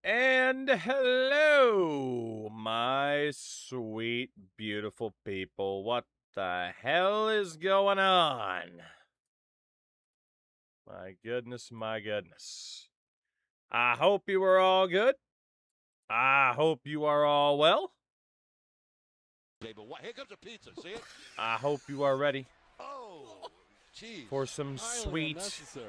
And hello, my sweet, beautiful people. What the hell is going on? My goodness, my goodness. I hope you are all good. I hope you are all well. Here comes a pizza. See it? I hope you are ready Oh, jeez. for some Highly sweet unnecessary.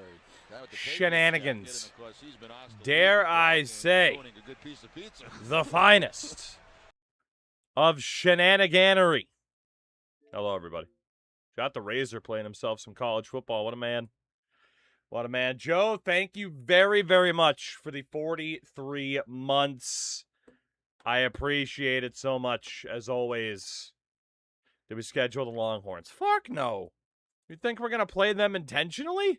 shenanigans. Course, he's been asked to Dare leave the I building, say, ruining a good piece of pizza. the finest of shenaniganery. Hello, everybody. Got the Razor playing himself some college football. What a man. What a man. Joe, thank you very, very much for the 43 months. I appreciate it so much, as always. Did we schedule the Longhorns? Fuck no. You think we're going to play them intentionally?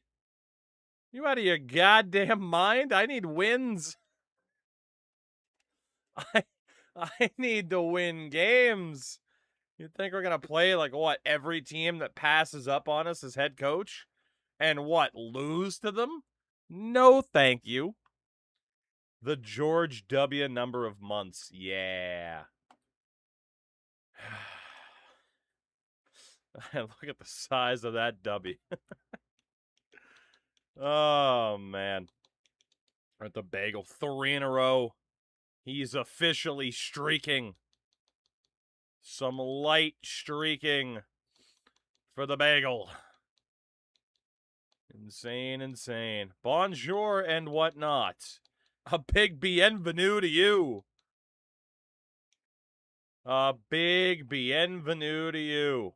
You out of your goddamn mind? I need wins. I need to win games. You think we're going to play, like, what, every team that passes up on us as head coach? And what, lose to them? No, thank you. The George W. number of months. Yeah. Look at the size of that W. Oh, man. At the bagel. 3 in a row. He's officially streaking. Some light streaking for the bagel. Insane, insane. Bonjour and whatnot. A big bienvenue to you. A big bienvenue to you.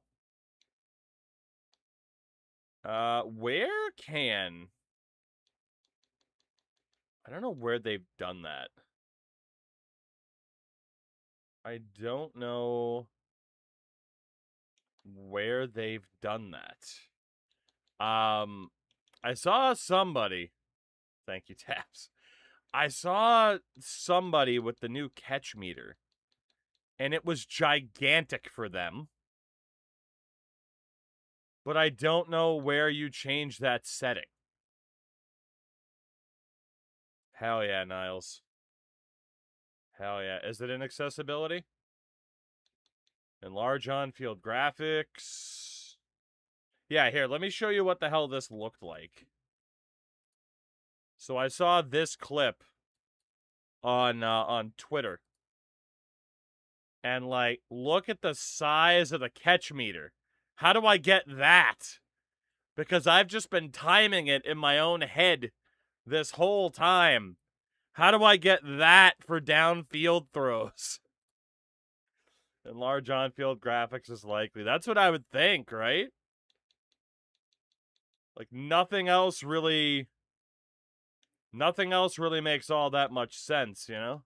Where can... I don't know where they've done that. I don't know where they've done that. I saw somebody... Thank you, Taps. I saw somebody with the new catch meter. And it was gigantic for them. But I don't know where you change that setting. Hell yeah, Niles. Hell yeah. Is it in accessibility? Enlarge on-field graphics. Yeah, here, let me show you what the hell this looked like. So I saw this clip on Twitter. And, like, look at the size of the catch meter. How do I get that? Because I've just been timing it in my own head this whole time. How do I get that for downfield throws? Enlarge on-field graphics is likely. That's what I would think, right? Like, nothing else really makes all that much sense, you know?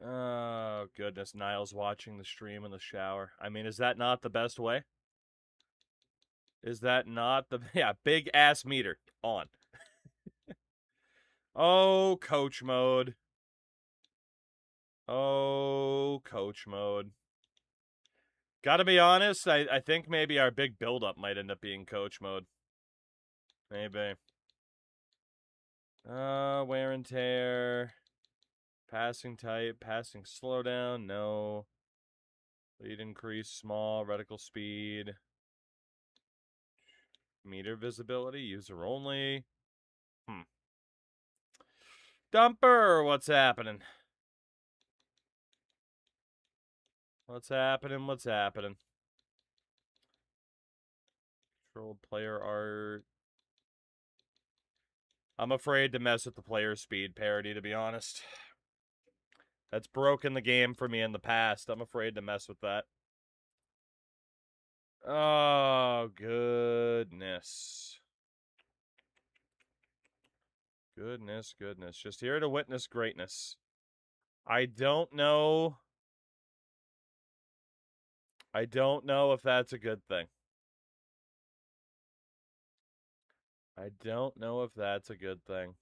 Oh, goodness. Niles watching the stream in the shower. I mean, is that not the best way? Is that not the... Yeah, big ass meter. On. Oh, coach mode. Oh, coach mode. Gotta be honest, I think maybe our big build-up might end up being coach mode. Maybe. Wear and tear. Passing type. Passing slowdown. No. Lead increase. Small. Reticle speed. Meter visibility. User only. Dumper, what's happening? What's happening? What's happening? Controlled player art. I'm afraid to mess with the player speed parity, to be honest. That's broken the game for me in the past. I'm afraid to mess with that. Oh, goodness. Goodness, goodness. Just here to witness greatness. I don't know. I don't know if that's a good thing. I don't know if that's a good thing.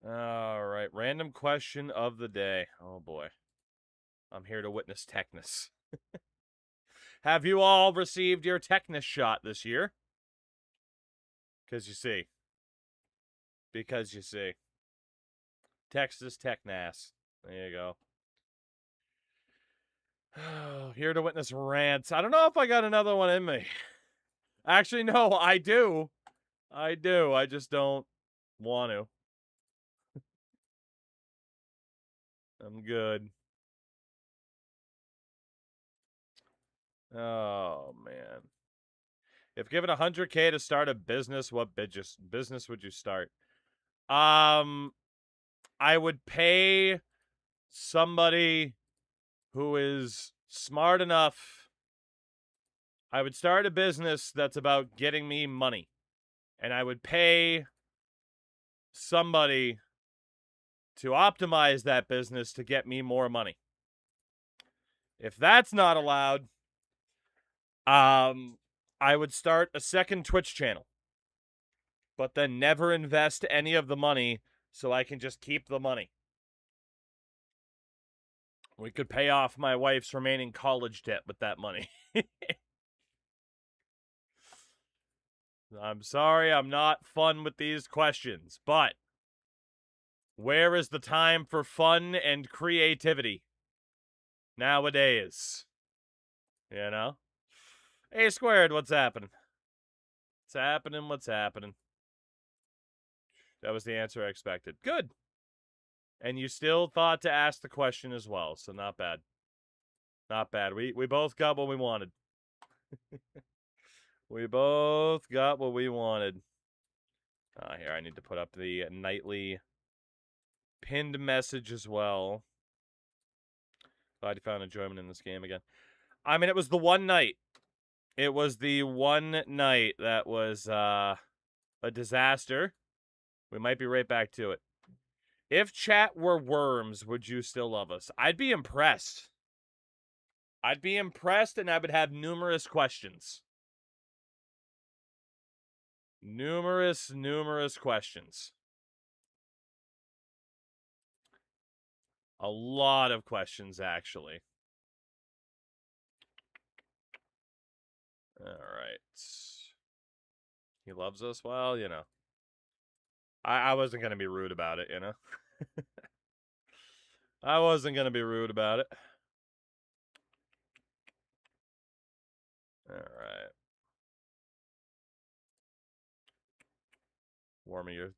All right. Random question of the day. Oh, boy. I'm here to witness techness. Have you all received your tetanus shot this year? Because you see. Texas Technas. There you go. Here to witness rants. I don't know if I got another one in me. Actually, no, I do. I just don't want to. I'm good. Oh, man. If given $100K to start a business, what business would you start? I would pay somebody who is smart enough. I would start a business that's about getting me money. And I would pay somebody to optimize that business to get me more money. If that's not allowed, I would start a second Twitch channel, but then never invest any of the money so I can just keep the money. We could pay off my wife's remaining college debt with that money. I'm sorry, I'm not fun with these questions, but where is the time for fun and creativity nowadays? You know? A squared, what's happening? What's happening? That was the answer I expected. Good. And you still thought to ask the question as well, so not bad. Not bad. We both got what we wanted. We both got what we wanted. Here, I need to put up the nightly pinned message as well. Glad you found enjoyment in this game again. I mean, it was the one night. It was the one night that was a disaster. We might be right back to it. If chat were worms, would you still love us? I'd be impressed. I'd be impressed, and I would have numerous questions. Numerous questions. A lot of questions, actually. All right. He loves us? Well, you know. I wasn't going to be rude about it, you know? I wasn't going to be rude about it. All right. Warming your...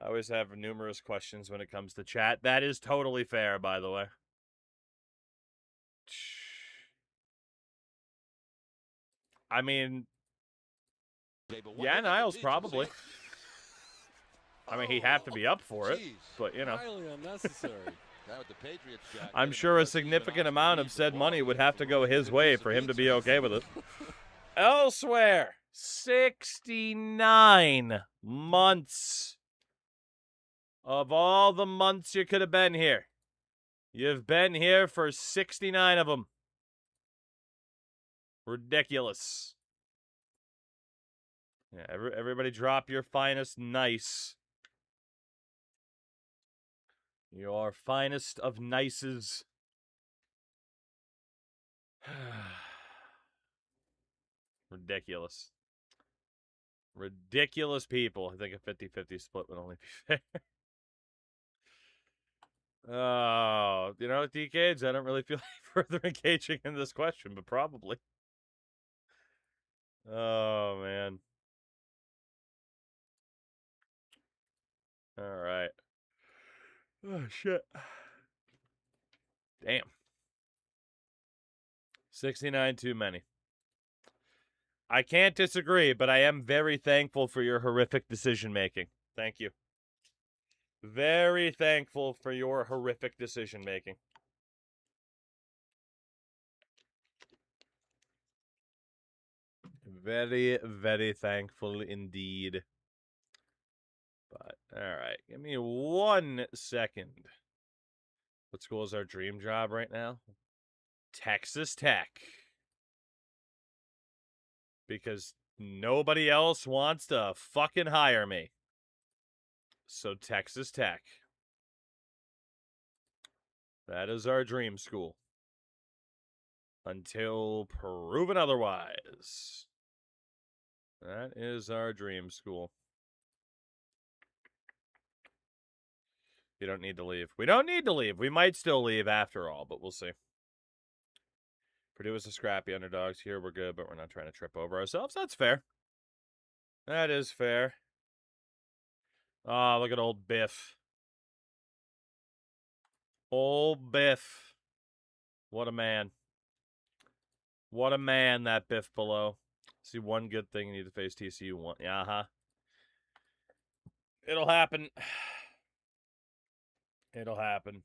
I always have numerous questions when it comes to chat. That is totally fair, by the way. I mean... Yeah, Niles, probably. I mean, he'd have to be up for it, but, you know. Highly unnecessary. I'm sure a significant amount of said money would have to go his way for him to be okay with it. Elsewhere, 69 months. Of all the months you could have been here, you've been here for 69 of them. Ridiculous. Yeah, everybody drop your finest nice. Your finest of nices. Ridiculous. Ridiculous people. I think a 50-50 split would only be fair. Oh, you know, decades, I don't really feel like further engaging in this question, but probably. Oh, man. All right. Oh, shit. Damn. 69 too many. I can't disagree, but I am very thankful for your horrific decision-making. Thank you. Very thankful for your horrific decision-making. Very, very thankful indeed. But, alright. Give me 1 second. What school is our dream job right now? Texas Tech. Because nobody else wants to fucking hire me. So Texas Tech. That is our dream school. until proven otherwise. That is our dream school. You don't need to leave. We don't need to leave. We might still leave after all, but we'll see. Purdue is a scrappy underdogs. Here we're good, but we're not trying to trip over ourselves. That's fair. That is fair. Oh, look at old Biff. Old Biff. What a man. What a man, that Biff below. See, one good thing, you need to face TCU one. Yeah, It'll happen. It'll happen.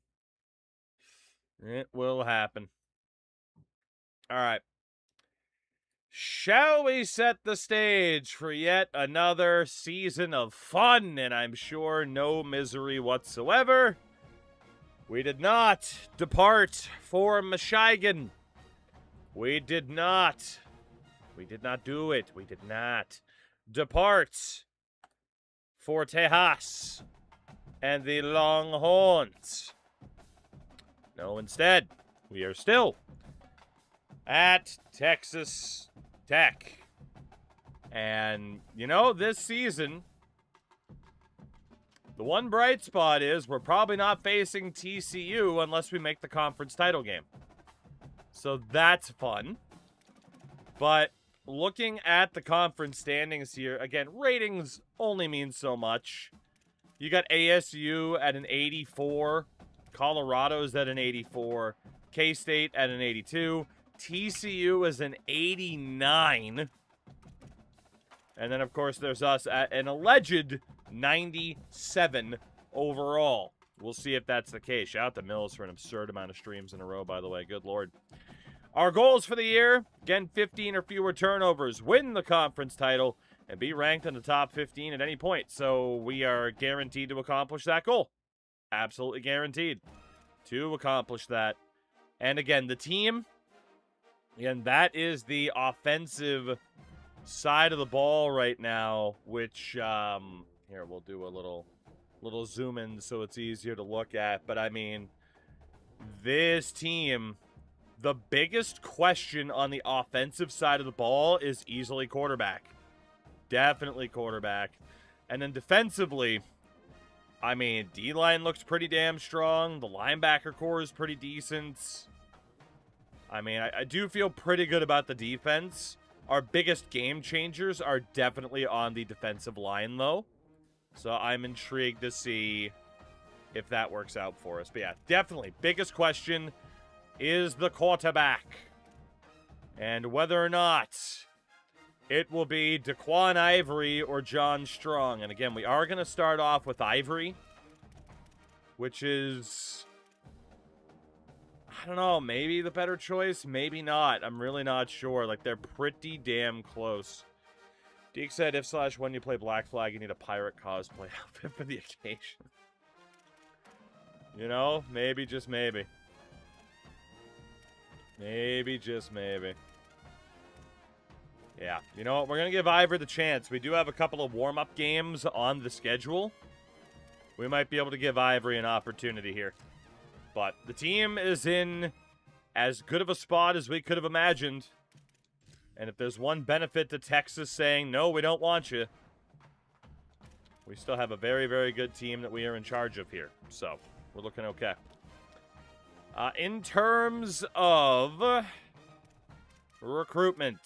It will happen. All right. Shall we set the stage for yet another season of fun, and I'm sure no misery whatsoever? We did not depart for Michigan. We did not. We did not do it. We did not depart for Tejas and the Longhorns. No, instead, we are still at Texas Tech. And, you know, this season, the one bright spot is we're probably not facing TCU unless we make the conference title game. So that's fun. But looking at the conference standings here, again, ratings only mean so much. You got ASU at an 84. Colorado's at an 84. K-State at an 82. TCU is an 89. And then, of course, there's us at an alleged 97 overall. We'll see if that's the case. Shout out to Mills for an absurd amount of streams in a row, by the way. Good Lord. Our goals for the year, again, 15 or fewer turnovers, win the conference title, and be ranked in the top 15 at any point. So we are guaranteed to accomplish that goal. Absolutely guaranteed to accomplish that. And again, the team, again, that is the offensive side of the ball right now, which, here, we'll do a little zoom in so it's easier to look at. But, I mean, this team, the biggest question on the offensive side of the ball is easily quarterback. Definitely quarterback. And then defensively, I mean, D-line looks pretty damn strong. The linebacker core is pretty decent. I mean, I do feel pretty good about the defense. Our biggest game changers are definitely on the defensive line, though. So I'm intrigued to see if that works out for us. But yeah, definitely. Biggest question is the quarterback. And whether or not it will be Daquan Ivory or John Strong. And again, we are going to start off with Ivory, which is, I don't know, maybe the better choice, maybe not. I'm really not sure. Like, they're pretty damn close. Deke said, if/when you play Black Flag, you need a pirate cosplay outfit for the occasion. You know, maybe, just maybe. Maybe, just maybe. Yeah, you know what? We're going to give Ivor the chance. We do have a couple of warm-up games on the schedule. We might be able to give Ivory an opportunity here. But the team is in as good of a spot as we could have imagined. And if there's one benefit to Texas saying, no, we don't want you, we still have a very, very good team that we are in charge of here. So, we're looking okay. In terms of recruitment,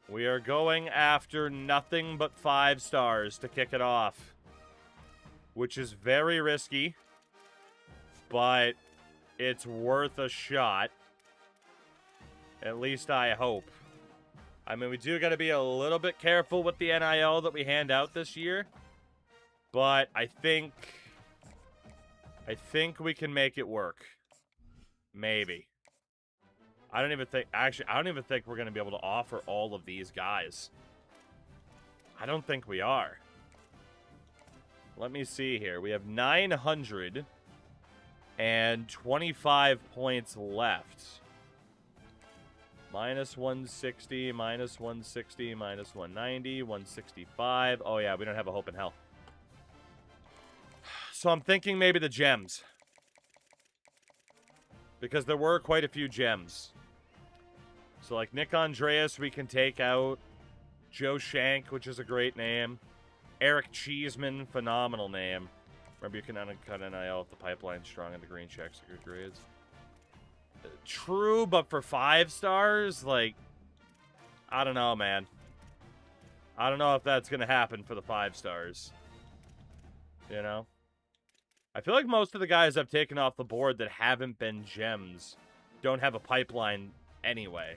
we are going after nothing but 5 stars to kick it off, which is very risky, but it's worth a shot. At least I hope. I mean, we do got to be a little bit careful with the NIL that we hand out this year, but I think we can make it work. Maybe. I don't even think we're going to be able to offer all of these guys. I don't think we are. Let me see here. We have 925 points left. Minus 160, minus 160, minus 190, 165. Oh, yeah, we don't have a hope in hell. So I'm thinking maybe the gems. Because there were quite a few gems. So, like, Nick Andreas, we can take out. Joe Shank, which is a great name. Eric Cheeseman, phenomenal name. Remember, you can cut NIL if the pipeline's strong and the green checks are good grades. True, but for 5 stars, like, I don't know, man. I don't know if that's going to happen for the 5 stars. You know? I feel like most of the guys I've taken off the board that haven't been gems don't have a pipeline anyway.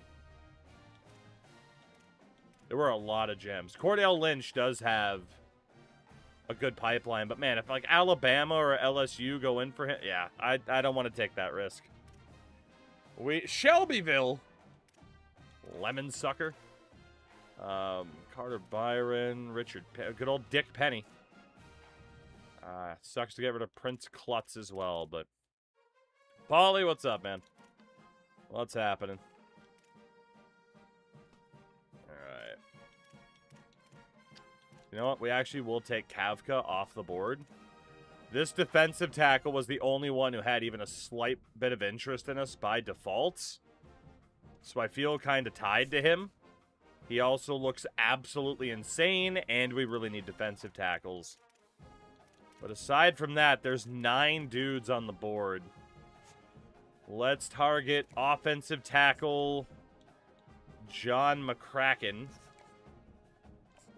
There were a lot of gems. Cordell Lynch does have a good pipeline, but man, if like Alabama or LSU go in for him, yeah, I don't want to take that risk. Shelbyville, Lemon Sucker, Carter Byron, Richard, good old Dick Penny. Sucks to get rid of Prince Klutz as well, but Paulie, what's up, man? What's happening? Alright. You know what? We actually will take Kavka off the board. This defensive tackle was the only one who had even a slight bit of interest in us by default. So I feel kind of tied to him. He also looks absolutely insane, and we really need defensive tackles. But aside from that, there's 9 dudes on the board. Let's target offensive tackle John McCracken.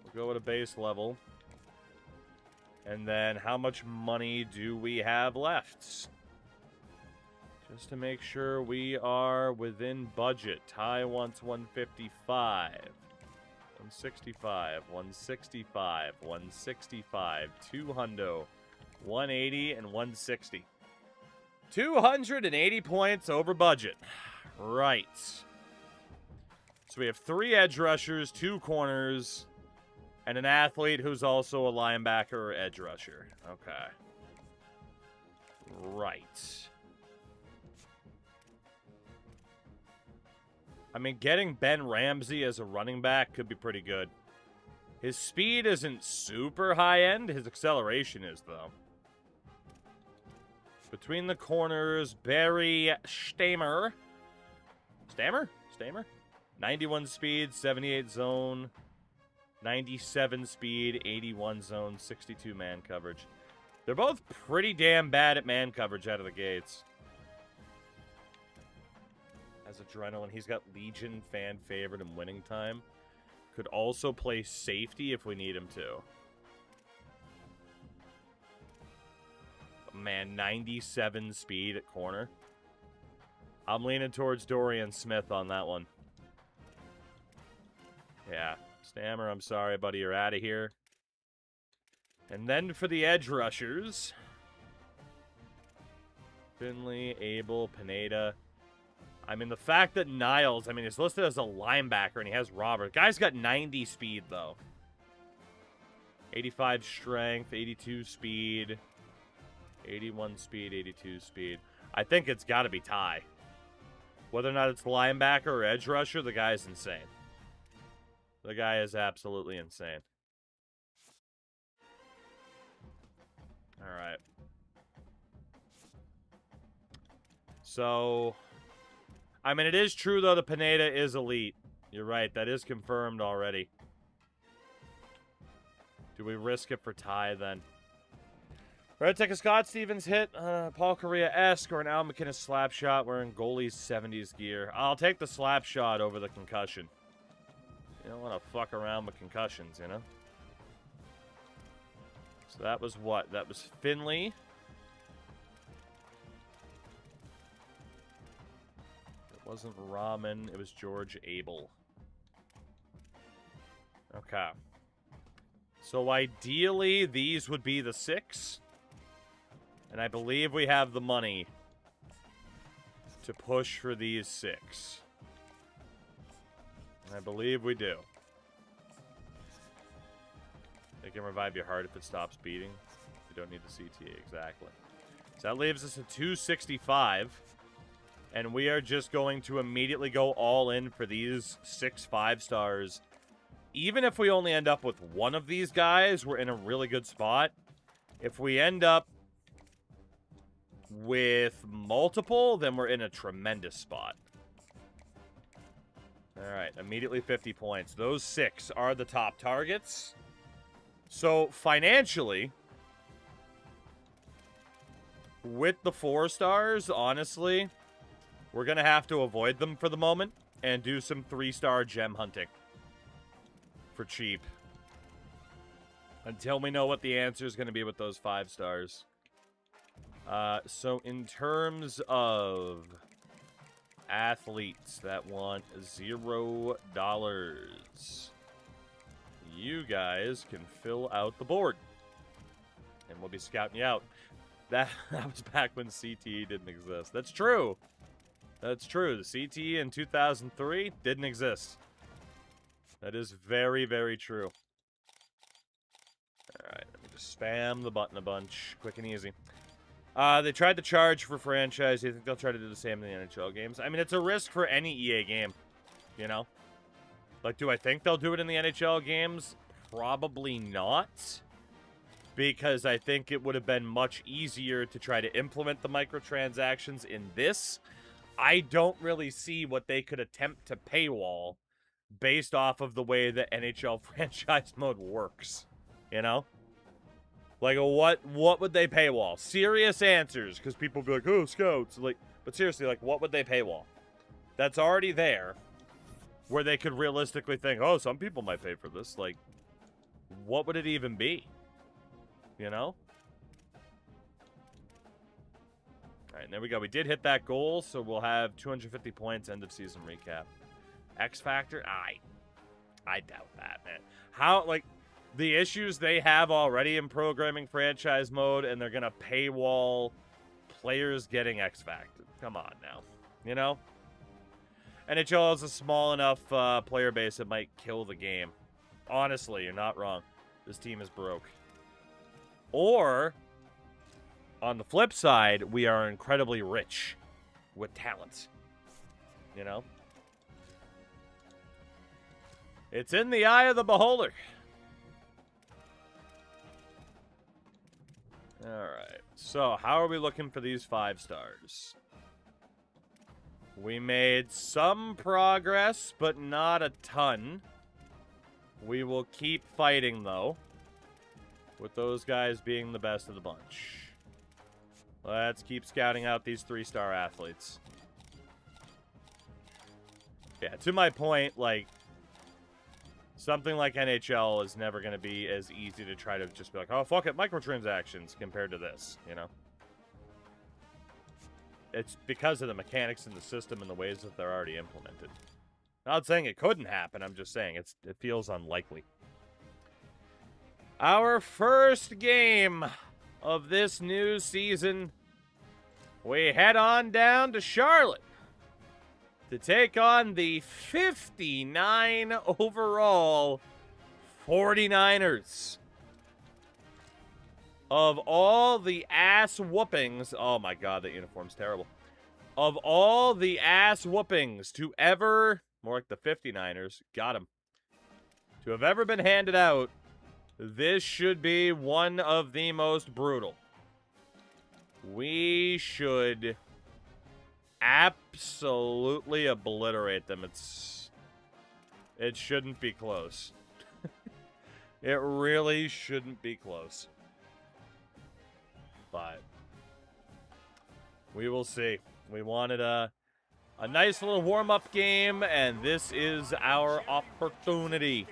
We'll go at a base level. And then how much money do we have left? Just to make sure we are within budget. Ty wants 155. 165, 165, 165, 200, 180, and 160. 280 points over budget. Right. So we have 3 edge rushers, 2 corners, and an athlete who's also a linebacker or edge rusher. Okay. Right. I mean, getting Ben Ramsey as a running back could be pretty good. His speed isn't super high-end. His acceleration is, though. Between the corners, Barry Stamer. Stamer? 91 speed, 78 zone, 97 speed, 81 zone, 62 man coverage. They're both pretty damn bad at man coverage out of the gates. As Adrenaline, he's got Legion, fan favorite, and winning time. Could also play safety if we need him to. Man, 97 speed at corner. I'm leaning towards Dorian Smith on that one. Yeah. Stammer, I'm sorry, buddy. You're out of here. And then for the edge rushers. Finley, Abel, Pineda. I mean, the fact that Niles, I mean, he's listed as a linebacker and he has Robert. Guy's got 90 speed, though. 85 strength, 82 speed. 81 speed, 82 speed. I think it's got to be Ty. Whether or not it's linebacker or edge rusher, the guy's insane. The guy is absolutely insane. All right. So, I mean, it is true, though, the Pineda is elite. You're right. That is confirmed already. Do we risk it for Ty, then? We're going to take a Scott Stevens hit, Paul Correa-esque, or an Al McInnes slap shot wearing goalie's 70s gear. I'll take the slap shot over the concussion. You don't want to fuck around with concussions, you know? So that was what? That was Finley. It wasn't Rahman. It was George Abel. Okay. So ideally, these would be the 6. And I believe we have the money to push for these 6. I believe we do. They can revive your heart if it stops beating. You don't need the CTA, exactly. So that leaves us at 265. And we are just going to immediately go all in for these 6 5-stars. Even if we only end up with one of these guys, we're in a really good spot. If we end up with multiple, then we're in a tremendous spot. All right, immediately 50 points. Those 6 are the top targets. So, financially, with the 4 stars, honestly, we're going to have to avoid them for the moment and do some 3-star gem hunting for cheap. Until we know what the answer is going to be with those 5 stars. So in terms of athletes that want $0, you guys can fill out the board. And we'll be scouting you out. That was back when CTE didn't exist. That's true. That's true. The CTE in 2003 didn't exist. That is very, very true. Alright, let me just spam the button a bunch. Quick and easy. They tried to charge for franchise. You think they'll try to do the same in the NHL games? I mean, it's a risk for any EA game, you know? Like, do I think they'll do it in the NHL games? Probably not. Because I think it would have been much easier to try to implement the microtransactions in this. I don't really see what they could attempt to paywall based off of the way the NHL franchise mode works. You know? Like, what would they paywall? Serious answers, because people be like, oh, scouts. Like, but seriously, like, what would they paywall? That's already there, where they could realistically think, oh, some people might pay for this. Like, what would it even be? You know? All right, there we go. We did hit that goal, so we'll have 250 points, end of season recap. X Factor? I doubt that, man. How, like, the issues they have already in programming franchise mode, and they're going to paywall players getting X Factor. Come on now. You know? NHL is a small enough player base that might kill the game. Honestly, you're not wrong. This team is broke. Or, on the flip side, we are incredibly rich with talent. You know? It's in the eye of the beholder. Alright, so how are we looking for these 5 stars? We made some progress, but not a ton. We will keep fighting, though, with those guys being the best of the bunch. Let's keep scouting out these 3-star athletes. Yeah, to my point, like, something like NHL is never going to be as easy to try to just be like, oh, fuck it, microtransactions compared to this, you know? It's because of the mechanics in the system and the ways that they're already implemented. Not saying it couldn't happen, I'm just saying it feels unlikely. Our first game of this new season, we head on down to Charlotte to take on the 59 overall 49ers. Of all the ass whoopings, oh my god, that uniform's terrible. Of all the ass whoopings to ever, more like the 59ers, got him, to have ever been handed out, this should be one of the most brutal. We should absolutely obliterate them. It shouldn't be close. It really shouldn't be close. But we will see. We wanted a nice little warm-up game, and this is our opportunity.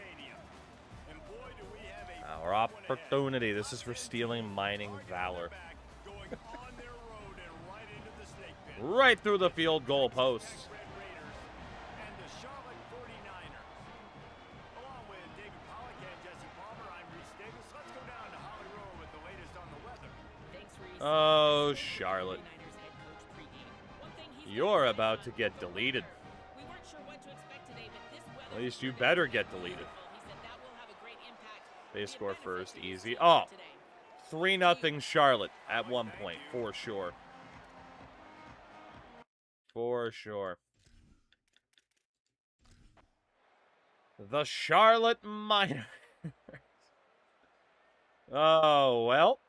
Our opportunity. This is for stealing mining valor. Right through the field goal posts. Oh, Charlotte. You're about to get deleted. At least you better get deleted. They score first, easy. Oh, 3-0 Charlotte at one point, for sure. For sure. The Charlotte Miners. Oh, well.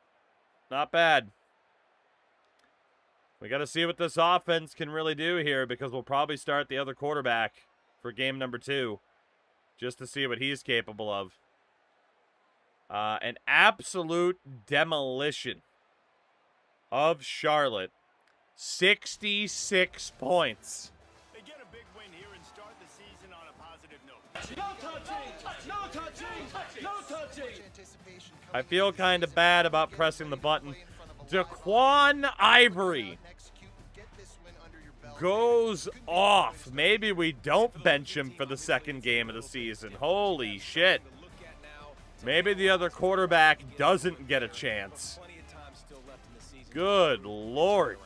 Not bad. We got to see what this offense can really do here, because we'll probably start the other quarterback for game number 2, just to see what he's capable of. An absolute demolition of Charlotte. 66 points. They get a big win here and start the season on a positive note. No touching! No touching! No touching! I feel kind of bad about pressing the button. Daquan Ivory goes off. Maybe we don't bench him for the second game of the season. Holy shit. Maybe the other quarterback doesn't get a chance. Good Lord.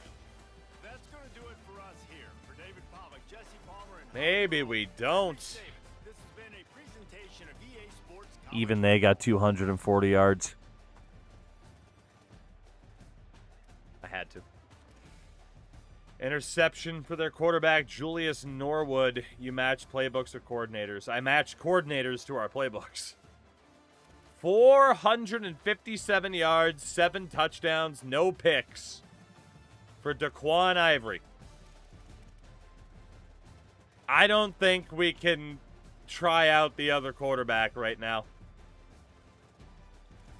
That's going to do it for us here. For David Pollock, Jesse Palmer, and Maybe we don't. this has been a presentation of EA Sports. Even they got 240 yards. I had to. Interception for their quarterback, Julius Norwood. You match playbooks with coordinators. I match coordinators to our playbooks. 457 yards, 7 touchdowns, no picks for Daquan Ivory. I don't think we can try out the other quarterback right now.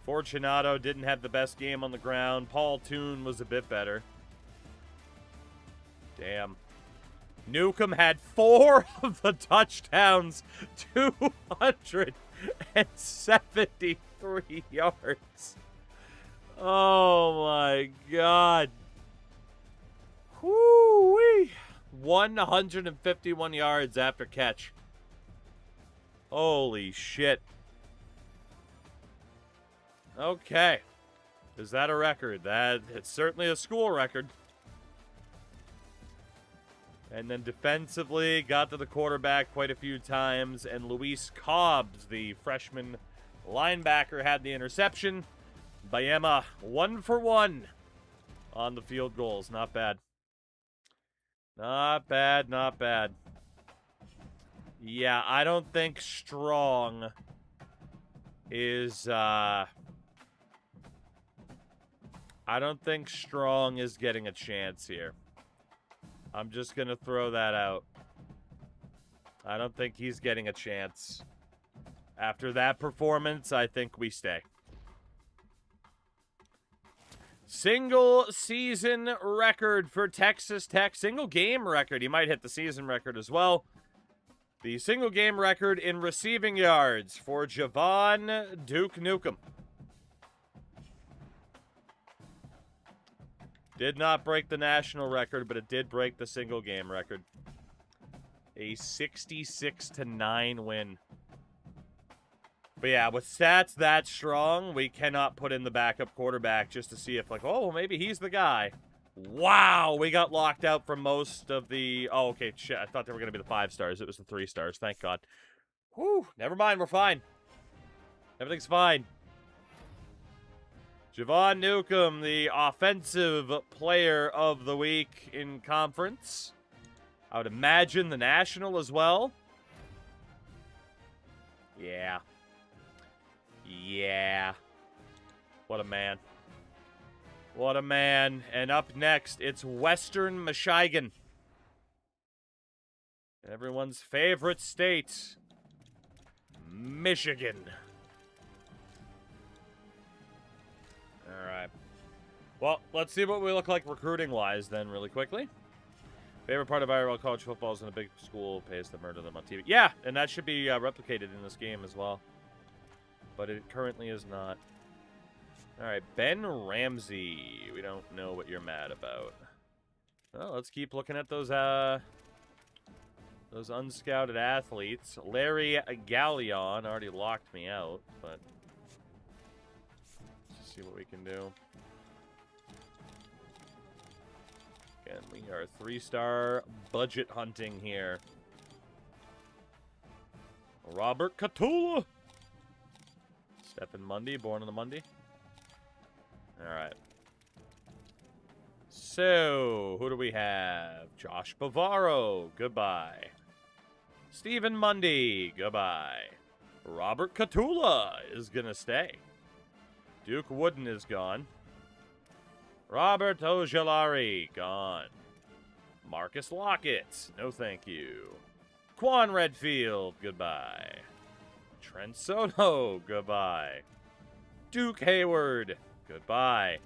Fortunato didn't have the best game on the ground. Paul Toon was a bit better. Damn. Newcomb had 4 of the touchdowns. 273 yards. Oh my God. Whoo-wee. 151 yards after catch. Holy shit. Okay. Is that a record? It's certainly a school record. And then defensively, got to the quarterback quite a few times. And Luis Cobbs, the freshman linebacker, had the interception. Bayema, 1 for 1 on the field goals. Not bad. Not bad, not bad. Yeah, I don't think Strong is, I don't think Strong is getting a chance here. I'm just going to throw that out. I don't think he's getting a chance. After that performance, I think we stay. Single season record for Texas Tech. Single game record. He might hit the season record as well. The single game record in receiving yards for Javon Duke Newcomb. Did not break the national record, but it did break the single game record. A 66-9 win. But yeah, with stats that strong, we cannot put in the backup quarterback just to see if, like, oh, maybe he's the guy. Wow, we got locked out from most of the... Oh, okay, shit, I thought they were going to be the 5 stars. It was the 3 stars, thank God. Whew, never mind, we're fine. Everything's fine. Javon Newcomb, the offensive player of the week in conference. I would imagine the national as well. Yeah. Yeah. What a man. What a man. And up next, it's Western Michigan. Everyone's favorite state, Michigan. All right. Well, let's see what we look like recruiting-wise then really quickly. Favorite part of IRL college football is when a big school pays to murder them on TV. Yeah, and that should be replicated in this game as well. But it currently is not. All right, Ben Ramsey. We don't know what you're mad about. Well, let's keep looking at those unscouted athletes. Larry Gallion already locked me out, but let's see what we can do. Again, we are 3-star budget hunting here. Robert Catula. Stephen Mundy, born on the Monday. All right. So, who do we have? Josh Bavaro, goodbye. Stephen Mundy, goodbye. Robert Catula is going to stay. Duke Wooden is gone. Robert Ojolari, gone. Marcus Lockett, no thank you. Quan Redfield, goodbye. Trent Soto, goodbye. Duke Hayward, goodbye.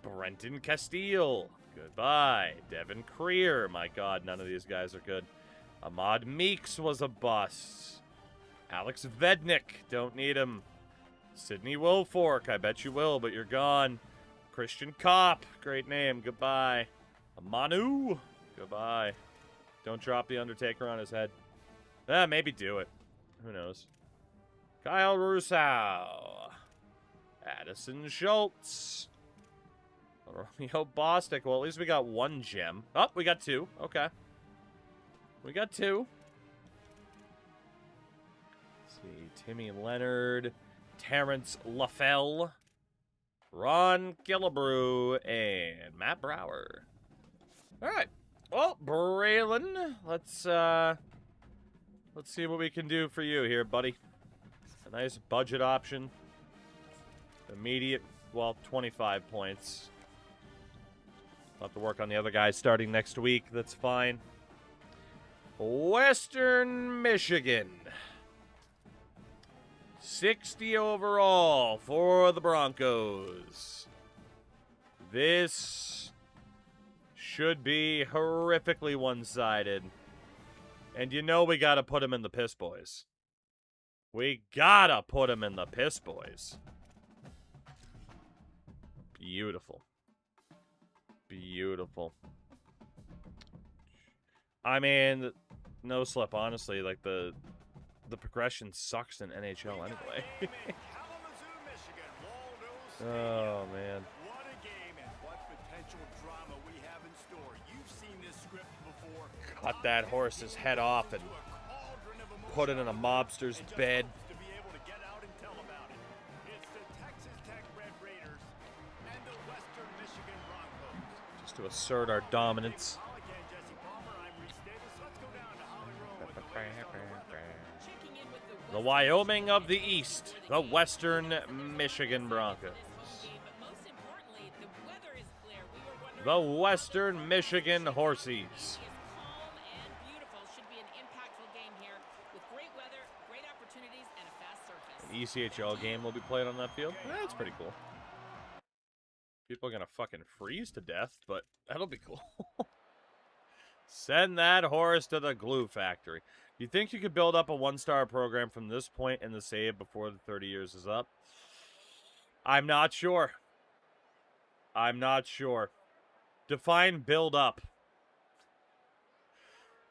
Brenton Castile, goodbye. Devin Creer, my God, none of these guys are good. Ahmad Meeks was a bust. Alex Vednik, don't need him. Sidney Wilfork, I bet you will, but you're gone. Christian Kopp, great name, goodbye. Manu, goodbye. Don't drop the Undertaker on his head. Maybe do it. Who knows? Kyle Russo. Addison Schultz. Romeo Bostic. Well, at least we got one gem. Oh, we got two. Okay. We got two. Let's see. Timmy Leonard. Terrence LaFell. Ron Gillibrew. And Matt Brower. All right. Well, Braylon, let's see what we can do for you here, buddy. A nice budget option. Immediate, well, 25 points. I'll have to work on the other guys starting next week. That's fine. Western Michigan. 60 overall for the Broncos. This should be horrifically one-sided. And you know we gotta put him in the Piss Boys. We gotta put him in the Piss Boys. Beautiful. Beautiful. I mean, no slip, honestly. Like, the progression sucks in NHL anyway. Oh, man. What a game and what potential drama we have in store. You've seen this script before. Cut that horse's head off and put it in a mobster's bed. To be able to get out and tell about it. It's the Texas Tech Red Raiders and the Western Michigan Broncos. Just to assert our dominance. All again, Jesse Palmer. I'm Reese Davis. Let's go down to Holly Rowe with the latest on the weather. The Wyoming of the East, the Western Michigan Broncos. The Western Michigan Horsies. An ECHL game will be played on that field. That's pretty cool. People are going to fucking freeze to death, but that'll be cool. Send that horse to the glue factory. Do you think you could build up a one-star program from this point in the save before the 30 years is up? I'm not sure. I'm not sure. Define build up.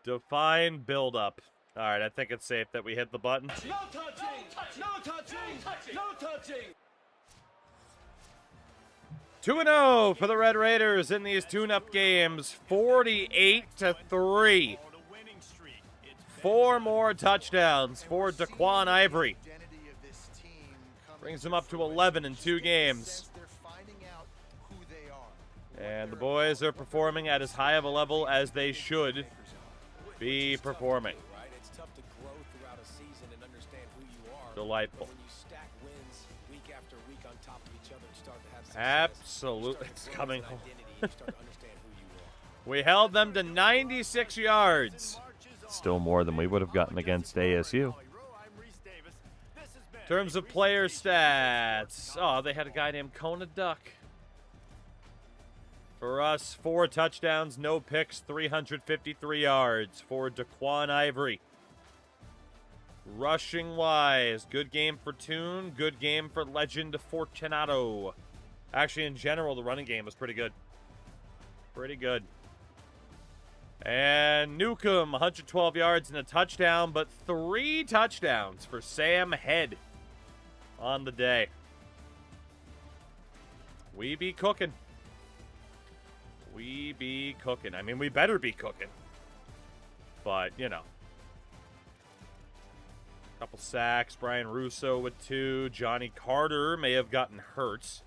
Define build up. All right, I think it's safe that we hit the button. No touching! No touching! No touching! 2-0 for the Red Raiders in these tune-up games. 48-3. 4 more touchdowns for Daquan Ivory. Brings him up to 11 in 2 games. And the boys are performing at as high of a level as they should be performing. Delightful. Absolutely. It's coming home. We held them to 96 yards. Still more than we would have gotten against ASU. In terms of player stats, oh, they had a guy named Kona Duck. For us, 4 touchdowns, no picks, 353 yards for Daquan Ivory. Rushing-wise, good game for Toon, good game for Legend Fortunato. Actually, in general, the running game was pretty good. Pretty good. And Newcomb, 112 yards and a touchdown, but 3 touchdowns for Sam Head on the day. We be cooking. We be cooking. I mean, we better be cooking. But, you know. Couple sacks. Brian Russo with 2. Johnny Carter may have gotten hurt.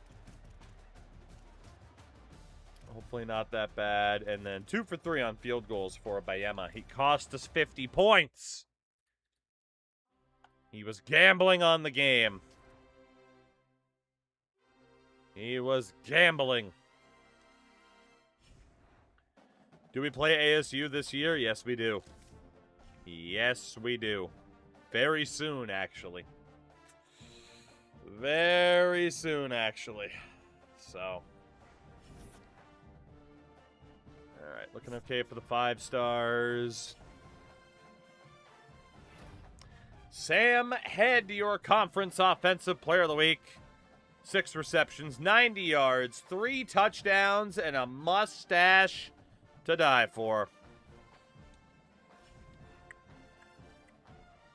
Hopefully not that bad. And then 2 for 3 on field goals for Bayema. He cost us 50 points. He was gambling on the game. He was gambling. Do we play ASU this year? Yes, we do. Yes, we do. Very soon, actually. Very soon, actually. So. Alright, looking okay for the 5 stars. Sam Head, your conference offensive player of the week. 6 receptions, 90 yards, 3 touchdowns, and a mustache to die for.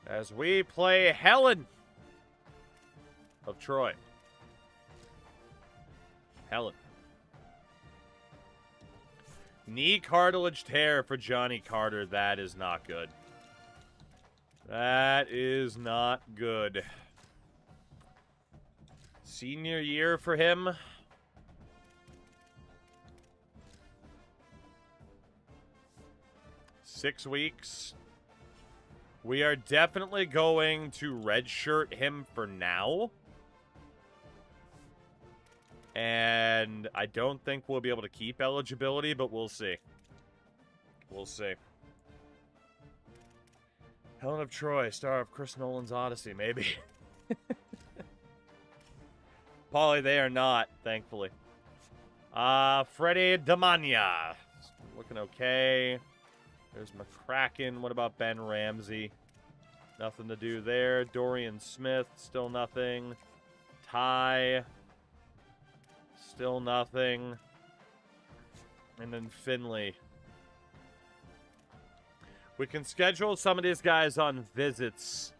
As we play Helen of Troy. Helen. Knee cartilage tear for Johnny Carter. That is not good. That is not good. Senior year for him. Six weeks. We are definitely going to redshirt him for now. And I don't think we'll be able to keep eligibility, but we'll see. We'll see. Helen of Troy, star of Chris Nolan's Odyssey, maybe. Paulie, they are not, thankfully. Freddie Damania. Looking okay. There's McCracken. What about Ben Ramsey? Nothing to do there. Dorian Smith, still nothing. Ty. Still nothing. And then Finley. We can schedule some of these guys on visits.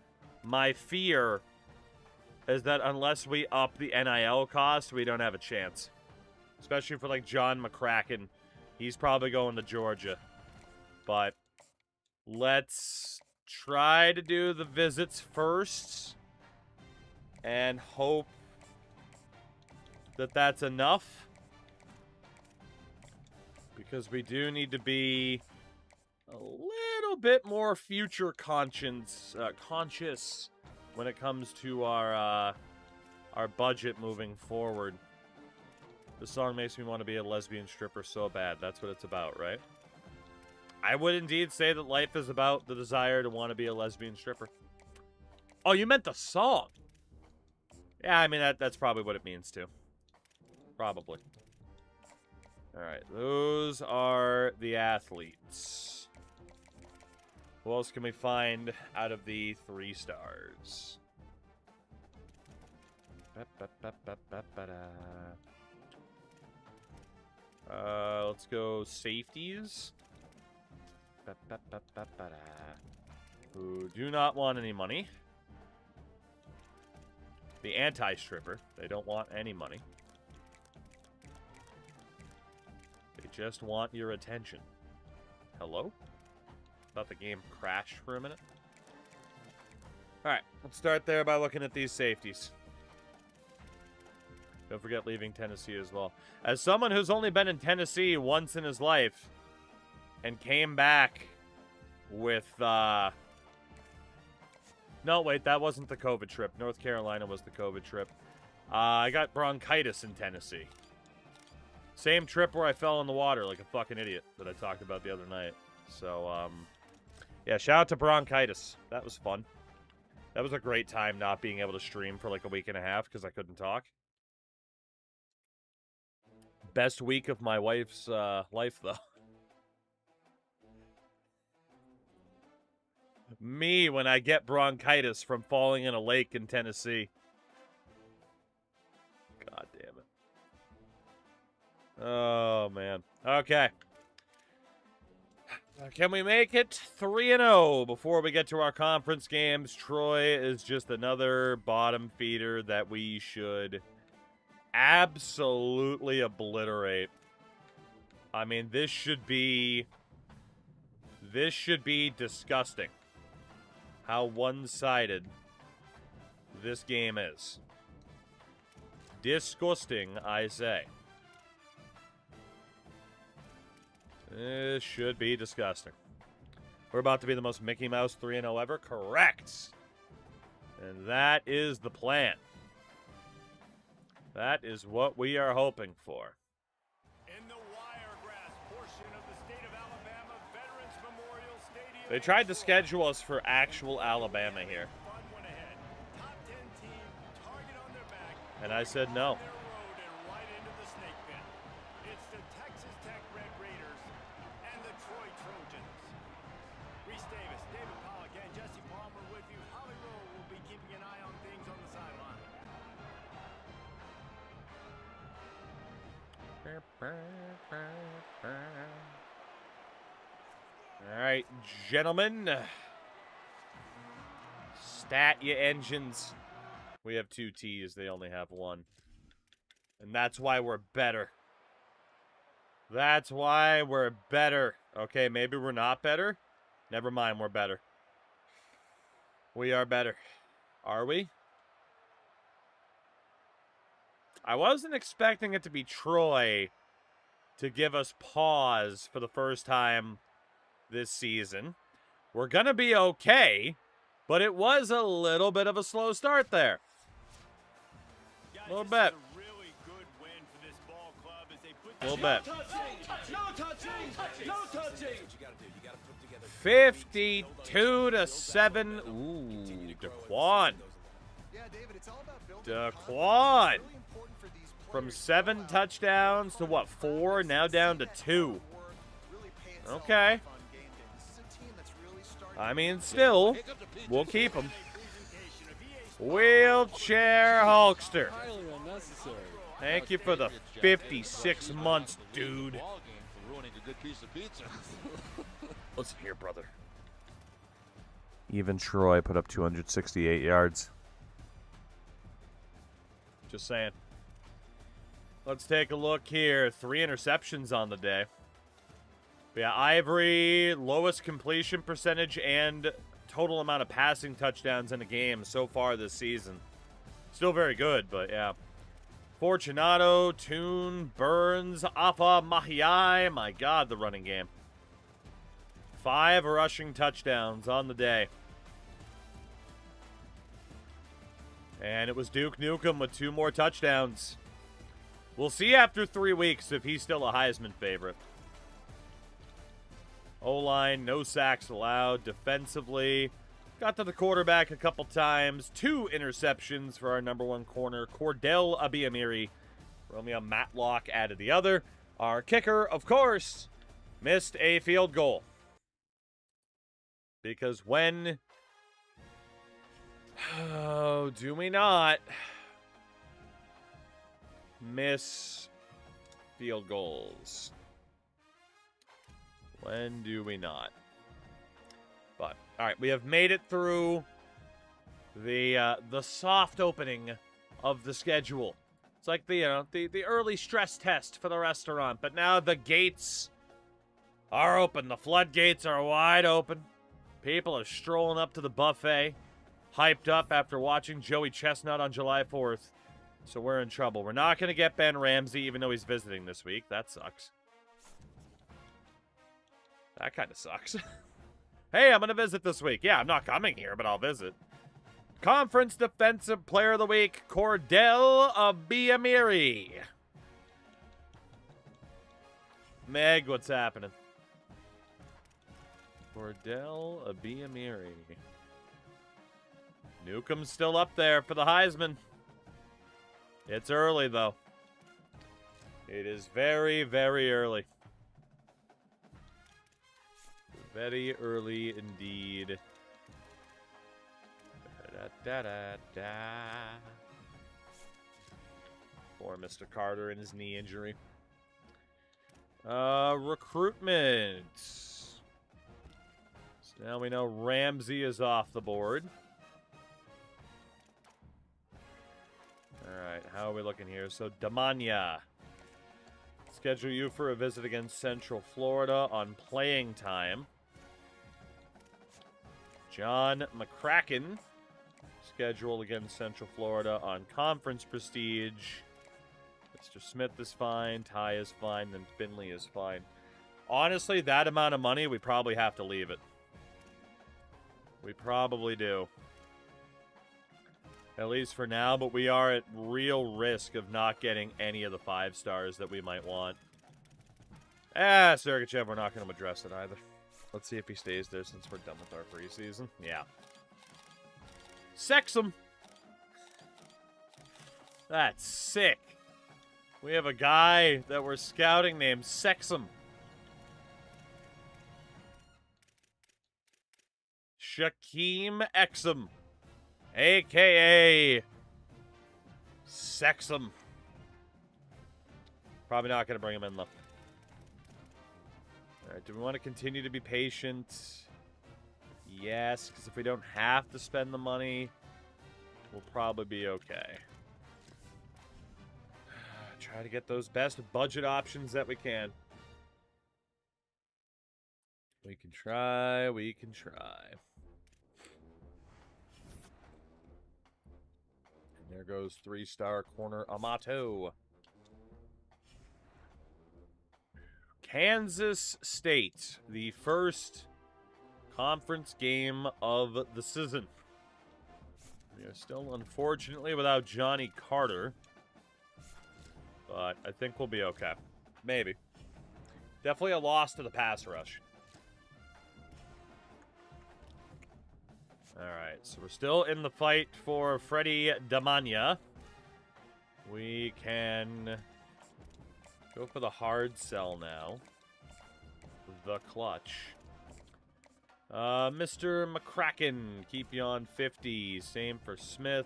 My fear is that unless we up the NIL cost, we don't have a chance. Especially for, like, John McCracken. He's probably going to Georgia. But let's try to do the visits first. And hope that that's enough. Because we do need to be a little bit more future conscious when it comes to our budget moving forward. This song makes me want to be a lesbian stripper so bad. That's what it's about, right? I would indeed say that life is about the desire to want to be a lesbian stripper. Oh, you meant the song. Yeah, I mean, that's probably what it means, too. Probably. All right, those are the athletes. Who else can we find out of the 3 stars? Let's go safeties. Who do not want any money. The anti-stripper. They don't want any money. They just want your attention. Hello? Thought the game crashed for a minute. Alright, let's start there by looking at these safeties. Don't forget leaving Tennessee as well. As someone who's only been in Tennessee once in his life and came back with, No, wait, that wasn't the COVID trip. North Carolina was the COVID trip. I got bronchitis in Tennessee. Same trip where I fell in the water like a fucking idiot that I talked about the other night. So, yeah, shout out to bronchitis. That was fun. That was a great time not being able to stream for like a week and a half because I couldn't talk. Best week of my wife's life, though. Me when I get bronchitis from falling in a lake in Tennessee. God damn it. Oh, man. Okay. Can we make it 3-0 before we get to our conference games? Troy is just another bottom feeder that we should absolutely obliterate. I mean, this should be disgusting. How one-sided this game is. Disgusting, I say. This should be disgusting. We're about to be the most Mickey Mouse 3-0 ever. Correct. And that is the plan. That is what we are hoping for. In the Wiregrass portion of the state of Alabama Veterans Memorial Stadium They tried to schedule us for actual Alabama here. Fun one ahead. Top 10 team, target on their back. And I said no. Their road and right into the snake pit. It's the Texas Tech Red Raiders and the Troy Trojans. Reese Davis, David Pollock, and Jesse Palmer with you. Holly Rowe will be keeping an eye on things on the sideline. All right, gentlemen. Stat ya engines. We have 2 T's. They only have 1. And that's why we're better. That's why we're better. Okay, maybe we're not better. Never mind, we're better. We are better. Are we? I wasn't expecting it to be Troy to give us pause for the first time this season. We're going to be okay, but it was a little bit of a slow start there. A little bit. Really good win for this ball club as they put A little bit. No touching! 52 to 7. Ooh, Daquan. Daquan. From 7 touchdowns to what, 4? Now down to 2. Okay. I mean, still, we'll keep him. Wheelchair Hulkster. Highly unnecessary. Thank you for the 56 months, dude. Listen here, brother. Even Troy put up 268 yards. Just saying. Let's take a look here. 3 interceptions on the day. But yeah, Ivory, lowest completion percentage and total amount of passing touchdowns in a game so far this season. Still very good, but yeah. Fortunato, Toon, Burns, Afa, Mahiai. My God, the running game. 5 rushing touchdowns on the day. And it was Duke Nukem with 2 more touchdowns. We'll see after 3 weeks if he's still a Heisman favorite. O-line, no sacks allowed. Defensively, got to the quarterback a couple times. 2 interceptions for our number 1 corner, Cordell Abiamiri. Romeo Matlock added the other. Our kicker, of course, missed a field goal. Because when... Oh, do we not miss field goals? When do we not? But all right, we have made it through the soft opening of the schedule. It's like the early stress test for the restaurant, but now the gates are open. The floodgates are wide open. People are strolling up to the buffet, hyped up after watching Joey Chestnut on July 4th. So we're in trouble. We're not going to get Ben Ramsey, even though he's visiting this week. That sucks. That kind of sucks. Hey, I'm going to visit this week. Yeah, I'm not coming here, but I'll visit. Conference Defensive Player of the Week, Cordell Abiamiri. Meg, what's happening? Cordell Abiamiri. Newcomb's still up there for the Heisman. It's early, though. It is very, very early. Very early indeed. Da-da-da-da. Poor Mr. Carter and his knee injury. Recruitment. So now we know Ramsey is off the board. All right, how are we looking here? So, Damania. Schedule you for a visit against Central Florida on playing time. John McCracken. Schedule against Central Florida on conference prestige. Mr. Smith is fine. Ty is fine. Then Finley is fine. Honestly, that amount of money, we probably have to leave it. We probably do. At least for now, but we are at real risk of not getting any of the 5 stars that we might want. Sergachev, we're not going to address it either. Let's see if he stays there since we're done with our preseason. Yeah. Sex him. That's sick. We have a guy that we're scouting named Sexum. Shaquem Exum, a.k.a. Sexum. Probably not going to bring him in, though. All right, do we want to continue to be patient? Yes, because if we don't have to spend the money, we'll probably be okay. Try to get those best budget options that we can. We can try, we can try. And there goes 3-star corner Amato. Kansas State, the first conference game of the season. We are still, unfortunately, without Johnny Carter. But I think we'll be okay. Maybe. Definitely a loss to the pass rush. Alright, so we're still in the fight for Freddie Damania. We can go for the hard sell now. The clutch. Mr. McCracken, keep you on 50. Same for Smith.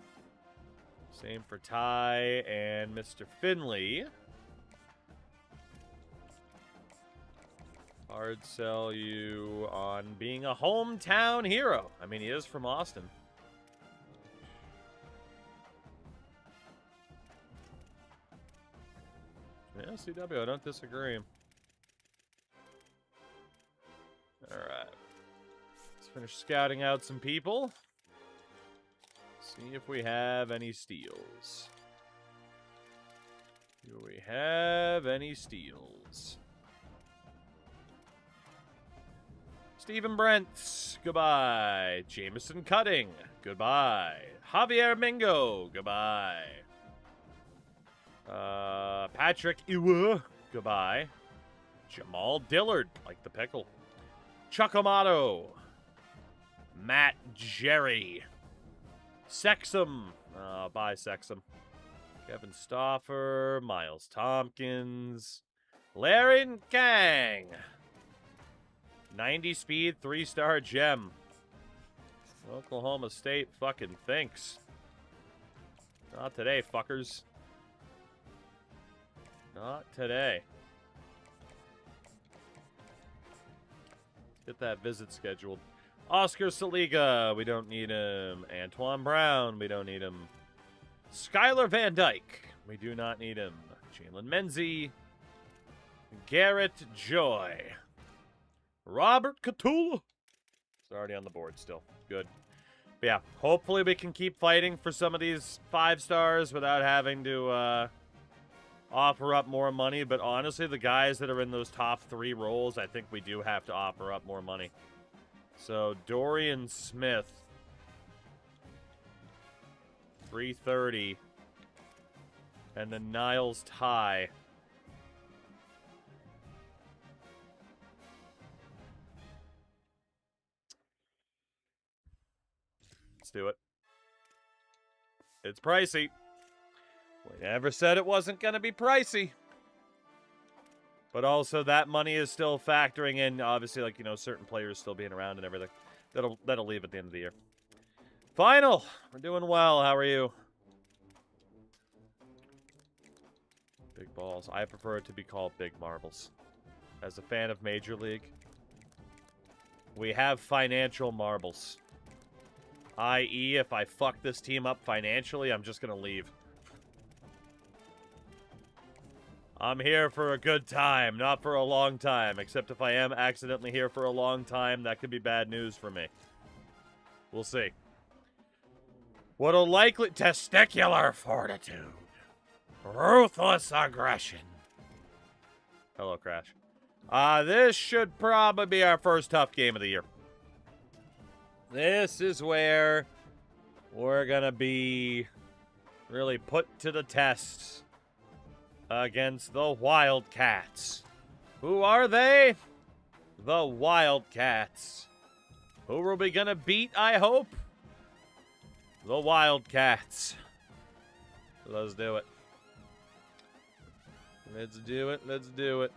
Same for Ty and Mr. Finley. Hard sell you on being a hometown hero. I mean, he is from Austin. Yeah, CW, I don't disagree. Alright. Let's finish scouting out some people. See if we have any steals. Do we have any steals? Stephen Brent, goodbye. Jameson Cutting, goodbye. Javier Mingo, goodbye. Patrick Iwa, goodbye. Jamal Dillard, like the pickle. Chuck Amato. Matt Jerry. Sexum. Bye, Sexum. Kevin Stauffer. Miles Tompkins. Larry Kang. 90 speed, 3-star gem. Oklahoma State fucking thinks. Not today, fuckers. Not today. Get that visit scheduled. Oscar Saliga, we don't need him. Antoine Brown, we don't need him. Skylar Van Dyke, we do not need him. Jalen Menzie. Garrett Joy. Robert Catula. It's already on the board still. Good. But yeah, hopefully we can keep fighting for some of these 5 stars without having to offer up more money. But honestly, the guys that are in those top 3 roles, I think we do have to offer up more money. So, Dorian Smith. 330. And then Niles Ty. Let's do it. It's pricey. We never said it wasn't going to be pricey. But also that money is still factoring in, obviously, like, you know, certain players still being around and everything. That'll leave at the end of the year. Final. We're doing well. How are you? Big balls. I prefer it to be called big marbles. As a fan of Major League, we have financial marbles. I.e., if I fuck this team up financially, I'm just going to leave. I'm here for a good time, not for a long time. Except if I am accidentally here for a long time, that could be bad news for me. We'll see. What'll likely... Testicular fortitude. Ruthless aggression. Hello, Crash. This should probably be our first tough game of the year. This is where we're going to be really put to the test against the Wildcats. Who are they? The Wildcats. Who are we going to beat, I hope? The Wildcats. Let's do it. Let's do it. Let's do it.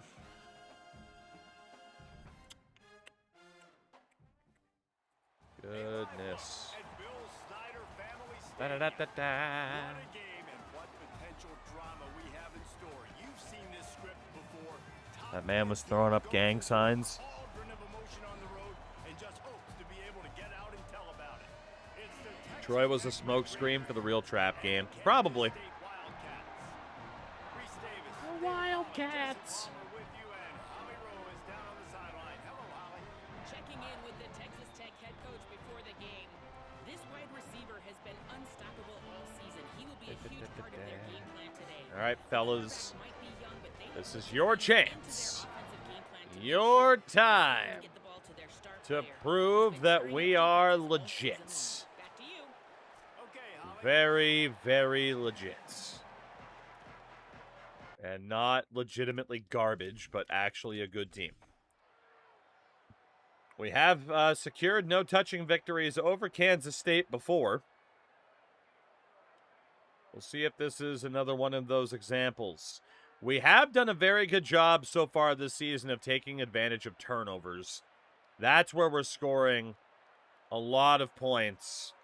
Goodness. Da-da-da-da-da. What a game and what potential drama we have in store. You've seen this script before. That man was throwing up gang signs. Cauldron of emotion on the road and just hopes to be able to get out and tell about it. It's the Texas Troy was a smokescreen for the real trap game. Probably. State Wildcats. Reese Davis, The Wildcats. Palmer with you, and Holly Rowe is down on the sideline. Hello, Holly. Checking in with the Texas Tech head coach before the game. This wide receiver has been unstoppable all season. He will be a huge part of their game plan today. All right, fellas. Might be young, but they This will is fit your into their chance. offensive game plan to make Your sure they time get the ball to their star to player. prove that Securing we the are defense all season legit. long. Back to you. Okay, Holly. Very, very legit. And not legitimately garbage, but actually a good team. We have secured no-touching victories over Kansas State before. We'll see if this is another one of those examples. We have done a very good job so far this season of taking advantage of turnovers. That's where we're scoring a lot of points.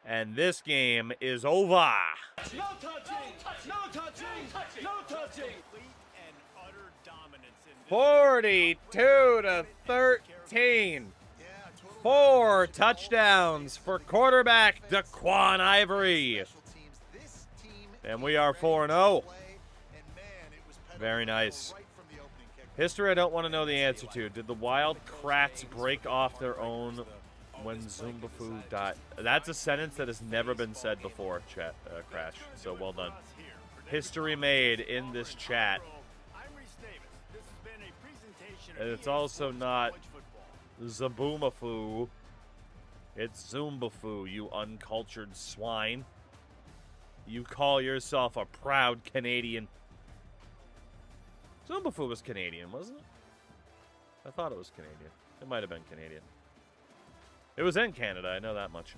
And this game is over. No touching! No touching! No touching! Complete and utter dominance in this 42 to 13. 4 touchdowns for quarterback Daquan Ivory. And we are 4-0. Very nice. History I don't want to know the answer to. Did the Wildcats break off their own when Zumbafu died? That's a sentence that has never been said before, chat, Crash. So well done. History made in this chat. I'm Reese Davis. This has been a presentation of And it's EA also Sports not College Football. Zaboomafu. It's Zumbafu, you uncultured swine. You call yourself a proud Canadian. Zumbafu was Canadian, wasn't it? I thought it was Canadian. It might have been Canadian. It was in Canada, I know that much.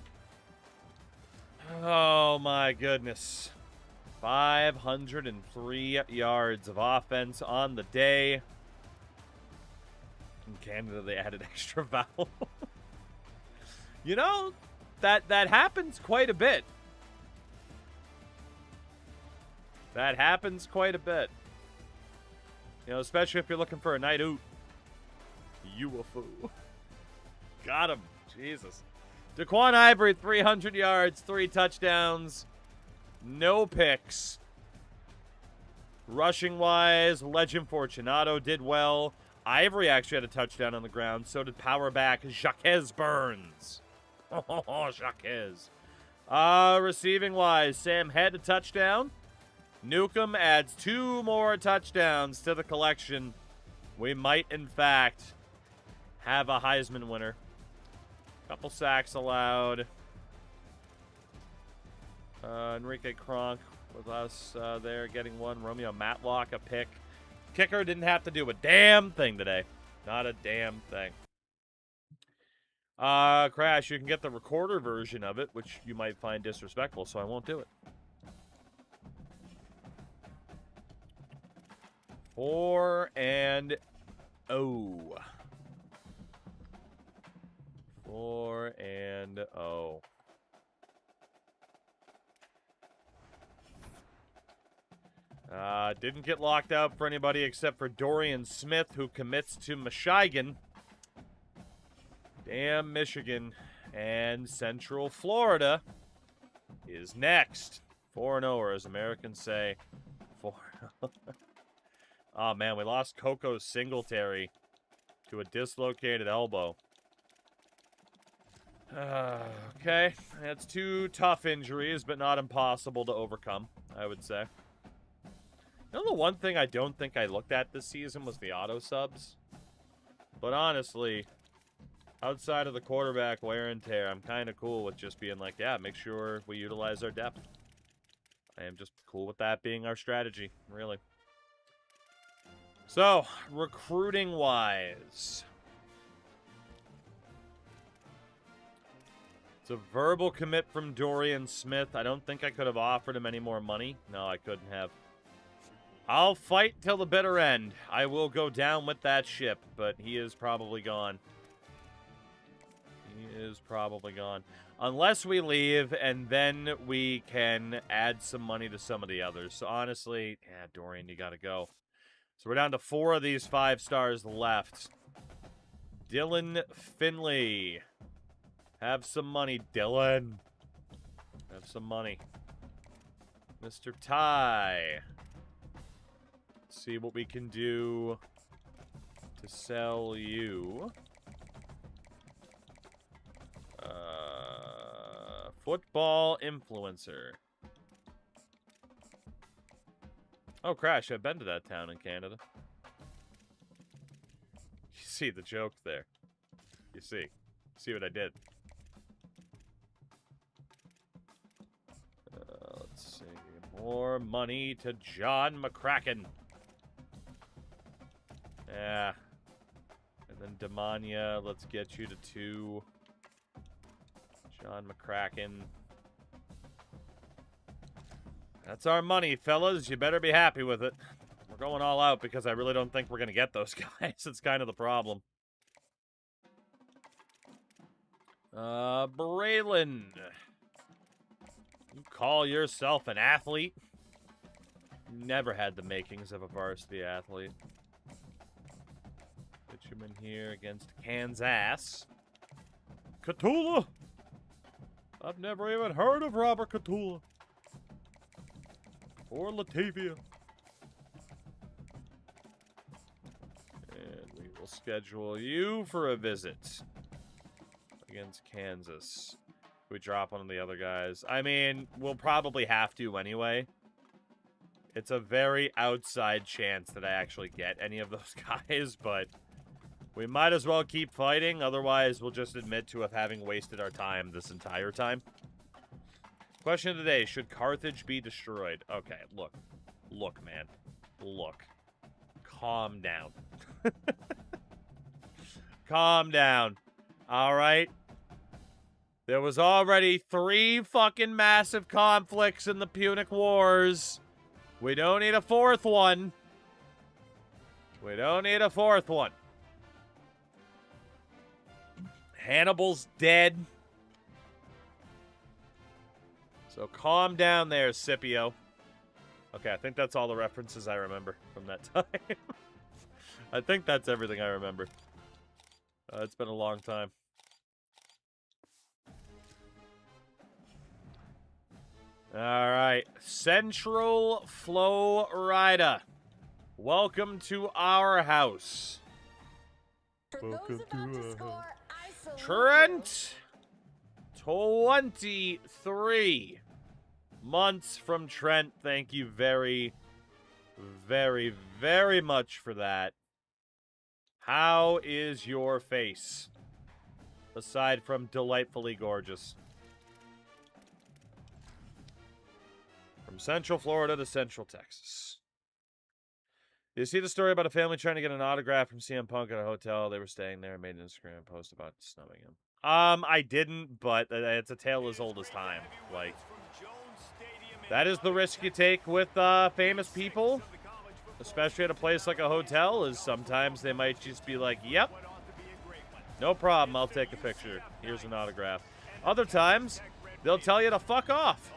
Oh my goodness. 503 yards of offense on the day. In Canada, they added extra vowel. You know, that happens quite a bit. That happens quite a bit. You know, especially if you're looking for a night out. You a fool. Got him. Jesus. Daquan Ivory, 300 yards, 3 touchdowns, no picks. Rushing-wise, Legend Fortunato did well. Ivory actually had a touchdown on the ground. So did power back Jaquez Burns. Oh, Jaquez. Receiving-wise, Sam had a touchdown. Newcomb adds 2 more touchdowns to the collection. We might, in fact, have a Heisman winner. Couple sacks allowed. Enrique Kronk with us there getting one. Romeo Matlock, a pick. Kicker didn't have to do a damn thing today. Not a damn thing. Crash, you can get the recorder version of it, which you might find disrespectful, so I won't do it. 4-0. 4-0. Didn't get locked out for anybody except for Dorian Smith, who commits to Michigan. Damn Michigan. And Central Florida is next. 4-0, or as Americans say, 4-0. Oh, man, we lost Coco Singletary to a dislocated elbow. Okay, that's 2 tough injuries, but not impossible to overcome, I would say. You know, the one thing I don't think I looked at this season was the auto subs. But honestly, outside of the quarterback wear and tear, I'm kind of cool with just being like, yeah, make sure we utilize our depth. I am just cool with that being our strategy, really. So, recruiting-wise, It's a verbal commit from Dorian Smith. I don't think I could have offered him any more money. No, I couldn't have. I'll fight till the bitter end. I will go down with that ship, but he is probably gone. He is probably gone. Unless we leave, and then we can add some money to some of the others. So honestly, yeah, Dorian, you gotta go. So we're down to 4 of these 5 stars left. Dylan Finley. Have some money, Dylan. Have some money. Mr. Ty. Let's see what we can do to sell you. Football influencer. Oh, Crash, I've been to that town in Canada. You see the joke there. You see. See what I did. Let's see. More money to John McCracken. Yeah. And then Demania, let's get you to 2. John McCracken. That's our money, fellas. You better be happy with it. We're going all out because I really don't think we're going to get those guys. It's kind of the problem. Braylon. You call yourself an athlete? Never had the makings of a varsity athlete. Put him in here against Kansas. Catula! I've never even heard of Robert Catula. Or Latavia. And we will schedule you for a visit against Kansas. We drop one of the other guys. I mean, we'll probably have to anyway. It's a very outside chance that I actually get any of those guys, but we might as well keep fighting. Otherwise, we'll just admit to having wasted our time this entire time. Question of the day. Should Carthage be destroyed? Okay, look. Look, man. Look. Calm down. Calm down. All right? There was already 3 fucking massive conflicts in the Punic Wars. We don't need a 4th one. We don't need a 4th one. Hannibal's dead. So calm down there, Scipio. Okay, I think that's all the references I remember from that time. I think that's everything I remember. It's been a long time. All right. Central Florida. Welcome to our house. Welcome to our house. Trent, 23 months from Trent. Thank you very, very, very much for that. How is your face? Aside from delightfully gorgeous. From Central Florida to Central Texas. Did you see the story about a family trying to get an autograph from CM Punk at a hotel? They were staying there and made an Instagram post about snubbing him. I didn't, but it's a tale as old as time. Like, that is the risk you take with famous people, especially at a place like a hotel, is sometimes they might just be like, yep, no problem, I'll take a picture. Here's an autograph. Other times, they'll tell you to fuck off.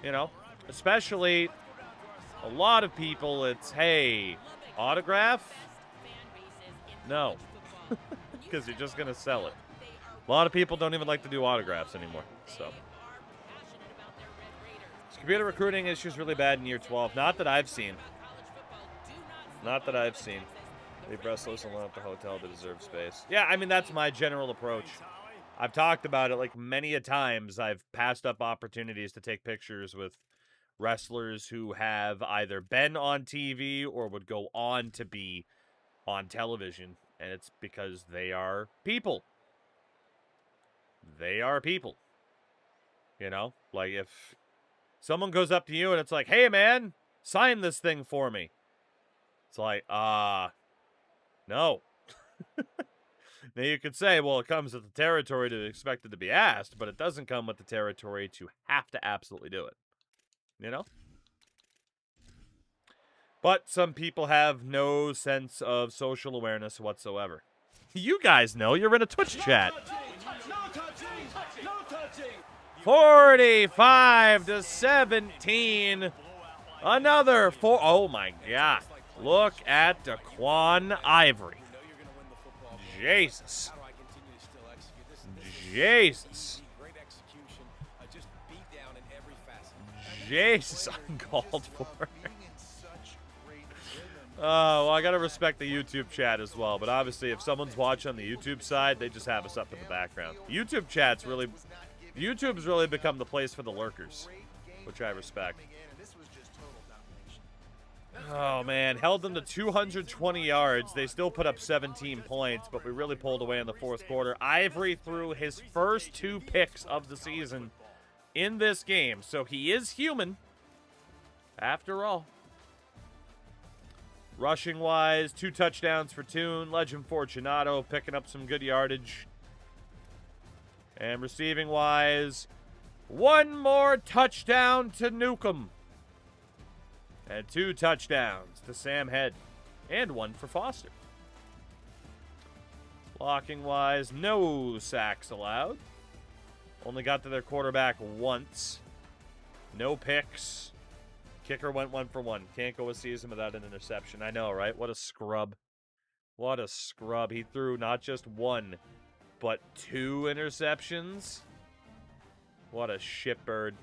You know, especially a lot of people, it's, hey, autograph? No. Because you're just going to sell it. A lot of people don't even like to do autographs anymore. So, is computer recruiting issues really bad in year 12? Not that I've seen. Not that I've seen. Leave wrestlers alone at the hotel to deserve space. Yeah, I mean, that's my general approach. I've talked about it like many a times. I've passed up opportunities to take pictures with wrestlers who have either been on TV or would go on to be on television. And it's because they are people. They are people. You know? Like, if someone goes up to you and it's like, hey, man, sign this thing for me. It's like, no. Now you could say, well, it comes with the territory to expect it to be asked, but it doesn't come with the territory to have to absolutely do it. You know? But some people have no sense of social awareness whatsoever. You guys know. You're in a Twitch chat. No touching! No touching! 45-17. Another four. Oh, my God. Look at Daquan Ivory. Jesus. Jesus. Jesus, uncalled for. Oh, well, I gotta respect the YouTube chat as well. But obviously, if someone's watching on the YouTube side, they just have us up in the background. YouTube's really become the place for the lurkers, which I respect. Oh, man. Held them to 220 yards. They still put up 17 points, but we really pulled away in the fourth quarter. Ivory threw his first 2 picks of the season in this game, so he is human after all. Rushing-wise, 2 touchdowns for Toon. Legend Fortunato picking up some good yardage. And receiving-wise, 1 more touchdown to Newcomb. And 2 touchdowns to Sam Head. And 1 for Foster. Blocking-wise, no sacks allowed. Only got to their quarterback once. No picks. Kicker went 1 for 1. Can't go a season without an interception. I know, right? What a scrub. What a scrub. He threw not just 1, but 2 interceptions. What a shitbird.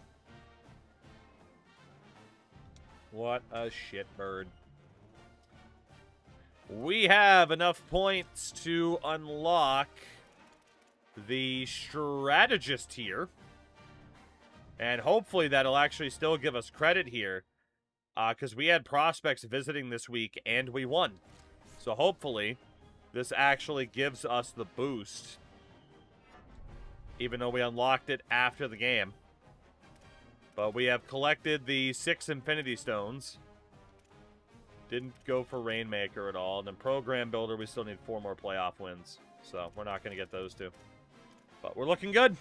What a shitbird. We have enough points to unlock the strategist here. And hopefully that'll actually still give us credit here. Because we had prospects visiting this week and we won. So hopefully this actually gives us the boost. Even though we unlocked it after the game. But we have collected the 6 Infinity Stones. Didn't go for Rainmaker at all. And then Program Builder, we still need 4 more playoff wins. So we're not going to get those 2. But we're looking good.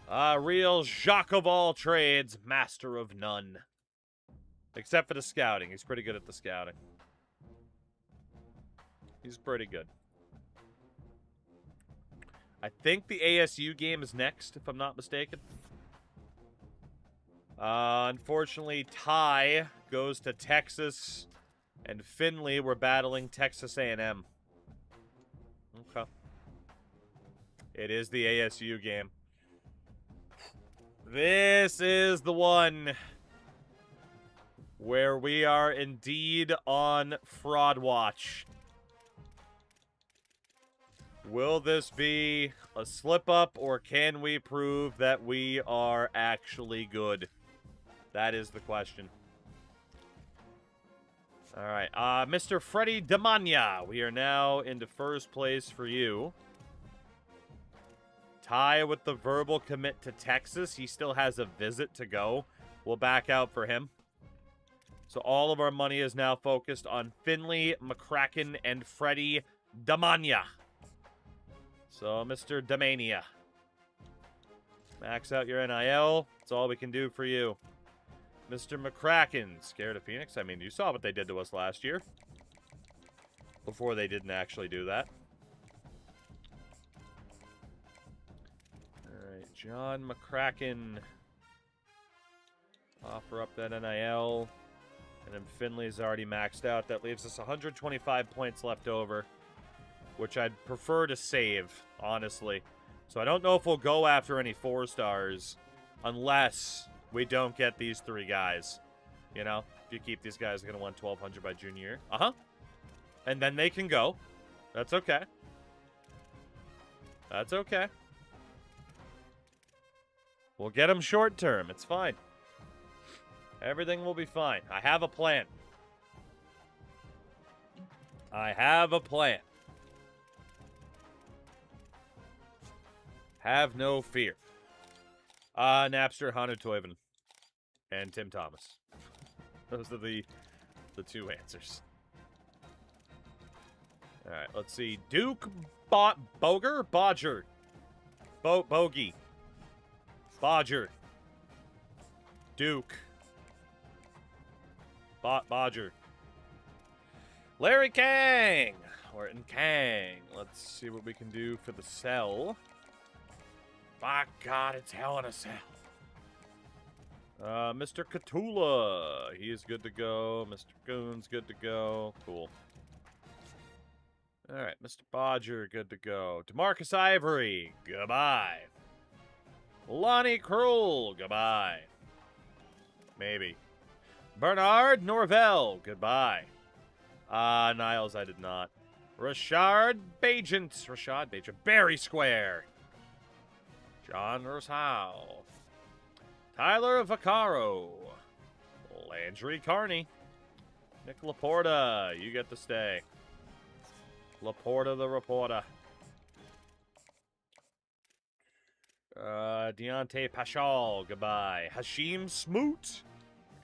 Real Jacques of all trades, master of none. Except for the scouting. He's pretty good at the scouting. He's pretty good. I think the ASU game is next, if I'm not mistaken. Unfortunately, Ty goes to Texas, and Finley, we're battling Texas A&M. Okay. It is the ASU game. This is the one where we are indeed on fraud watch. Will this be a slip-up, or can we prove that we are actually good? That is the question. All right, Mr. Freddie Damania, we are now into first place for you. Ty with the verbal commit to Texas. He still has a visit to go. We'll back out for him. So all of our money is now focused on Finley, McCracken, and Freddie Damania. So, Mr. Damania, max out your NIL. That's all we can do for you. Mr. McCracken, scared of Phoenix? I mean, you saw what they did to us last year. Before they didn't actually do that. Alright, John McCracken. Offer up that NIL. And then Finley's already maxed out. That leaves us 125 points left over. Which I'd prefer to save, honestly. So I don't know if we'll go after any 4-stars. Unless we don't get these 3 guys. You know? If you keep these guys, they're going to win 1,200 by junior year. Uh-huh. And then they can go. That's okay. That's okay. We'll get them short term. It's fine. Everything will be fine. I have a plan. I have a plan. Have no fear. Napster, Hanu Toivonen, and Tim Thomas. Those are the 2 answers. All right, let's see. Duke Bodger. Bogey. Bodger. Duke. Bodger. Larry Kang. Orton Kang. Let's see what we can do for the sell. My God, it's Hell in a Cell. Mr. Catula. He is good to go. Mr. Goon's good to go. Cool. All right, Mr. Bodger, good to go. DeMarcus Ivory, goodbye. Lonnie Kroll, goodbye. Maybe. Bernard Norvell, goodbye. Niles, I did not. Rashad Bagent. Barry Square. John Rosal. Tyler Vaccaro. Landry Carney. Nick Laporta, you get to stay. Laporta the reporter. Deontay Paschal, goodbye. Hashim Smoot,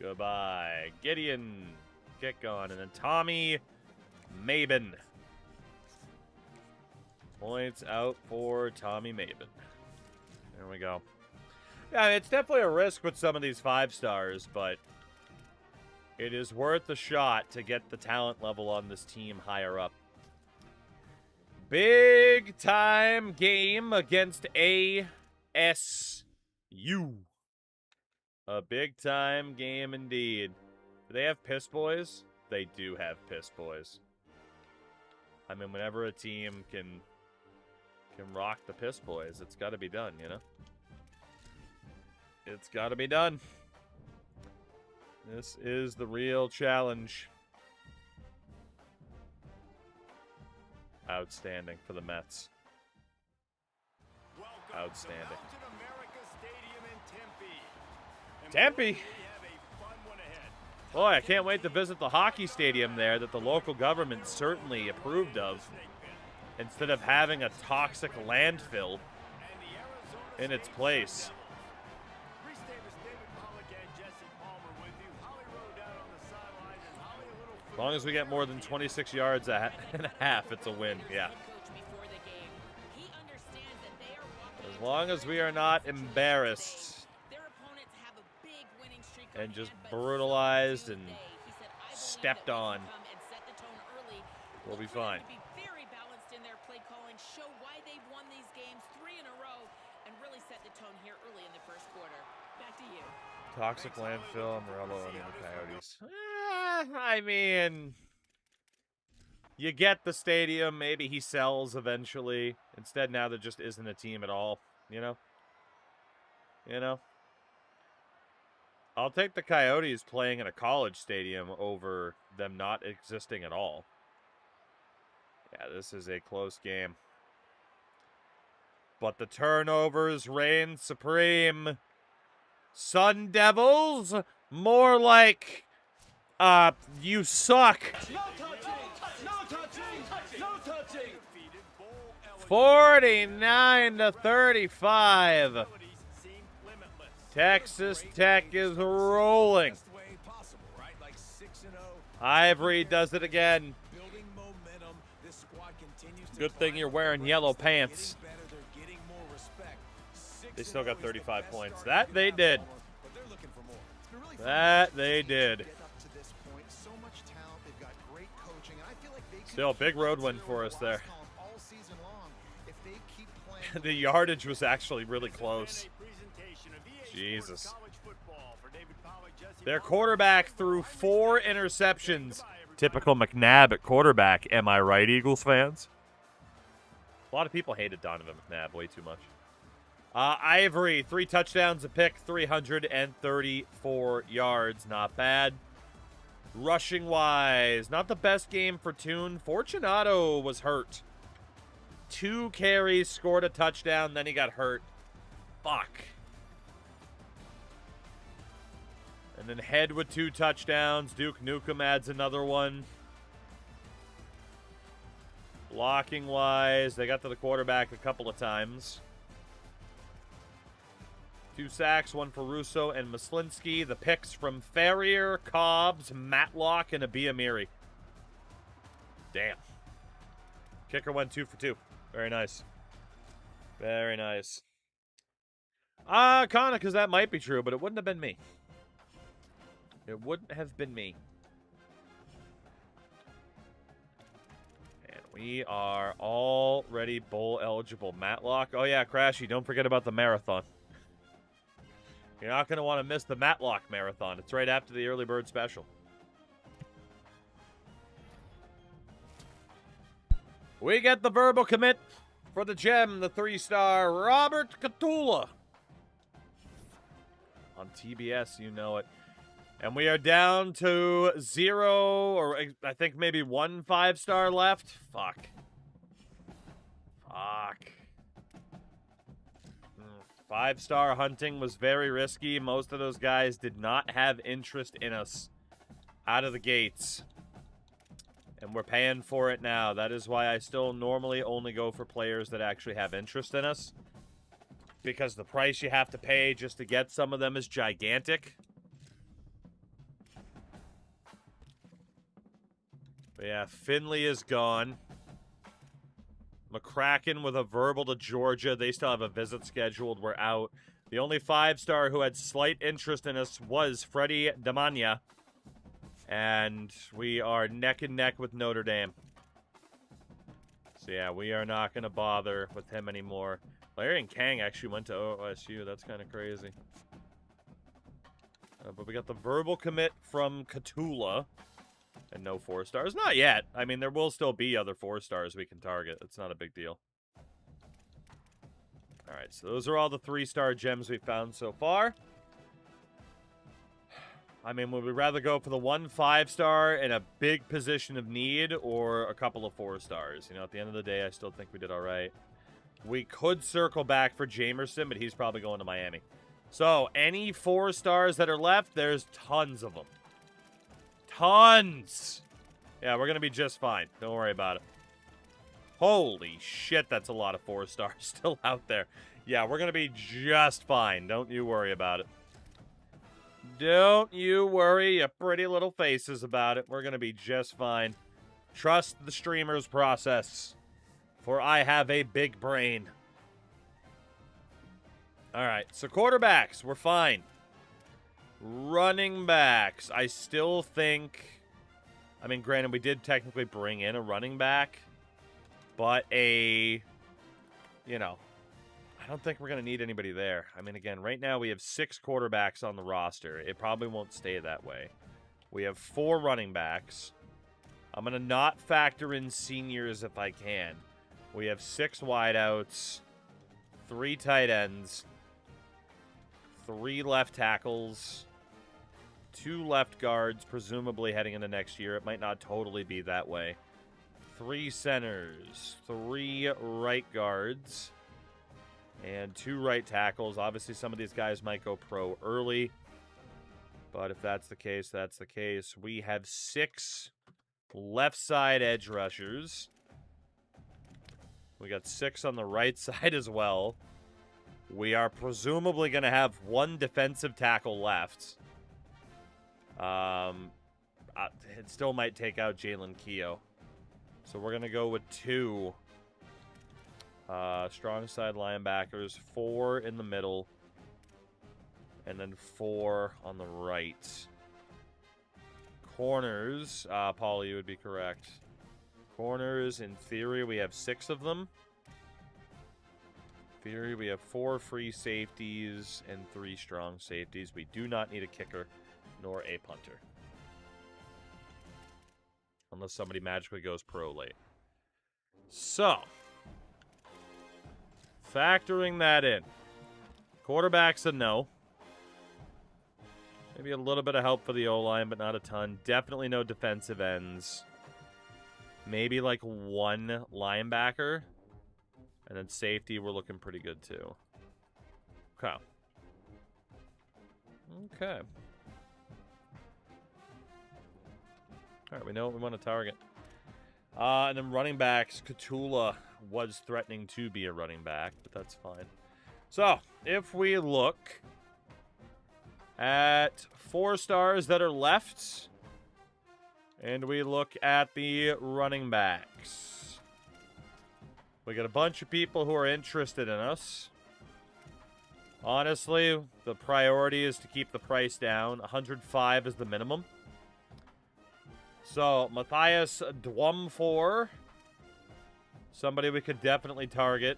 goodbye. Gideon, kick on. And then Tommy Maben. Points out for Tommy Maben. There we go. Yeah, it's definitely a risk with some of these 5-stars, but it is worth a shot to get the talent level on this team higher up. Big time game against ASU. A big time game indeed. Do they have piss boys? They do have piss boys. I mean, whenever a team can rock the piss boys, it's got to be done, you know? It's got to be done. This is the real challenge. Outstanding for the Mets. Outstanding. Tempe. Boy, I can't wait to visit the hockey stadium there that the local government certainly approved of, instead of having a toxic landfill in its place. As long as we get more than 26 yards and a half, it's a win. Yeah. As long as we are not embarrassed and just brutalized and stepped on, we'll be fine. Toxic landfill, Morello, and the Coyotes. I mean, you get the stadium. Maybe he sells eventually. Instead, now there just isn't a team at all. You know? You know? I'll take the Coyotes playing in a college stadium over them not existing at all. Yeah, this is a close game. But the turnovers reign supreme. Sun Devils, more like, you suck. No touching! No touching! No touching! 49-35. Texas Tech is rolling. Ivory does it again. Good thing you're wearing yellow pants. They still got 35 points. That they did. That they did. Still a big road win for us there. The yardage was actually really close. Jesus. Their quarterback threw 4 interceptions. Typical McNabb at quarterback. Am I right, Eagles fans? A lot of people hated Donovan McNabb way too much. Ivory, 3 touchdowns, a pick, 334 yards. Not bad. Rushing-wise, not the best game for Toon. Fortunato was hurt. 2 carries, scored a touchdown, then he got hurt. Fuck. And then Head with 2 touchdowns. Duke Nukem adds another one. Blocking-wise, they got to the quarterback a couple of times. 2 sacks, 1 for Russo and Maslinski. The picks from Ferrier, Cobbs, Matlock, and Abiamiri. Damn. Kicker went 2 for 2. Very nice. Very nice. Kinda, because that might be true, but it wouldn't have been me. It wouldn't have been me. And we are already bowl eligible. Matlock. Oh, yeah, Crashy. Don't forget about the marathon. You're not going to want to miss the Matlock marathon. It's right after the early bird special. We get the verbal commit for the gem, the 3-star Robert Catula. On TBS, you know it. And we are down to 0, or I think maybe 1 5-star left. Fuck. 5-star hunting was very risky. Most of those guys did not have interest in us out of the gates. And we're paying for it now. That is why I still normally only go for players that actually have interest in us. Because the price you have to pay just to get some of them is gigantic. But yeah, Finley is gone. McCracken with a verbal to Georgia. They still have a visit scheduled. We're out. The only 5-star who had slight interest in us was Freddie Damania. And we are neck and neck with Notre Dame. So yeah, we are not going to bother with him anymore. Larry and Kang actually went to OSU. That's kind of crazy. But we got the verbal commit from Catula. And no 4-stars. Not yet. I mean, there will still be other 4-stars we can target. It's not a big deal. Alright, so those are all the 3-star gems we found so far. I mean, would we rather go for the 1 5-star in a big position of need or a couple of 4-stars? You know, at the end of the day, I still think we did all right. We could circle back for Jamerson, but he's probably going to Miami. So, any 4-stars that are left, there's tons of them. Tons! Yeah, we're going to be just fine. Don't worry about it. Holy shit, that's a lot of 4-stars still out there. Yeah, we're going to be just fine. Don't you worry about it. Don't you worry your pretty little faces about it. We're going to be just fine. Trust the streamer's process. For I have a big brain. Alright, so quarterbacks, we're fine. Running backs, I still think... I mean, granted, we did technically bring in a running back. But you know... I don't think we're going to need anybody there. I mean, again, right now we have 6 quarterbacks on the roster. It probably won't stay that way. We have 4 running backs. I'm going to not factor in seniors if I can. We have 6 wideouts, 3 tight ends, 3 left tackles, 2 left guards, presumably heading into next year. It might not totally be that way. 3 centers, 3 right guards, and 2 right tackles. Obviously, some of these guys might go pro early. But if that's the case, that's the case. We have 6 left side edge rushers. We got 6 on the right side as well. We are presumably going to have 1 defensive tackle left. It still might take out Jalen Keogh. So we're going to go with 2 strong side linebackers, 4 in the middle, and then 4 on the right. Corners, Paulie, you would be correct. Corners, in theory, we have 6 of them. In theory, we have 4 free safeties and 3 strong safeties. We do not need a kicker nor a punter. Unless somebody magically goes pro late. So, factoring that in. Quarterback's a no. Maybe a little bit of help for the O-line, but not a ton. Definitely no defensive ends. Maybe like 1 linebacker. And then safety, we're looking pretty good too. Okay. Okay. Alright, we know what we want to target. And then running backs, Catula was threatening to be a running back, but that's fine. So, if we look at 4 stars that are left, and we look at the running backs. We got a bunch of people who are interested in us. Honestly, the priority is to keep the price down. 105 is the minimum. So, Matthias Dwumfor. Somebody we could definitely target.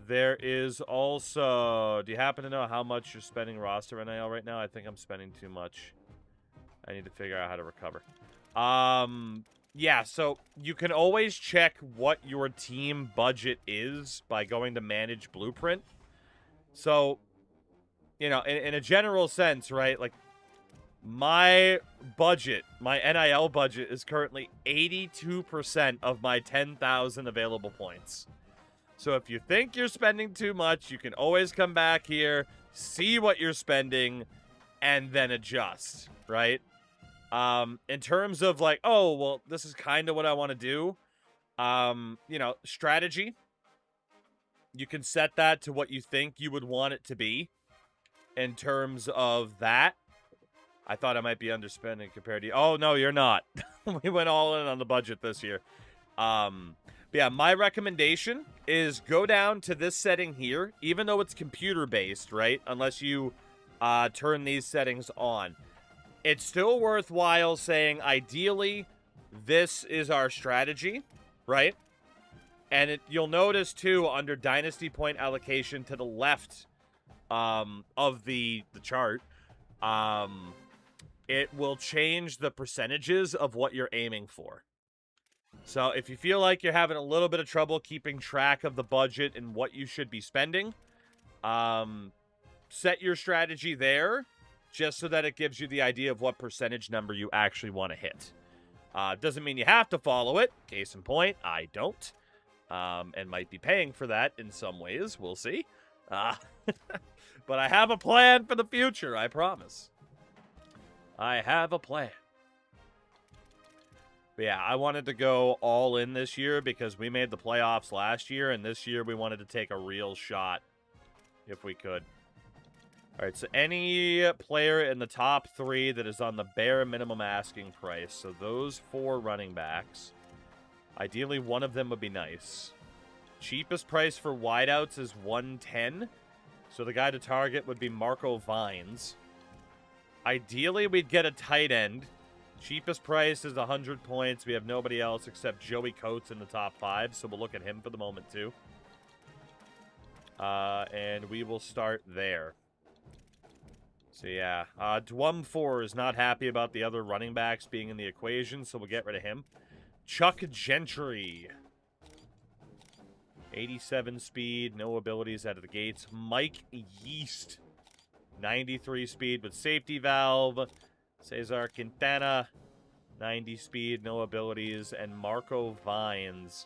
There is also... Do you happen to know how much you're spending roster NIL right now? I think I'm spending too much. I need to figure out how to recover. Yeah, so you can always check what your team budget is by going to Manage Blueprint. So, you know, in a general sense, right, like, my budget, my NIL budget, is currently 82% of my 10,000 available points. So if you think you're spending too much, you can always come back here, see what you're spending, and then adjust, right? In terms of like, oh, well, this is kind of what I want to do. You know, strategy. You can set that to what you think you would want it to be in terms of that. I thought I might be underspending compared to you. Oh, no, you're not. We went all in on the budget this year. But yeah, my recommendation is go down to this setting here, even though it's computer-based, right? Unless you turn these settings on. It's still worthwhile saying, ideally, this is our strategy, right? And you'll notice, too, under Dynasty point allocation to the left of the chart, it will change the percentages of what you're aiming for. So if you feel like you're having a little bit of trouble keeping track of the budget and what you should be spending, set your strategy there just so that it gives you the idea of what percentage number you actually want to hit. Doesn't mean you have to follow it. Case in point, I don't. And might be paying for that in some ways. We'll see. But I have a plan for the future, I promise. I have a plan. But yeah, I wanted to go all in this year because we made the playoffs last year, and this year we wanted to take a real shot if we could. All right, so any player in the top 3 that is on the bare minimum asking price, so those 4 running backs, ideally one of them would be nice. Cheapest price for wideouts is 110, so the guy to target would be Marco Vines. Ideally, we'd get a tight end. Cheapest price is 100 points. We have nobody else except Joey Coates in the top 5, so we'll look at him for the moment, too. And we will start there. So, yeah. Dwumfor is not happy about the other running backs being in the equation, so we'll get rid of him. Chuck Gentry. 87 speed, no abilities out of the gates. Mike Yeast. 93 speed with safety valve. Cesar Quintana, 90 speed, no abilities. And Marco Vines,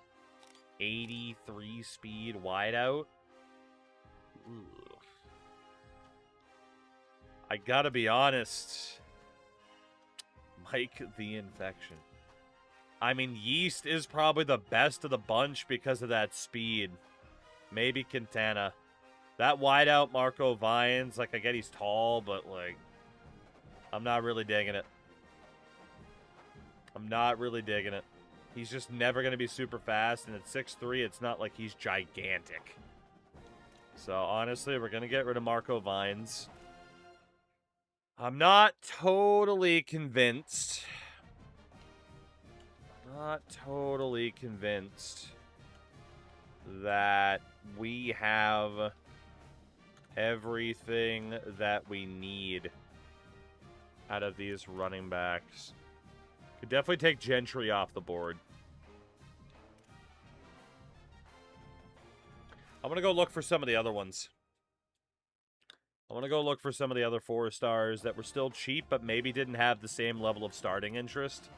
83 speed, wideout. Ugh. I gotta be honest. Mike the Infection. I mean, Yeast is probably the best of the bunch because of that speed. Maybe Quintana. That wideout Marco Vines, like, I get he's tall, but, like, I'm not really digging it. I'm not really digging it. He's just never going to be super fast, and at 6'3", it's not like he's gigantic. So, honestly, we're going to get rid of Marco Vines. I'm not totally convinced. Not totally convinced that we have everything that we need out of these running backs. Could definitely take Gentry off the board. I'm going to go look for some of the other ones. I want to go look for some of the other 4-stars that were still cheap, but maybe didn't have the same level of starting interest.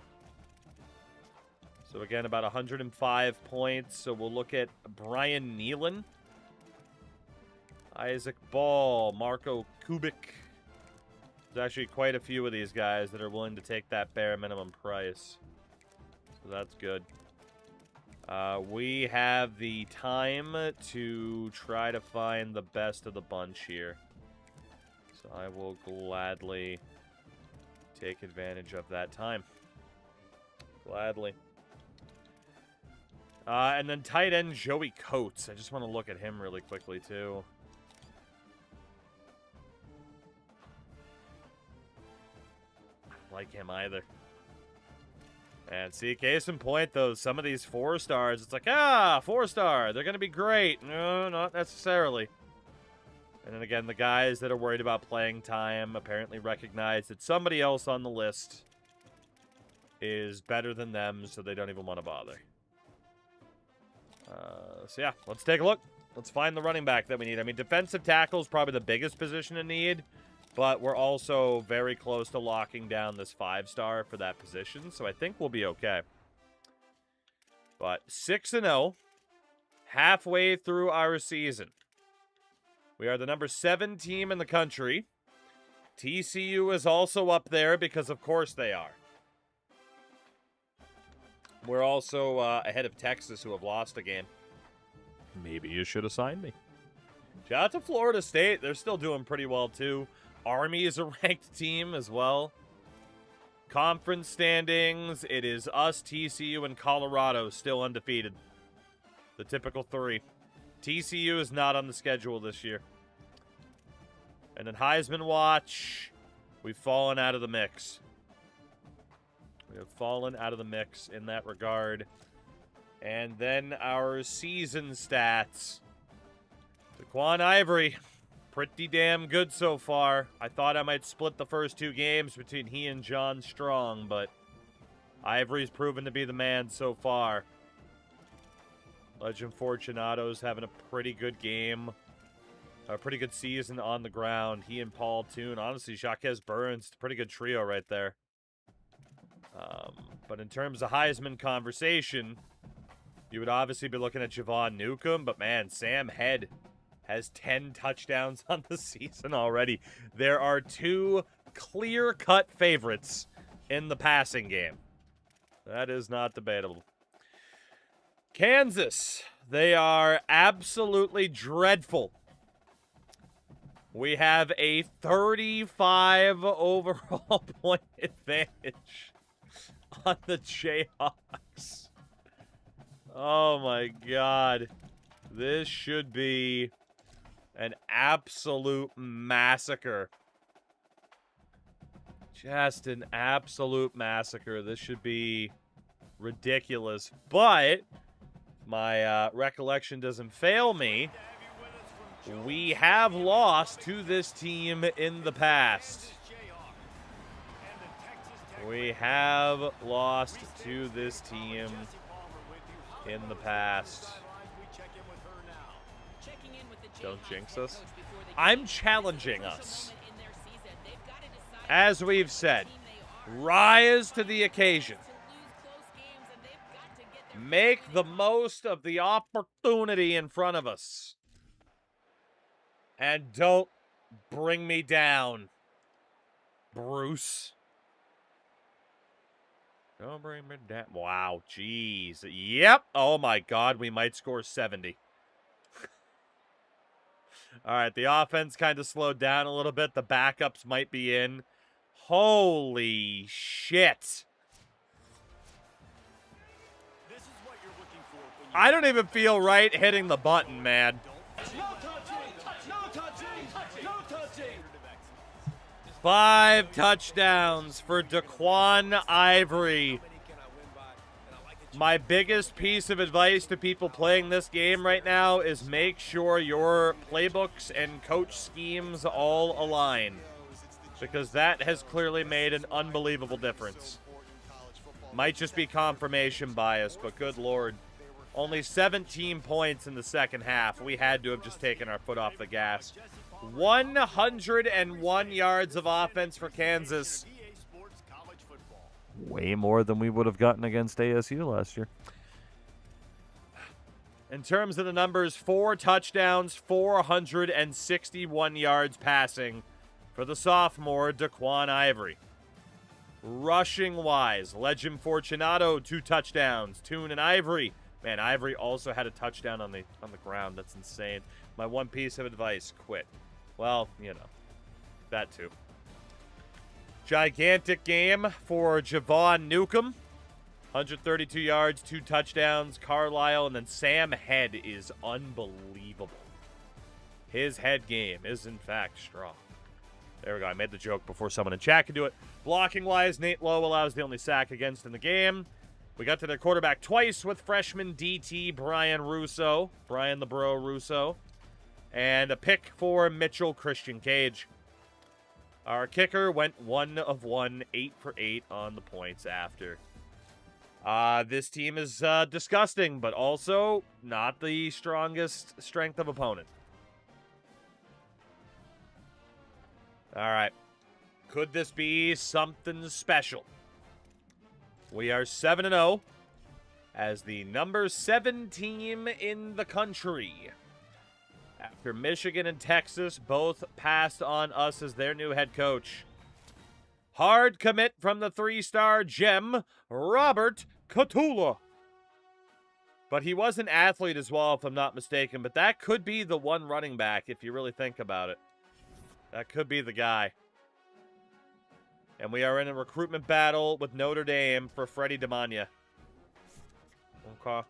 So again, about 105 points. So we'll look at Brian Nealon, Isaac Ball, Marco Kubik. There's actually quite a few of these guys that are willing to take that bare minimum price. So that's good. We have the time to try to find the best of the bunch here. So I will gladly take advantage of that time. Gladly. And then tight end Joey Coates. I just want to look at him really quickly, too. I don't like him either. And see, case in point, though, some of these 4-stars, it's like, 4-star, they're going to be great. No, not necessarily. And then again, the guys that are worried about playing time apparently recognize that somebody else on the list is better than them, so they don't even want to bother. So yeah, let's take a look. Let's find the running back that we need. I mean, defensive tackle is probably the biggest position in need, but we're also very close to locking down this 5-star for that position, so I think we'll be okay. But 6-0, halfway through our season. We are the number 7 team in the country. TCU is also up there because, of course, they are. We're also ahead of Texas, who have lost a game. Maybe you should have signed me. Shout out to Florida State. They're still doing pretty well, too. Army is a ranked team as well. Conference standings, it is us, TCU, and Colorado still undefeated. The typical 3. TCU is not on the schedule this year. And then Heisman watch, we've fallen out of the mix. We have fallen out of the mix in that regard. And then our season stats. Daquan Ivory, pretty damn good so far. I thought I might split the first 2 games between he and John Strong, but Ivory's proven to be the man so far. Legend Fortunato's having a pretty good game. A pretty good season on the ground. He and Paul Toon. Honestly, Jacques Burns, pretty good trio right there. But in terms of Heisman conversation, you would obviously be looking at Javon Newcomb. But man, Sam Head has 10 touchdowns on the season already. There are 2 clear-cut favorites in the passing game. That is not debatable. Kansas, they are absolutely dreadful. We have a 35 overall point advantage on the Jayhawks. Oh my God. This should be an absolute massacre. Just an absolute massacre. This should be ridiculous. But my recollection doesn't fail me. We have lost to this team in the past. We have lost to this team in the past. Don't jinx us. I'm challenging us. As we've said, rise to the occasion. Make the most of the opportunity in front of us. And don't bring me down, Bruce. Don't bring me down. Wow, jeez. Yep. Oh, my God. We might score 70. All right, the offense kind of slowed down a little bit. The backups might be in. Holy shit. I don't even feel right hitting the button, man. No touching! No touching! No touching! 5 touchdowns for Daquan Ivory. My biggest piece of advice to people playing this game right now is make sure your playbooks and coach schemes all align, because that has clearly made an unbelievable difference. Might just be confirmation bias, but good Lord. Only 17 points in the second half. We had to have just taken our foot off the gas. 101 yards of offense for Kansas. Way more than we would have gotten against ASU last year. In terms of the numbers, 4 touchdowns, 461 yards passing for the sophomore Daquan Ivory. Rushing-wise, Legend Fortunato, 2 touchdowns. Toon and Ivory. Man, Ivory also had a touchdown on the ground. That's insane. My one piece of advice, quit. Well, you know, that too. Gigantic game for Javon Newcomb. 132 yards, 2 touchdowns. Carlisle, and then Sam Head is unbelievable. His head game is, in fact, strong. There we go. I made the joke before someone in chat could do it. Blocking-wise, Nate Lowe allows the only sack against in the game. We got to their quarterback twice with freshman DT Brian Russo. Brian the Bro Russo. And a pick for Mitchell Christian Cage. Our kicker went 1 of 1, 8 for 8 on the points after. This team is disgusting, but also not the strongest strength of opponent. All right. Could this be something special? We are 7-0 as the number 7 team in the country. After Michigan and Texas both passed on us as their new head coach. Hard commit from the 3-star gem, Robert Catula. But he was an athlete as well, if I'm not mistaken. But that could be the one running back, if you really think about it. That could be the guy. And we are in a recruitment battle with Notre Dame for Freddie Demania. Okay.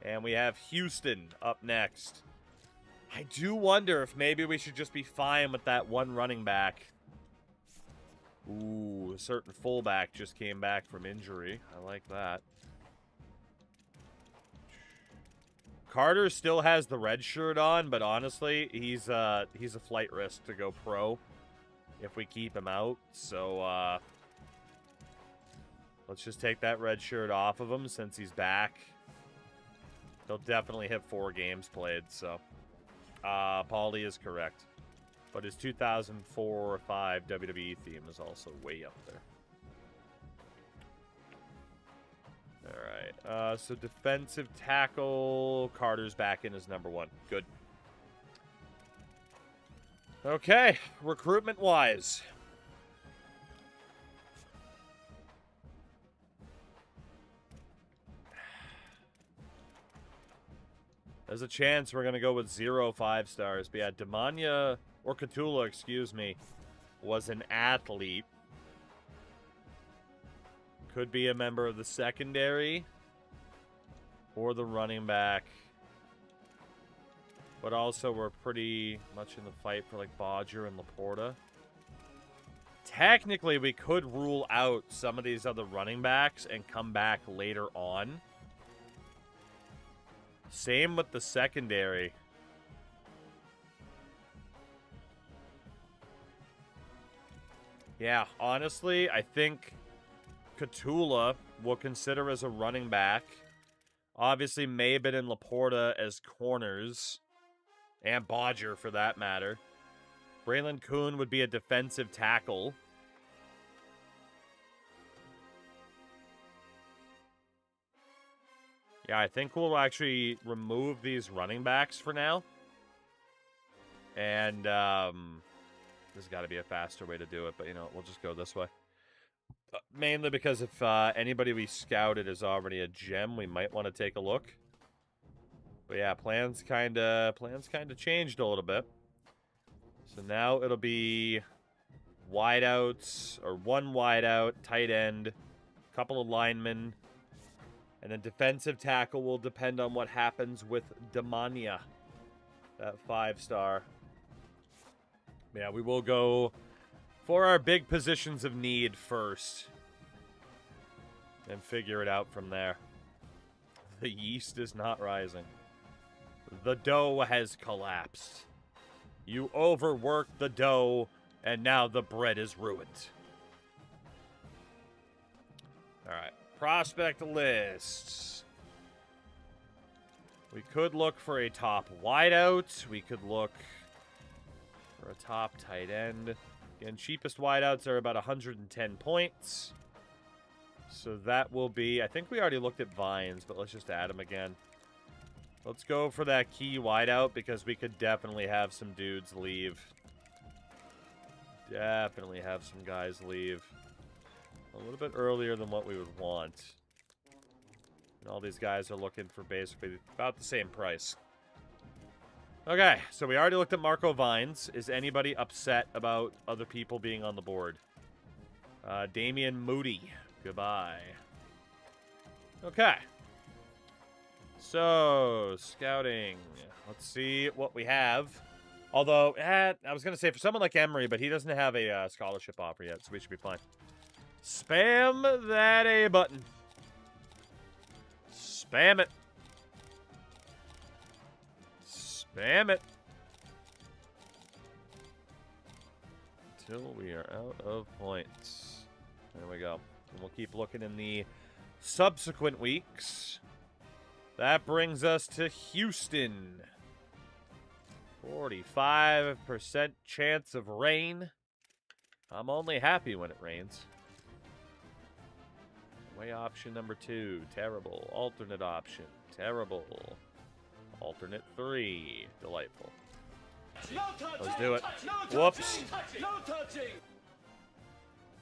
And we have Houston up next. I do wonder if maybe we should just be fine with that one running back. Ooh, a certain fullback just came back from injury. I like that. Carter still has the red shirt on, but honestly, he's a flight risk to go pro if we keep him out. So let's just take that red shirt off of him since he's back. He'll definitely hit 4 games played, so Paulie is correct. But his 2004 or 5 WWE theme is also way up there. All right. So defensive tackle, Carter's back in as number 1. Good. Okay. Recruitment-wise. There's a chance we're going to go with 0 5-stars. But yeah, Demania, or Catula, excuse me, was an athlete. Could be a member of the secondary or the running back. But also we're pretty much in the fight for like Bodger and Laporta. Technically, we could rule out some of these other running backs and come back later on. Same with the secondary. Yeah, honestly, I think Catula will consider as a running back. Obviously, Mabin and Laporta as corners. And Bodger, for that matter. Braylon Kuhn would be a defensive tackle. Yeah, I think we'll actually remove these running backs for now. And there's got to be a faster way to do it, but you know, we'll just go this way. Mainly because if anybody we scouted is already a gem, we might want to take a look. But yeah, plans kind of changed a little bit. So now it'll be wideouts, or 1 wideout, tight end, couple of linemen, and then defensive tackle will depend on what happens with Demania, that 5-star. Yeah, we will go for our big positions of need first and figure it out from there. The yeast is not rising. The dough has collapsed. You overworked the dough, and now the bread is ruined. All right. Prospect lists. We could look for a top wideout. We could look for a top tight end. Again, cheapest wideouts are about 110 points. So that will be... I think we already looked at Vines, but let's just add them again. Let's go for that key wideout because we could definitely have some dudes leave. Definitely have some guys leave. A little bit earlier than what we would want. And all these guys are looking for basically about the same price. Okay, so we already looked at Marco Vines. Is anybody upset about other people being on the board? Damian Moody. Goodbye. Okay. So, scouting. Let's see what we have. Although, I was going to say for someone like Emery, but he doesn't have a scholarship offer yet, so we should be fine. Spam that A button. Spam it. Spam it. Until we are out of points. There we go. And we'll keep looking in the subsequent weeks. That brings us to Houston. 45% chance of rain. I'm only happy when it rains. Away option number 2. Terrible. Alternate option. Terrible. Alternate 3. Delightful. No touching. Let's do it. No touching. Whoops. No touching.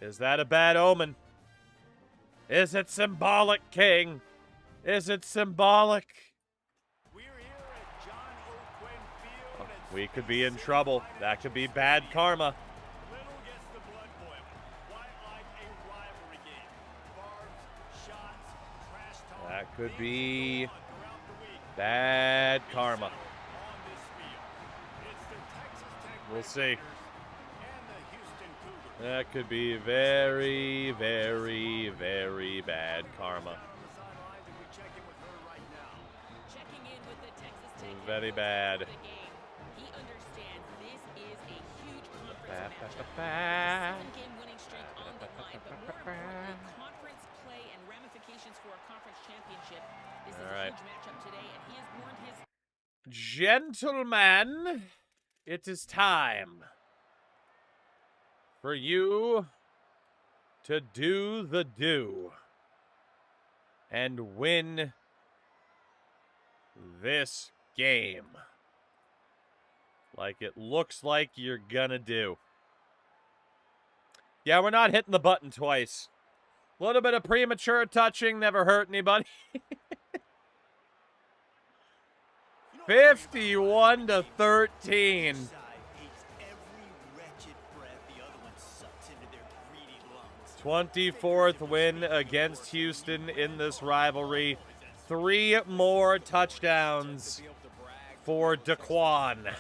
Is that a bad omen? Is it symbolic, King? Is it symbolic? We're here at John O'Quinn Field. and We could be in trouble. That could be bad karma. Little gets the blood boiling. Why like a rivalry game? Barbs, shots, trash talk. That could Things be go on throughout the week. bad karma. On this field. It's the Texas Tech We'll Red see. Raiders and the Houston Cougars. That could be very, very, very bad karma. Checking in with the Texas Tech head Very coach bad. before the game. He understands this is a huge conference matchup. Ba-ba-ba-ba. Seven-game winning streak on the line, but more importantly, conference play and ramifications for a conference championship. This is All a right. huge matchup today, and he has warned his Gentlemen, it is time for you to do the do and win this game like it looks like you're gonna do. Yeah, we're not hitting the button twice. A little bit of premature touching never hurt anybody. 51 to 13. 24th win against Houston in this rivalry. 3 more touchdowns for Daquan.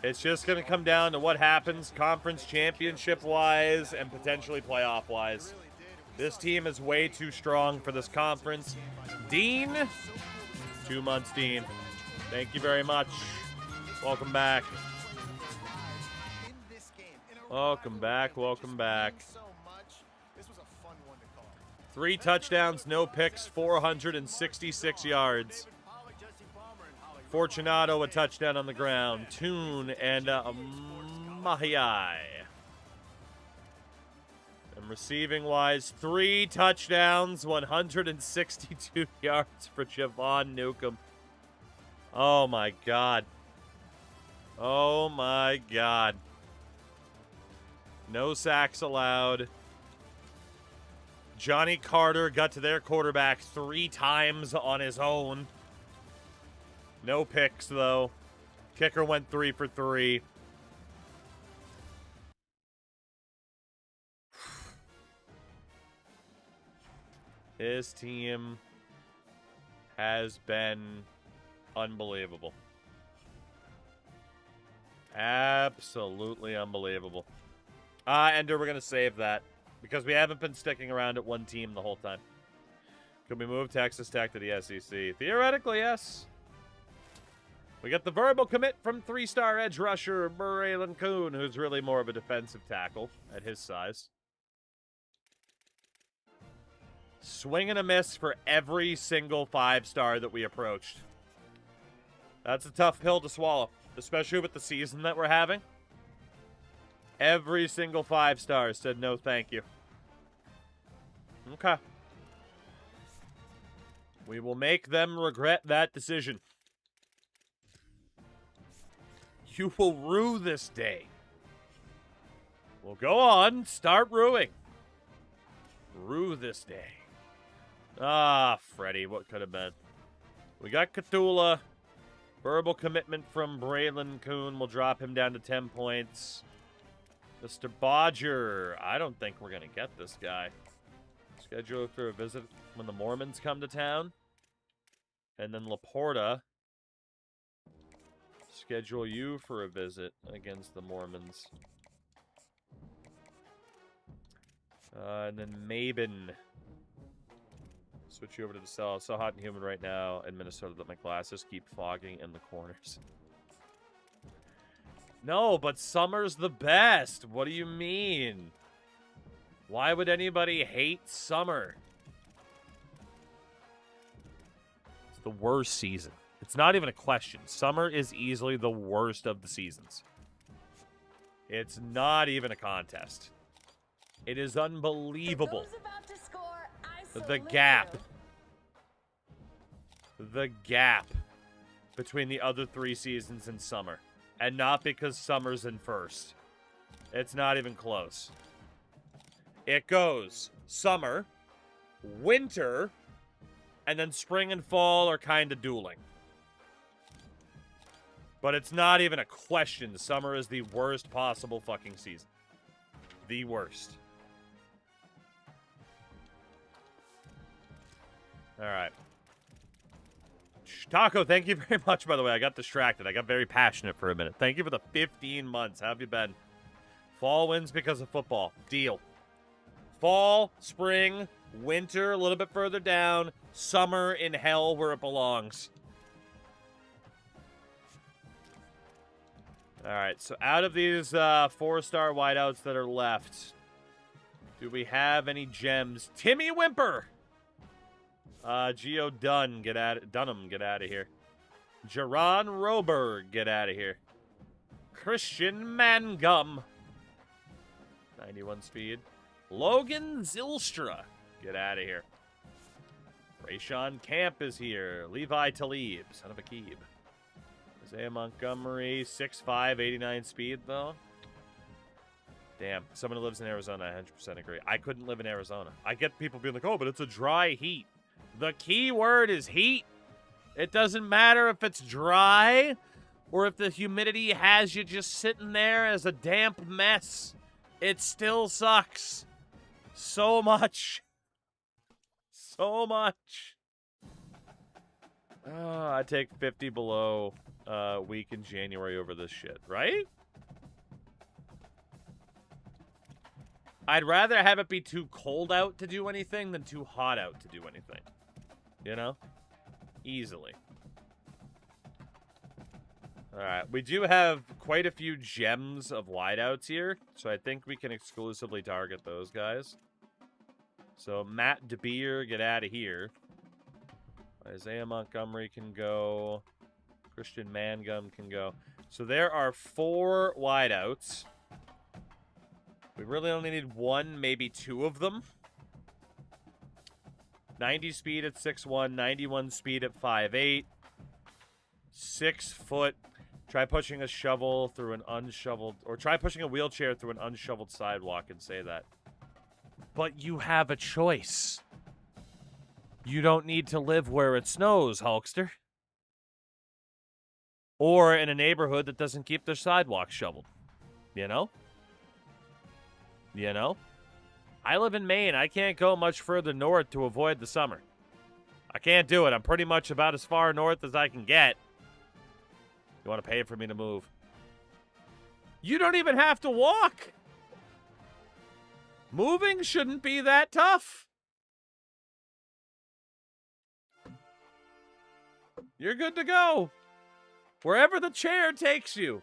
It's just going to come down to what happens conference championship-wise and potentially playoff-wise. This team is way too strong for this conference. Dean, 2 months, Dean. Thank you very much. Welcome back. Welcome back, welcome back. 3 touchdowns, no picks, 466 yards. Fortunato, a touchdown on the ground. Toon and Mahiai. And receiving-wise, 3 touchdowns, 162 yards for Javon Newcomb. Oh, my God. Oh, my God. No sacks allowed. Johnny Carter got to their quarterback 3 times on his own. No picks, though. Kicker went 3 for 3. His team has been unbelievable. Absolutely unbelievable. Ender, we're going to save that because we haven't been sticking around at one team the whole time. Could we move Texas Tech to the SEC? Theoretically, yes. We got the verbal commit from 3-star edge rusher Braylon Kuhn, who's really more of a defensive tackle at his size. Swing and a miss for every single 5-star that we approached. That's a tough pill to swallow, especially with the season that we're having. Every single 5-star said no thank you. Okay. We will make them regret that decision. You will rue this day. Well, go on. Start rueing. Rue this day. Ah, Freddie, what could have been? We got Cthulhu. Verbal commitment from Braylon Kuhn will drop him down to 10 points. Mr. Bodger, I don't think we're going to get this guy. Schedule for a visit when the Mormons come to town. And then Laporta, schedule you for a visit against the Mormons. And then Mabin. Switch you over to the cell. It's so hot and humid right now in Minnesota that my glasses keep fogging in the corners. No, but summer's the best. What do you mean? Why would anybody hate summer? It's the worst season. It's not even a question. Summer is easily the worst of the seasons. It's not even a contest. It is unbelievable. The gap. The gap between the other 3 seasons in summer. And not because summer's in first. It's not even close. It goes summer, winter, and then spring and fall are kind of dueling. But it's not even a question. Summer is the worst possible fucking season. The worst. All right. Taco, thank you very much, by the way. I got distracted. I got very passionate for a minute. Thank you for the 15 months. How have you been? Fall wins because of football. Deal. Fall, spring, winter, a little bit further down. Summer in hell where it belongs. All right, so out of these 4-star wideouts that are left, do we have any gems? Timmy Wimper! Geo Dunham, get out of here. Jaron Roberg, get out of here. Christian Mangum, 91 speed. Logan Zylstra, get out of here. Rayshawn Camp is here. Levi Talib, son of a Keeb. Isaiah Montgomery, 6'5", 89 speed, though. Damn, someone who lives in Arizona, I 100% agree. I couldn't live in Arizona. I get people being like, oh, but it's a dry heat. The key word is heat. It doesn't matter if it's dry or if the humidity has you just sitting there as a damp mess. It still sucks. So much. So much. Oh, I take 50 below week in January over this shit, right? I'd rather have it be too cold out to do anything than too hot out to do anything. You know? Easily. Alright, we do have quite a few gems of wideouts here, so I think we can exclusively target those guys. So, Matt DeBeer, get out of here. Isaiah Montgomery can go. Christian Mangum can go. So there are 4 wideouts. We really only need 1, maybe 2 of them. 90 speed at 6'1", 91 speed at 5'8". 6 foot. Try pushing a shovel through an unshoveled... Or try pushing a wheelchair through an unshoveled sidewalk and say that. But you have a choice. You don't need to live where it snows, Hulkster. Or in a neighborhood that doesn't keep their sidewalks shoveled. You know? You know? I live in Maine. I can't go much further north to avoid the summer. I can't do it. I'm pretty much about as far north as I can get. You want to pay for me to move? You don't even have to walk. Moving shouldn't be that tough. You're good to go. Wherever the chair takes you.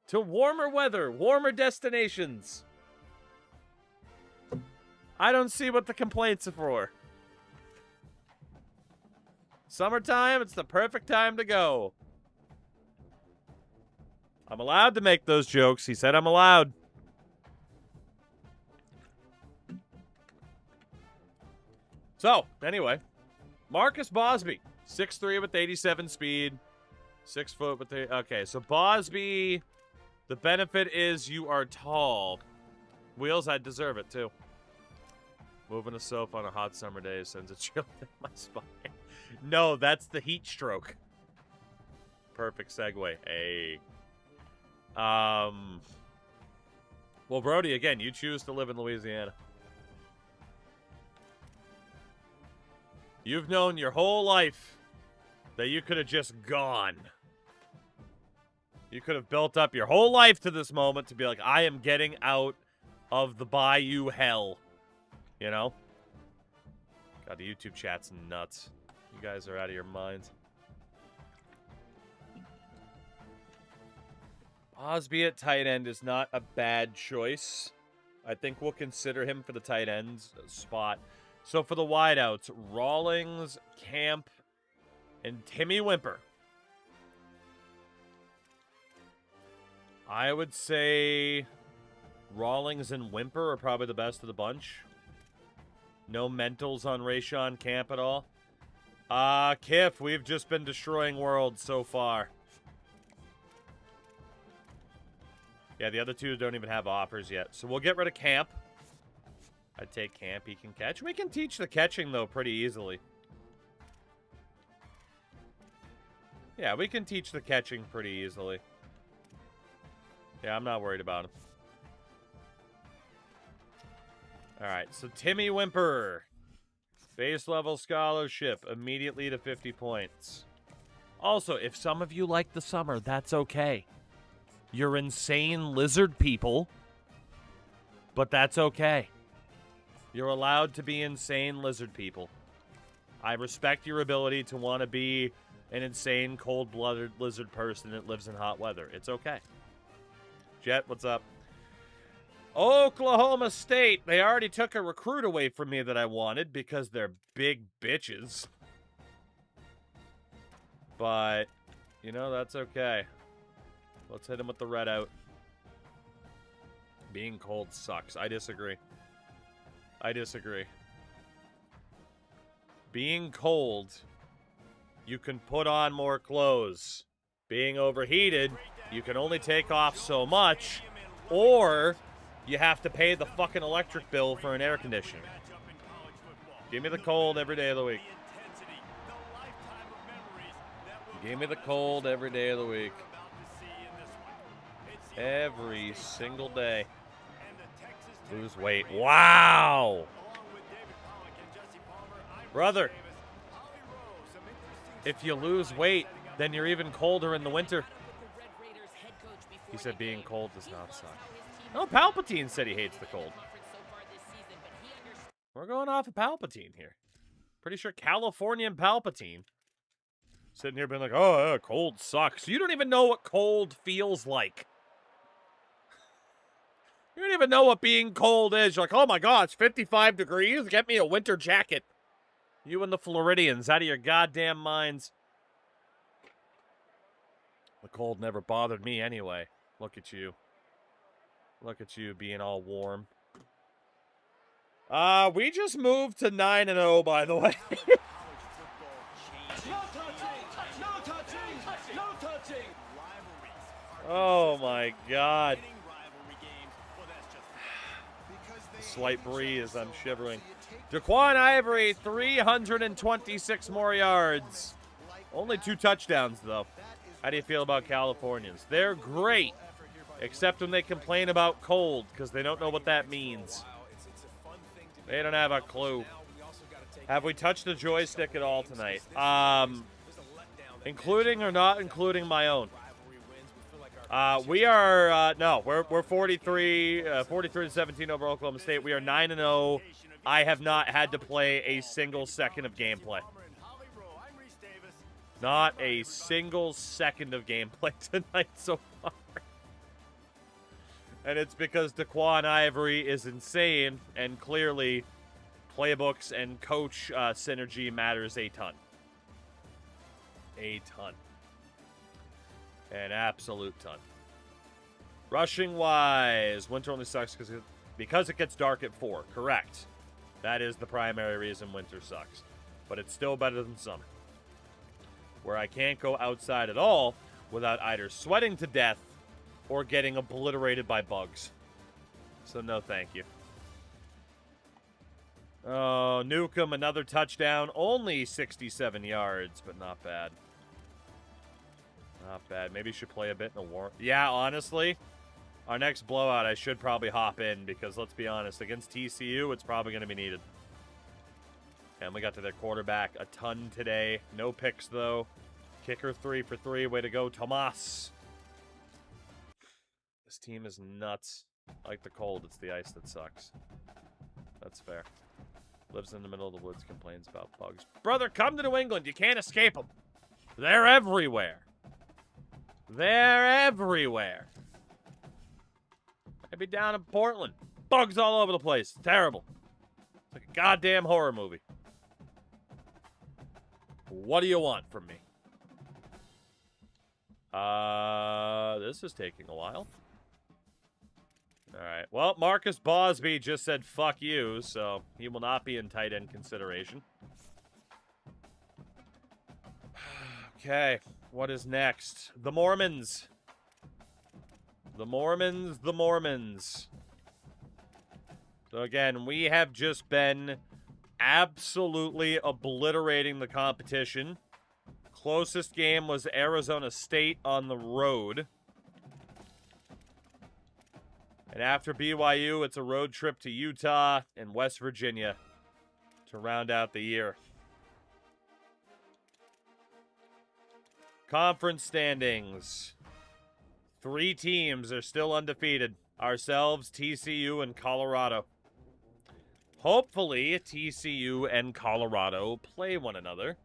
To warmer weather, warmer destinations. I don't see what the complaints are for. Summertime, it's the perfect time to go. I'm allowed to make those jokes. He said I'm allowed. So, anyway. Marcus Bosby. 6'3" with 87 speed. 6 foot with the... Okay, so Bosby, the benefit is you are tall. Wheels, I deserve it, too. Moving a sofa on a hot summer day sends a chill down my spine. No, that's the heat stroke. Perfect segue. Hey. Well, Brody, again, you choose to live in Louisiana. You've known your whole life that you could have just gone. You could have built up your whole life to this moment to be like, I am getting out of the bayou hell. You know? God, the YouTube chat's nuts. You guys are out of your minds. Osby at tight end is not a bad choice. I think we'll consider him for the tight end spot. So for the wideouts, Rawlings, Camp, and Timmy Wimper. I would say Rawlings and Wimper are probably the best of the bunch. No mentals on Rayshon Camp at all. Kiff, we've just been destroying worlds so far. Yeah, the other two don't even have offers yet. So we'll get rid of Camp. I'd take Camp. He can catch. We can teach the catching, though, pretty easily. Yeah, we can teach the catching pretty easily. Yeah, I'm not worried about him. All right, so Timmy Wimper. Base level scholarship. Immediately to 50 points. Also, if some of you like the summer, that's okay. You're insane lizard people. But that's okay. You're allowed to be insane lizard people. I respect your ability to want to be an insane, cold-blooded lizard person that lives in hot weather. It's okay. Jet, what's up? Oklahoma State. They already took a recruit away from me that I wanted because they're big bitches. But, you know, that's okay. Let's hit him with the red out. Being cold sucks. I disagree. I disagree. Being cold, you can put on more clothes. Being overheated, you can only take off so much, or you have to pay the fucking electric bill for an air conditioner. Give me the cold every day of the week. Give me the cold every day of the week. Every single day. Lose weight. Wow! Brother, if you lose weight, then you're even colder in the winter. He said being cold does not suck. No, Palpatine said he hates the cold. We're going off of Palpatine here. Pretty sure Californian Palpatine. Sitting here being like, oh, cold sucks. You don't even know what cold feels like. You don't even know what being cold is. You're like, oh my God, it's 55 degrees. Get me a winter jacket. You and the Floridians, out of your goddamn minds. The cold never bothered me anyway. Look at you. Look at you being all warm. We just moved to 9-0, by the way. Oh my God. Slight breeze, I'm shivering. Daquan Ivory, 326 more yards. Only 2 touchdowns, though. How do you feel about Californians? They're great, except when they complain about cold, because they don't know what that means. They don't have a clue. Have we touched the joystick at all tonight? Including or not including my own? We are, no, we're 43-17 over Oklahoma State. We are 9-0. I have not had to play a single second of gameplay. Not a single second of gameplay tonight so far. And it's because Daquan Ivory is insane, and clearly playbooks and coach synergy matters a ton. A ton. An absolute ton. Rushing wise, winter only sucks because it gets dark at 4. Correct. That is the primary reason winter sucks. But it's still better than summer, where I can't go outside at all without either sweating to death or getting obliterated by bugs. So no thank you. Oh, Newcomb, another touchdown. Only 67 yards, but not bad. Not bad. Maybe you should play a bit in the war. Yeah, honestly, our next blowout, I should probably hop in because, let's be honest, against TCU, it's probably going to be needed. And we got to their quarterback a ton today. No picks, though. Kicker 3 for 3. Way to go, Tomas. This team is nuts. Like the cold, it's the ice that sucks. That's fair. Lives in the middle of the woods, complains about bugs. Brother, come to New England. You can't escape them. They're everywhere. They're everywhere. I'd be down in Portland. Bugs all over the place. It's terrible. It's like a goddamn horror movie. What do you want from me? This is taking a while. Alright, well, Marcus Bosby just said fuck you, so he will not be in tight end consideration. Okay, what is next? The Mormons. The Mormons, the Mormons. So again, we have just been absolutely obliterating the competition. Closest game was Arizona State on the road. And after BYU, it's a road trip to Utah and West Virginia to round out the year. Conference standings. 3 teams are still undefeated. Ourselves, TCU, and Colorado. Hopefully, TCU and Colorado play one another.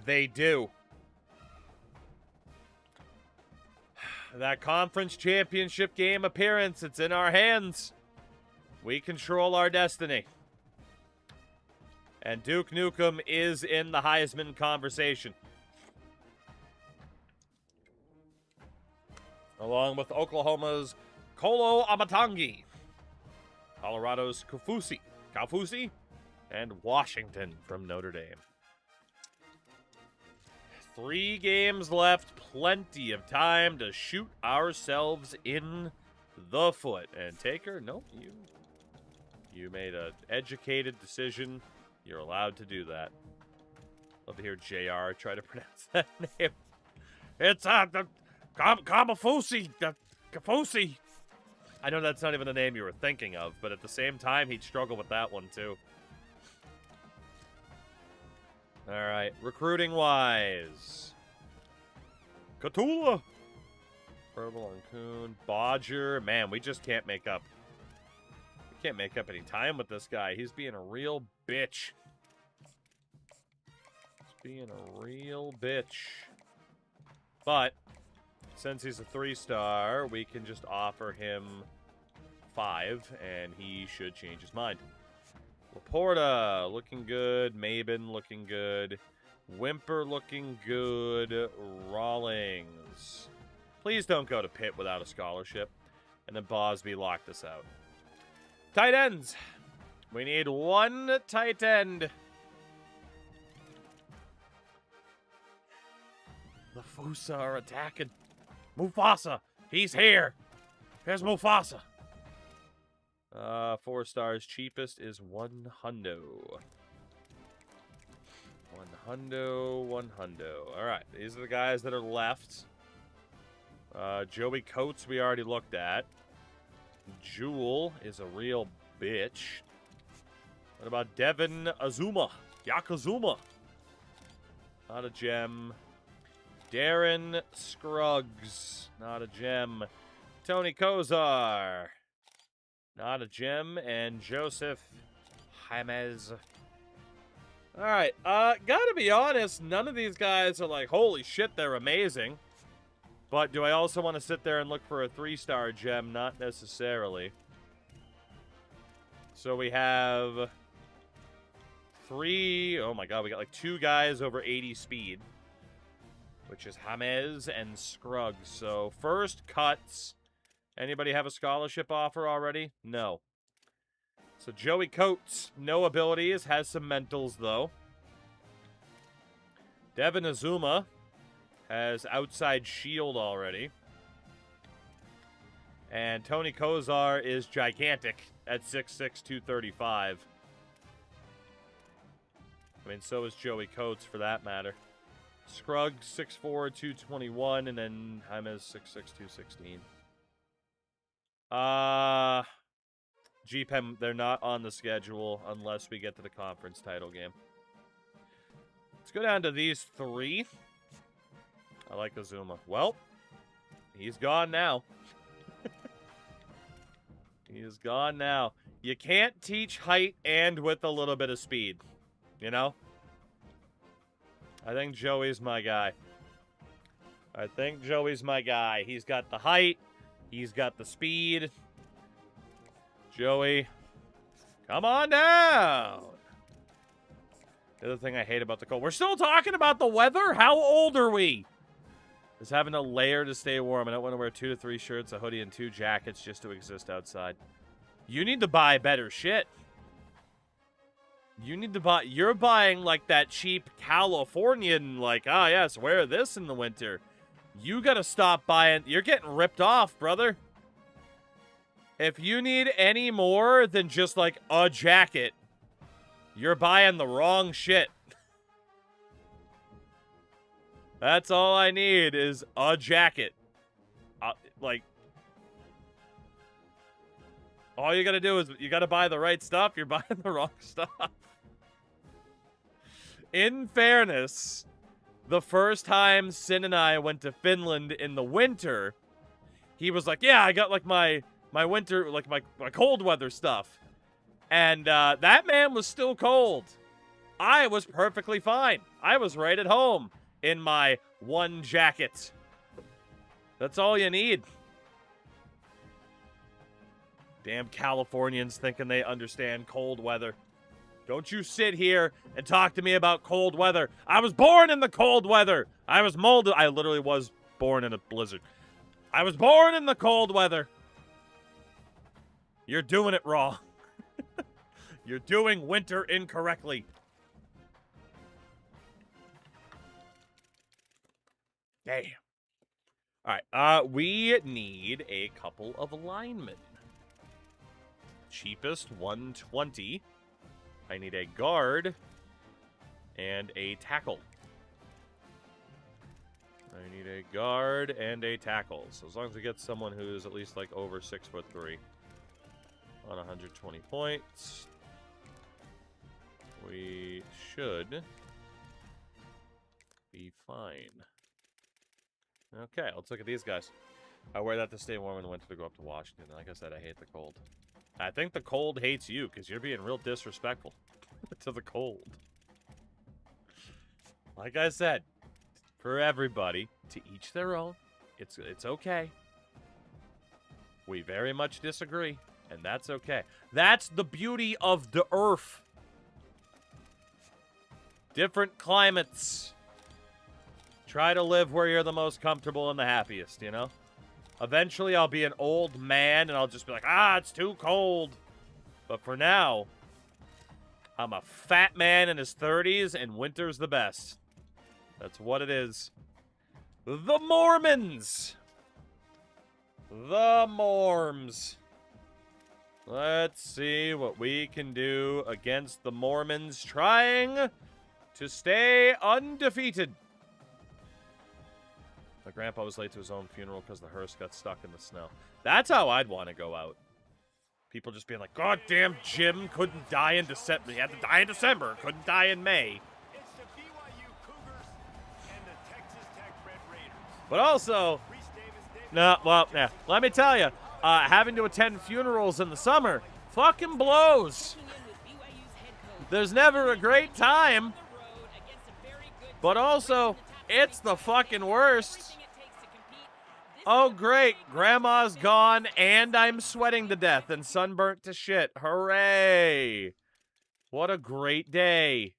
They do. That conference championship game appearance, it's in our hands. We control our destiny. And Duke Nukem is in the Heisman conversation. Along with Oklahoma's Kolo Amatangi, Colorado's Kaufusi, and Washington from Notre Dame. 3 games left, plenty of time to shoot ourselves in the foot. And Taker, nope, you made an educated decision. You're allowed to do that. Love to hear JR try to pronounce that name. It's the Kaufusi, the Kaufusi. I know that's not even the name you were thinking of, but at the same time, he'd struggle with that one too. All right, recruiting-wise. Catula. Purple and Coon. Bodger. Man, we just can't make up. We can't make up any time with this guy. He's being a real bitch. He's being a real bitch. But, since he's a 3-star, we can just offer him 5, and he should change his mind. Laporta, looking good. Mabin, looking good. Whymper, looking good. Rawlings. Please don't go to Pitt without a scholarship. And then Bosby locked us out. Tight ends. We need 1 tight end. The Fusa are attacking. Mufasa, he's here. Here's Mufasa. 4 stars. Cheapest is 1 hundo. 1 hundo, 1 hundo. All right, these are the guys that are left. Joey Coates we already looked at. Jewel is a real bitch. What about Devin Azuma? Yakazuma. Not a gem. Darren Scruggs. Not a gem. Tony Kozar. Not a gem. And Joseph James. Alright, gotta be honest, none of these guys are like, holy shit, they're amazing. But do I also want to sit there and look for a 3-star gem? Not necessarily. So we have 3, oh my god, we got like 2 guys over 80 speed. Which is James and Scruggs. So first cuts. Anybody have a scholarship offer already? No. So Joey Coates, no abilities, has some mentals though. Devin Azuma has outside shield already. And Tony Kozar is gigantic at 6'6", 235. I mean, so is Joey Coates for that matter. Scruggs 6'4", 221, and then James 6'6", 216. GPEM, they're not on the schedule unless we get to the conference title game. Let's go down to these three. I like Azuma. Well, he's gone now. He is gone now. You can't teach height and with a little bit of speed. You know? I think Joey's my guy. I think Joey's my guy. He's got the height. He's got the speed. Joey, come on down. The other thing I hate about the cold. We're still talking about the weather? How old are we? Is having a layer to stay warm. I don't want to wear 2 to 3 shirts, a hoodie, and 2 jackets just to exist outside. You need to buy better shit. You need to buy... You're buying, like, that cheap Californian, like, ah, yes, wear this in the winter. You gotta stop buying... You're getting ripped off, brother. If you need any more than just, like, a jacket, you're buying the wrong shit. That's all I need is a jacket. Like, all you gotta do is you gotta buy the right stuff. You're buying the wrong stuff. In fairness, the first time Sin and I went to Finland in the winter, he was like, yeah, I got like my winter, like my cold weather stuff. And that man was still cold. I was perfectly fine. I was right at home in my one jacket. That's all you need. Damn Californians thinking they understand cold weather. Don't you sit here and talk to me about cold weather. I was born in the cold weather. I was molded. I literally was born in a blizzard. I was born in the cold weather. You're doing it wrong. You're doing winter incorrectly. Damn. All right. We need a couple of linemen. Cheapest 120. I need a guard and a tackle. I need a guard and a tackle. So as long as we get someone who's at least like over 6'3" on 120 points, we should be fine. Okay, let's look at these guys. I wear that to stay warm in the winter to go up to Washington. Like I said, I hate the cold. I think the cold hates you because you're being real disrespectful to the cold. Like I said, for everybody, to each their own. It's okay. We very much disagree, and that's okay. That's the beauty of the earth. Different climates. Try to live where you're the most comfortable and the happiest, you know? Eventually, I'll be an old man, and I'll just be like, it's too cold. But for now, I'm a fat man in his 30s, and winter's the best. That's what it is. The Mormons. The Morms. Let's see what we can do against the Mormons trying to stay undefeated. My grandpa was late to his own funeral because the hearse got stuck in the snow. That's how I'd want to go out. People just being like, God damn, Jim couldn't die in December. He had to die in December. Couldn't die in May. It's the BYU Cougars and the Texas Tech Red Raiders. But also, Reese Davis, no, well, yeah. Let me tell you, having to attend funerals in the summer fucking blows. Checking in with BYU's head coach. There's never a great time, On the road against a very good but team also, in the top it's the 25. fucking worst. Everything it takes to compete. This Oh, is a great. great Grandma's gone, and I'm sweating to death and sunburnt to shit. Hooray. What a great day.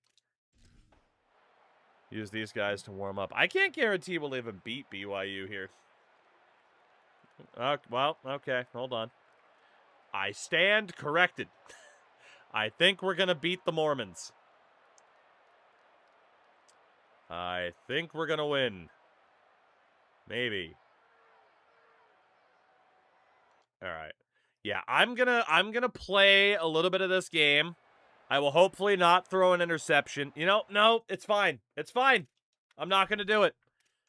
Use these guys to warm up. I can't guarantee we'll even beat BYU here. Well, okay. Hold on. I stand corrected. I think we're going to beat the Mormons. I think we're going to win. Maybe. All right. Yeah, I'm gonna play a little bit of this game. I will hopefully not throw an interception. You know, no, it's fine. It's fine. I'm not going to do it.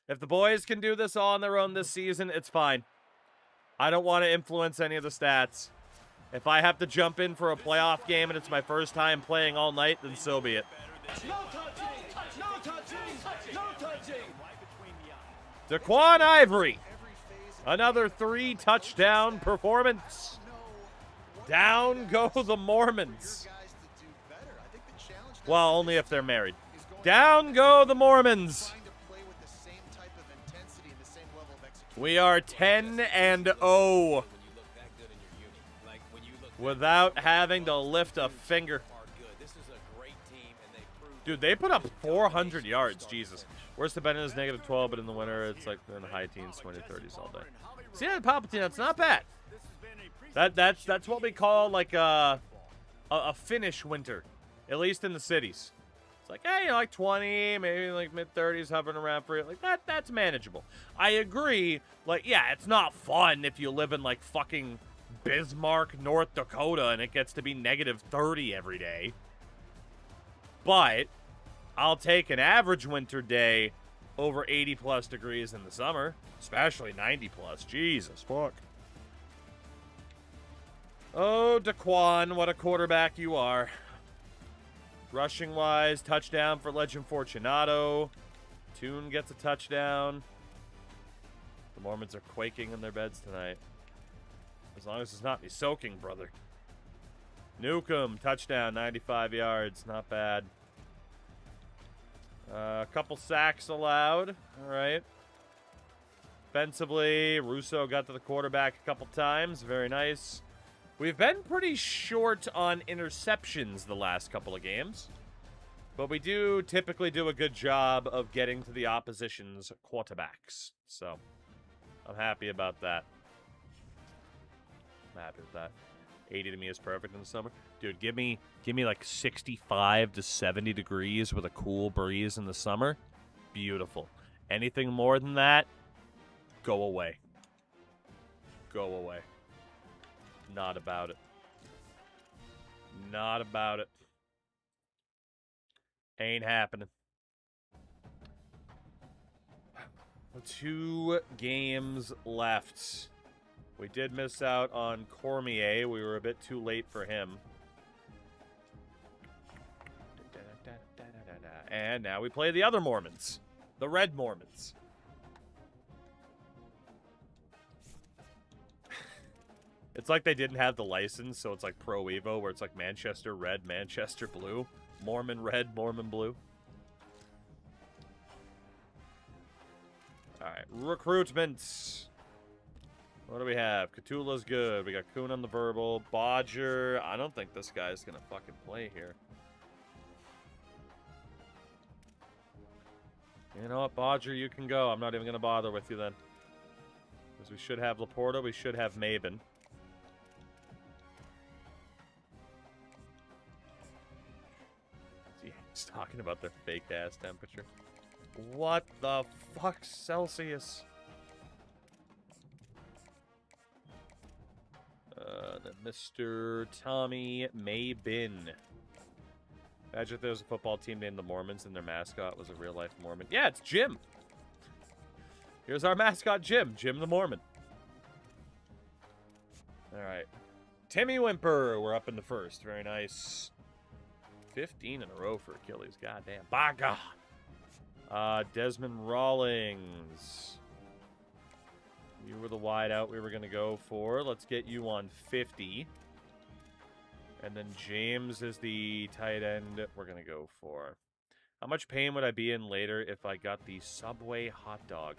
If the boys can do this all on their own this season, it's fine. I don't want to influence any of the stats. If I have to jump in for a playoff game and it's my first time playing all night, then so be it. No touching! No touching! No touching! Daquan Ivory. Another 3-touchdown performance. Down go the Mormons. Well, only if they're married. Down go the Mormons. We are 10-0 without having to lift a finger. Dude, they put up 400 yards. Jesus. Worst have been is -12, but in the winter, it's like in the high teens, 20, 30s all day. See that Palpatine? That's not bad. That's what we call like a Finnish winter, at least in the cities. It's like, hey, you know, like 20, maybe like mid-30s hovering around for it. Like that's manageable. I agree. Like, yeah, it's not fun if you live in like fucking Bismarck, North Dakota, and it gets to be -30 every day. But I'll take an average winter day over 80+ degrees in the summer, especially 90+. Jesus fuck. Oh, Daquan, what a quarterback you are. Rushing-wise, touchdown for Legend Fortunato. Toon gets a touchdown. The Mormons are quaking in their beds tonight. As long as it's not me soaking, brother. Newcomb, touchdown, 95 yards. Not bad. A couple sacks allowed. All right. Offensively, Russo got to the quarterback a couple times. Very nice. We've been pretty short on interceptions the last couple of games, but we do typically do a good job of getting to the opposition's quarterbacks. So, I'm happy about that. I'm happy with that. 80 to me is perfect in the summer. Dude, give me like 65 to 70 degrees with a cool breeze in the summer. Beautiful. Anything more than that, go away. Go away. Not about it. Not about it. Ain't happening. 2 games left. We did miss out on Cormier. We were a bit too late for him. And now we play the other Mormons. The Red Mormons. It's like they didn't have the license, so it's like Pro Evo, where it's like Manchester Red, Manchester Blue. Mormon Red, Mormon Blue. Alright, recruitment. What do we have? Cthulhu's good. We got Kuhn on the verbal. Bodger. I don't think this guy's going to fucking play here. You know what, Bodger, you can go. I'm not even going to bother with you then. Because we should have Laporta. We should have Maben. He's talking about their fake-ass temperature. What the fuck, Celsius? Mr. Tommy Maybin. Imagine if there was a football team named the Mormons and their mascot was a real-life Mormon. Yeah, it's Jim. Here's our mascot, Jim. Jim the Mormon. All right. Timmy Wimper. We're up in the first. Very nice. 15 in a row for Achilles. Goddamn. By God. Desmond Rawlings. You were the wideout we were going to go for. Let's get you on 50. And then James is the tight end we're going to go for. How much pain would I be in later if I got the Subway hot dog?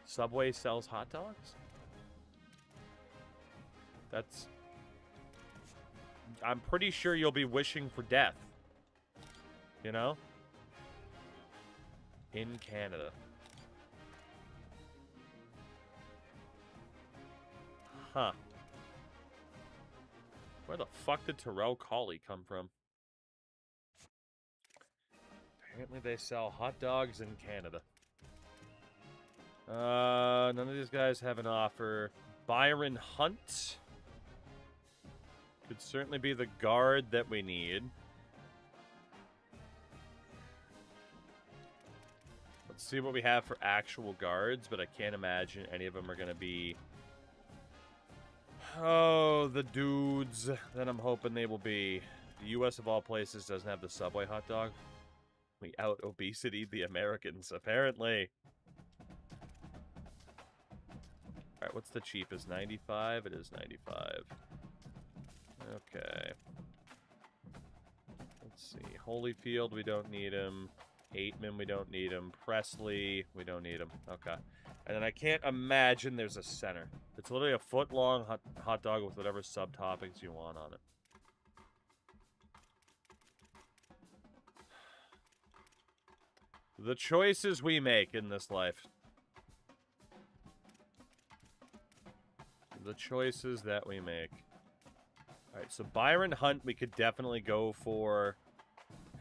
Subway sells hot dogs? That's... I'm pretty sure you'll be wishing for death. You know? In Canada. Huh. Where the fuck did Terrell Colley come from? Apparently they sell hot dogs in Canada. None of these guys have an offer. Byron Hunt. Could certainly be the guard that we need. Let's see what we have for actual guards, but I can't imagine any of them are going to be... Oh, the dudes that I'm hoping they will be. The U.S. of all places doesn't have the Subway hot dog. We out-obesity the Americans, apparently. Alright, what's the cheapest? 95? It is 95. Okay. Let's see. Holyfield, we don't need him. Aitman, we don't need him. Presley, we don't need him. Okay. And then I can't imagine there's a center. It's literally a foot-long hot dog with whatever subtoppings you want on it. The choices we make in this life. The choices that we make. Alright, so Byron Hunt we could definitely go for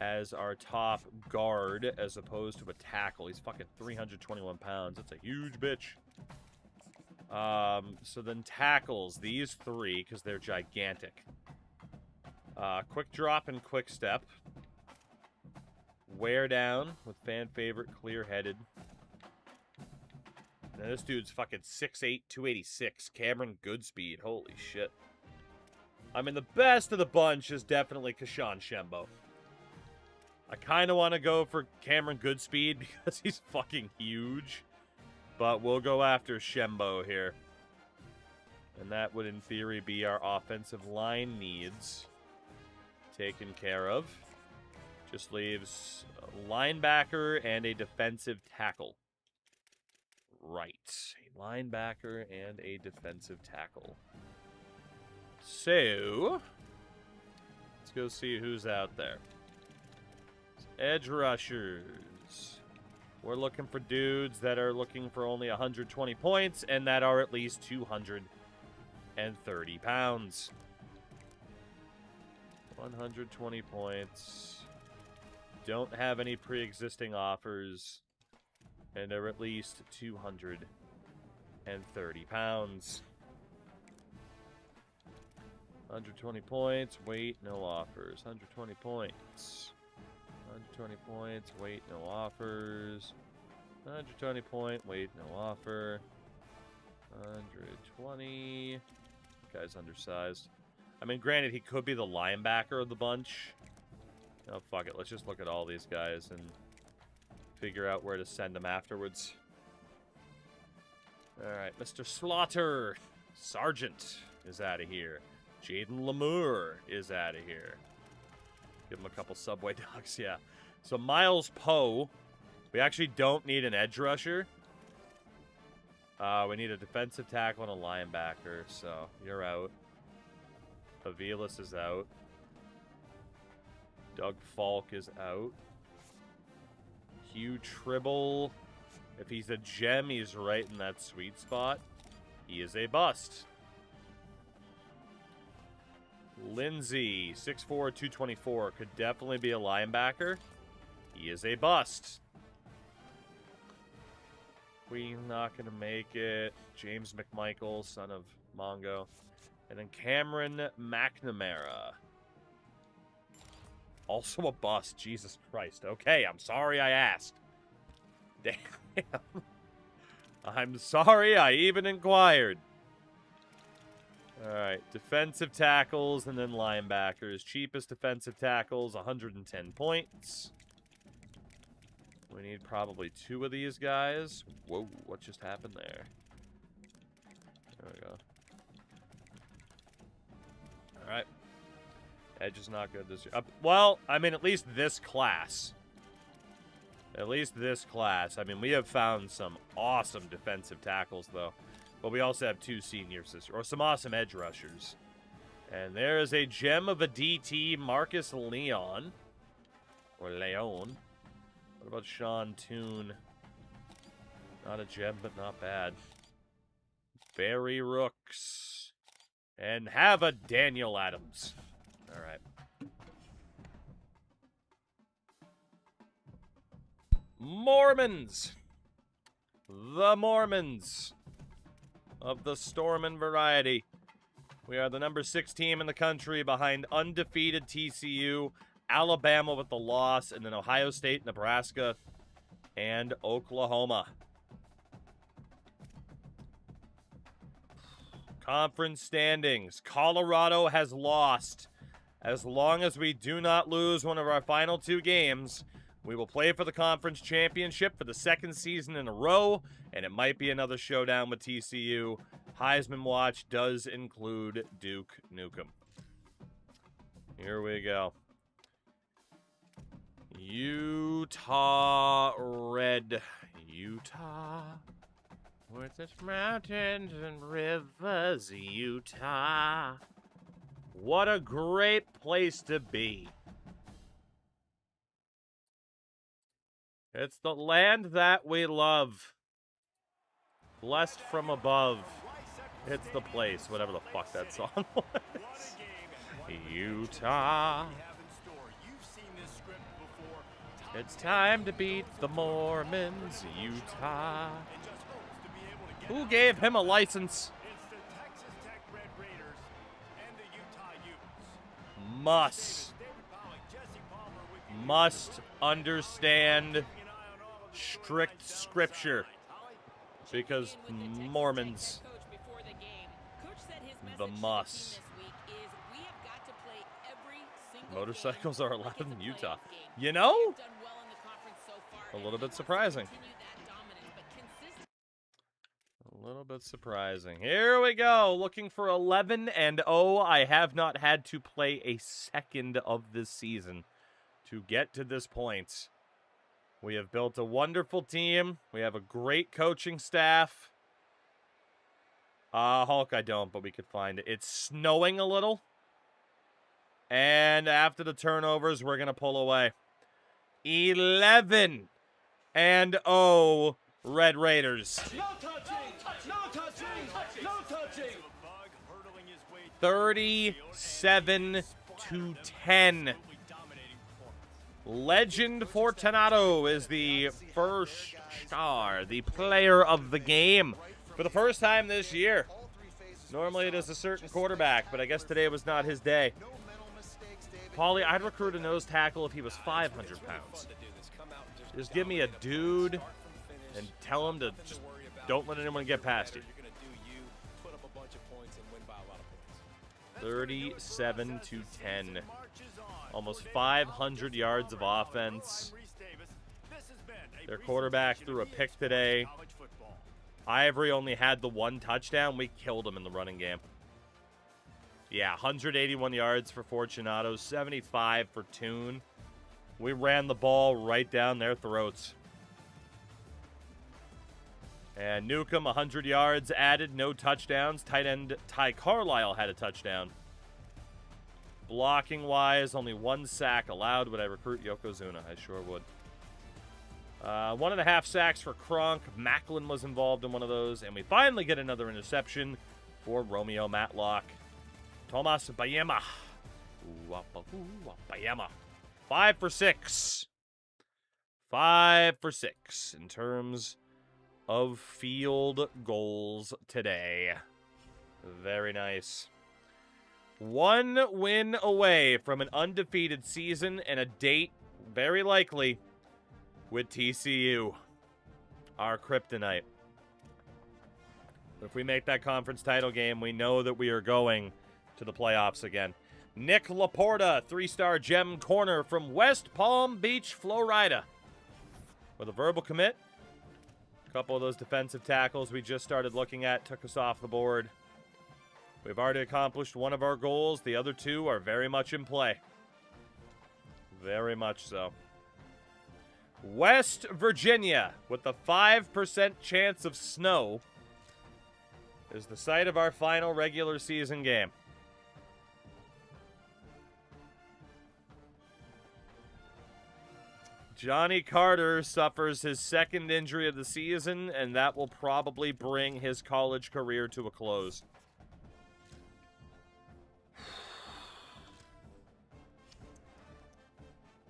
as our top guard as opposed to a tackle. He's fucking 321 pounds. That's a huge bitch. So then tackles, these three, because they're gigantic. Quick drop and quick step. Wear down with fan favorite, clear-headed. Now this dude's fucking 6'8", 286. Cameron Goodspeed. Holy shit. I mean, the best of the bunch is definitely Kashawn Shembo. I kind of want to go for Cameron Goodspeed because he's fucking huge. But we'll go after Shembo here. And that would, in theory, be our offensive line needs taken care of. Just leaves a linebacker and a defensive tackle. Right. A linebacker and a defensive tackle. So, let's go see who's out there. Edge rushers. We're looking for dudes that are looking for only 120 points and that are at least 230 pounds. 120 points. Don't have any pre-existing offers. And are at least 230 pounds. 120 points, weight, no offers. 120 points. 120 points, weight, no offers. 120 point, weight, no offer. 120. Guy's undersized. I mean, granted, he could be the linebacker of the bunch. Oh, fuck it. Let's just look at all these guys and figure out where to send them afterwards. Alright, Mr. Slaughter. Sargent is out of here. Jaden Lemur is out of here. Give him a couple Subway dogs, yeah. So Miles Poe. We actually don't need an edge rusher. We need a defensive tackle and a linebacker, so you're out. Avilas is out. Doug Falk is out. Hugh Tribble. If he's a gem, he's right in that sweet spot. He is a bust. Lindsey, 6'4", 224, could definitely be a linebacker. He is a bust. We're not going to make it. James McMichael, son of Mongo. And then Cameron McNamara. Also a bust. Jesus Christ. Okay, I'm sorry I asked. Damn. I'm sorry I even inquired. Alright, defensive tackles and then linebackers. Cheapest defensive tackles, 110 points. We need probably 2 of these guys. Whoa, what just happened there? There we go. Alright. Edge is not good this year. Well, I mean, at least this class. At least this class. I mean, we have found some awesome defensive tackles, though. But we also have 2 seniors this year. Or some awesome edge rushers. And there is a gem of a DT, Marcus Leon. Or Leon. What about Sean Toon? Not a gem, but not bad. Barry Rooks. And have a Daniel Adams. All right. Mormons. The Mormons of the Stormin variety. We are the number 6 team in the country behind undefeated TCU, Alabama with the loss, and then Ohio State, Nebraska, and Oklahoma. Conference standings. Colorado has lost. As long as we do not lose one of our final 2 games, we will play for the conference championship for the 2nd season in a row, and it might be another showdown with TCU. Heisman watch does include Duke Nukem. Here we go. Utah Red. Utah. With its mountains and rivers, Utah. What a great place to be. It's the land that we love. Blessed from above. It's the place, whatever the fuck that song was. Utah. It's time to beat the Mormons, Utah. Who gave him a license? It's the Texas Tech Red Raiders and the Utah Utes. Must understand strict scripture. Because Mormons, the muss. Motorcycles are allowed in Utah. You know? A little bit surprising. A little bit surprising. Here we go. Looking for 11-0. I have not had to play a second of this season to get to this point. We have built a wonderful team. We have a great coaching staff. Hulk, I don't, but we could find it. It's snowing a little. And after the turnovers, we're going to pull away. 11-0 Red Raiders. No touching! No touching! No touching! 37-10. Legend Fortunato is the first star, the player of the game. For the first time this year. Normally it is a certain quarterback, but I guess today was not his day. Paulie, I'd recruit a nose tackle if he was 500 pounds. Just give me a dude and tell him to just don't let anyone get past you. 37-10. Almost 500 yards of offense. Their quarterback threw a pick today. Ivory only had the 1 touchdown. We killed him in the running game. Yeah, 181 yards for Fortunato, 75 for Toon. We ran the ball right down their throats. And Nukem, 100 yards added, no touchdowns. Tight end Ty Carlisle had a touchdown. Blocking-wise, only 1 sack allowed. Would I recruit Yokozuna? I sure would. 1.5 sacks for Kronk. Macklin was involved in one of those. And we finally get another interception for Romeo Matlock. Tomas Bayema. Bayema. 5 for 6. 5 for 6 in terms of field goals today. Very nice. 1 win away from an undefeated season and a date, very likely, with TCU. Our kryptonite. If we make that conference title game, we know that we are going to the playoffs again. Nick Laporta, 3-star gem corner from West Palm Beach, Florida. With a verbal commit. A couple of those defensive tackles we just started looking at took us off the board. We've already accomplished one of our goals. The other 2 are very much in play. Very much so. West Virginia, with the 5% chance of snow, is the site of our final regular season game. Johnny Carter suffers his 2nd injury of the season, and that will probably bring his college career to a close.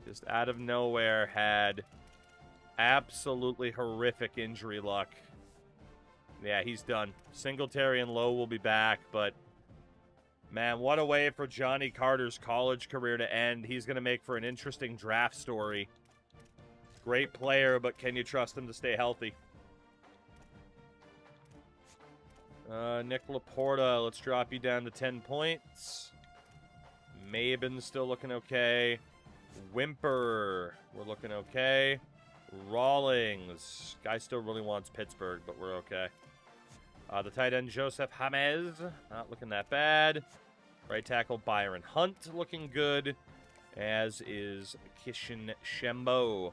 Just out of nowhere had absolutely horrific injury luck. Yeah, he's done. Singletary and Lowe will be back, but Man, what a way for Johnny Carter's college career to end. He's going to make for an interesting draft story. Great player, but can you trust him to stay healthy? Nick Laporta, let's drop you down to 10 points. Maben's still looking okay. Wimper, we're looking okay. Rawlings, guy still really wants Pittsburgh, but we're okay. The tight end, Joseph James, not looking that bad. Right tackle, Byron Hunt, looking good, as is Kishin Shembo.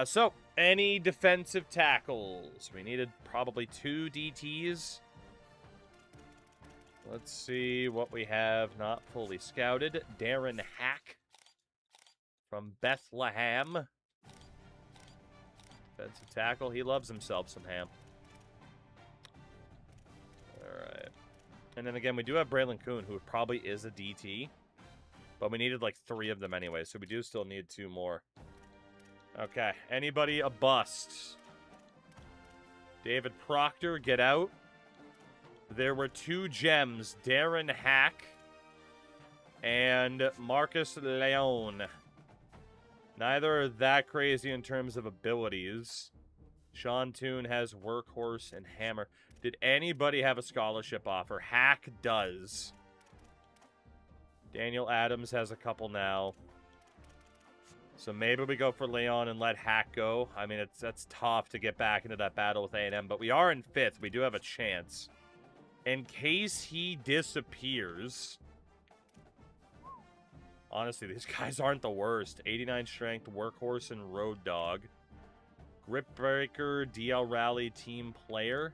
So, any defensive tackles? We needed probably 2 DTs. Let's see what we have not fully scouted. Darren Hack from Bethlehem. Defensive tackle. He loves himself some ham. Alright. And then again, we do have Braylon Kuhn, who probably is a DT. But we needed like 3 of them anyway, so we do still need 2 more. Okay. Anybody a bust? David Proctor, get out. There were 2 gems, Darren Hack and Marcus Leon. Neither are that crazy in terms of abilities. Sean Toon has Workhorse and Hammer. Did anybody have a scholarship offer? Hack does. Daniel Adams has a couple now. So maybe we go for Leon and let Hack go. I mean, that's tough to get back into that battle with A&M, but we are in 5th. We do have a chance. In case he disappears... Honestly, these guys aren't the worst. 89 strength, Workhorse, and Road Dog. Grip Breaker, DL Rally, Team Player.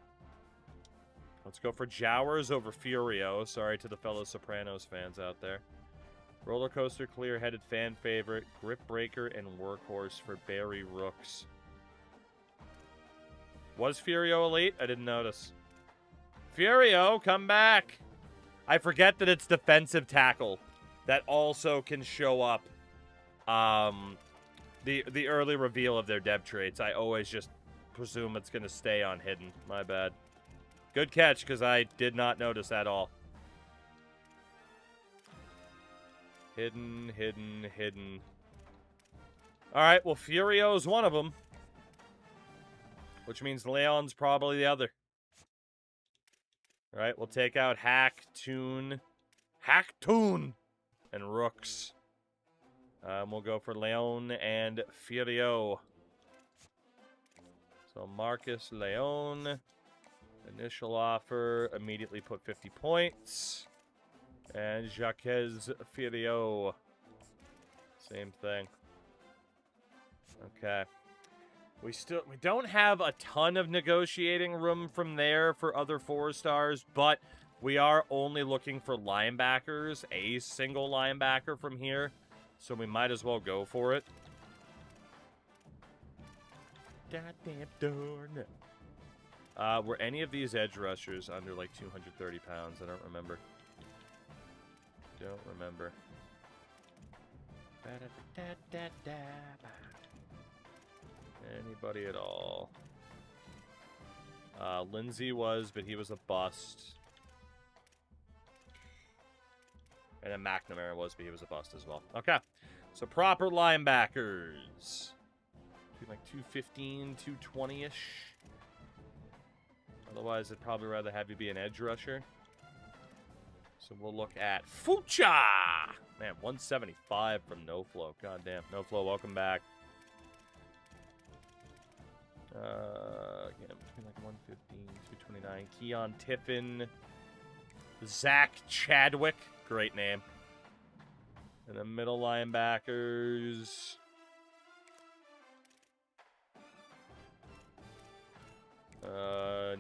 Let's go for Jowers over Furio. Sorry to the fellow Sopranos fans out there. Roller Coaster, Clear-Headed Fan Favorite, Grip Breaker, and Workhorse for Barry Rooks. Was Furio elite? I didn't notice. Furio, come back! I forget that it's defensive tackle that also can show up the early reveal of their depth traits. I always just presume it's going to stay on hidden. My bad. Good catch, because I did not notice at all. Hidden, hidden, hidden. Alright, well, Furio's one of them. Which means Leon's probably the other. Alright, we'll take out Hack, Toon, and Rooks. We'll go for Leon and Furio. So Marcus Leon. Initial offer. Immediately put 50 points. And Jacques Furio. Same thing. Okay. We don't have a ton of negotiating room from there for other 4-stars, but we are only looking for linebackers, a single linebacker from here, so we might as well go for it. Goddamn darn it. Were any of these edge rushers under like 230 pounds? I don't remember. Don't remember. Anybody at all? Lindsay was, but he was a bust. And then McNamara was, but he was a bust as well. Okay. So proper linebackers. Between like 215, 220-ish. Otherwise, I'd probably rather have you be an edge rusher. So we'll look at Fucha! Man, 175 from NoFlow. God damn. NoFlow, welcome back. Again, between like 115, 229. Keon Tiffin. Zach Chadwick. Great name. And the middle linebackers.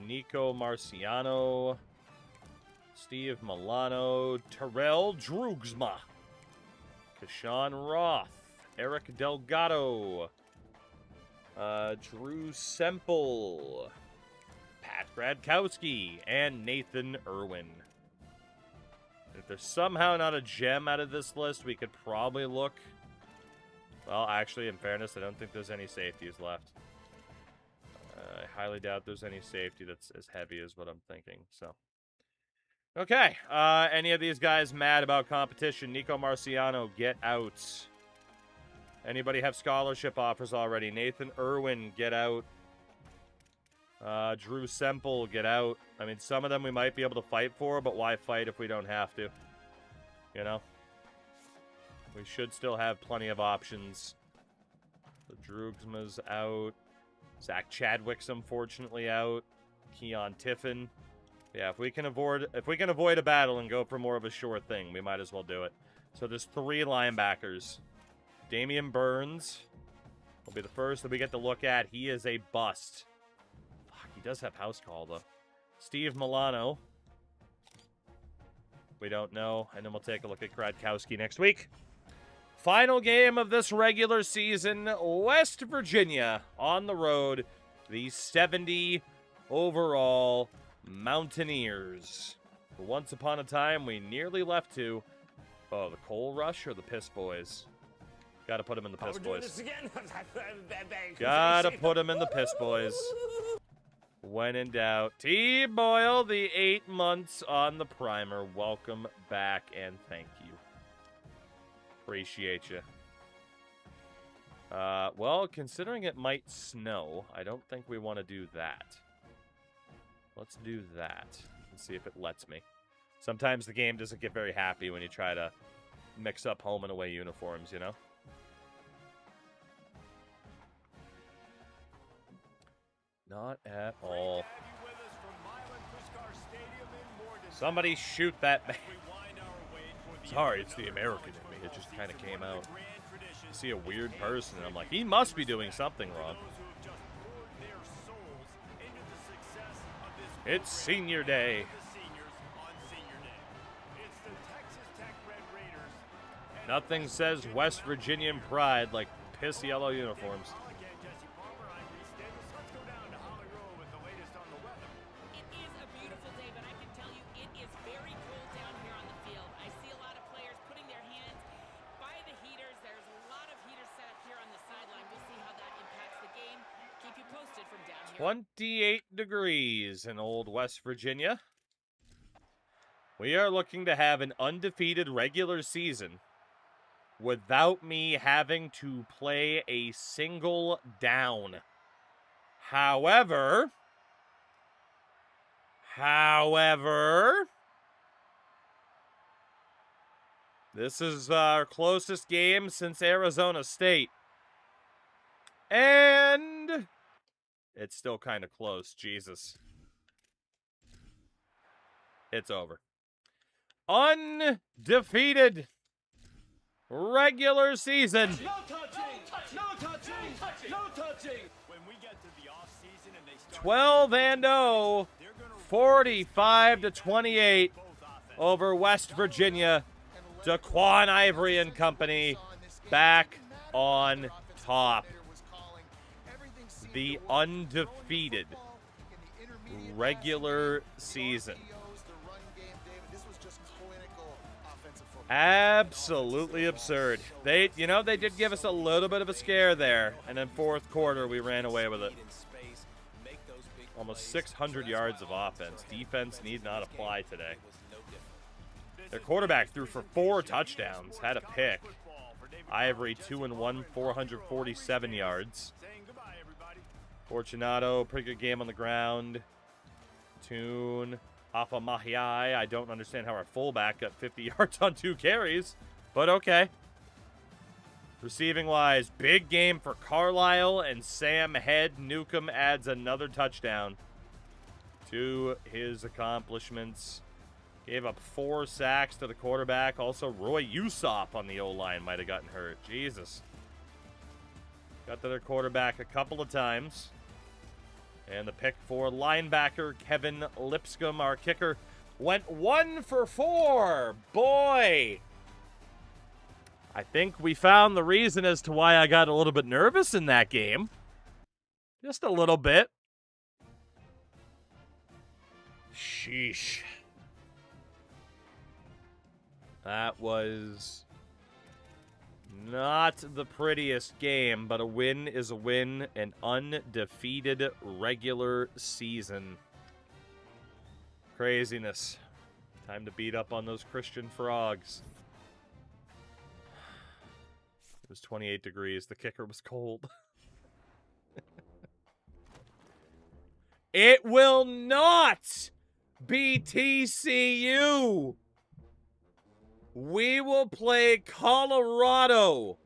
Nico Marciano. Steve Milano. Terrell Drugsma. Kashawn Roth. Eric Delgado. Drew Semple. Pat Gradkowski. And Nathan Irwin. If there's somehow not a gem out of this list, we could probably look. Well, actually, in fairness, I don't think there's any safeties left. I highly doubt there's any safety that's as heavy as what I'm thinking, so. Okay. Any of these guys mad about competition? Nico Marciano, get out. Anybody have scholarship offers already? Nathan Irwin, get out. Drew Semple, get out. I mean, some of them we might be able to fight for, but why fight if we don't have to? You know? We should still have plenty of options. The Droogsma's out. Zach Chadwick's unfortunately out. Keon Tiffin. Yeah, if we can avoid a battle and go for more of a sure thing, we might as well do it. So there's 3 linebackers. Damian Burns will be the first that we get to look at. He is a bust. Fuck, he does have house call, though. Steve Milano. We don't know. And then we'll take a look at Kradkowski next week. Final game of this regular season. West Virginia on the road. The 70 overall Mountaineers. Once upon a time, we nearly left to... Oh, the Coal Rush or the Piss Boys? Gotta put him in the Piss Boys. Gotta put him in the Piss Boys. When in doubt. T-Boyle, the 8 months on the primer. Welcome back and thank you. Appreciate you. Well, considering it might snow, I don't think we want to do that. Let's do that and see if it lets me. Sometimes the game doesn't get very happy when you try to mix up home and away uniforms, you know? Not at all. Somebody shoot that man. Sorry, it's the American in me. It just kind of came out. I see a weird person, and I'm like, he must be doing something wrong. It's senior day. Nothing says West Virginian pride like piss yellow uniforms. By the heaters, there's a lot of heaters set up here on the sideline. We'll see how that impacts the game. Keep you posted from down here. 28 degrees in old West Virginia. We are looking to have an undefeated regular season without me having to play a single down. However, this is our closest game since Arizona State. And it's still kind of close. Jesus. It's over. Undefeated regular season. No touching! No touching! No touching! When we get to the offseason and they start 12-0, 45-28 over West Virginia. Daquan Ivory and company back on top. The undefeated regular season. Absolutely absurd. They did give us a little bit of a scare there, and then fourth quarter we ran away with it. Almost 600 yards of offense. Defense need not apply today. Their quarterback threw for 4 touchdowns, had a pick. Ivory 2-1, 447 yards. Fortunato, pretty good game on the ground. Toon, Afa Mahiai. I don't understand how our fullback got 50 yards on 2 carries, but okay. Receiving-wise, big game for Carlisle and Sam Head. Newcomb adds another touchdown to his accomplishments. Gave up 4 sacks to the quarterback. Also, Roy Usop on the O-line might have gotten hurt. Jesus. Got to their quarterback a couple of times. And the pick for linebacker Kevin Lipscomb, our kicker, went 1 for 4. Boy! I think we found the reason as to why I got a little bit nervous in that game. Just a little bit. Sheesh. That was not the prettiest game, but a win is a win. An undefeated regular season. Craziness. Time to beat up on those Christian frogs. It was 28 degrees. The kicker was cold. It will not be TCU. We will play Colorado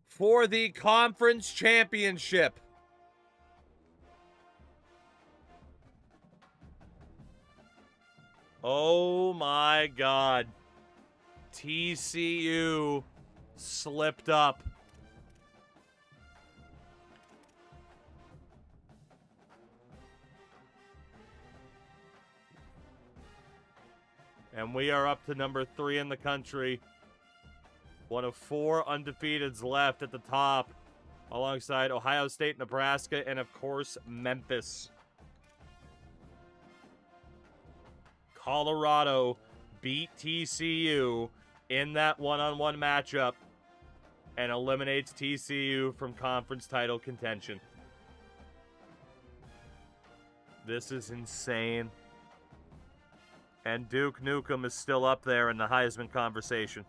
for the conference championship. Oh my God. TCU slipped up. And we are up to number 3 in the country. One of 4 undefeateds left at the top, alongside Ohio State, Nebraska, and of course, Memphis. Colorado beat TCU in that one-on-one matchup and eliminates TCU from conference title contention. This is insane. And Duke Nukem is still up there in the Heisman conversation.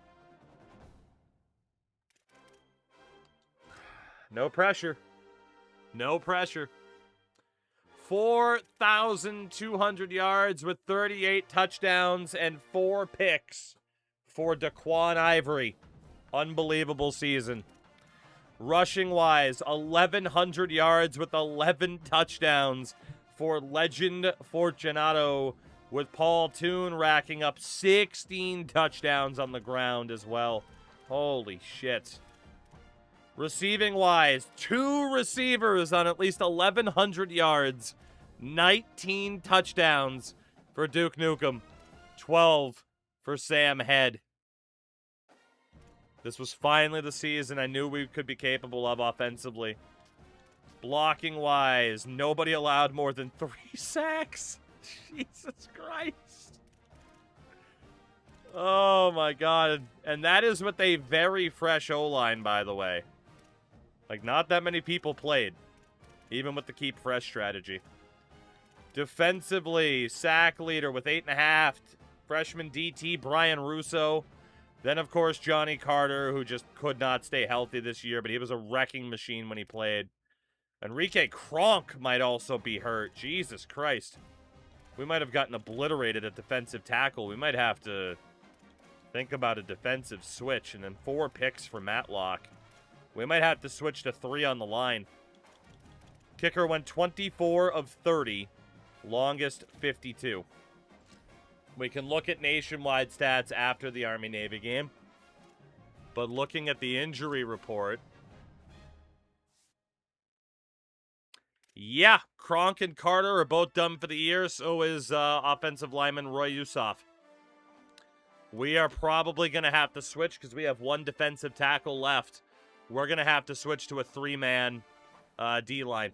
No pressure. No pressure. 4,200 yards with 38 touchdowns and 4 picks for Daquan Ivory. Unbelievable season. Rushing-wise, 1,100 yards with 11 touchdowns for Legend Fortunato, with Paul Toon racking up 16 touchdowns on the ground as well. Holy shit. Receiving-wise, 2 receivers on at least 1,100 yards, 19 touchdowns for Duke Nukem, 12 for Sam Head. This was finally the season I knew we could be capable of offensively. Blocking-wise, nobody allowed more than 3 sacks. Jesus Christ. Oh, my God. And that is with a very fresh O-line, by the way. Like, not that many people played, even with the keep fresh strategy. Defensively, sack leader with 8.5, freshman DT Brian Russo. Then, of course, Johnny Carter, who just could not stay healthy this year, but he was a wrecking machine when he played. Enrique Kronk might also be hurt. Jesus Christ. We might have gotten obliterated at defensive tackle. We might have to think about a defensive switch. And then 4 picks for Matlock. We might have to switch to 3 on the line. Kicker went 24 of 30. Longest 52. We can look at nationwide stats after the Army-Navy game. But looking at the injury report, yeah, Kronk and Carter are both done for the year. So is offensive lineman Roy Yusoff. We are probably going to have to switch because we have 1 defensive tackle left. We're going to have to switch to a 3-man D-line.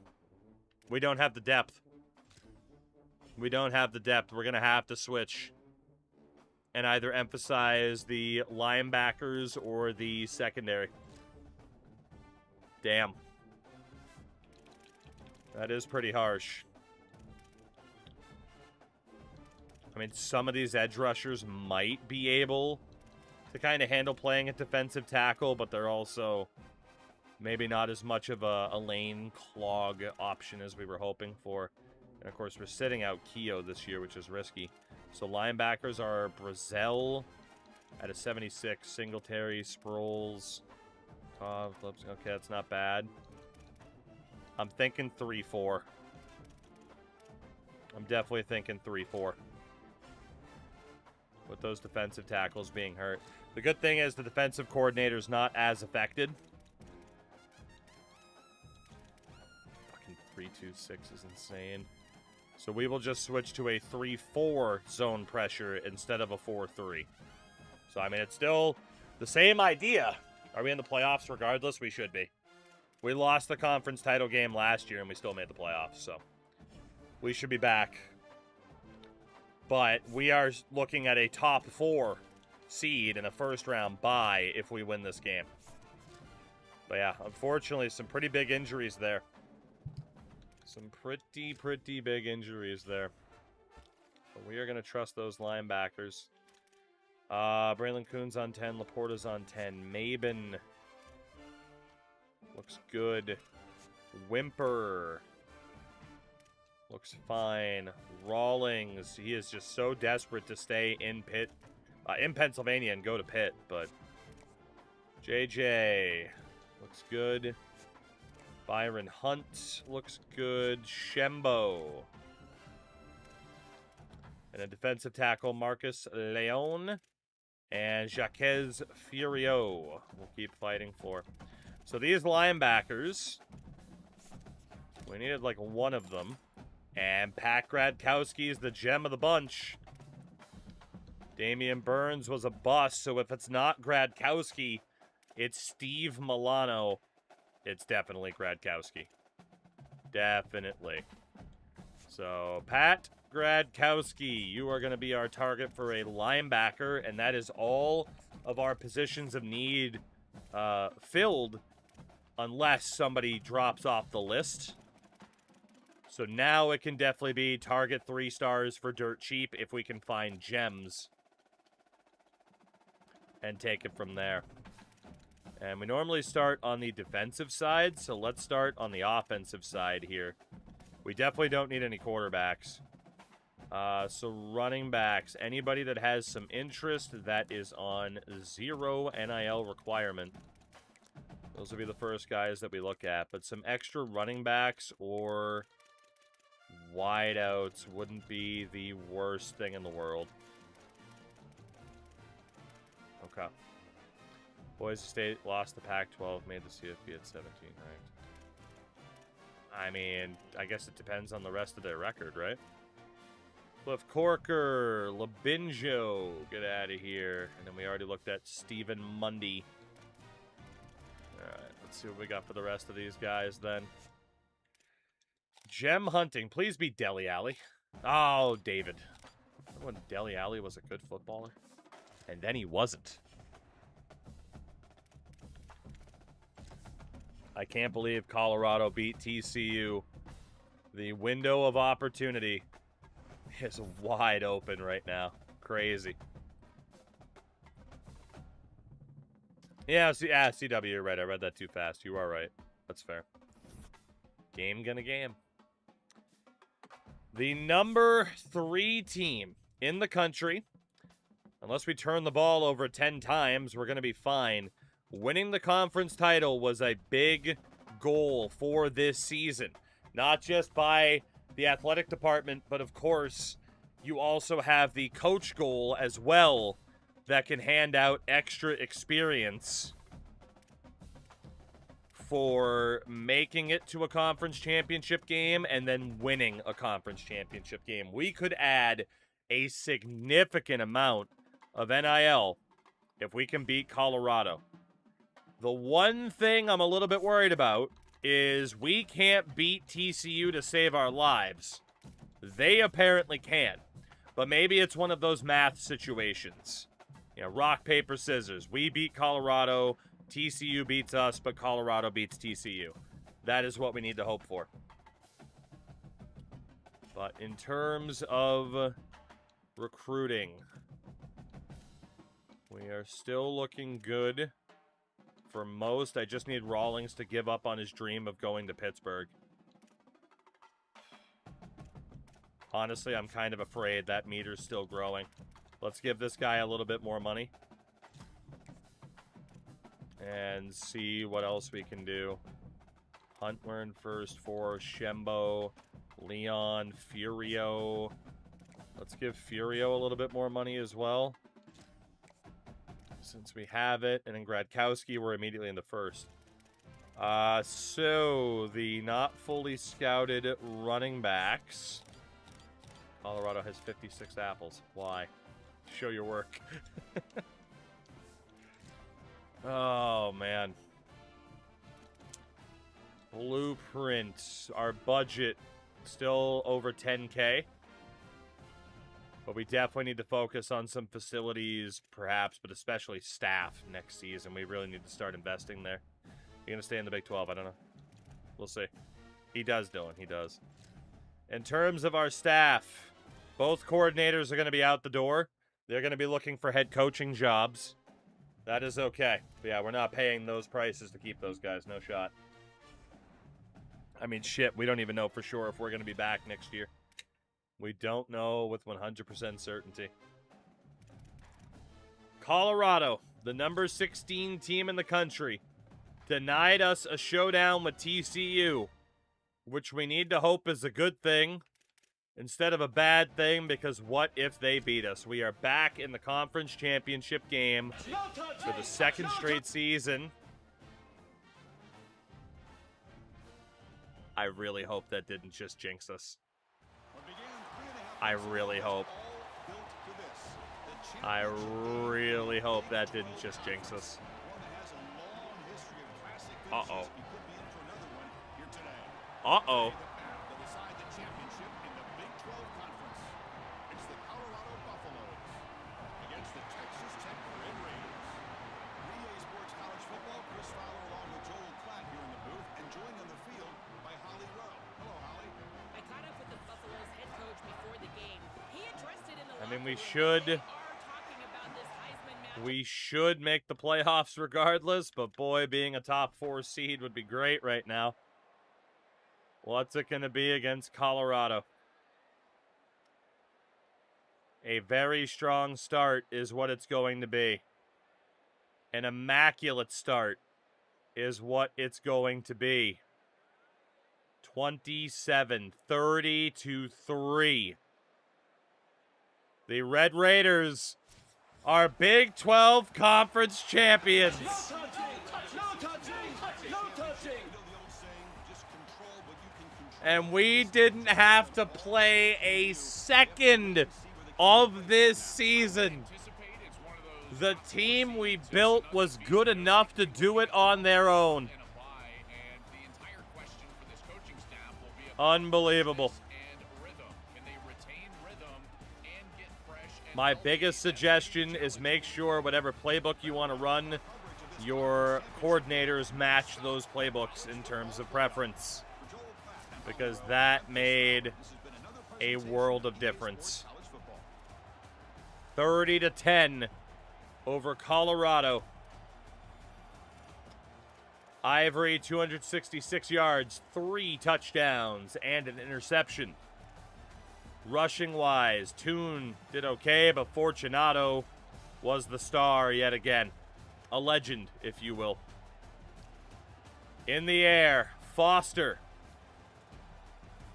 We don't have the depth. We don't have the depth. We're going to have to switch and either emphasize the linebackers or the secondary. Damn. That is pretty harsh. I mean, some of these edge rushers might be able to kind of handle playing at defensive tackle, but they're also maybe not as much of a lane clog option as we were hoping for. And, of course, we're sitting out Keogh this year, which is risky. So linebackers are Brazel at a 76, Singletary, Sproles, Tov, okay, that's not bad. I'm thinking 3-4. I'm definitely thinking 3-4. With those defensive tackles being hurt. The good thing is the defensive coordinator's not as affected. Fucking 3-2-6 is insane. So we will just switch to a 3-4 zone pressure instead of a 4-3. So, I mean, it's still the same idea. Are we in the playoffs regardless? We should be. We lost the conference title game last year, and we still made the playoffs, so we should be back. But we are looking at a top 4 seed and a first-round bye if we win this game. But yeah, unfortunately, some pretty big injuries there. Some pretty big injuries there. But we are going to trust those linebackers. Braylon Coon's on 10. Laporta's on 10. Maben looks good. Whimper looks fine. Rawlings, he is just so desperate to stay in Pennsylvania and go to Pitt, but JJ looks good. Byron Hunt looks good. Shembo. And a defensive tackle, Marcus Leon. And Jaquez Furio will keep fighting for. So these linebackers, we needed like one of them. And Pat Gradkowski is the gem of the bunch. Damian Burns was a bust, so if it's not Gradkowski, it's Steve Milano. It's definitely Gradkowski. Definitely. So, Pat Gradkowski, you are going to be our target for a linebacker, and that is all of our positions of need filled unless somebody drops off the list. So now it can definitely be target 3 stars for dirt cheap if we can find gems and take it from there. And we normally start on the defensive side, so let's start on the offensive side here. We definitely don't need any quarterbacks. So running backs, anybody that has some interest that is on 0 NIL requirement. Those will be the first guys that we look at. But some extra running backs or wideouts wouldn't be the worst thing in the world. Okay. Boise State lost the Pac-12, made the CFB at 17, right? I mean, I guess it depends on the rest of their record, right? Cliff Corker, Labinjo, get out of here. And then we already looked at Stephen Mundy. All right, let's see what we got for the rest of these guys then. Gem hunting, please be Dele Alli. Oh, David. Remember when Dele Alli was a good footballer? And then he wasn't. I can't believe Colorado beat TCU. The window of opportunity is wide open right now. Crazy. Yeah, CW, you're right. I read that too fast. You are right. That's fair. Game gonna game. The number 3 team in the country, unless we turn the ball over 10 times, we're going to be fine. Winning the conference title was a big goal for this season. Not just by the athletic department, but of course, you also have the coach goal as well that can hand out extra experience for making it to a conference championship game and then winning a conference championship game. We could add a significant amount of NIL if we can beat Colorado. The one thing I'm a little bit worried about is we can't beat TCU to save our lives. They apparently can. But maybe it's one of those math situations. You know, rock, paper, scissors. We beat Colorado, TCU beats us, but Colorado beats TCU. That is what we need to hope for. But in terms of recruiting, we are still looking good for most. I just need Rawlings to give up on his dream of going to Pittsburgh. Honestly, I'm kind of afraid that meter's still growing. Let's give this guy a little bit more money. And see what else we can do. Hunt we're in first for. Shembo, Leon, Furio. Let's give Furio a little bit more money as well, since we have it. And then Gradkowski, we're immediately in the first. So the not fully scouted running backs. Colorado has 56 apples. Why? Show your work. Oh, man. Blueprint. Our budget still over 10K. But we definitely need to focus on some facilities, perhaps, but especially staff next season. We really need to start investing there. You're going to stay in the Big 12? I don't know. We'll see. He does, Dylan. He does. In terms of our staff, Both coordinators are going to be out the door. They're going to be looking for head coaching jobs. That is okay. But yeah, we're not paying those prices to keep those guys. No shot. I mean, shit, we don't even know for sure if we're going to be back next year. We don't know with 100% certainty. Colorado, the number 16 team in the country, denied us a showdown with TCU, which we need to hope is a good thing instead of a bad thing, because what if they beat us? We are back in the conference championship game for the second straight season. I really hope that didn't just jinx us. I really hope. I really hope that didn't just jinx us. Uh-oh. Uh-oh. I mean, we should make the playoffs regardless, but boy, being a top 4 seed would be great right now. What's it going to be against Colorado? A very strong start is what it's going to be. An immaculate start is what it's going to be. 27-30-3. The Red Raiders are Big 12 Conference champions. No touching! No touching! And we didn't have to play a second of this season. The team we built was good enough to do it on their own. Unbelievable. My biggest suggestion is make sure whatever playbook you want to run, your coordinators match those playbooks in terms of preference, because that made a world of difference. 30-10 over Colorado. Ivory, 266 yards, 3 touchdowns, and an interception. Rushing-wise, Toon did okay, but Fortunato was the star yet again. A legend, if you will. In the air, Foster.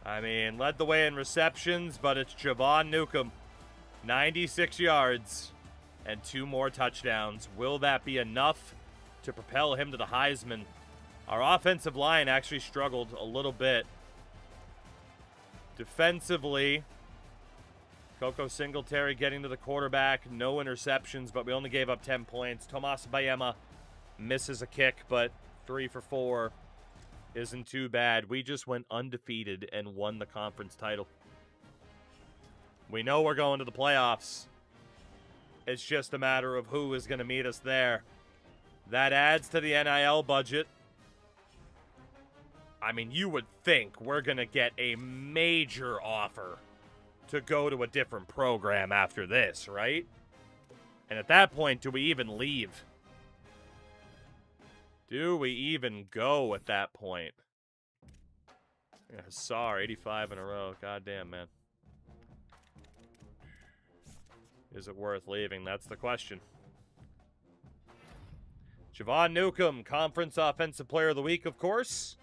I mean, led the way in receptions, but it's Javon Newcomb. 96 yards and 2 more touchdowns. Will that be enough to propel him to the Heisman? Our offensive line actually struggled a little bit. Defensively, Coco Singletary getting to the quarterback. No interceptions, but we only gave up 10 points. Tomas Bayema misses a kick, but 3 for 4 isn't too bad. We just went undefeated and won the conference title. We know we're going to the playoffs. It's just a matter of who is going to meet us there. That adds to the NIL budget. I mean, you would think we're going to get a major offer to go to a different program after this, right? And at that point, do we even leave? Do we even go at that point? Yeah, Hussar, 85 in a row. Goddamn, man. Is it worth leaving? That's the question. Javon Newcomb, Conference Offensive Player of the Week, of course.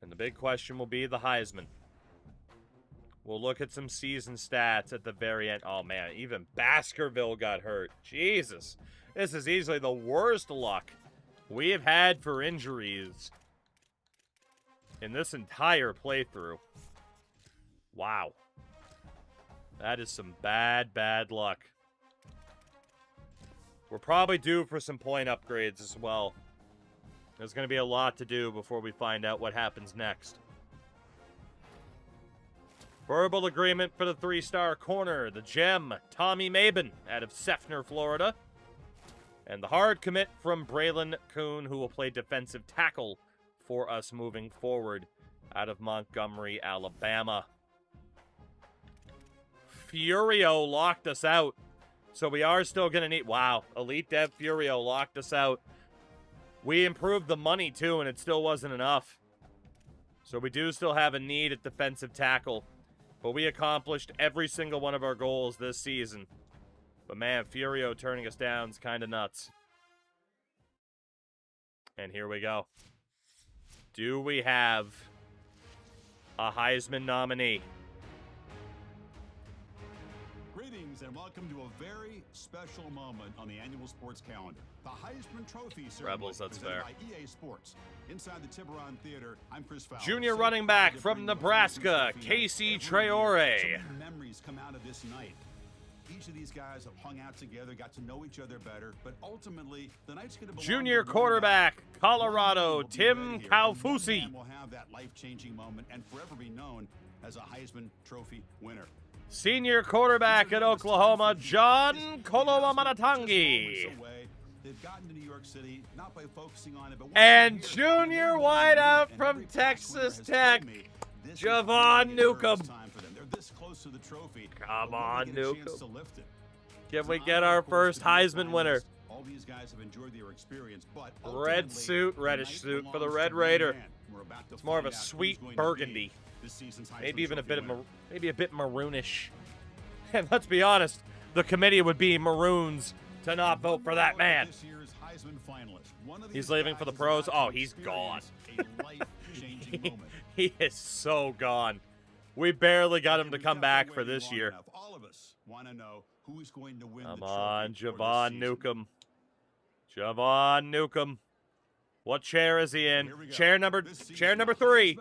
And the big question will be the Heisman. We'll look at some season stats at the very end. Oh, man, even Baskerville got hurt. Jesus. This is easily the worst luck we have had for injuries in this entire playthrough. Wow. That is some bad, bad luck. We're probably due for some point upgrades as well. There's going to be a lot to do before we find out what happens next. Verbal agreement for the 3-star corner, the gem, Tommy Maben, out of Seffner, Florida. And the hard commit from Braylon Kuhn, who will play defensive tackle for us moving forward, out of Montgomery, Alabama. Furio locked us out. So we are still going to need... Wow. Elite Dev Furio locked us out. We improved the money, too, and it still wasn't enough. So we do still have a need at defensive tackle. But we accomplished every single one of our goals this season. But, man, Furio turning us down is kind of nuts. And here we go. Do we have a Heisman nominee? Greetings and welcome to a very special moment on the annual sports calendar. The Heisman Trophy ceremony. Rebels, that's fair. By EA Sports. Inside the Tiburon Theater, I'm Chris Fowler. Junior running back from Nebraska, Casey Traore. So many memories come out of this night. Each of these guys have hung out together, got to know each other better, but ultimately, the night's going to belong Junior to quarterback, Colorado, will be Tim ready here. Kaufusi. One man will have that life-changing moment and forever be known as a Heisman Trophy winner. Senior quarterback at Oklahoma, John Koloamatangi. They've gotten to New York City not by focusing on it, but And junior wideout from Texas Tech, Javon Newcomb. They're this close to the trophy. Come on, Newcomb. Lift it. Can we get our first Heisman winner? All these guys have enjoyed their experience, but Red suit, reddish suit for the Red Raider. It's more of a sweet burgundy. Maybe even a bit of maybe a bit maroonish. And let's be honest, the committee would be maroons to not vote for that man. He's leaving for the pros. Oh, he's gone. He is so gone. We barely got him to come back for this year. All of us want to know who's going to win. Come on, Javon Newcomb. Javon Newcomb. What chair is he in? Chair number 3.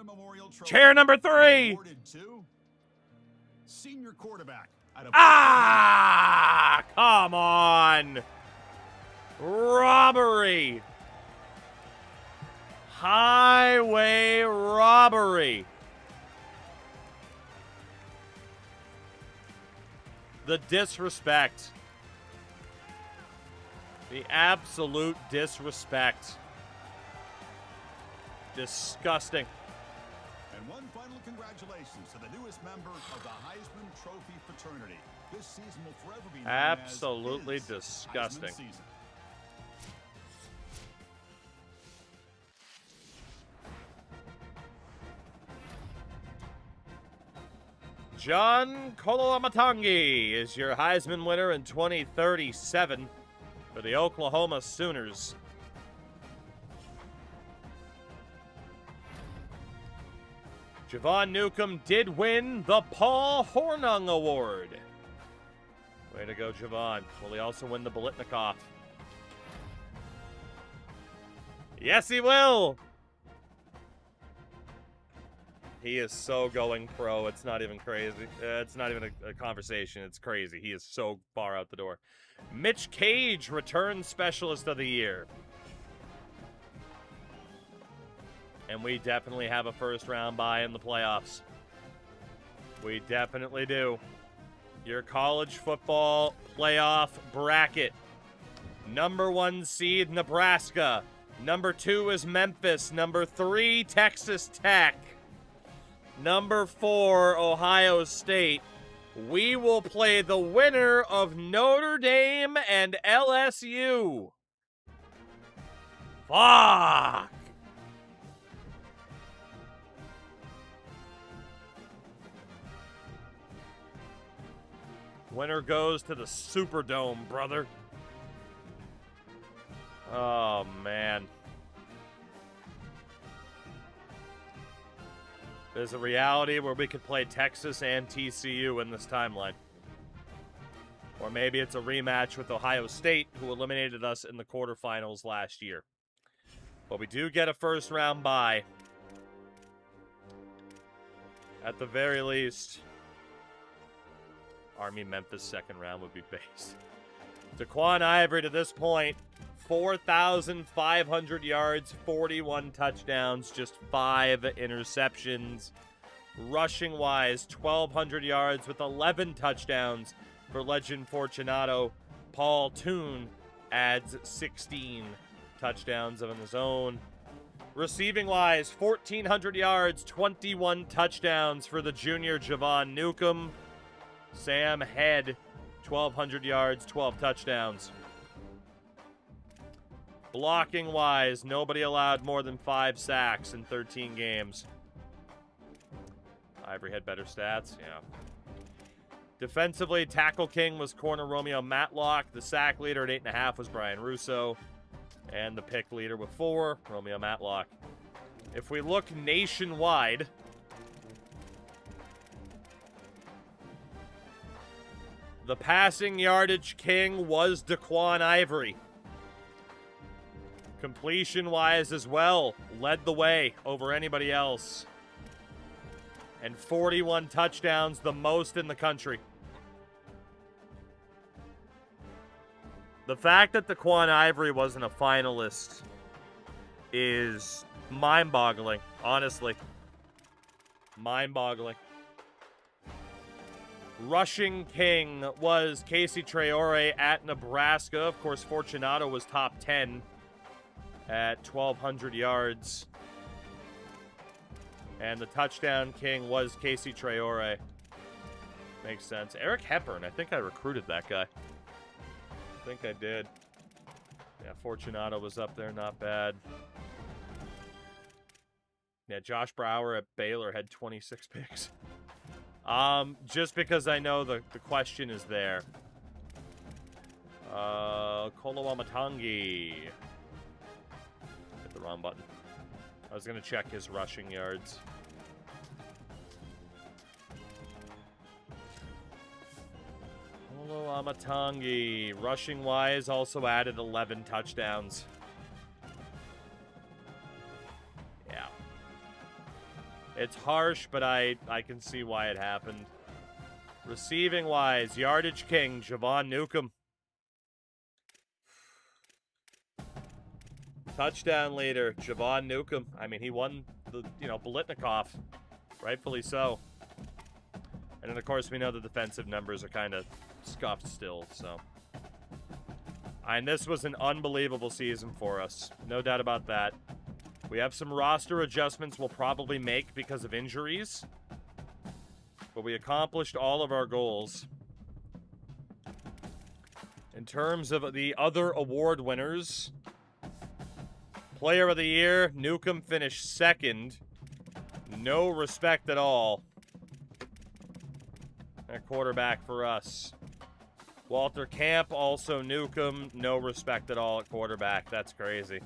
Chair number 3. Senior quarterback. Ah! Come on. Robbery. Highway robbery. The disrespect. The absolute disrespect. Disgusting. And one final congratulations to the newest member of the Heisman Trophy fraternity. This season will forever be known absolutely as disgusting. Heisman season. John Koloamatangi is your Heisman winner in 2037 for the Oklahoma Sooners. Javon Newcomb did win the Paul Hornung Award. Way to go, Javon. Will he also win the Bolitnikoff? Yes, he will! He is so going pro. It's not even crazy. It's not even a conversation. It's crazy. He is so far out the door. Mitch Cage, return specialist of the year. And we definitely have a first-round bye in the playoffs. We definitely do. Your college football playoff bracket. Number 1 seed, Nebraska. Number 2 is Memphis. Number 3, Texas Tech. Number 4, Ohio State. We will play the winner of Notre Dame and LSU. Fuck! Winner goes to the Superdome, brother. Oh, man. There's a reality where we could play Texas and TCU in this timeline. Or maybe it's a rematch with Ohio State, who eliminated us in the quarterfinals last year. But we do get a first-round bye. At the very least, Army-Memphis second round would be based. Daquan Ivory to this point, 4,500 yards, 41 touchdowns, just 5 interceptions. Rushing-wise, 1,200 yards with 11 touchdowns for legend Fortunato. Paul Toon adds 16 touchdowns of his own. Receiving-wise, 1,400 yards, 21 touchdowns for the junior Javon Newcomb. Sam Head, 1,200 yards, 12 touchdowns. Blocking-wise, nobody allowed more than 5 sacks in 13 games. Ivory had better stats, yeah. Defensively, tackle king was corner Romeo Matlock. The sack leader at 8.5 was Brian Russo. And the pick leader with 4, Romeo Matlock. If we look nationwide, the passing yardage king was Daquan Ivory. Completion-wise as well, led the way over anybody else. And 41 touchdowns, the most in the country. The fact that Daquan Ivory wasn't a finalist is mind-boggling, honestly. Mind-boggling. Rushing king was Casey Traore at Nebraska. Of course, Fortunato was top 10 at 1,200 yards. And the touchdown king was Casey Traore. Makes sense. Eric Hepburn, I think I recruited that guy. I think I did. Yeah, Fortunato was up there, not bad. Yeah, Josh Brower at Baylor had 26 picks. Just because I know the question is there. Koloamatangi. Hit the wrong button. I was going to check his rushing yards. Amatangi, rushing-wise, also added 11 touchdowns. Yeah. It's harsh, but I can see why it happened. Receiving-wise, yardage king, Javon Newcomb. Touchdown leader, Javon Newcomb. I mean, he won the, Bolitnikoff. Rightfully so. And then, of course, we know the defensive numbers are kind of scuffed still, so. And this was an unbelievable season for us. No doubt about that. We have some roster adjustments we'll probably make because of injuries. But we accomplished all of our goals. In terms of the other award winners, Player of the Year, Newcomb finished second. No respect at all. At quarterback for us. Walter Camp, also Newcomb. No respect at all at quarterback. That's crazy.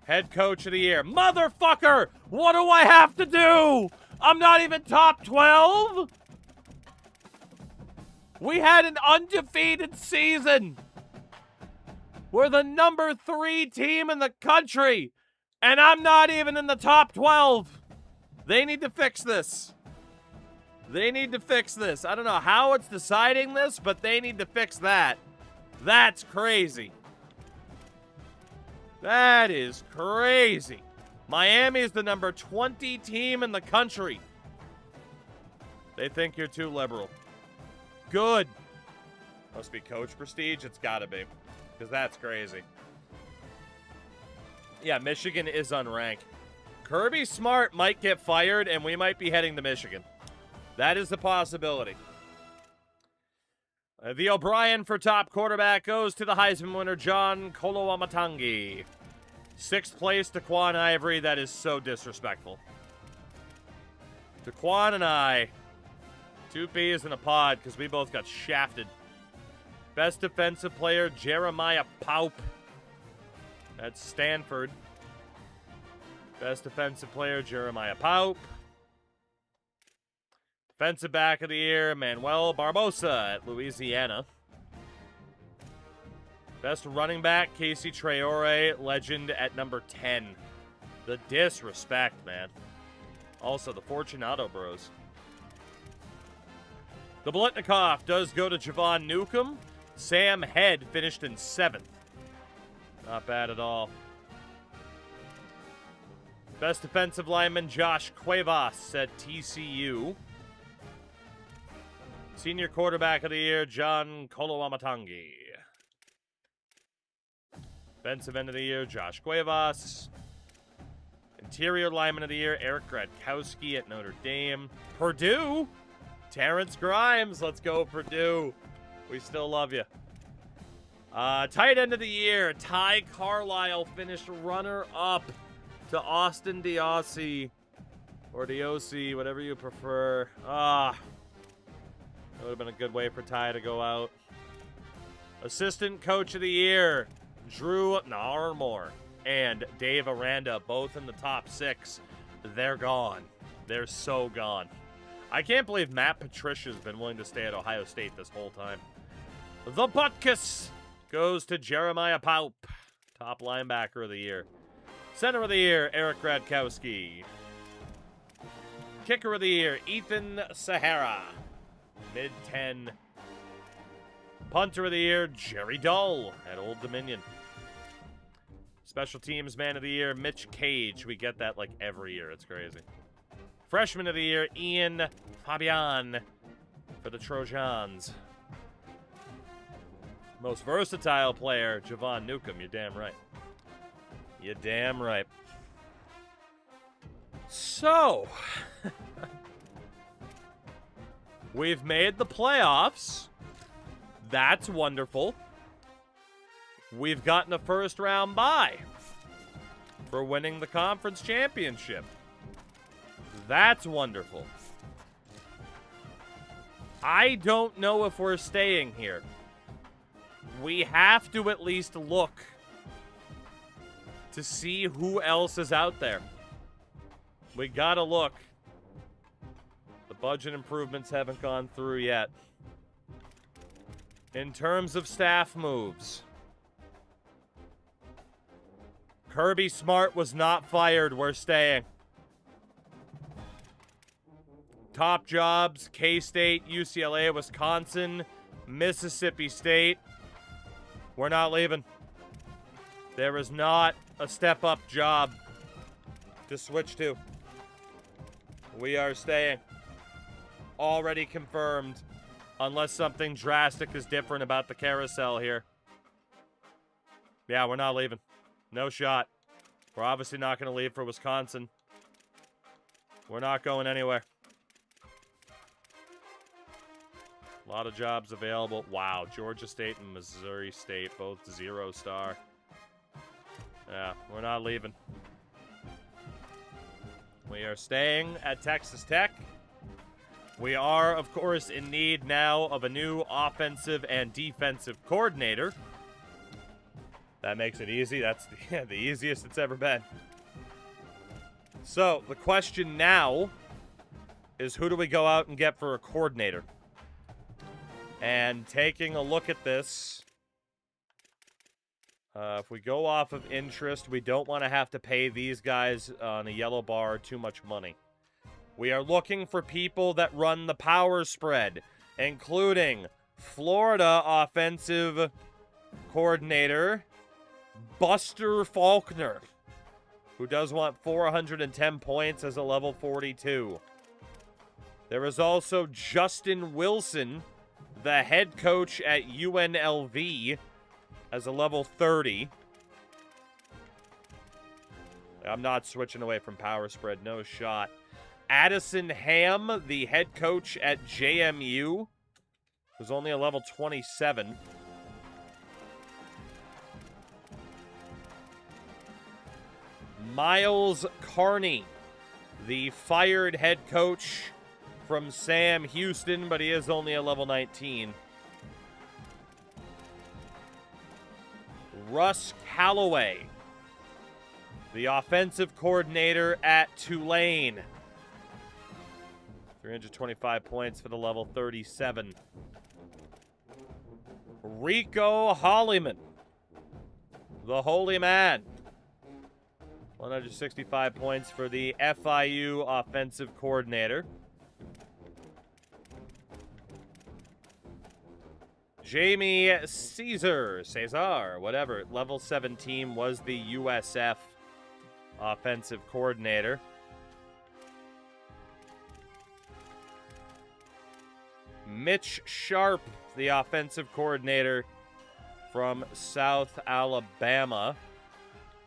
Head coach of the year. Motherfucker! What do I have to do? I'm not even top 12? We had an undefeated season. We're the number 3 team in the country. And I'm not even in the top 12. They need to fix this. They need to fix this. I don't know how it's deciding this, but they need to fix that. That's crazy. That is crazy. Miami is the number 20 team in the country. They think you're too liberal. Good. Must be coach prestige. It's got to be. Because that's crazy. Yeah, Michigan is unranked. Kirby Smart might get fired, and we might be heading to Michigan. That is a possibility. The O'Brien for top quarterback goes to the Heisman winner, John Koloamatangi. 6th place, Daquan Ivory. That is so disrespectful. Daquan and I, 2 peas in a pod because we both got shafted. Best defensive player, Jeremiah Paup. That's Stanford. Best defensive player, Jeremiah Paup. Defensive back of the year, Manuel Barbosa at Louisiana. Best running back, Casey Traore, legend at number 10. The disrespect, man. Also, the Fortunato bros. The Bolitnikoff does go to Javon Newcomb. Sam Head finished in 7th. Not bad at all. Best defensive lineman, Josh Cuevas at TCU. Senior quarterback of the year, John Koloamatangi. Defensive end of the year, Josh Cuevas. Interior lineman of the year, Eric Gradkowski at Notre Dame. Purdue, Terrence Grimes. Let's go, Purdue. We still love you. Tight end of the year, Ty Carlisle finished runner-up to Austin Diossi, or Diossi, whatever you prefer. That would have been a good way for Ty to go out. Assistant coach of the year, Drew Narmore and Dave Aranda, both in the top 6. They're gone. They're so gone. I can't believe Matt Patricia's been willing to stay at Ohio State this whole time. The Butkus goes to Jeremiah Paup, top linebacker of the year. Center of the year, Eric Gradkowski. Kicker of the year, Ethan Sahara, mid-10. Punter of the year, Jerry Dull at Old Dominion. Special teams man of the year, Mitch Cage. We get that like every year. It's crazy. Freshman of the year, Ian Fabian for the Trojans. Most versatile player, Javon Newcomb. You're damn right. You're damn right. So, we've made the playoffs. That's wonderful. We've gotten a first-round bye for winning the conference championship. That's wonderful. I don't know if we're staying here. We have to at least look to see who else is out there. We gotta look. The budget improvements haven't gone through yet. In terms of staff moves, Kirby Smart was not fired. We're staying. Top jobs, K-State, UCLA, Wisconsin, Mississippi State. We're not leaving. There is not a step-up job to switch to. We are staying. Already confirmed. Unless something drastic is different about the carousel here. Yeah, we're not leaving. No shot. We're obviously not going to leave for Wisconsin. We're not going anywhere. A lot of jobs available. Wow, Georgia State and Missouri State, both 0-star. Yeah, we're not leaving. We are staying at Texas Tech. We are, of course, in need now of a new offensive and defensive coordinator. That makes it easy. That's the easiest it's ever been. So, the question now is, who do we go out and get for a coordinator? And taking a look at this, if we go off of interest, we don't want to have to pay these guys on a yellow bar too much money. We are looking for people that run the power spread, including Florida offensive coordinator Buster Faulkner, who does want 410 points as a level 42. There is also Justin Wilson, the head coach at UNLV, as a level 30. I'm not switching away from power spread, no shot. Addison Ham, the head coach at JMU, who's only a level 27. Miles Carney, the fired head coach from Sam Houston, but he is only a level 19. Russ Calloway, the offensive coordinator at Tulane. 325 points for the level 37. Rico Hollyman, the holy man. 165 points for the FIU offensive coordinator. Jamie Cesar, whatever, level 17, was the USF offensive coordinator. Mitch Sharp, the offensive coordinator from South Alabama,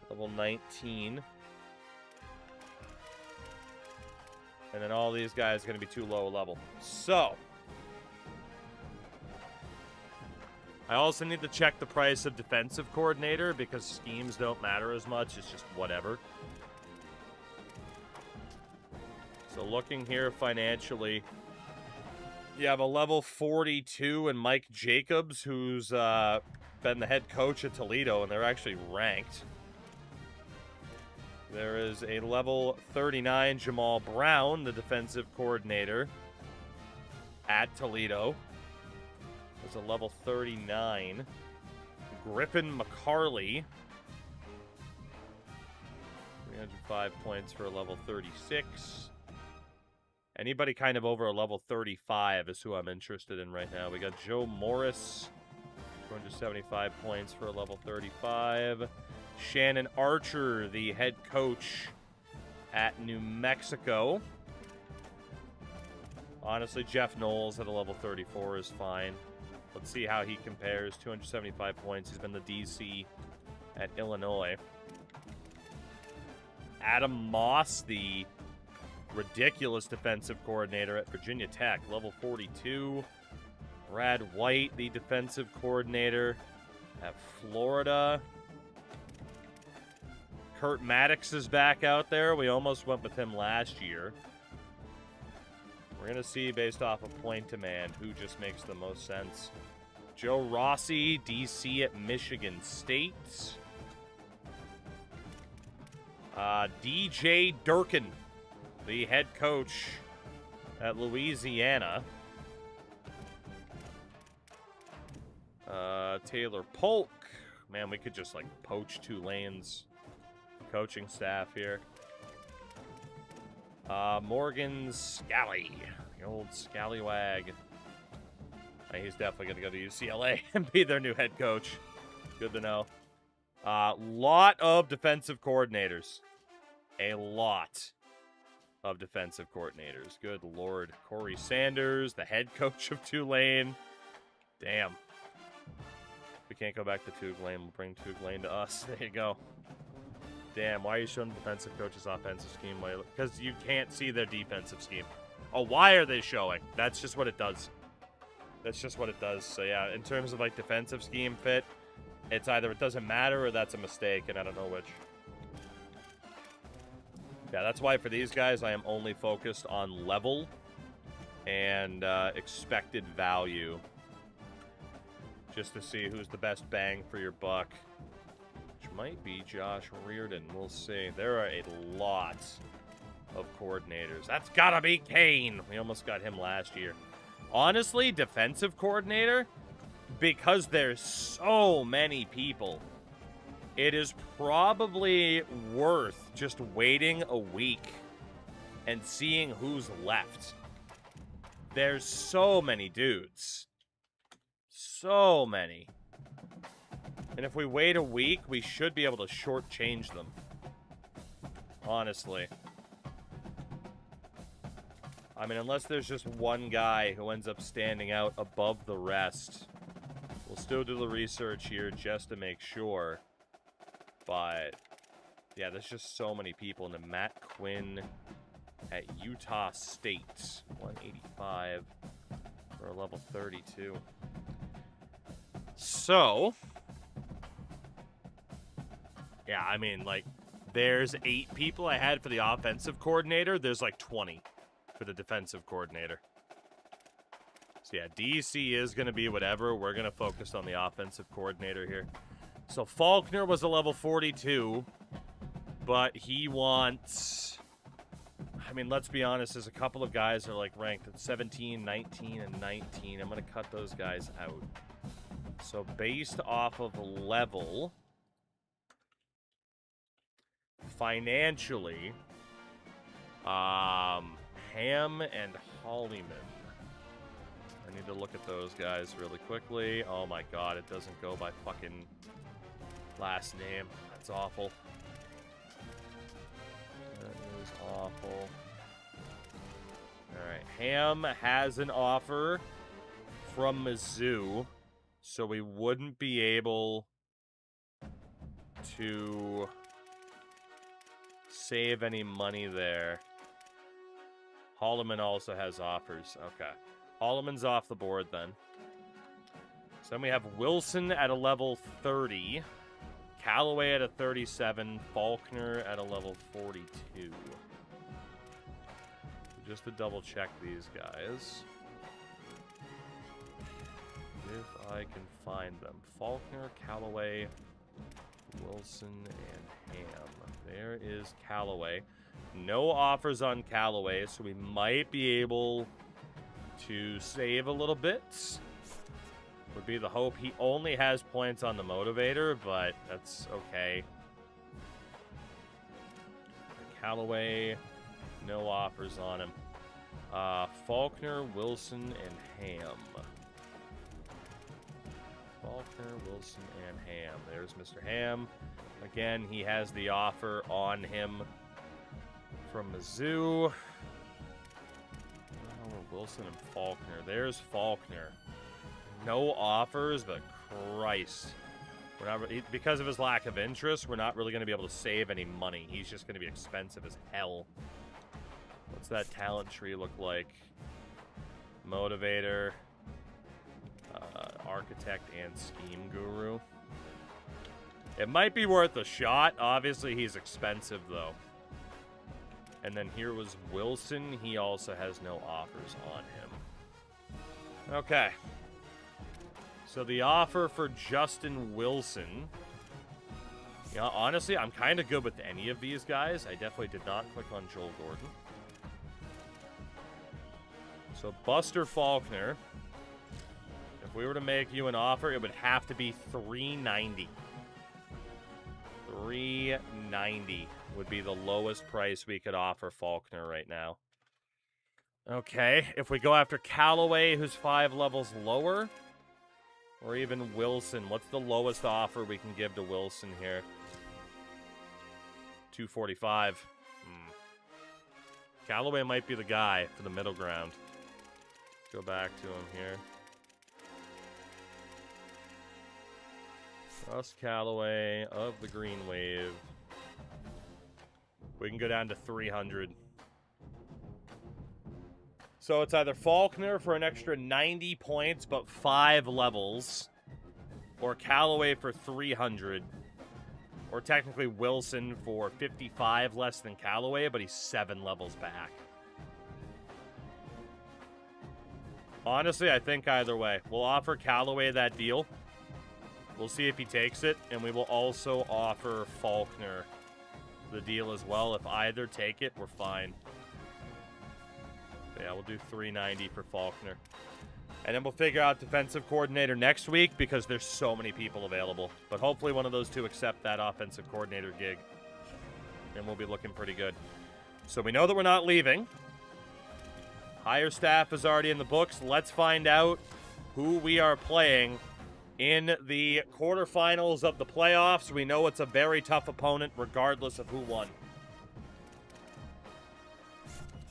level 19. And then all these guys are going to be too low level. So, I also need to check the price of defensive coordinator because schemes don't matter as much. It's just whatever. So looking here financially, you have a level 42 and Mike Jacobs, who's been the head coach at Toledo, and they're actually ranked. There is a level 39 Jamal Brown, the defensive coordinator at Toledo. There's a level 39 Griffin McCarley. 305 points for a level 36. Anybody kind of over a level 35 is who I'm interested in right now. We got Joe Morris, 275 points for a level 35. Shannon Archer, the head coach at New Mexico. Honestly, Jeff Knowles at a level 34 is fine. Let's see how he compares. 275 points. He's been the DC at Illinois. Adam Moss, the ridiculous defensive coordinator at Virginia Tech, level 42. Brad White, the defensive coordinator at Florida. Kurt Maddox is back out there. We almost went with him last year. We're going to see, based off of point demand, who just makes the most sense. Joe Rossi, DC at Michigan State. DJ Durkin, the head coach at Louisiana. Taylor Polk. Man, we could just, like, poach Tulane's coaching staff here. Morgan Scally, the old scallywag. He's definitely going to go to UCLA and be their new head coach. Good to know. Lot of defensive coordinators. A lot of defensive coordinators. Good Lord. Corey Sanders, the head coach of Tulane. Damn. We can't go back to Tulane. We'll bring Tulane to us. There you go. Damn, why are you showing the defensive coach's offensive scheme? Because you can't see their defensive scheme. Oh, why are they showing? That's just what it does. That's just what it does. So, yeah, in terms of, like, defensive scheme fit, it's either it doesn't matter or that's a mistake, and I don't know which. Yeah, that's why for these guys, I am only focused on level and expected value. Just to see who's the best bang for your buck. Which might be Josh Reardon. We'll see. There are a lot of coordinators. That's gotta be Kane. We almost got him last year. Honestly, defensive coordinator, because there's so many people, it is probably worth just waiting a week and seeing who's left. There's so many dudes. So many. And if we wait a week, we should be able to shortchange them. Honestly. I mean, unless there's just one guy who ends up standing out above the rest. We'll still do the research here just to make sure. But, yeah, there's just so many people. And then Matt Quinn at Utah State. 185 for a level 32. So, yeah, I mean, like, there's 8 people I had for the offensive coordinator. There's, like, 20 for the defensive coordinator. So, yeah, DC is going to be whatever. We're going to focus on the offensive coordinator here. So, Faulkner was a level 42, but he wants... I mean, let's be honest, there's a couple of guys that are, like, ranked at 17, 19, and 19. I'm going to cut those guys out. So, based off of level, financially, Ham and Hollyman. I need to look at those guys really quickly. Oh my god, it doesn't go by fucking last name. That's awful. That is awful. Alright, Ham has an offer from Mizzou, so we wouldn't be able to save any money there. Holloman also has offers. Okay. Holloman's off the board then. So then we have Wilson at a level 30. Callaway at a 37. Faulkner at a level 42. Just to double check these guys. If I can find them. Faulkner, Callaway, Wilson, and Ham. There is Callaway. No offers on Callaway, so we might be able to save a little bit. Would be the hope. He only has points on the motivator, but that's okay. Callaway, no offers on him. Faulkner, Wilson, and Ham. Faulkner, Wilson, and Ham. There's Mr. Ham. Again, he has the offer on him from Mizzou. Wilson and Faulkner. There's Faulkner. No offers, but Christ. We're not because of his lack of interest, we're not really going to be able to save any money. He's just going to be expensive as hell. What's that talent tree look like? Motivator, architect, and scheme guru. It might be worth a shot. Obviously, he's expensive, though. And then here was Wilson. He also has no offers on him. Okay. So the offer for Justin Wilson. Yeah, honestly, I'm kind of good with any of these guys. I definitely did not click on Joel Gordon. So Buster Faulkner. If we were to make you an offer, it would have to be $390. $390 would be the lowest price we could offer Faulkner right now. Okay, if we go after Callaway, who's 5 levels lower, or even Wilson, what's the lowest offer we can give to Wilson here? $245. Callaway might be the guy for the middle ground. Let's go back to him here. Russ Callaway of the Green Wave. We can go down to 300. So it's either Faulkner for an extra 90 points but 5 levels, or Callaway for 300, or technically Wilson for 55 less than Callaway, but he's 7 levels back. Honestly, I think either way. We'll offer Callaway that deal. We'll see if he takes it, and we will also offer Faulkner the deal as well. If either take it, we're fine. Yeah, we'll do $390 for Faulkner. And then we'll figure out defensive coordinator next week because there's so many people available. But hopefully one of those two accept that offensive coordinator gig. And we'll be looking pretty good. So we know that we're not leaving. Higher staff is already in the books. Let's find out who we are playing in the quarterfinals of the playoffs. We know it's a very tough opponent regardless of who won.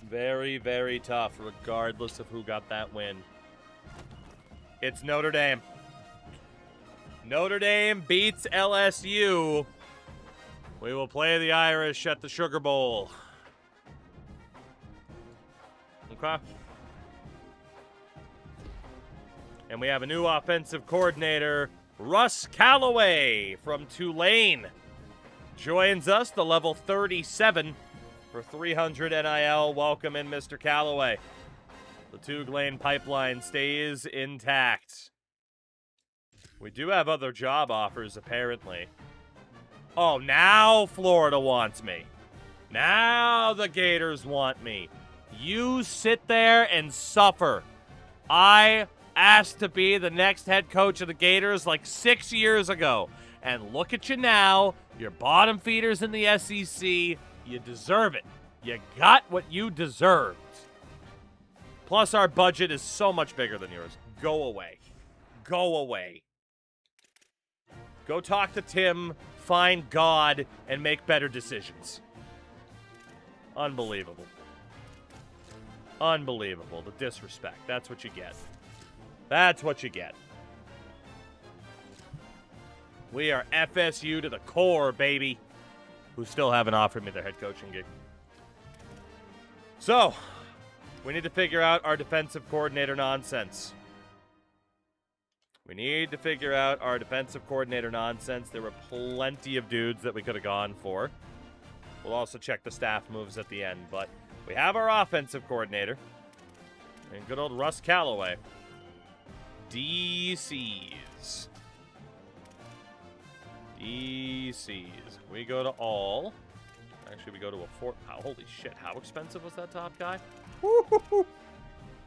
Very, very tough regardless of who got that win. It's Notre Dame. Notre Dame beats LSU. We will play the Irish at the Sugar Bowl. Okay. And we have a new offensive coordinator, Russ Callaway from Tulane. Joins us, the level 37 for 300 NIL. Welcome in, Mr. Callaway. The Tulane pipeline stays intact. We do have other job offers, apparently. Oh, now Florida wants me. Now the Gators want me. You sit there and suffer. I asked to be the next head coach of the Gators like 6 years ago. And look at you now. You're bottom feeders in the SEC. You deserve it. You got what you deserved. Plus, our budget is so much bigger than yours. Go away. Go away. Go talk to Tim, find God, and make better decisions. Unbelievable. Unbelievable. The disrespect. That's what you get. That's what you get. We are FSU to the core, baby. Who still haven't offered me their head coaching gig. So, We need to figure out our defensive coordinator nonsense. We need to figure out our defensive coordinator nonsense. There were plenty of dudes that we could have gone for. We'll also check the staff moves at the end, but we have our offensive coordinator. And good old Russ Callaway. DCs. DCs. We go to all. Actually, we go to a four. Oh, holy shit, how expensive was that top guy? Woo-hoo-hoo.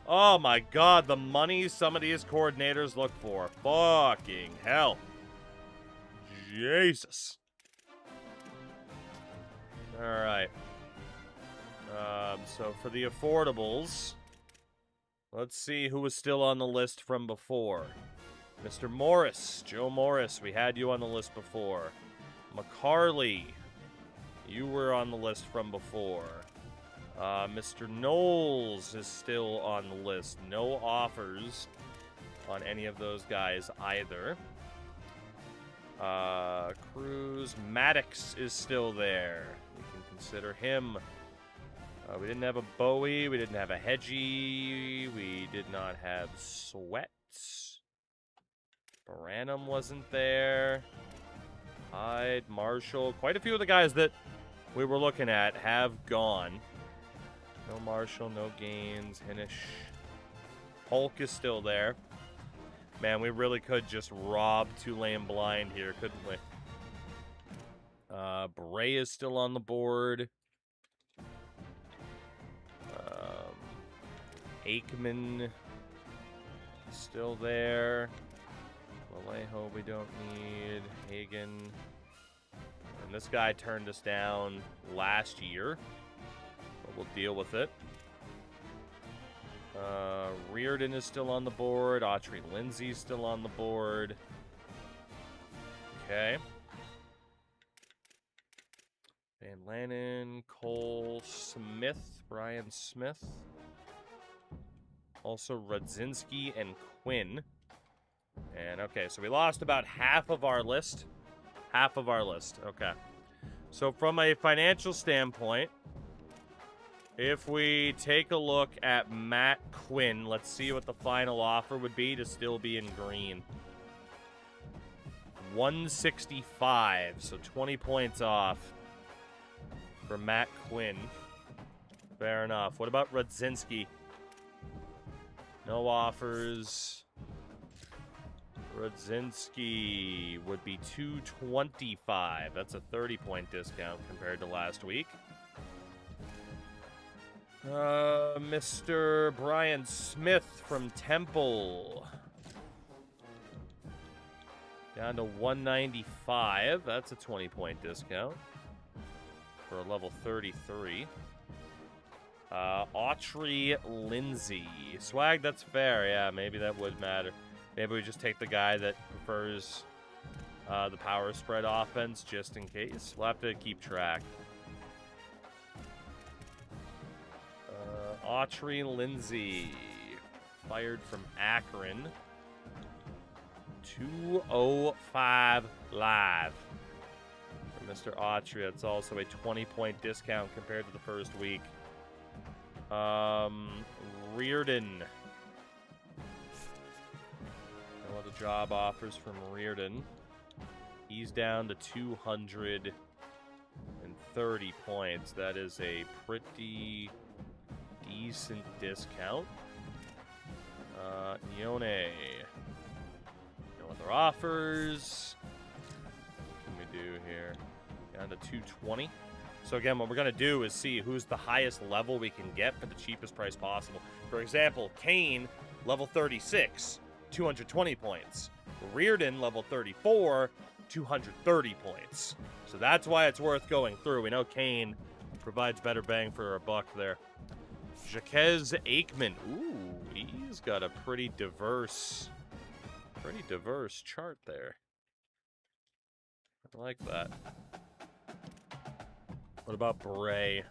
Oh my god, the money some of these coordinators look for. Fucking hell. Jesus. Alright. So for the affordables, let's see who was still on the list from before. Mr. Morris, Joe Morris, we had you on the list before. McCarley, you were on the list from before. Mr. Knowles is still on the list. No offers on any of those guys either. Cruz, Maddox is still there. We can consider him. We didn't have a Bowie. We didn't have a Hedgie. We did not have Sweats. Branham wasn't there. Hyde, Marshall. Quite a few of the guys that we were looking at have gone. No Marshall, no Gaines, Hinish. Hulk is still there. Man, we really could just rob Tulane blind here, couldn't we? Bray is still on the board. Aikman still there. Vallejo we don't need. Hagen. And this guy turned us down last year. But we'll deal with it. Reardon is still on the board. Autry Lindsay's still on the board. Okay. Van Lannon, Cole, Smith, Brian Smith. Also Rudzinski and Quinn. And okay, so we lost about half of our list. Half of our list, okay. So from a financial standpoint, if we take a look at Matt Quinn, let's see what the final offer would be to still be in green. 165, so 20 points off for Matt Quinn. Fair enough. What about Rudzinski? No offers. Rudzinski would be 225. That's a 30-point discount compared to last week. Mr. Brian Smith from Temple. Down to 195. That's a 20-point discount for a level 33. Autry Lindsay. Swag, that's fair. Yeah, maybe that would matter. Maybe we just take the guy that prefers the power spread offense just in case. We'll have to keep track. Autry Lindsay. Fired from Akron. 205 live. For Mr. Autry, it's also a 20-point discount compared to the first week. Reardon. No other job offers from Reardon. He's down to 230 points. That is a pretty decent discount. Ione. No other offers. What can we do here? Down to 220. So again, what we're going to do is see who's the highest level we can get for the cheapest price possible. For example, Kane, level 36, 220 points. Reardon, level 34, 230 points. So that's why it's worth going through. We know Kane provides better bang for our buck there. Jaquez Aikman. Ooh, he's got a pretty diverse chart there. I like that. What about Bray?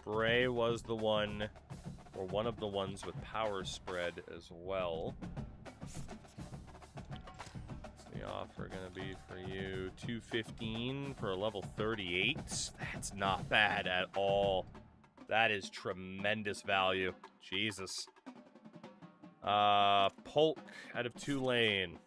Bray was the one, or one of the ones with power spread as well. What's the offer going to be for you? 215 for a level 38? That's not bad at all. That is tremendous value. Jesus. Polk out of Tulane.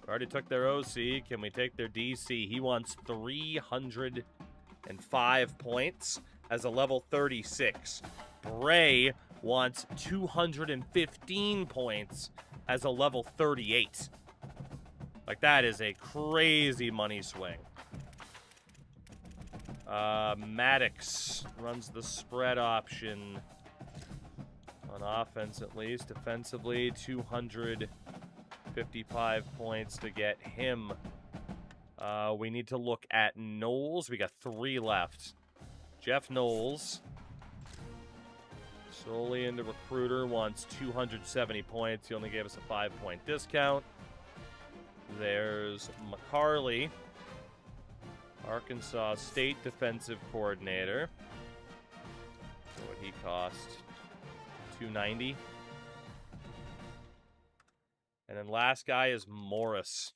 Already took their OC. Can we take their DC? He wants 305 points as a level 36. Bray wants 215 points as a level 38. Like, that is a crazy money swing. Maddox runs the spread option. On offense, at least. Defensively, 255 points to get him. We need to look at Knowles. We got 3 left. Jeff Knowles, solely into recruiter, wants 270 points. He only gave us a 5-point discount. There's McCarley, Arkansas State defensive coordinator. What would he cost? 290. And then last guy is Morris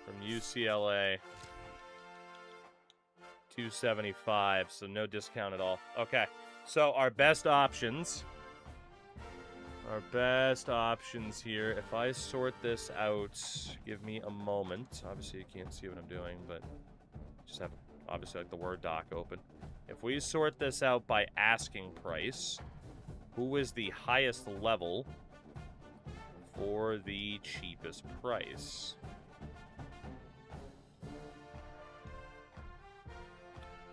from UCLA. 275, so no discount at all. Okay, so our best options. Our best options here. If I sort this out, give me a moment. Obviously, you can't see what I'm doing, but just have, obviously, like the Word doc open. If we sort this out by asking price, who is the highest level for the cheapest price?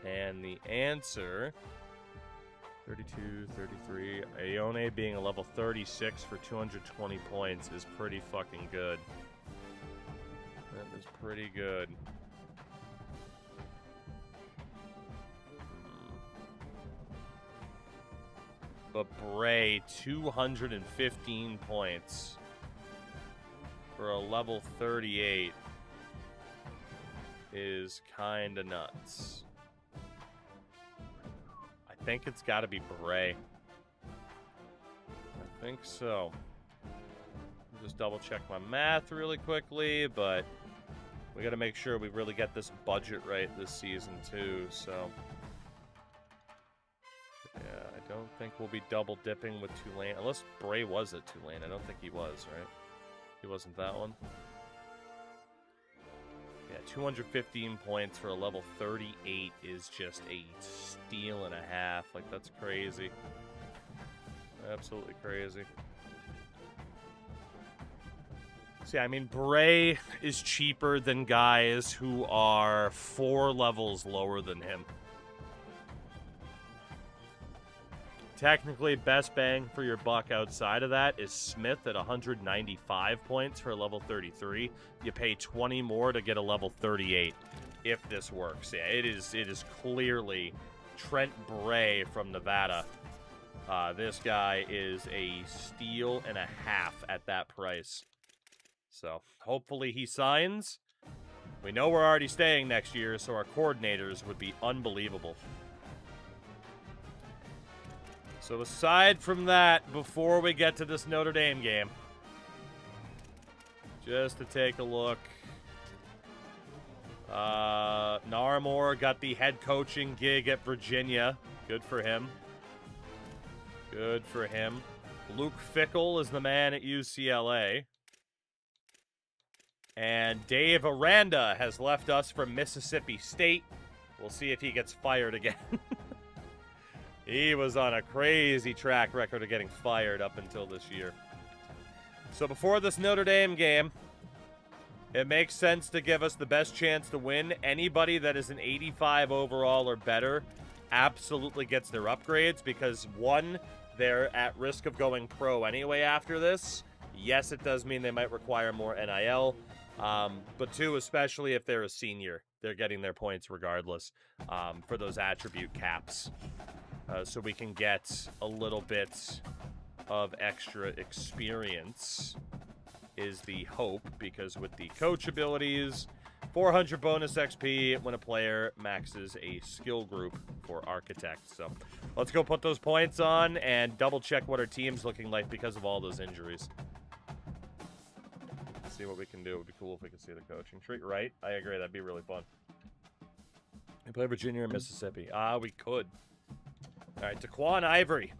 And the answer, 32, 33, Ione being a level 36 for 220 points is pretty fucking good. That is pretty good. But Bray, 215 points for a level 38 is kinda nuts. I think it's gotta be Bray. I think so. Just double check my math really quickly, but we gotta make sure we really get this budget right this season too, so. Yeah, I don't think we'll be double dipping with Tulane, unless Bray was at Tulane. I don't think he was, right? He wasn't that one. Yeah, 215 points for a level 38 is just a steal and a half. Like, that's crazy. Absolutely crazy. See, I mean, Bray is cheaper than guys who are 4 levels lower than him. Technically, best bang for your buck outside of that is Smith at 195 points for a level 33. You pay 20 more to get a level 38 if this works. Yeah, it is clearly Trent Bray from Nevada. This guy is a steal and a half at that price. So, hopefully he signs. We know we're already staying next year, so our coordinators would be unbelievable. So aside from that, before we get to this Notre Dame game, just to take a look, Narmore got the head coaching gig at Virginia. Good for him. Good for him. Luke Fickell is the man at UCLA. And Dave Aranda has left us for Mississippi State. We'll see if he gets fired again. He was on a crazy track record of getting fired up until this year. So before this Notre Dame game, it makes sense to give us the best chance to win. Anybody that is an 85 overall or better absolutely gets their upgrades because, one, they're at risk of going pro anyway after this. Yes, it does mean they might require more NIL. But two, especially if they're a senior, they're getting their points regardless for those attribute caps. So we can get a little bit of extra experience is the hope, because with the coach abilities, 400 bonus XP when a player maxes a skill group for Architect. So let's go put those points on and double check what our team's looking like because of all those injuries. Let's see what we can do. It would be cool if we could see the coaching tree. Right? I agree. That'd be really fun. We play Virginia or Mississippi. We could. All right, Daquan Ivory.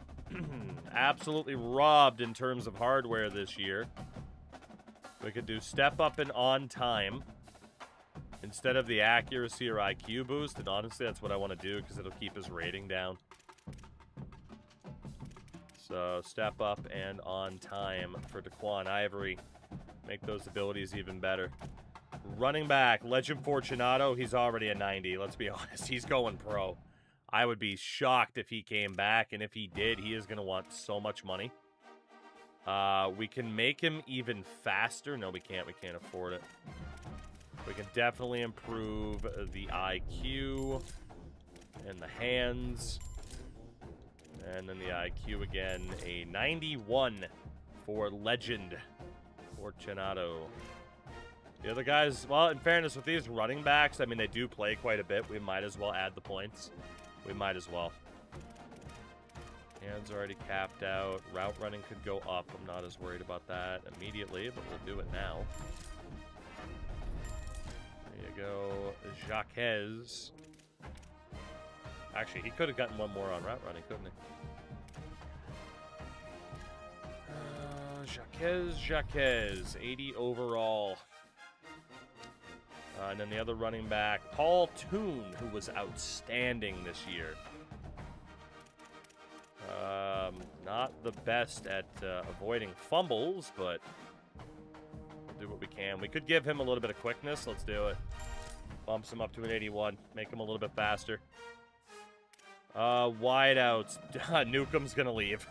Absolutely robbed in terms of hardware this year. We could do step up and on time instead of the accuracy or IQ boost, and honestly, that's what I want to do because it'll keep his rating down. So step up and on time for Daquan Ivory. Make those abilities even better. Running back, Legend Fortunato, he's already a 90. Let's be honest, he's going pro. I would be shocked if he came back, and if he did, he is going to want so much money. We can make him even faster. No, we can't. We can't afford it. We can definitely improve the IQ and the hands. And then the IQ again, a 91 for Legend Fortunato. The other guys, well, in fairness, with these running backs, I mean, they do play quite a bit. We might as well add the points. We might as well. Hands already capped out. Route running could go up. I'm not as worried about that immediately, but we'll do it now. There you go. Jaquez. Actually, he could have gotten one more on route running, couldn't he? Jaquez. 80 overall. And then the other running back, Paul Toon, who was outstanding this year. Not the best at avoiding fumbles, but we'll do what we can. We could give him a little bit of quickness. Let's do it. Bumps him up to an 81. Make him a little bit faster. Wideouts. Newcomb's going to leave.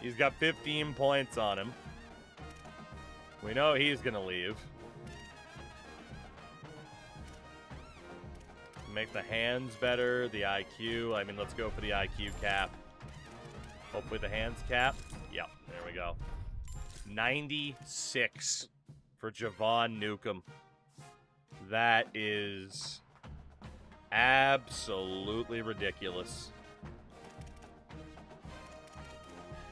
He's got 15 points on him. We know he's going to leave. Make the hands better, the IQ. I mean, let's go for the IQ cap. Hopefully the hands cap. Yep, there we go. 96 for Javon Newcomb. That is absolutely ridiculous.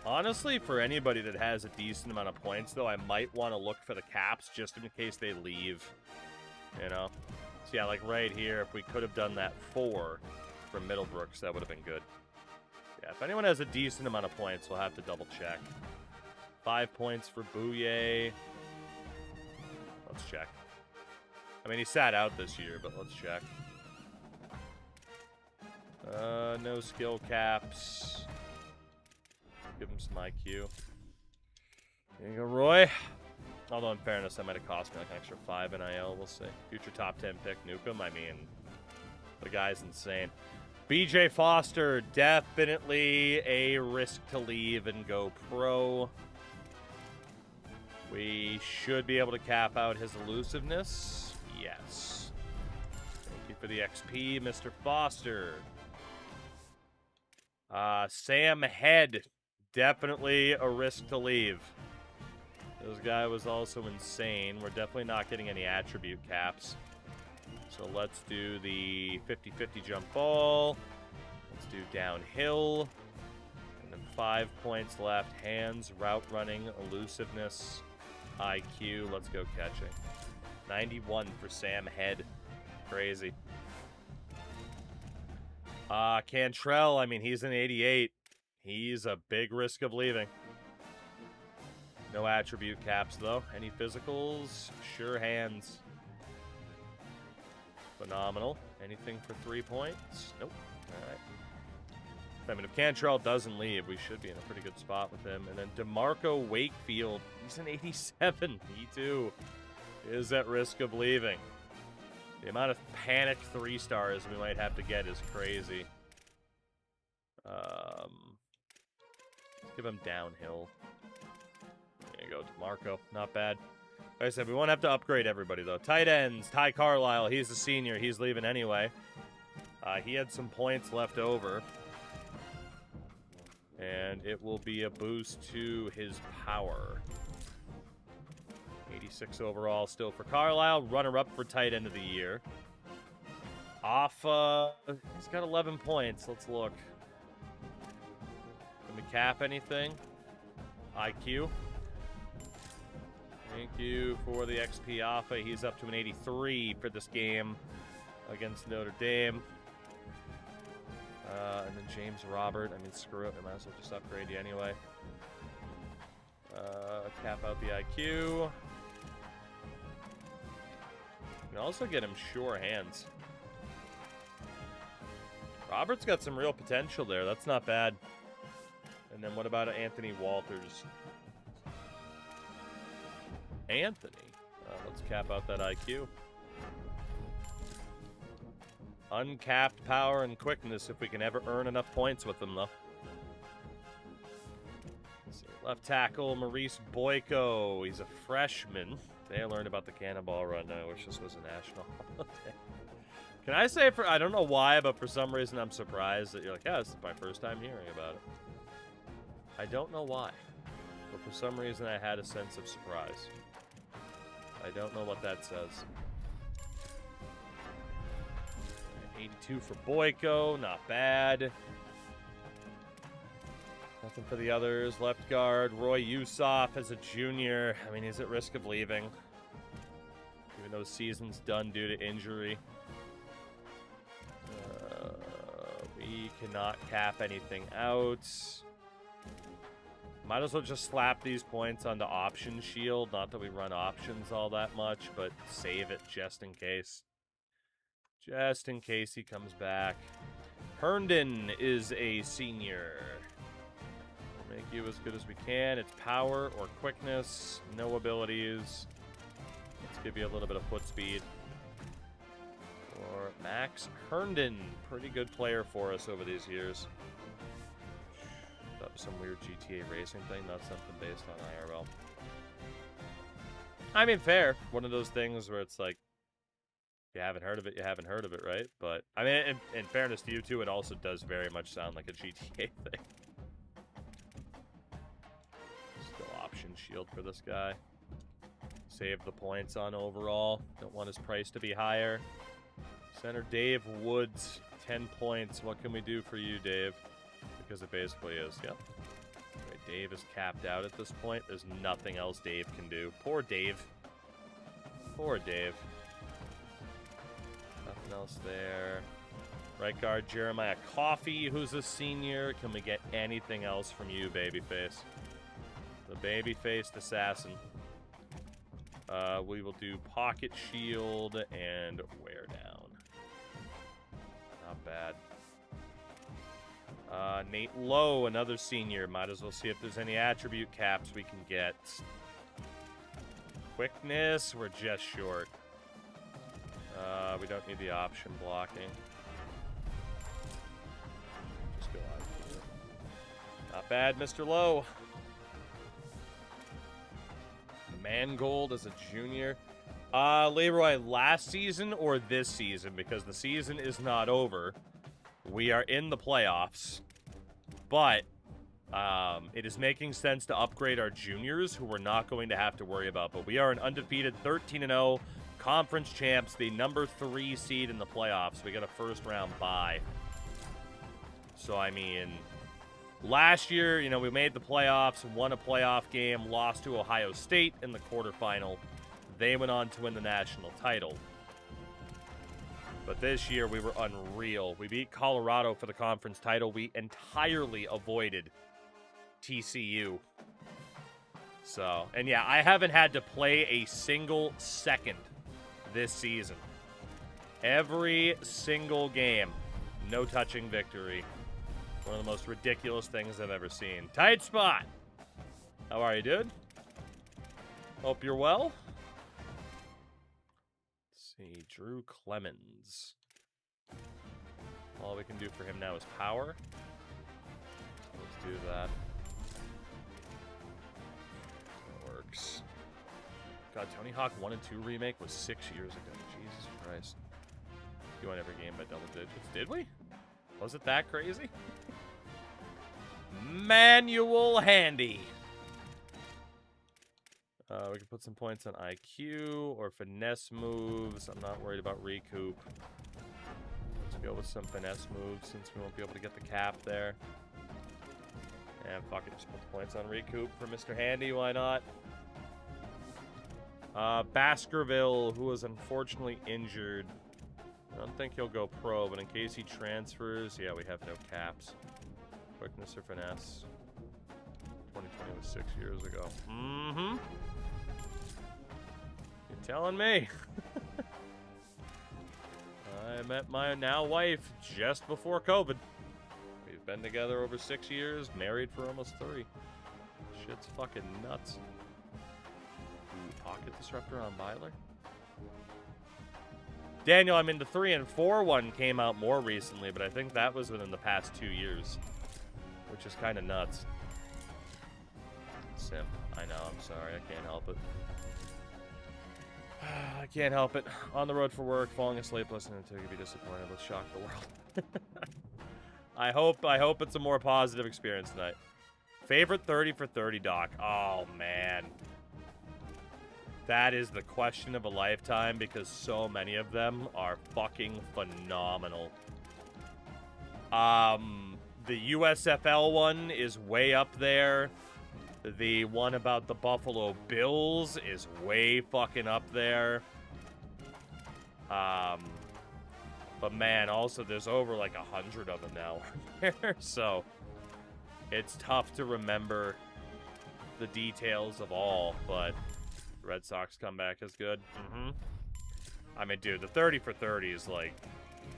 Honestly, for anybody that has a decent amount of points, though, I might want to look for the caps just in case they leave. You know? So yeah, like right here, if we could have done that 4 from Middlebrooks, that would have been good. Yeah, if anyone has a decent amount of points, we'll have to double check. 5 points for Bouye. Let's check. I mean, he sat out this year, but let's check. No skill caps. Give him some IQ. There you go, Roy. Although, in fairness, that might have cost me like an extra 5 NIL. We'll see. Future top 10 pick, Newcomb. I mean, the guy's insane. BJ Foster, definitely a risk to leave and go pro. We should be able to cap out his elusiveness. Yes. Thank you for the XP, Mr. Foster. Sam Head, definitely a risk to leave. This guy was also insane. We're definitely not getting any attribute caps. So let's do the 50-50 jump ball. Let's do downhill. And then 5 points left. Hands, route running, elusiveness, IQ. Let's go catching. 91 for Sam Head. Crazy. Cantrell, I mean, he's an 88. He's a big risk of leaving. No attribute caps, though. Any physicals? Sure hands. Phenomenal. Anything for 3 points? Nope. All right. I mean, if Cantrell doesn't leave, we should be in a pretty good spot with him. And then DeMarco Wakefield. He's an 87. He, too, is at risk of leaving. The amount of panic 3-stars we might have to get is crazy. Let's give him downhill. There you go, DeMarco. Not bad. Like I said, we won't have to upgrade everybody, though. Tight ends, Ty Carlisle. He's a senior. He's leaving anyway. He had some points left over. And it will be a boost to his power. 86 overall still for Carlisle. Runner-up for tight end of the year. Offa, he's got 11 points. Let's look. Can we cap anything? IQ. Thank you for the XP Offa. He's up to an 83 for this game. against Notre Dame. And then James Robert. I mean, screw it. I might as well just upgrade you anyway. Cap out the IQ. You can also get him sure hands. Robert's got some real potential there. That's not bad. And then what about Anthony Walters? Anthony. Let's cap out that IQ. Uncapped power and quickness if we can ever earn enough points with them, though. Let's see. Left tackle, Maurice Boyko. He's a freshman. Today I learned about the Cannonball Run. I wish this was a national holiday. Can I say, I don't know why, but for some reason I'm surprised that you're like, yeah, this is my first time hearing about it. I don't know why, but for some reason I had a sense of surprise. I don't know what that says. 82 for Boyko, not bad. Nothing for the others. Left guard, Roy Yusoff as a junior. I mean, he's at risk of leaving, even though the season's done due to injury. We cannot cap anything out. Might as well just slap these points onto option shield. Not that we run options all that much, but save it just in case. Just in case he comes back. Herndon is a senior. We'll make you as good as we can. It's power or quickness. No abilities. Let's give you a little bit of foot speed. Or Max Herndon. Pretty good player for us over these years. That was some weird GTA racing thing, not something based on IRL. I mean, fair. One of those things where it's like, if you haven't heard of it, you haven't heard of it, right? But, I mean, in fairness to you two, it also does very much sound like a GTA thing. Still option shield for this guy. Save the points on overall. Don't want his price to be higher. Center Dave Woods, 10 points. What can we do for you, Dave? Because it basically is, yep. Right, Dave is capped out at this point. There's nothing else Dave can do. Poor Dave. Poor Dave. Nothing else there. Right guard, Jeremiah Coffey, who's a senior. Can we get anything else from you, babyface? The baby-faced assassin. We will do pocket shield and wear down. Not bad. Nate Lowe, another senior. Might as well see if there's any attribute caps we can get. Quickness, we're just short. We don't need the option blocking. Just go out here. Not bad, Mr. Lowe. Mangold as a junior. Leroy, last season or this season? Because the season is not over. We are in the playoffs. But it is making sense to upgrade our juniors, who we're not going to have to worry about. But we are an undefeated 13-0 conference champs, the number 3 seed in the playoffs. We got a first-round bye. So, I mean, last year, you know, we made the playoffs, won a playoff game, lost to Ohio State in the quarterfinal. They went on to win the national title. But this year, we were unreal. We beat Colorado for the conference title. We entirely avoided TCU. So, and yeah, I haven't had to play a single second this season. Every single game, no touching victory. One of the most ridiculous things I've ever seen. Tight spot. How are you, dude? Hope you're well. Let's see, Drew Clemens. All we can do for him now is power. Let's do that. That works. God, Tony Hawk 1 and 2 remake was 6 years ago. Jesus Christ. You won every game by double digits. Did we? Was it that crazy? Manual handy. We can put some points on IQ or finesse moves. I'm not worried about recoup. Let's go with some finesse moves since we won't be able to get the cap there. And fuck it, just put the points on recoup for Mr. Handy. Why not? Baskerville, who was unfortunately injured. I don't think he'll go pro, but in case he transfers, yeah, we have no caps. Quickness or finesse. 2020 was 6 years ago. Mm-hmm. You're telling me. I met my now wife just before COVID. We've been together over 6 years, married for almost 3. Shit's fucking nuts. Ooh, pocket disruptor on Byler. Daniel, I mean, the 3 and 4 one came out more recently, but I think that was within the past 2 years, which is kind of nuts. Simp. I know, I'm sorry, I can't help it. I can't help it. On the road for work, falling asleep listening to you be disappointed. Let's shock the world. I hope it's a more positive experience tonight. Favorite 30 for 30 doc. Oh man. That is the question of a lifetime because so many of them are fucking phenomenal. The USFL one is way up there. The one about the Buffalo Bills is way fucking up there. But man, also there's over like 100 of them now. So it's tough to remember the details of all, but Red Sox comeback is good. I mean, dude, the 30 for 30 is like,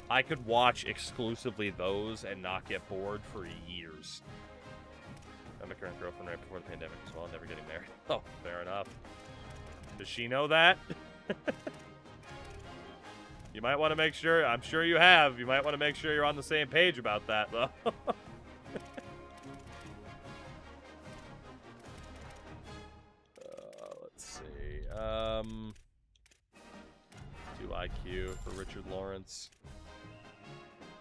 I could watch exclusively those and not get bored for years. I'm a current girlfriend right before the pandemic as well, never getting married. Oh, fair enough. Does she know that? You might want to make sure, I'm sure you have, you might want to make sure you're on the same page about that, though. Let's see. 2 IQ for Richard Lawrence.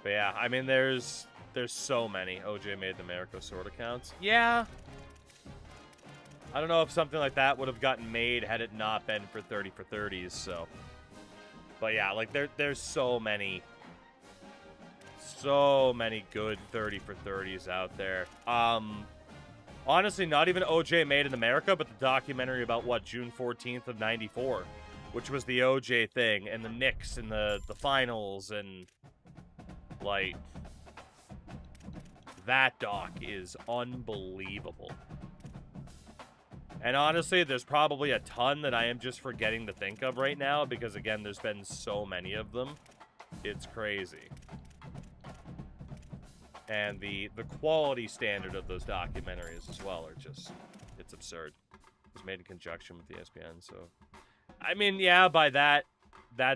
But yeah, I mean, there's so many. OJ made the America sort of counts. Yeah. I don't know if something like that would have gotten made had it not been for 30 for 30s, so. But yeah, like there's so many good 30 for 30s out there. Honestly, not even OJ Made in America, but the documentary about what, June 14th of 94, which was the OJ thing and the Knicks and the finals and like that doc is unbelievable. And honestly, there's probably a ton that I am just forgetting to think of right now because, again, there's been so many of them. It's crazy. And the quality standard of those documentaries as well are just, it's absurd. It was made in conjunction with ESPN, so. I mean, yeah, by that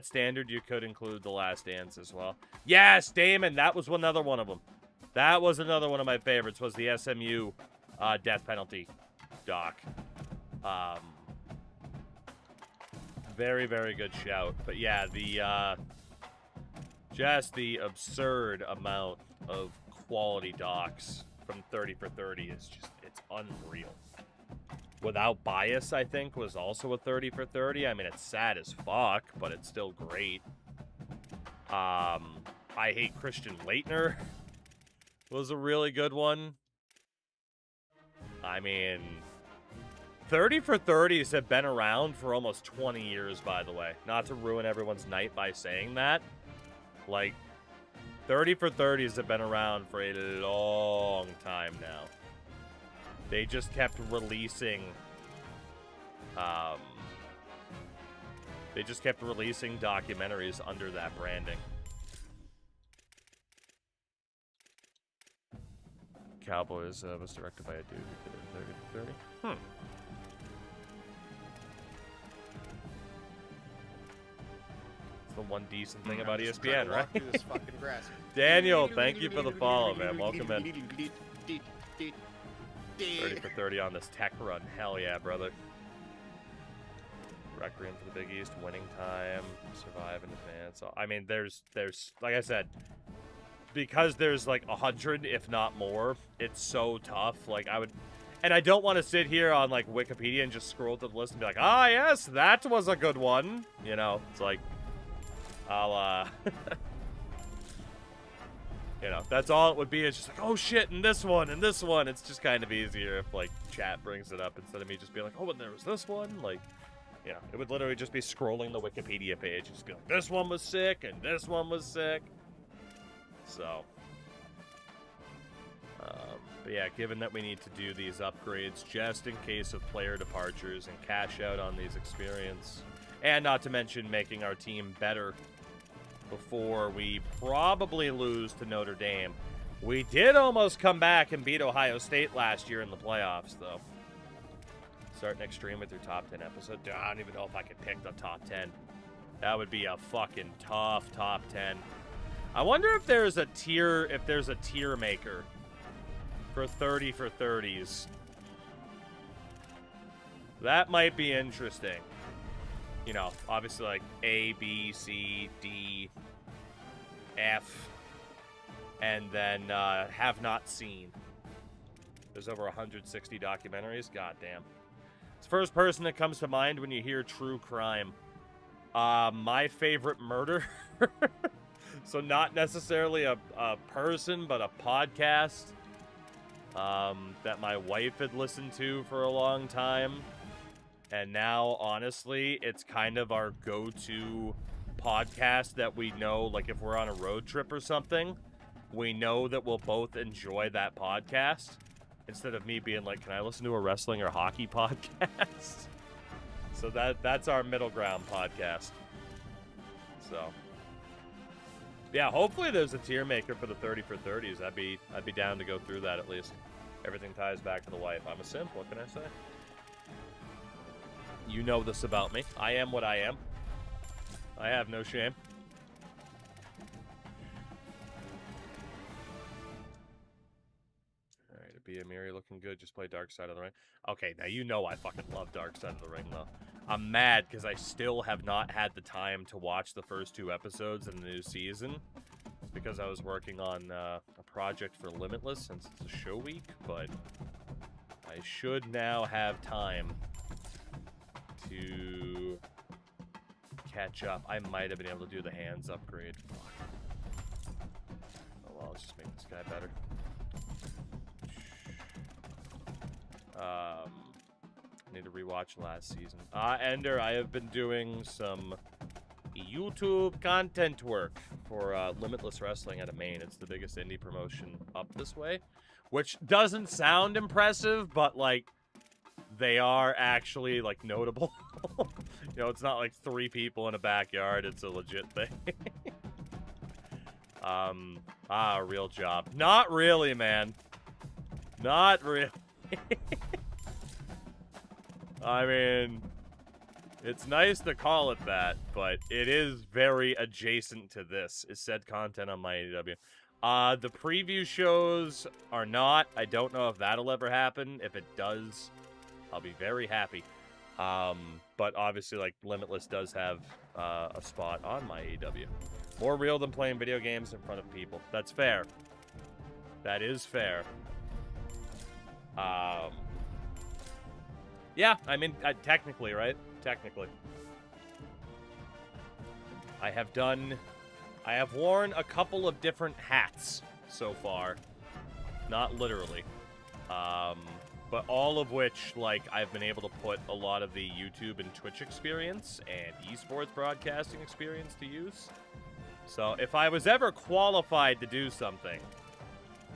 standard, you could include The Last Dance as well. Yes, Damon, that was another one of them. That was another one of my favorites, was the SMU death penalty doc. Very, very good shout. But yeah, just the absurd amount of quality docs from 30 for 30 is just, it's unreal. Without Bias, I think, was also a 30 for 30. I mean, it's sad as fuck, but it's still great. I Hate Christian Laettner was a really good one. I mean, 30 for 30s have been around for almost 20 years, by the way. Not to ruin everyone's night by saying that. Like, 30 for 30s have been around for a long time now. They just kept releasing, documentaries under that branding. Cowboys was directed by a dude who did it 30 for 30. It's the one decent thing about ESPN, right? This fucking grass. Daniel, thank you for the follow, man. Welcome in. 30 for 30 on this tech run. Hell yeah, brother. Requiem for the Big East, winning time, survive in advance. I mean, there's like I said, because there's like 100, if not more, it's so tough. Like and I don't want to sit here on like Wikipedia and just scroll to the list and be like, ah, yes, that was a good one. You know, it's like, I'll, you know, that's all it would be. It's just like, oh shit, and this one, and this one. It's just kind of easier if like chat brings it up instead of me just being like, oh, and there was this one. Like, You know, it would literally just be scrolling the Wikipedia page. Just be like, this one was sick, and this one was sick. So, but yeah, given that we need to do these upgrades just in case of player departures and cash out on these experience, and not to mention making our team better before we probably lose to Notre Dame. We did almost come back and beat Ohio State last year in the playoffs, though. Start next stream with your top 10 episode. Dude, I don't even know if I could pick the top 10. That would be a fucking tough top 10. I wonder if there's a tier maker for 30 for 30s. That might be interesting. You know, obviously like A, B, C, D, F, and then have not seen. There's over 160 documentaries. God damn. It's the first person that comes to mind when you hear true crime. My favorite murder. So not necessarily a person, but a podcast that my wife had listened to for a long time. And now, honestly, it's kind of our go-to podcast that we know, like if we're on a road trip or something, we know that we'll both enjoy that podcast. Instead of me being like, can I listen to a wrestling or hockey podcast? So that's our middle ground podcast. So, yeah, hopefully there's a tier maker for the 30 for 30s. I'd be down to go through that at least. Everything ties back to the wife. I'm a simp, what can I say? You know this about me. I am what I am. I have no shame. Alright, be Amiri looking good. Just play Dark Side of the Ring. Okay, now you know I fucking love Dark Side of the Ring, though. I'm mad because I still have not had the time to watch the first 2 episodes in the new season. Because I was working on a project for Limitless since it's a show week, but I should now have time to catch up. I might have been able to do the hands upgrade. Fuck. Oh well, let's just make this guy better. I need to rewatch last season. Ender, I have been doing some YouTube content work for Limitless Wrestling out of Maine. It's the biggest indie promotion up this way, which doesn't sound impressive, but like they are actually like notable. You know, it's not like 3 people in a backyard. It's a legit thing. Real job. Not really, man. Not really. I mean, it's nice to call it that, but it is very adjacent to this. Is said content on my AEW. The preview shows are not. I don't know if that'll ever happen. If it does, I'll be very happy. But obviously, like, Limitless does have a spot on my AEW. More real than playing video games in front of people. That's fair. That is fair. Yeah, I mean, technically, right? Technically. I have worn a couple of different hats so far. Not literally. But all of which, like, I've been able to put a lot of the YouTube and Twitch experience and esports broadcasting experience to use. So if I was ever qualified to do something,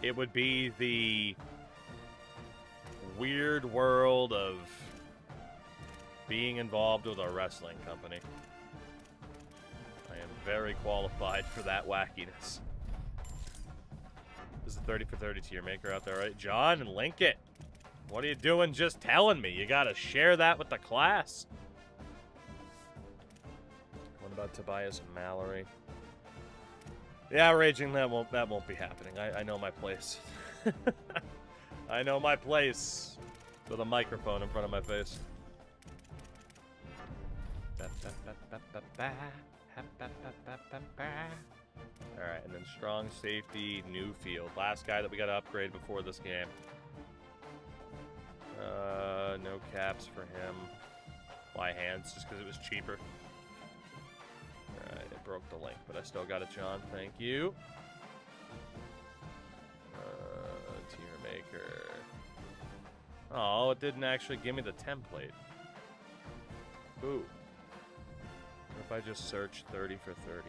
it would be the weird world of being involved with a wrestling company. I am very qualified for that wackiness. There's a 30 for 30 tier maker out there, right? John, and link it. What are you doing just telling me? You gotta share that with the class. What about Tobias and Mallory? Yeah, Raging, that won't be happening. I know my place. I know my place with a microphone in front of my face. Alright, and then strong safety, new field. Last guy that we got to upgrade before this game. No caps for him. Why hands? Just because it was cheaper. Alright, it broke the link, but I still got it, John. Thank you. Tier maker. Oh, it didn't actually give me the template. Ooh. What if I just search 30 for 30?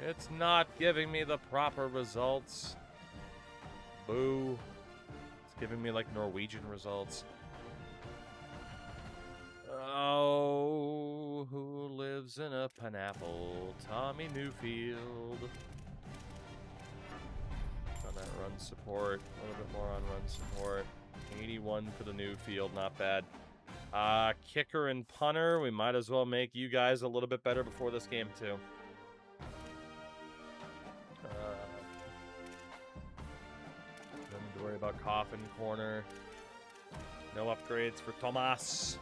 It's not giving me the proper results. Boo. It's giving me like Norwegian results. Oh, who lives in a pineapple? Tommy Newfield. On that run support. A little bit more on run support. 81 for the Newfield. Not bad. Kicker and punter. We might as well make you guys a little bit better before this game, too. Don't need to worry about coffin corner. No upgrades for Tomas.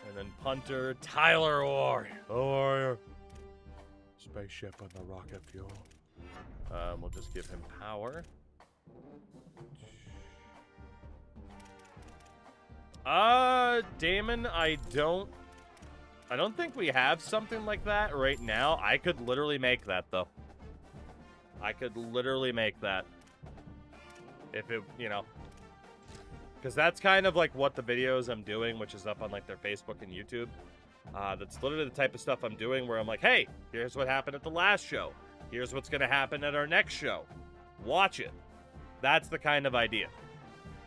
And then punter, Tyler Orr. Orr. Spaceship on the rocket fuel. We'll just give him power. Damon, I don't think we have something like that right now. I could literally make that, though. I could literally make that. If it, you know. Because that's kind of like what the videos I'm doing, which is up on like their Facebook and YouTube. That's literally the type of stuff I'm doing where I'm like, hey, here's what happened at the last show. Here's what's going to happen at our next show. Watch it. That's the kind of idea.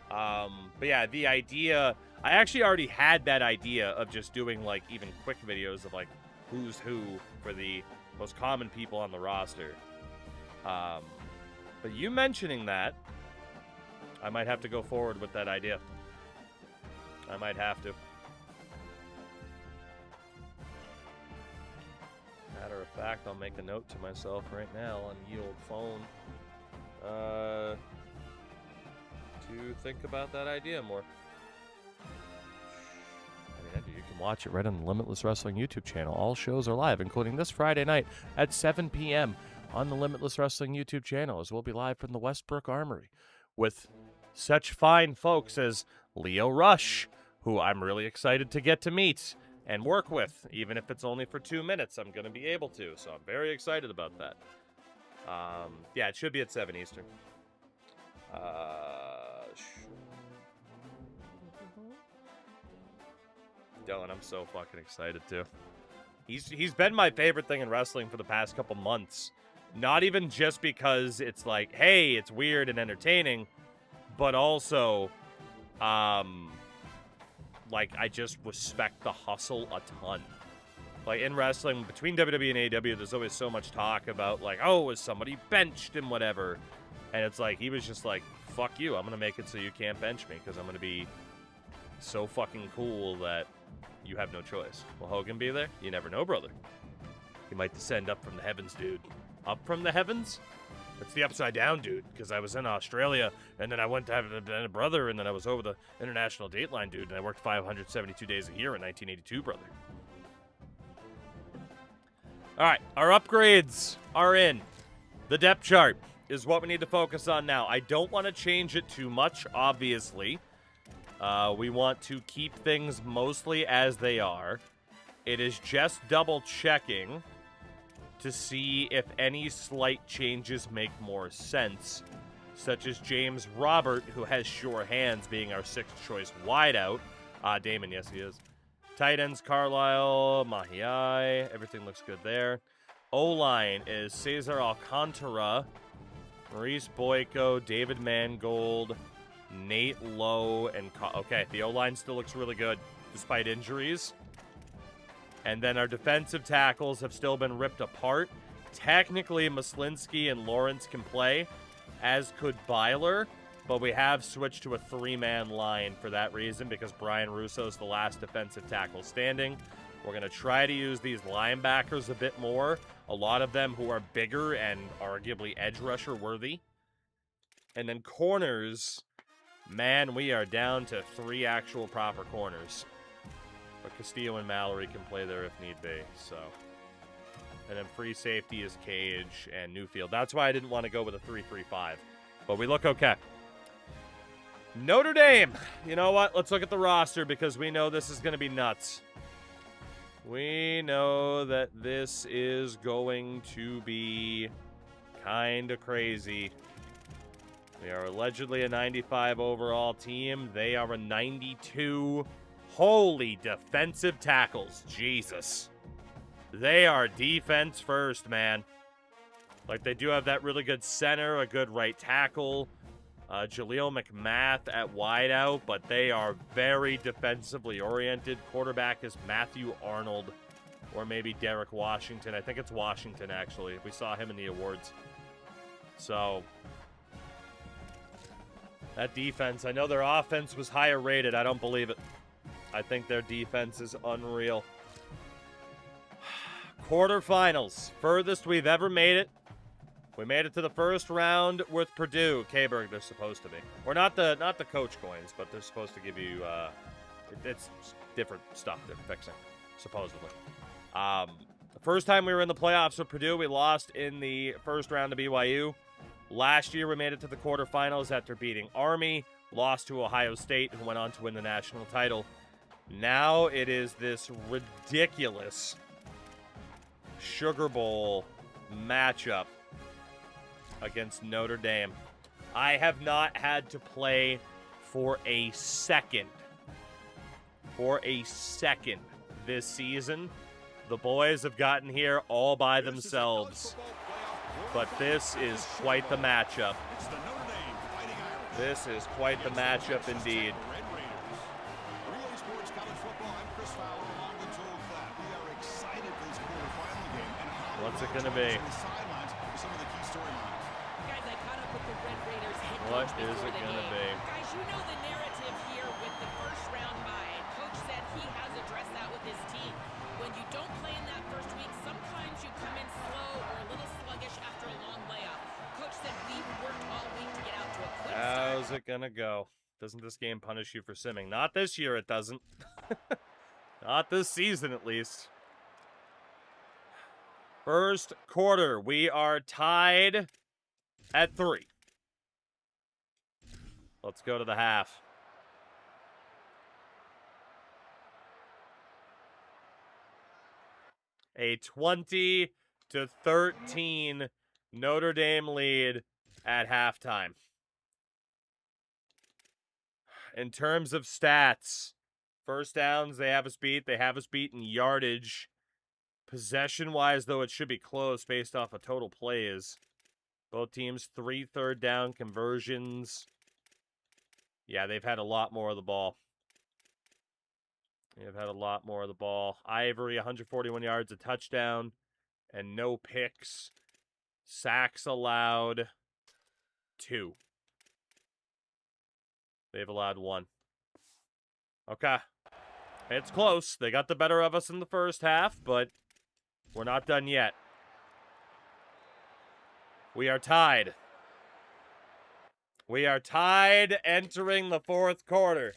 But yeah, the idea... I actually already had that idea of just doing like even quick videos of like who's who for the most common people on the roster. But you mentioning that, I might have to go forward with that idea. I might have to. Matter of fact, I'll make a note to myself right now on the old phone to think about that idea more. I mean, you can watch it right on the Limitless Wrestling YouTube channel. All shows are live, including this Friday night at 7 p.m. on the Limitless Wrestling YouTube channel, as we'll be live from the Westbrook Armory with such fine folks as Leo Rush, who I'm really excited to get to meet and work with. Even if it's only for 2 minutes, I'm going to be able to. So I'm very excited about that. Yeah, it should be at 7 Eastern. Dylan, I'm so fucking excited too. He's been my favorite thing in wrestling for the past couple months. Not even just because it's like, hey, it's weird and entertaining, but also, like, I just respect the hustle a ton. Like, in wrestling, between WWE and AEW, there's always so much talk about, like, oh, is somebody benched and whatever. And it's like, he was just like, fuck you, I'm going to make it so you can't bench me, because I'm going to be so fucking cool that you have no choice. Will Hogan be there? You never know, brother. He might descend up from the heavens, dude. Up from the heavens? It's the upside down, dude, because I was in Australia, and then I went to have a brother, and then I was over the international dateline, dude, and I worked 572 days a year in 1982, brother. All right, our upgrades are in. The depth chart is what we need to focus on now. I don't want to change it too much, obviously. We want to keep things mostly as they are. It is just double-checking to see if any slight changes make more sense, such as James Robert, who has sure hands, being our 6th choice wideout. Damon, yes, he is. Tight ends, Carlisle, Mahiai. Everything looks good there. O-line is Cesar Alcantara, Maurice Boyko, David Mangold, Nate Lowe, and... Okay, the O-line still looks really good, despite injuries. And then our defensive tackles have still been ripped apart. Technically, Maslinski and Lawrence can play, as could Byler, but we have switched to a 3-man line for that reason, because Brian Russo's the last defensive tackle standing. We're going to try to use these linebackers a bit more, a lot of them who are bigger and arguably edge rusher worthy. And then corners, man, we are down to 3 actual proper corners. But Castillo and Mallory can play there if need be, so. And then free safety is Cage and Newfield. That's why I didn't want to go with a 3-3-5. But we look okay. Notre Dame. You know what? Let's look at the roster because we know this is going to be nuts. We know that this is going to be kind of crazy. We are allegedly a 95 overall team. They are a 92. Holy defensive tackles. Jesus. They are defense first, man. Like, they do have that really good center, a good right tackle, Jaleel McMath at wideout, but they are very defensively oriented. Quarterback is Matthew Arnold, or maybe Derek Washington. I think it's Washington, actually. We saw him in the awards. So, that defense, I know their offense was higher rated. I don't believe it. I think their defense is unreal. Quarterfinals, furthest we've ever made it. We made it to the first round with Purdue. K-Berg, they're supposed to be. Or not the coach coins, but they're supposed to give you, it's different stuff they're fixing, supposedly. The first time we were in the playoffs with Purdue, we lost in the first round to BYU. Last year, we made it to the quarterfinals after beating Army, lost to Ohio State, and went on to win the national title. Now it is this ridiculous Sugar Bowl matchup against Notre Dame. I have not had to play for a second this season. The boys have gotten here all by themselves. But this is quite the matchup. This is quite the matchup indeed. What's it going to be? What is it going to be? Guys, you know the narrative here with the first round bye. Coach said he has addressed that with his team. When you don't play in that first week, sometimes you come in slow or a little sluggish after a long layoff. Coach said we've worked all week to get out to a quick start. How's it going to go? Doesn't this game punish you for simming? Not this year, it doesn't. Not this season, at least. First quarter, we are tied at 3. Let's go to the half. A 20-13 Notre Dame lead at halftime. In terms of stats, first downs, they have us beat. They have us beat in yardage. Possession-wise, though, it should be close based off of total plays. Both teams, 3 third down conversions. Yeah, they've had a lot more of the ball. They've had a lot more of the ball. Ivory, 141 yards, a touchdown, and no picks. Sacks allowed, 2. They've allowed 1. Okay. It's close. They got the better of us in the first half, but we're not done yet. We are tied. We are tied entering the fourth quarter.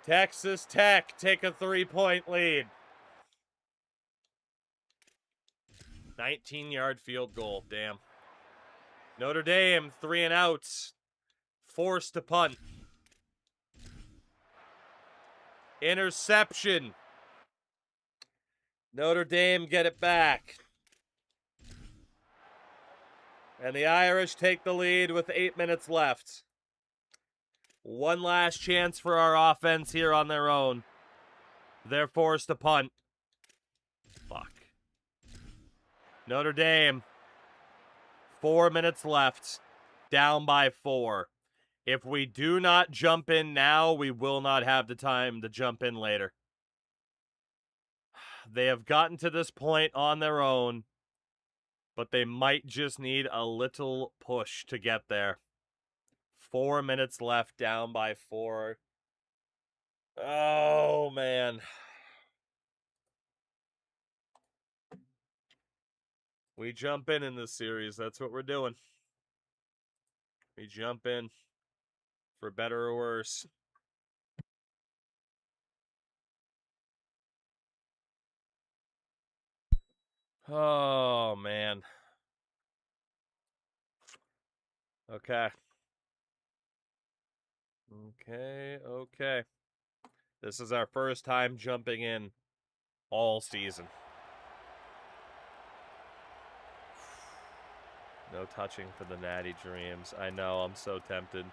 Texas Tech take a 3-point lead. 19-yard field goal. Damn. Notre Dame, 3 and outs. Forced to punt. Interception. Notre Dame get it back. And the Irish take the lead with 8 minutes left. One last chance for our offense here on their own. They're forced to punt. Fuck. Notre Dame. 4 minutes left. Down by 4. If we do not jump in now, we will not have the time to jump in later. They have gotten to this point on their own, but they might just need a little push to get there. 4 minutes left, down by 4. Oh, man. We jump in this series. That's what we're doing. We jump in, for better or worse. Oh, man. Okay. Okay. This is our first time jumping in all season. No touching for the Natty Dreams. I know, I'm so tempted.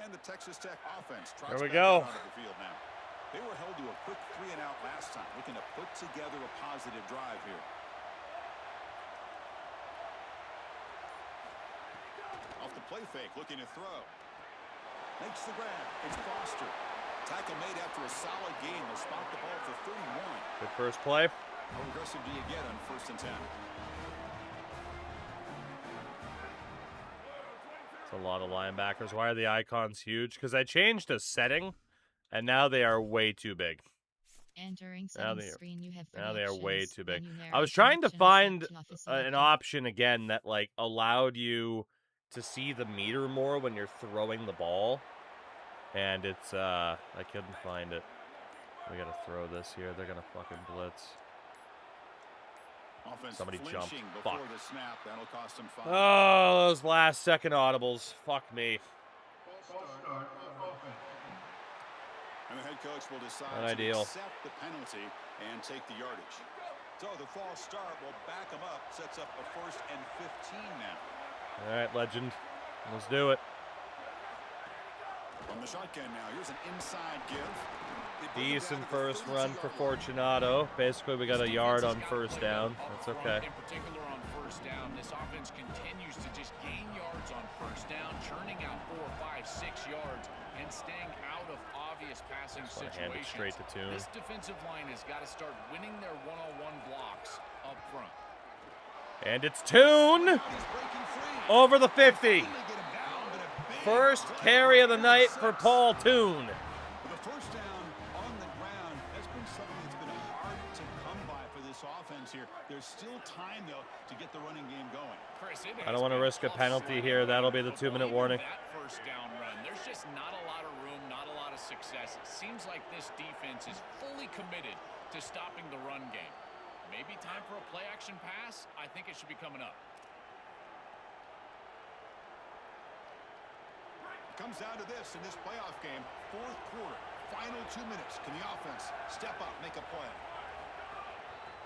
And the Texas Tech offense trots There we back go. out onto the field now. They were held to a quick 3-and-out last time, looking to put together a positive drive here. Off the play fake, looking to throw. Makes the grab. It's Foster. Tackle made after a solid gain. They'll spot the ball for 31. Good first play. How aggressive do you get on 1st and 10? A lot of linebackers. Why are the icons huge? Because I changed a setting, and now they are way too big. Entering Now settings screen, you have Now they are way options. too big. Menu I was narration trying to options, find section office an selected. option again that like allowed you to see the meter more when you're throwing the ball, and it's I couldn't find it. We gotta throw this here. They're gonna fucking blitz. Offense Somebody jumped. before Fuck. the snap. That'll cost him 5. Oh, those last second audibles. Fuck me. And the head coach will decide Not to ideal. accept the penalty and take the yardage. So the false start will back him up, sets up a 1st and 15 now. All right, legend. Let's do it. On the shotgun now, here's an inside give. They bring it Decent down to the first run for 32-yard line. Fortunato. Basically, we got a yard on 1st down. That's okay. In particular on 1st down, this offense continues to just gain yards on 1st down, churning out 4, 5, 6 yards, and staying out of obvious passing Just wanna hand it straight situations. to Toon. This defensive line has got to start winning their one-on-one blocks up front. And it's Toon He's breaking free. over the 50. Finally get him down, but a big First play carry of the for night 36. for Paul Toon. The 1st down on the ground, that's been something that's been hard to come by for this offense here. There's still time, though, to get the running game going. Chris, I don't want to risk a penalty here. That'll be the 2-minute warning. That 1st down run, there's just not a lot of room, not a lot of success. It seems like this defense is fully committed to stopping the run game. Maybe time for a play-action pass? I think it should be coming up. It comes down to this in this playoff game, 4th quarter, final 2 minutes. Can the offense step up, make a play?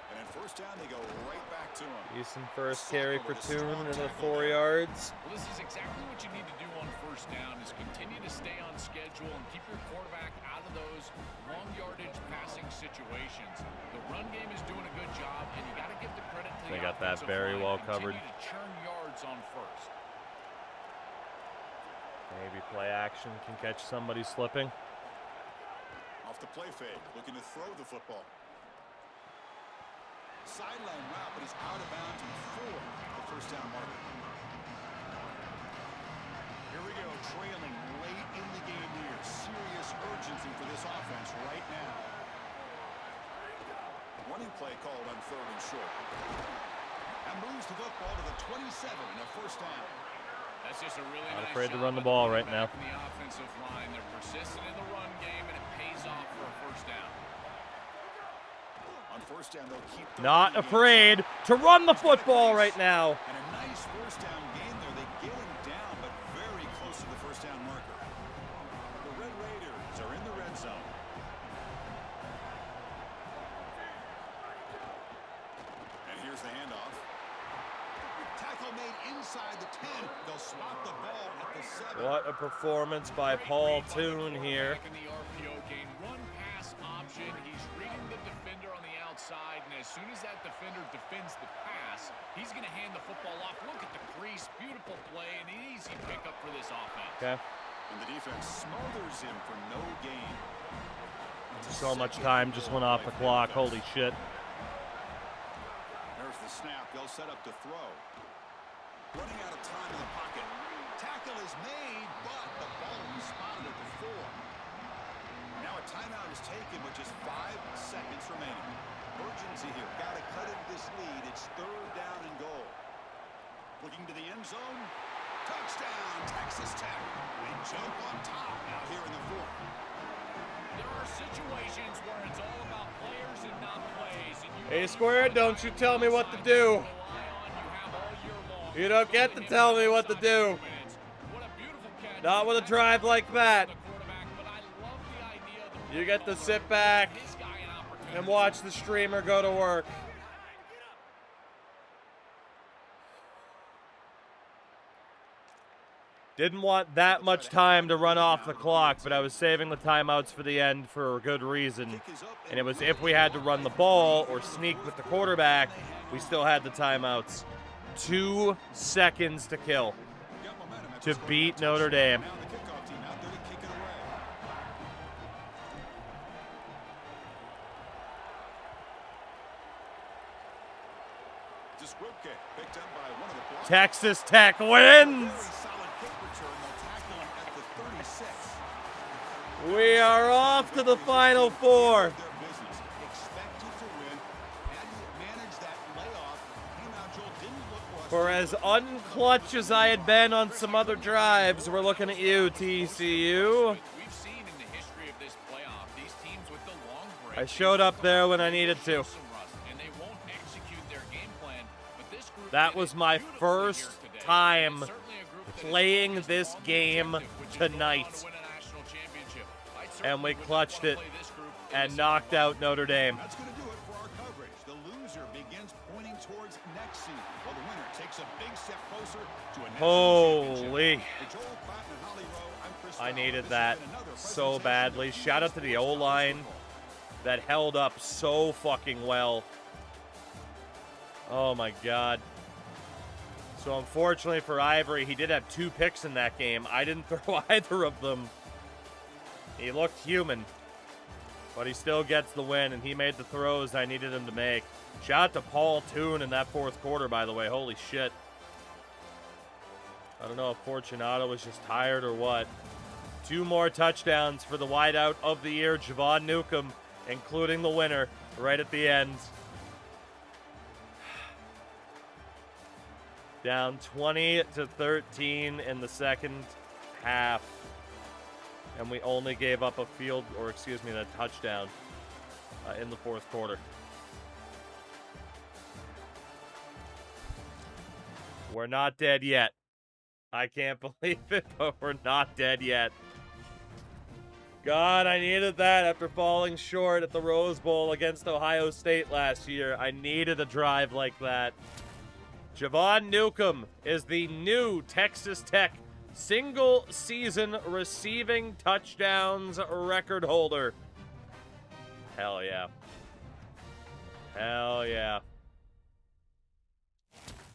And in 1st down, they go right back to him. Decent first carry for Toon and the 4 yards. Well, this is exactly what you need to do on 1st down is continue to stay on schedule and keep your quarterback out of those long yardage passing situations. The run game is doing a good job, and you got to give the credit to They the got that offensive very line. well covered. Continue to churn yards on 1st. Maybe play action can catch somebody slipping. Off the play fake, looking to throw the football. Sideline route, but he's out of bounds before the 1st down marker. Here we go, trailing late in the game here. Serious urgency for this offense right now. Running play called on 3rd and short. And moves the football to the 27 and a 1st down. That's just a really Not nice afraid to job run the by ball the right now. quarterback and the offensive line. They're persistent in the run game, and it pays off for a 1st down. On 1st down, they'll keep the Not running game afraid solid. to run the football right now. And a nice 1st down gain there. They get him down, but very close to the 1st down marker. The Red Raiders are in the red zone. And here's the handoff. Tackle made inside the 10. They'll spot the ball at the 7. What a performance by Paul Toon here. In the RPO game, run pass option. He's reading the defender on the outside, and as soon as that defender defends the pass, he's going to hand the football off. Look at the crease. Beautiful play, and an easy pickup for this offense. Okay. And the defense smothers him for no gain. So much time just went off the clock. Holy shit. There's the snap. They'll set up to throw. Running out of time in the pocket. Tackle is made, but the ball will be spotted at the 4. Now a timeout is taken with just 5 seconds remaining. Urgency here. Got to cut into this lead. It's 3rd down and goal. Looking to the end zone. Touchdown, Texas Tech. They jump on top out here in the 4th. There are situations where it's all about players and not plays. And Hey, Square, don't you tell me what to do. You don't get to tell me what to do. Not with a drive like that. You get to sit back and watch the streamer go to work. Didn't want that much time to run off the clock, but I was saving the timeouts for the end for a good reason. And it was if we had to run the ball or sneak with the quarterback, we still had the timeouts. 2 seconds to kill to beat Notre Dame. Now the kickoff team out there to kick it away. Disrupke picked up by one of the blockers. Texas Tech wins! Very solid kick return. They'll tackle him at the 36. We are off to the Final Four. Their business. Expected to win. Had to manage that layoff. Came out, Joel, didn't look well. For as unclutch as I had been on some other drives, we're looking at you, TCU. We've seen in the history of this playoff, these teams with the long break. I showed up there when I needed to. And they won't execute their game plan, but this group That did was it my beautifully first here today. time It's certainly a group that has playing focused this on the game objective, which is go on tonight. to win a national championship. I And certainly we would not clutched wanna it play this group in and the knocked semifinals. out Notre Dame. That's going to do it for our coverage. The loser begins pointing towards next season, while the winner takes a big step closer to a national Holy. championship. For Joel Cotton and Holly Rowe, I'm Chris I Fowler. needed This that has been another so presentation badly. of Shout out to the College O-line Football. that held up so fucking well. Oh my God. So unfortunately for Ivory, he did have 2 picks in that game. I didn't throw either of them. He looked human, but he still gets the win, and he made the throws I needed him to make. Shout out to Paul Toon in that 4th quarter, by the way. Holy shit. I don't know if Fortunato was just tired or what. 2 more touchdowns for the wideout of the year, Javon Newcomb, including the winner right at the end. Down 20-13 in the second half. And we only gave up a touchdown in the 4th quarter. We're not dead yet. I can't believe it, but we're not dead yet. God, I needed that after falling short at the Rose Bowl against Ohio State last year. I needed a drive like that. Javon Newcomb is the new Texas Tech single-season receiving touchdowns record holder. Hell yeah. Hell yeah.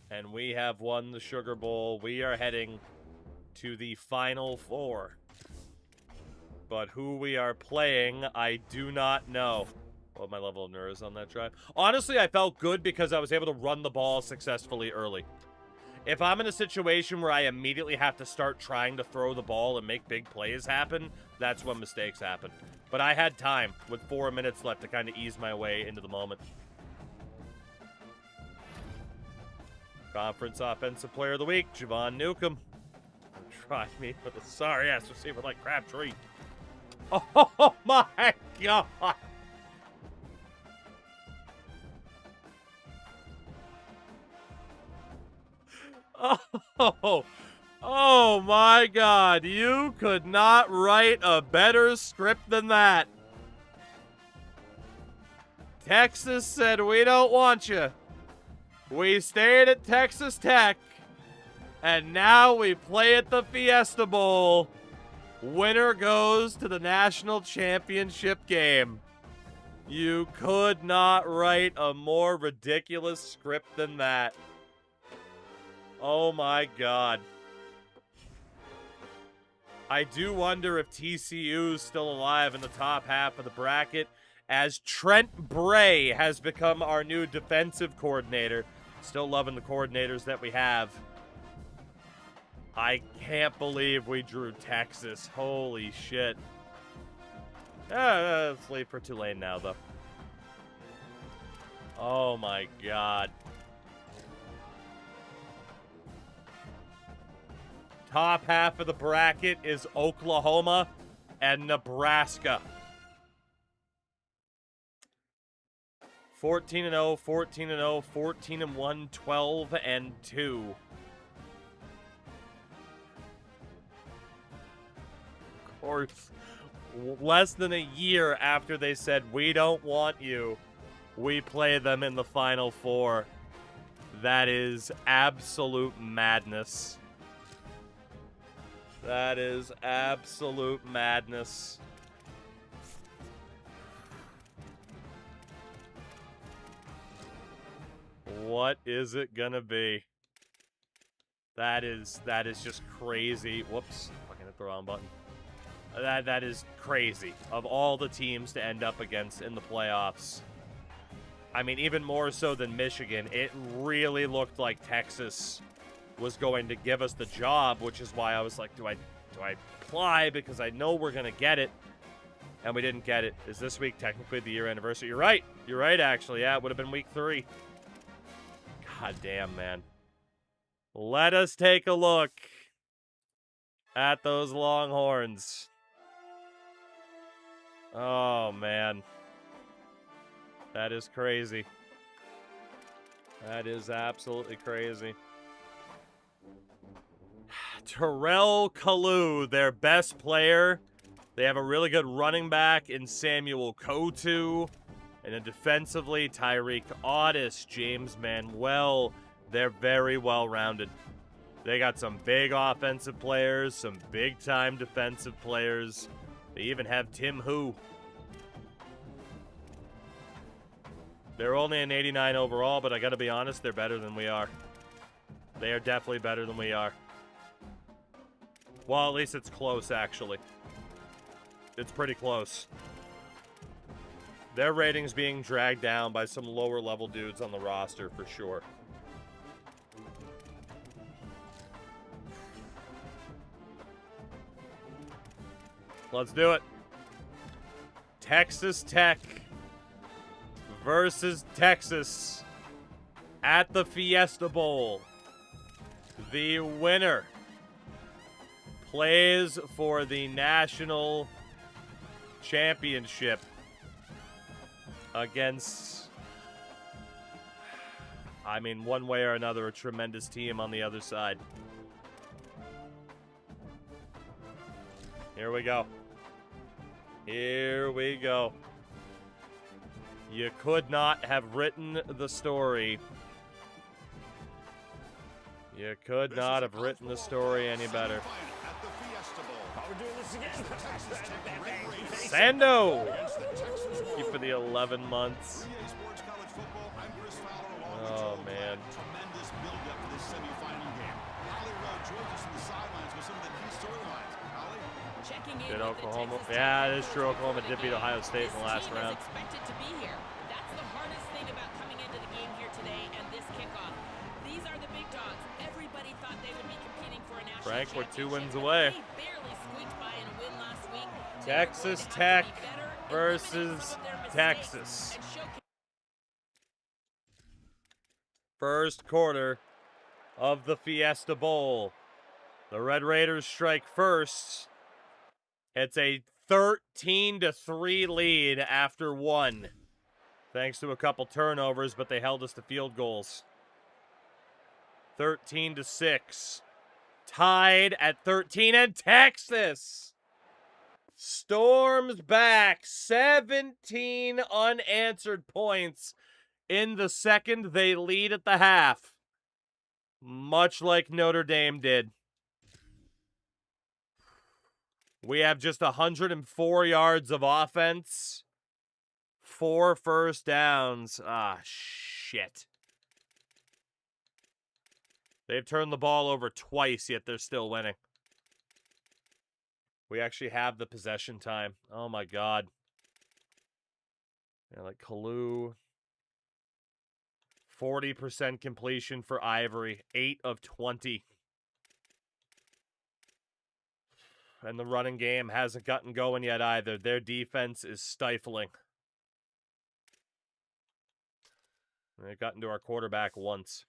And we have won the Sugar Bowl. We are heading to the Final Four. But who we are playing, I do not know. What my level of nerves on that drive. Honestly, I felt good because I was able to run the ball successfully early. If I'm in a situation where I immediately have to start trying to throw the ball and make big plays happen, that's when mistakes happen. But I had time with 4 minutes left to kind of ease my way into the moment. Conference Offensive Player of the Week, Javon Newcomb. Try me with a sorry-ass receiver like Crabtree. Oh my God! Oh my God, you could not write a better script than that. Texas said, we don't want you. We stayed at Texas Tech, and now we play at the Fiesta Bowl. Winner goes to the national championship game. You could not write a more ridiculous script than that. Oh my God. I do wonder if TCU is still alive in the top half of the bracket, as Trent Bray has become our new defensive coordinator. Still loving the coordinators that we have. I can't believe we drew Texas. Holy shit. Let's leave for Tulane now, though. Oh, my God. Top half of the bracket is Oklahoma and Nebraska. 14-0, 14-0, 14-1, 12-2. Of course, less than a year after they said, we don't want you, we play them in the Final Four. That is absolute madness. That is absolute madness. What is it gonna be? That is just crazy. Whoops, fucking hit the wrong button. That is crazy. Of all the teams to end up against in the playoffs. I mean, even more so than Michigan, it really looked like Texas was going to give us the job, which is why I was like, do I apply? Because I know we're going to get it. And we didn't get it. Is this week technically the year anniversary? You're right. You're right, actually. Yeah, it would have been week 3. God damn, man. Let us take a look at those Longhorns. Oh, man. That is crazy. That is absolutely crazy. Terrell Kalu, their best player. They have a really good running back in Samuel Kotu. And then defensively, Tyreek Audis, James Manuel. They're very well-rounded. They got some big offensive players, some big-time defensive players. They even have Tim Hu. They're only an 89 overall, but I gotta be honest, they're better than we are. They are definitely better than we are. Well, at least it's close, actually. It's pretty close. Their ratings being dragged down by some lower-level dudes on the roster, for sure. Let's do it. Texas Tech versus Texas at the Fiesta Bowl. The winner plays for the national championship against, I mean, one way or another, a tremendous team on the other side. Here we go. Here we go. You could not have written the story. You could not have written the story any better. Sando! Thank you for the 11 months. Oh, man. Tremendous build-up for this semifinal game. Holly Rowe joins us in the sidelines with some of the key storylines. Holly? Checking in Did with Oklahoma? the Texas Yeah, Tech it is true. Oklahoma did beat Ohio State in the last This team round. is expected to be here. That's the hardest thing about coming into the game here today and this kickoff. These are the big dogs. Everybody thought they would be competing for a national Frank, we're 2 championship, wins but away. they barely squeaked by in a win last week. Texas Tech versus Texas. First quarter of the Fiesta Bowl. The Red Raiders strike first. It's a 13-3 lead after 1. Thanks to a couple turnovers, but they held us to field goals. 13-6. Tied at 13, and Texas storms back 17 unanswered points. In the second, they lead at the half, much like Notre Dame did. We have just 104 yards of offense, 4 first downs. Ah, shit. They've turned the ball over twice, yet they're still winning. We actually have the possession time. Oh, my God. Yeah, like Kalu. 40% completion for Ivory. 8 of 20. And the running game hasn't gotten going yet either. Their defense is stifling. They got into our quarterback once.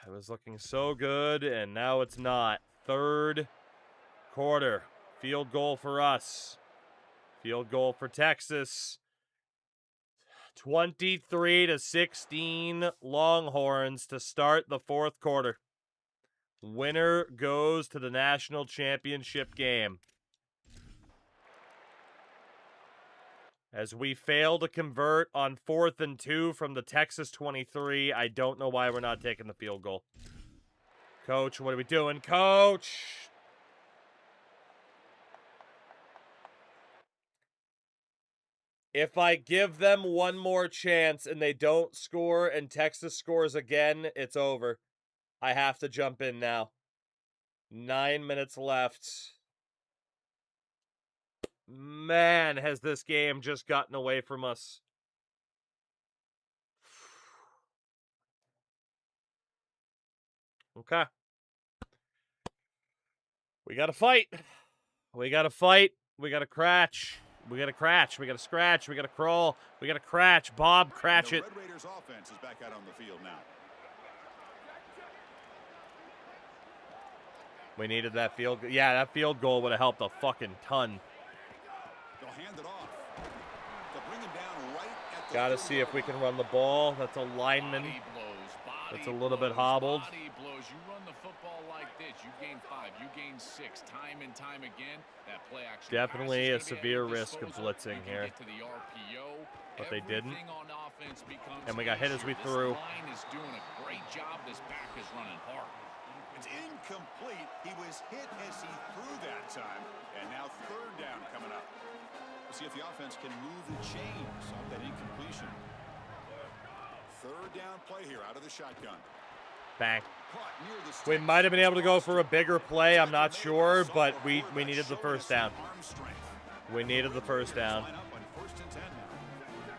It was looking so good, and now it's not. Third quarter. Field goal for us. Field goal for Texas. 23-16 Longhorns to start the fourth quarter. Winner goes to the national championship game. As we fail to convert on 4th and 2 from the Texas 23, I don't know why we're not taking the field goal. Coach, what are we doing, Coach? If I give them one more chance and they don't score and Texas scores again, it's over. I have to jump in now. 9 minutes left. Man, has this game just gotten away from us. Okay. We gotta fight. We gotta fight. We gotta cratch. We gotta cratch. We gotta scratch. We gotta crawl. We gotta cratch. Bob, cratch it. Red Raiders offense is back out on the field now. We needed that field goal. Yeah, that field goal would have helped a fucking ton. They'll hand it off. They'll bring him down right at the Gotta see if we can run the ball. That's a lineman. That's a little bit hobbled. Body blows. You run the football like this, you gain 5, you gain 6, time and time again. That play action Definitely a severe risk of blitzing here. To the RPO. But they didn't. Everything on offense becomes And we got hit as we easier. threw. This line is doing a great job. This back is running hard. It's incomplete. He was hit as he threw that time. And now third down coming up. We'll see if the offense can move the chains off that incompletion. Third down play here out of the shotgun. Bang. Caught near the We sticks. might have been able to go for a bigger play. I'm not sure, but we needed the first down. Arm strength. We needed the first down. Line up on 1st and 10 now.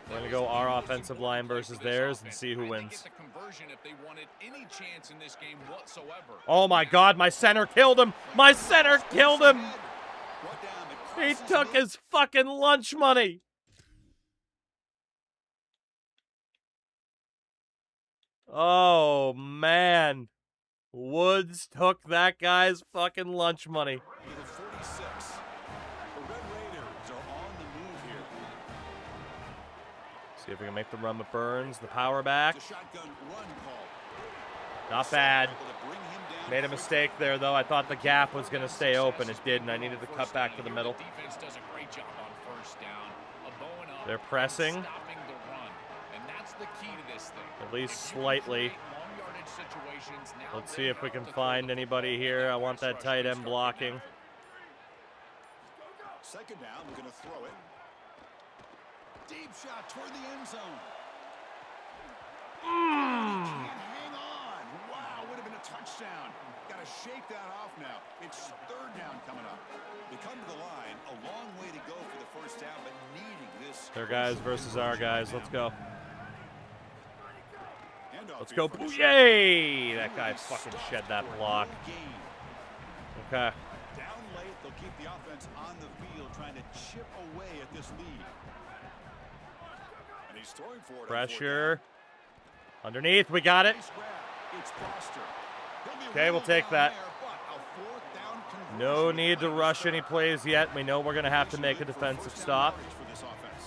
We're going to go our offensive line versus theirs and see who wins. Get the conversion if they wanted any chance in this game whatsoever. Oh my God, my center killed him. My center killed him. Brought down He across his took knee. his fucking lunch money. Oh, man. Woods took that guy's fucking lunch money. With a 46. The Red Raiders are on the move here. See if we can make the run with Burns. The power back. It's a shotgun run call. Not bad. Able to bring him down Made a mistake there, though. I thought the gap was going to stay open. It didn't. I needed to cut back to the middle. Defense does a great job on 1st down. Bowing up, They're pressing. stopping the run. And that's the key to this thing. At least If you slightly. create long yardage situations, now Let's they see if we have can to find throw the anybody football. here. I want that Pass tight rush end starting blocking. now. Second down, we're going to throw it. Deep shot toward the end zone. Can't hang on. Wow, would have been a touchdown. Got to shake that off now. It's third down coming up. We come to the line, a long way to go for the first down, but needing this. Their guys versus our guys. Let's go. Handoff Let's here go. for the Yay! That guy fucking shed that block. Gain. Okay. Down late, they'll keep the offense on the field, trying to chip away at this lead. And he's throwing for it. on Pressure. Underneath. We got it. fourth down. Nice grab. It's Foster. He'll be Okay, we'll rolling take down that. there, but a fourth down conversion No need to by rush Stroud. any plays yet. We know we're going to have to make a Good for defensive first down stop. yardage for this offense.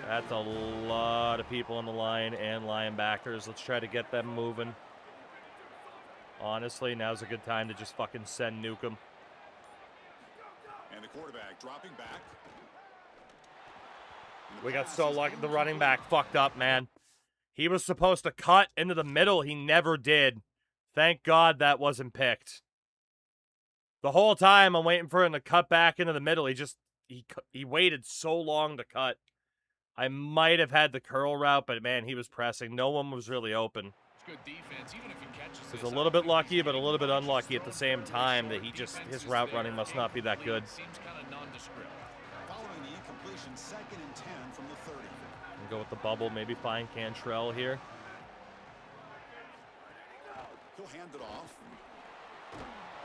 That's a lot of people on the line and linebackers. Let's try to get them moving. Honestly, now's a good time to just fucking send Newcomb. And the quarterback dropping back. We got so lucky. The running back fucked up, man. He was supposed to cut into the middle. He never did. Thank God that wasn't picked. The whole time I'm waiting for him to cut back into the middle. He waited so long to cut. I might have had the curl route, but man, he was pressing. No one was really open. It's good defense, even if he catches It was this a little bit up, lucky, he's but a little bit getting unlucky at the punches same thrown. time that Defense his is route there, running must not be that good. Seems kind of nondescript. Following the incompletion, 2nd and 10 from the 30. We'll go with the bubble, maybe find Cantrell here. He'll hand it off.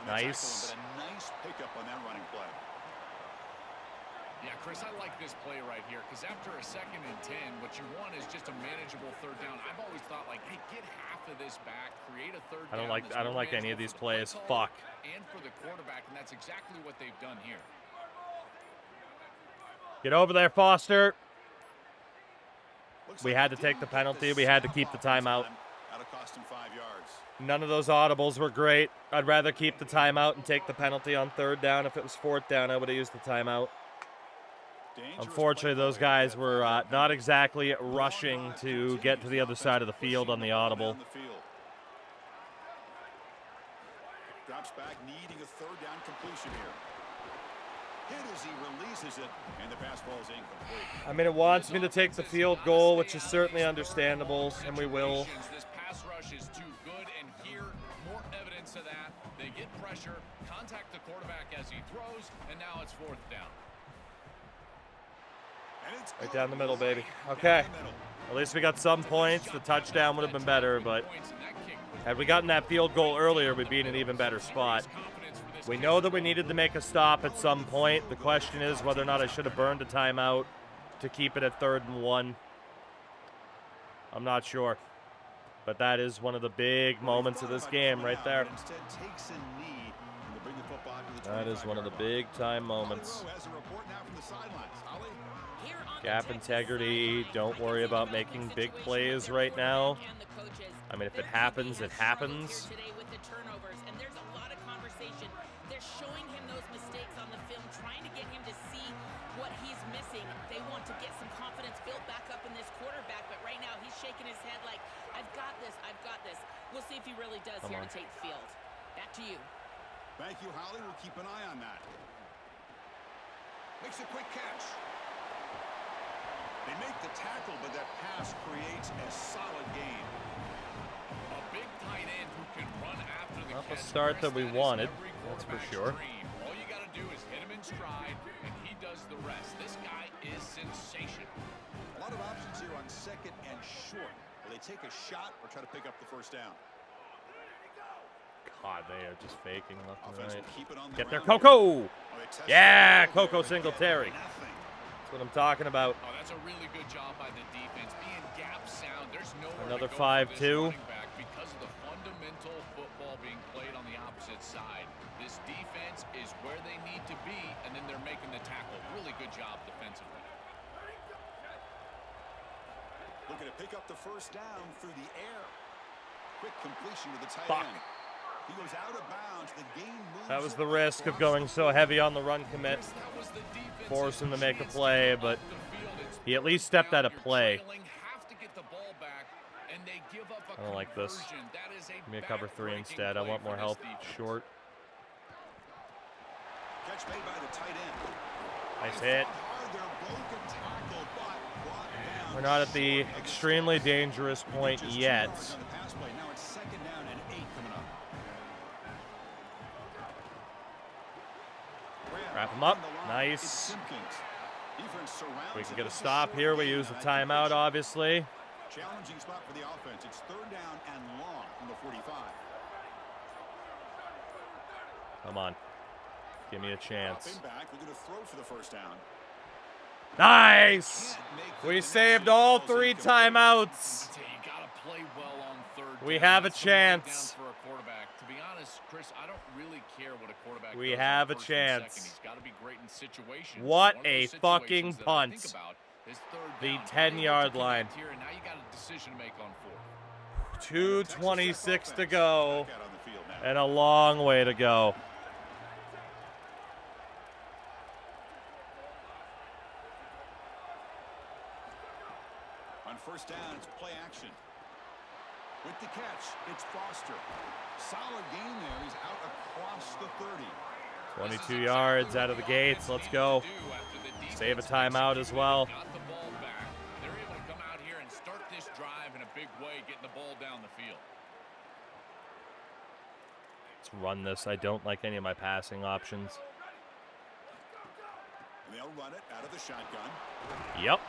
Nice. But a nice pickup on that running play. Yeah, Chris, I like this play right here because after a 2nd and 10, what you want is just a manageable 3rd down. I've always thought, like, hey, get half of this back, create a 3rd down. I don't like any of these plays. Fuck. And for the quarterback, and that's exactly what they've done here. Get over there, Foster. We had to take the penalty. We had to keep the timeout. That'll cost him 5 yards. None of those audibles were great. I'd rather keep the timeout and take the penalty on 3rd down. If it was 4th down, I would have used the timeout. Unfortunately, those guys were not exactly rushing to get to the other side of the field on the audible. Drops back, needing a 3rd down completion here. Hit as he releases it, and the pass ball is incomplete. I mean, it wants me to take the field goal, which is certainly understandable, and we will. This pass rush is too good, and here, more evidence of that. They get pressure, contact the quarterback as he throws, and now it's 4th down. Right down the middle, baby. Okay. At least we got some points. The touchdown would have been better, but had we gotten that field goal earlier, we'd be in an even better spot. We know that we needed to make a stop at some point. The question is whether or not I should have burned a timeout to keep it at 3rd and 1. I'm not sure. But that is one of the big moments of this game right there. That is one of the big time moments. Gap integrity. Don't worry about making big plays right now. I mean, if it happens, it happens. Showing him those mistakes on the film, trying to get him to see what he's missing. They want to get some confidence built back up in this quarterback, but right now he's shaking his head like, I've got this, I've got this. We'll see if he really does here to take the field. Back to you. Thank you, Holly. We'll keep an eye on that. Makes a quick catch. They make the tackle, but that pass creates a solid gain. A big tight end who can run after the Not the catch. start that we wanted, that's for sure. All you got to do is hit him in stride, and he does the rest. This guy is sensational. A lot of options here on 2nd and short. Will they take a shot or try to pick up the 1st down? God, they are just faking left and Offense right. will keep it on the Get there, ground. Coco! They Yeah, test Coco it. Singletary. Nothing. That's what I'm talking about. Oh, that's a really good job by the defense. Being gap sound, there's nowhere Another to go for this 5-2. running back because of the fundamental football being played on the opposite side. This defense is where they need to be, and then they're making the tackle. Really good job defensively. Looking to pick up the 1st down through the air. Quick completion to the tight Fuck. end. He goes out of bounds. The game moves. That was the risk of going so heavy on the run commit. Force him to make a play, but he at least stepped out of play. I don't like this. Give me a cover 3 instead. I want more help short. Catch made by the tight end. Nice hit. Hard there, broke a tackle, but brought down. We're not at the extremely dangerous point Just 2 yet. yards on the pass play. Now it's 2nd down and 8 coming up. Wrap him up. Nice. We can get a stop here. We use the timeout, obviously. Challenging spot for the offense. It's 3rd down and long from the 45. Come on. Give me a chance. Back. We're going to throw for the 1st down. Nice! We saved all 3 timeouts. You got to play well on 3rd We down. have a That's the right down chance. for a quarterback. To be honest, Chris, I don't really care what a quarterback We does have on a 1st and 2nd. chance. He's got to be great in situations. What One of a those fucking situations that I think punt. about is 3rd The down. 10-yard line. Here, and now you got a decision to make on 4th. 2:26 to go, Back out on the field now. and a long way to go. On 1st down, it's play action. With the catch, it's Foster. Solid gain there. He's out across the 30. 22 yards out of the gates. Let's go. Save a timeout as well. Got the ball back. They're able to come out here and start this drive in a big way, getting the ball down the field. Let's run this. I don't like any of my passing options. And they'll run it out of the shotgun. Yep.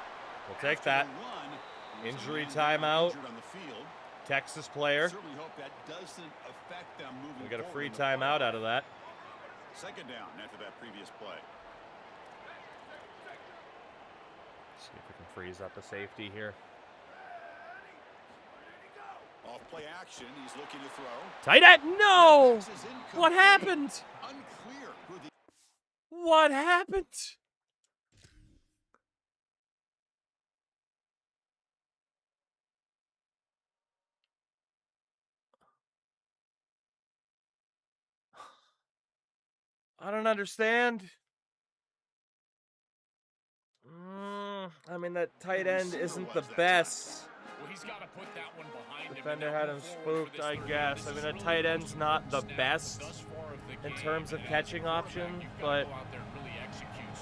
We'll take that. After the run, Injury he's a man timeout. injured on the field. Texas player. Certainly hope that doesn't affect them moving We got a forward free in the timeout playoffs. out of that. Second down after that previous play. See if we can freeze up a safety here. Off play action, he's looking to throw. Tight end, no! Pass is incomplete. What happened? Unclear who the What happened? I don't understand. I mean, that tight end isn't the best. Well, he's got to put that one behind Defender him. had him spooked, I guess. I mean, a tight end's not the best in terms of catching option, but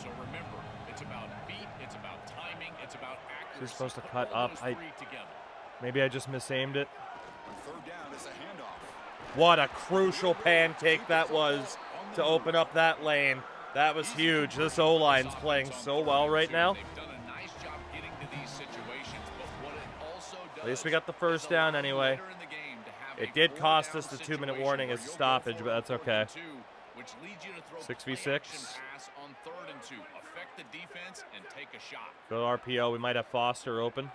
So remember, it's about beat, it's about timing, it's about accuracy. he's supposed to cut up. Maybe I just misaimed it. third down is a handoff. What a crucial pancake that was to open up that lane. That was huge. This O-line's playing so well right now. They've done a nice job getting to these situations, but what it also does, At least we got the first down anyway. It did cost us the 2-minute warning as a stoppage, but that's okay. 6v6. On 3rd and 2. Affect the defense and take a shot. Go RPO. We might have Foster open.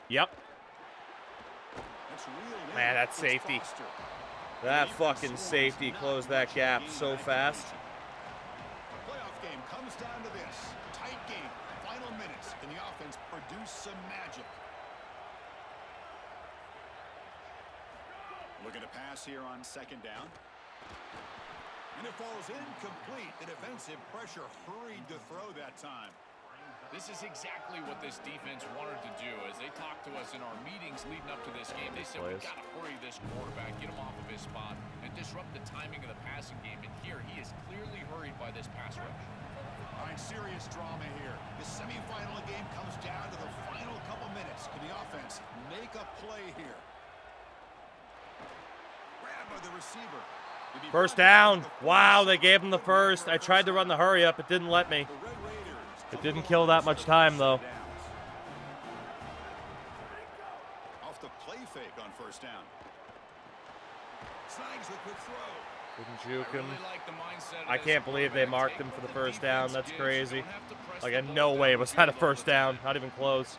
Yep. Man, that's safety. That fucking safety closed that gap so fast. Playoff game comes down to this. Tight game. Final minutes. Can the offense produce some magic? Looking to pass here on second down. And it falls incomplete. The defensive pressure hurried to throw that time. This is exactly what this defense wanted to do. As they talked to us in our meetings leading up to this game, they said, we got to hurry this quarterback, get him off of his spot, and disrupt the timing of the passing game. And here, he is clearly hurried by this pass rush. All right, serious drama here. The semifinal game comes down to the final couple minutes. Can the offense make a play here? Grabbed by the receiver. First down. Wow, they gave him the first. I tried to run the hurry up. It didn't let me. It didn't kill that much time, though. Off the play fake on first down. Snags the quick throw. Didn't juke him. I can't believe they marked him for the first down. That's crazy. Like, in no way was that a first down. Not even close.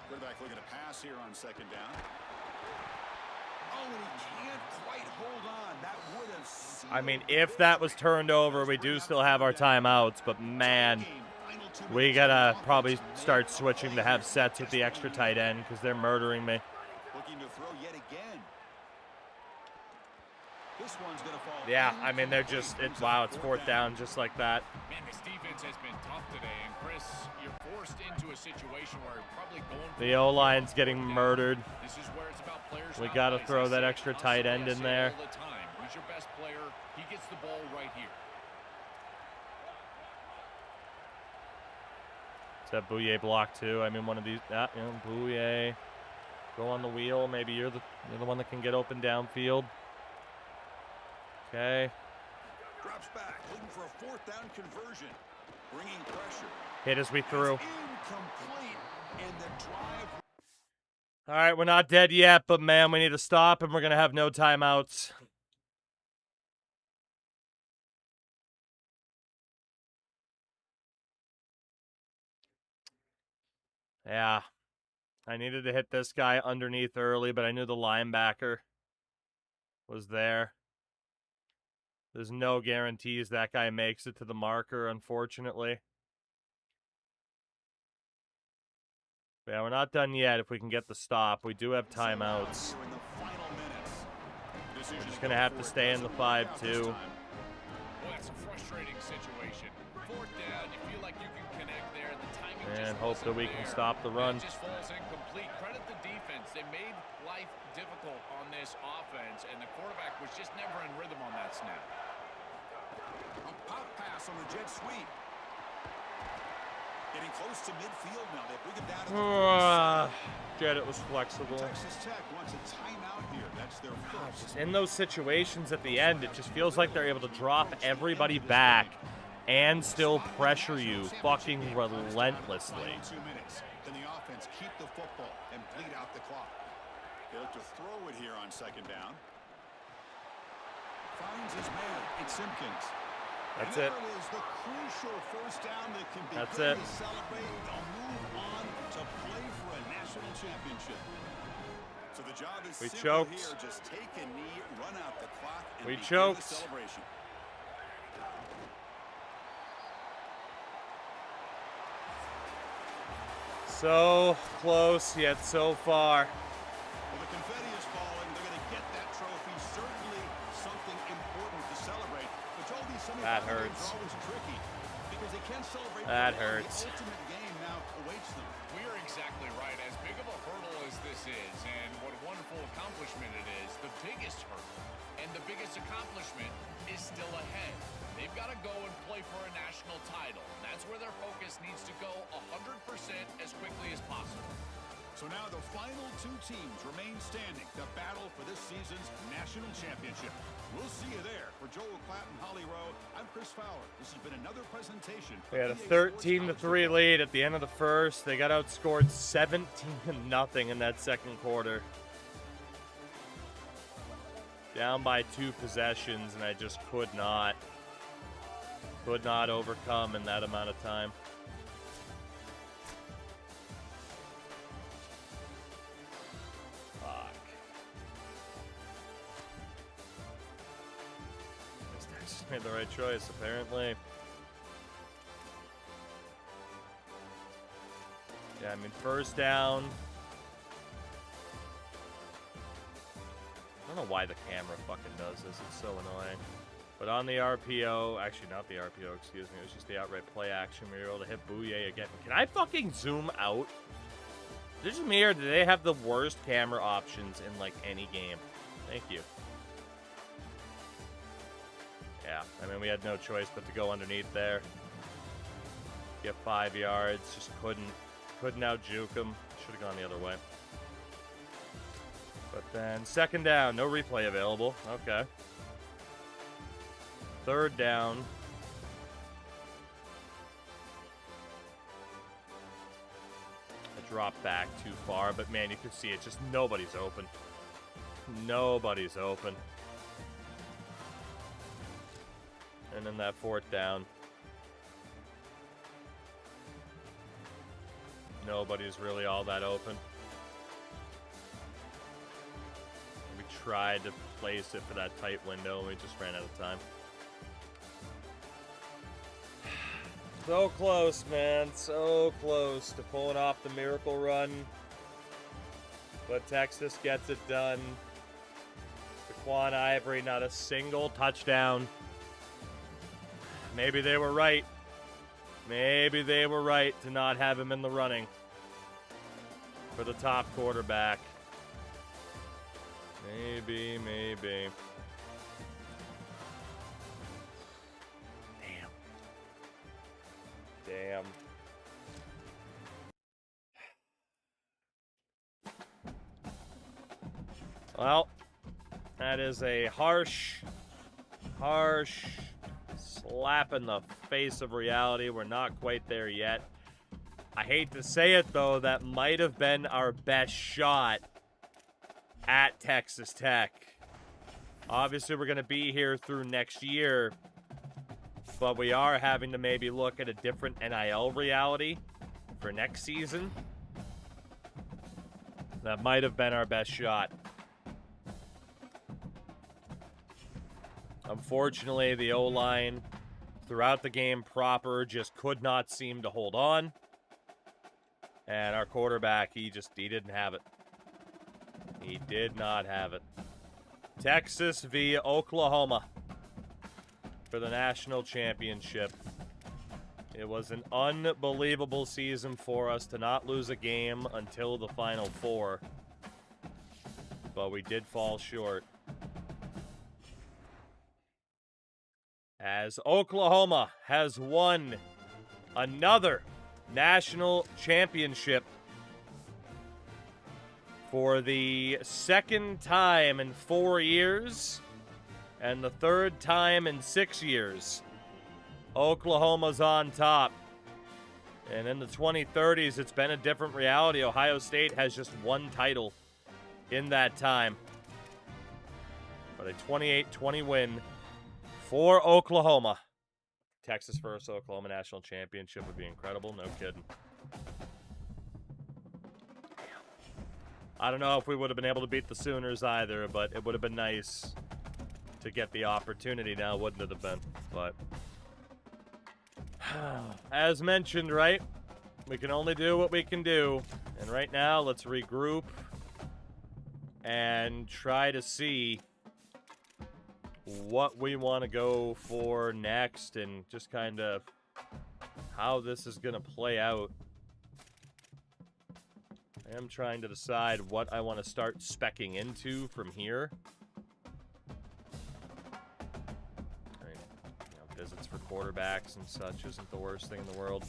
Quarterback looking to pass here on second down. Oh, and he can't quite hold on. That would have sealed. I mean, if that was turned over, we do still have our timeouts, but man, we gotta probably start switching to have sets with the extra tight end because they're murdering me. Looking to throw yet again. This one's gonna fall. Yeah, I mean, they're just, wow, it's fourth down just like that. Man, this defense has been tough today, and Chris, you're forced into a situation where you're probably going for The O-line's getting murdered. This is where it's about players. We not got to plays. throw I that say extra it tight end constantly, I in say it there. all the time. Who's your best player? He gets the ball right here. Is that Bouye block too? I mean, one of these, Bouye. Go on the wheel. Maybe you're the one that can get open downfield. Okay. Drops back, looking for a fourth down conversion. Bringing pressure. Hit as we threw. Incomplete, and the drive. All right, we're not dead yet, but man, we need to stop, and we're going to have no timeouts. Yeah. I needed to hit this guy underneath early, but I knew the linebacker was there. There's no guarantees that guy makes it to the marker, unfortunately. Yeah, we're not done yet if we can get the stop. We do have timeouts. We're just going to have to stay in the 5-2. Well, that's a frustrating situation. Fourth down, you feel like you can connect there. The timing And hope that we can stop the run. It just falls incomplete. Credit the defense. They made life difficult on this offense, and the quarterback was just never in rhythm on that snap. A pop pass on the jet sweep. Getting close to midfield now. They bring it down to the Jet, it was flexible. Texas Tech wants a timeout here. That's their first. In those situations at the end, it just feels like they're able to drop everybody back and still pressure you fucking relentlessly. 2 minutes. Can defense keep the football and bleed out the clock. They look to throw it here on second down. Finds his man. It's Simpkins. That's and it. There it is, the crucial first down that can be That's good it. to celebrate. They'll move on to play for a national championship. So the job is We simple choked. here. Just take a knee, run out the clock, and We begin choked. the celebration. So close, yet so far. Well, the confetti is falling. They're going to get that trophy. Certainly something important to celebrate. But Toby, That semifinal games hurts. are always tricky because they can't celebrate. That for long. hurts. The ultimate game now awaits them. We are exactly right. As big of a hurdle as this is, and what a wonderful accomplishment it is, the biggest hurdle and the biggest accomplishment is still ahead. They've got to go and play for a national title. That's where their focus needs to go 100% as quickly as possible. So now the final two teams remain standing to battle for this season's national championship. We'll see you there. For Joel Clatton, Holly Rowe, I'm Chris Fowler. This has been another presentation. We had a of EA 13-3 Sports College lead at the end of the first. They got outscored 17-0 in that second quarter. Down by 2 possessions, and I just could not overcome in that amount of time. Fuck. Guess Texas made the right choice, apparently. Yeah, I mean, first down. I don't know why the camera fucking does this. It's so annoying. But on the RPO, actually not the RPO, excuse me, it was just the outright play action. We were able to hit Bouye again. Can I fucking zoom out? Is it just me, or do they have the worst camera options in, like, any game? Thank you. Yeah, I mean, we had no choice but to go underneath there. Get 5 yards, just couldn't out-juke him. Should have gone the other way. But then, second down, no replay available. Okay. Third down. I dropped back too far, but man, you could see it. Just nobody's open. Nobody's open. And then that fourth down. Nobody's really all that open. We tried to place it for that tight window, and we just ran out of time. So close, man. So close to pulling off the miracle run. But Texas gets it done. Daquan Ivory, not a single touchdown. Maybe they were right. Maybe they were right to not have him in the running for the top quarterback. Maybe. Damn. Well, that is a harsh slap in the face of reality. We're not quite there yet. I hate to say it, though, that might have been our best shot at Texas Tech. Obviously, we're going to be here through next year, but we are having to maybe look at a different NIL reality for next season. That might have been our best shot. Unfortunately, the O-line throughout the game proper just could not seem to hold on. And our quarterback, he didn't have it. He did not have it. Texas via Oklahoma for the national championship. It was an unbelievable season for us to not lose a game until the Final Four. But we did fall short. As Oklahoma has won another national championship for the second time in 4 years and the third time in 6 years. Oklahoma's on top. And in the 2030s, it's been a different reality. Ohio State has just one title in that time. But a 28-20 win for Oklahoma. Texas first Oklahoma national championship would be incredible. No kidding. I don't know if we would have been able to beat the Sooners either, but it would have been nice to get the opportunity now, wouldn't it have been? But as mentioned, right? We can only do what we can do. And right now, let's regroup and try to see what we want to go for next and just kind of how this is going to play out. I am trying to decide what I want to start speccing into from here. Visits for quarterbacks and such isn't the worst thing in the world.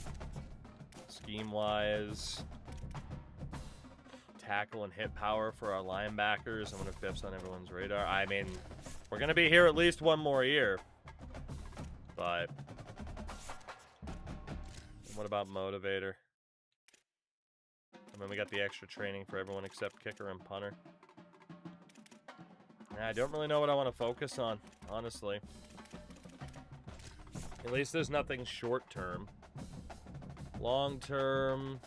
Scheme-wise, tackle and hit power for our linebackers. I wonder if Biff's on everyone's radar. I mean, we're going to be here at least one more year. But what about motivator? I mean, we got the extra training for everyone except kicker and punter. I don't really know what I want to focus on, honestly. At least there's nothing short-term. Long-term,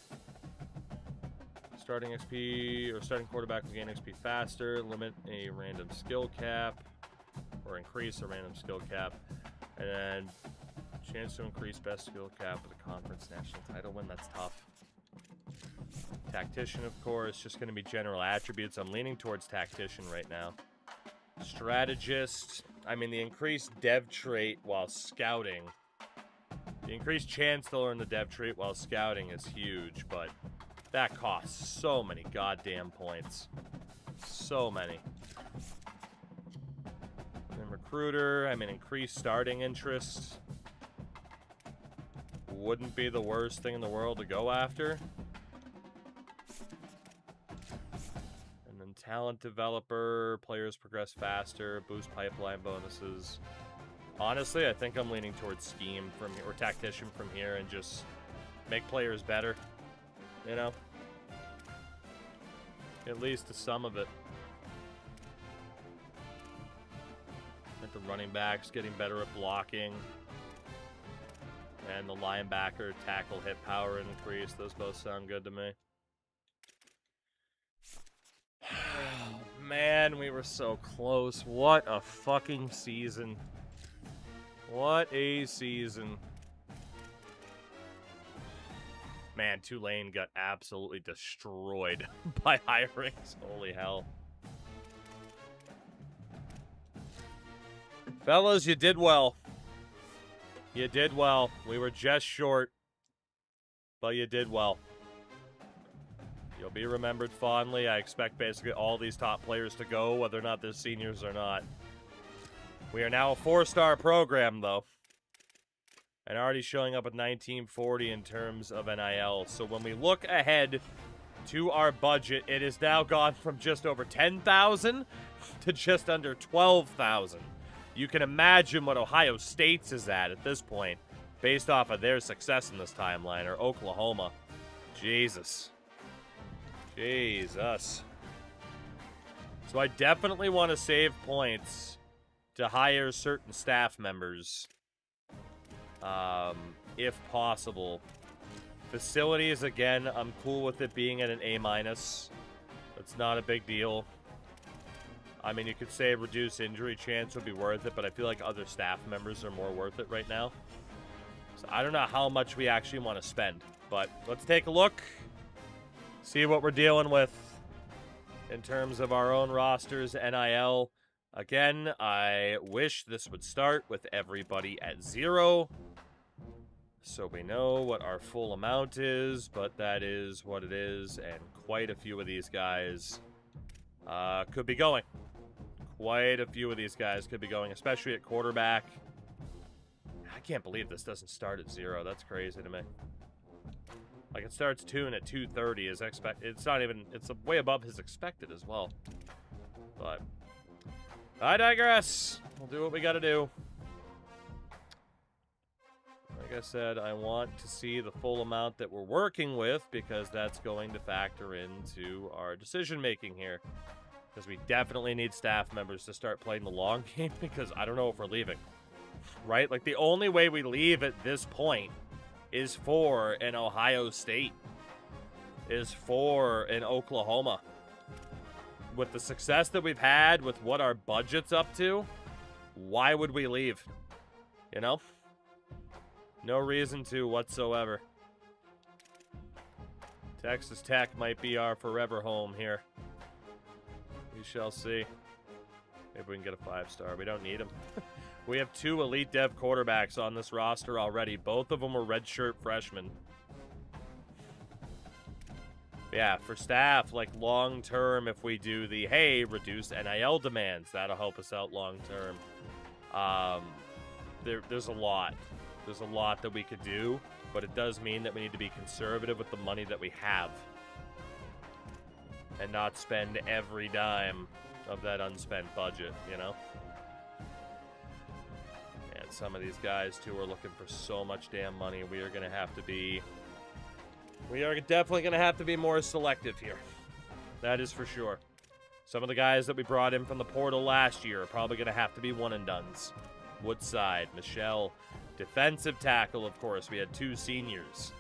starting XP or starting quarterback will gain XP faster, limit a random skill cap, or increase a random skill cap, and then chance to increase best skill cap with a conference national title win. That's tough. Tactician, of course, just going to be general attributes. I'm leaning towards tactician right now. Strategist, I mean, the increased dev trait while scouting. The increased chance to learn the dev trait while scouting is huge, but that costs so many goddamn points. So many. And recruiter, I mean, increased starting interest. Wouldn't be the worst thing in the world to go after. Talent developer, players progress faster, boost pipeline bonuses. Honestly, I think I'm leaning towards scheme from here, or tactician from here, and just make players better. You know? At least to some of it. Like the running backs getting better at blocking. And the linebacker tackle hit power increase. Those both sound good to me. Man, we were so close. What a fucking season. What a season. Man, Tulane got absolutely destroyed by hirings. Holy hell. Fellas, you did well. You did well. We were just short, but you did well. You'll be remembered fondly. I expect basically all these top players to go, whether or not they're seniors or not. We are now a 4-star program, though. And already showing up at 1940 in terms of NIL. So when we look ahead to our budget, it has now gone from just over 10,000 to just under 12,000. You can imagine what Ohio State's is at this point, based off of their success in this timeline, or Oklahoma. Jesus. Jesus. So I definitely want to save points to hire certain staff members, if possible. Facilities, again, I'm cool with it being at an A-. It's not a big deal. I mean, you could say reduce injury chance would be worth it, but I feel like other staff members are more worth it right now. So I don't know how much we actually want to spend, but let's take a look. See what we're dealing with in terms of our own rosters, NIL. Again, I wish this would start with everybody at 0, so we know what our full amount is, but that is what it is, and quite a few of these guys could be going. Quite a few of these guys could be going, especially at quarterback. I can't believe this doesn't start at 0. That's crazy to me. Like, it starts Toon at 230 is expected. It's not even, it's way above his expected as well. But I digress. We'll do what we gotta do. Like I said, I want to see the full amount that we're working with because that's going to factor into our decision-making here. Because we definitely need staff members to start playing the long game because I don't know if we're leaving. Right? Like, the only way we leave at this point is for an Ohio State. Is for an Oklahoma. With the success that we've had, with what our budget's up to, why would we leave? You know? No reason to whatsoever. Texas Tech might be our forever home here. We shall see. Maybe we can get a 5-star. We don't need him. We have 2 elite dev quarterbacks on this roster already. Both of them are redshirt freshmen. Yeah, for staff, like long-term, if we do the, hey, reduce NIL demands, that'll help us out long-term. There's a lot. There's a lot that we could do, but it does mean that we need to be conservative with the money that we have. And not spend every dime of that unspent budget, you know? And some of these guys, too, are looking for so much damn money. We are going to have to be... We are definitely going to have to be more selective here. That is for sure. Some of the guys that we brought in from the portal last year are probably going to have to be one-and-dones. Woodside, Michelle, defensive tackle, of course. We had 2 seniors.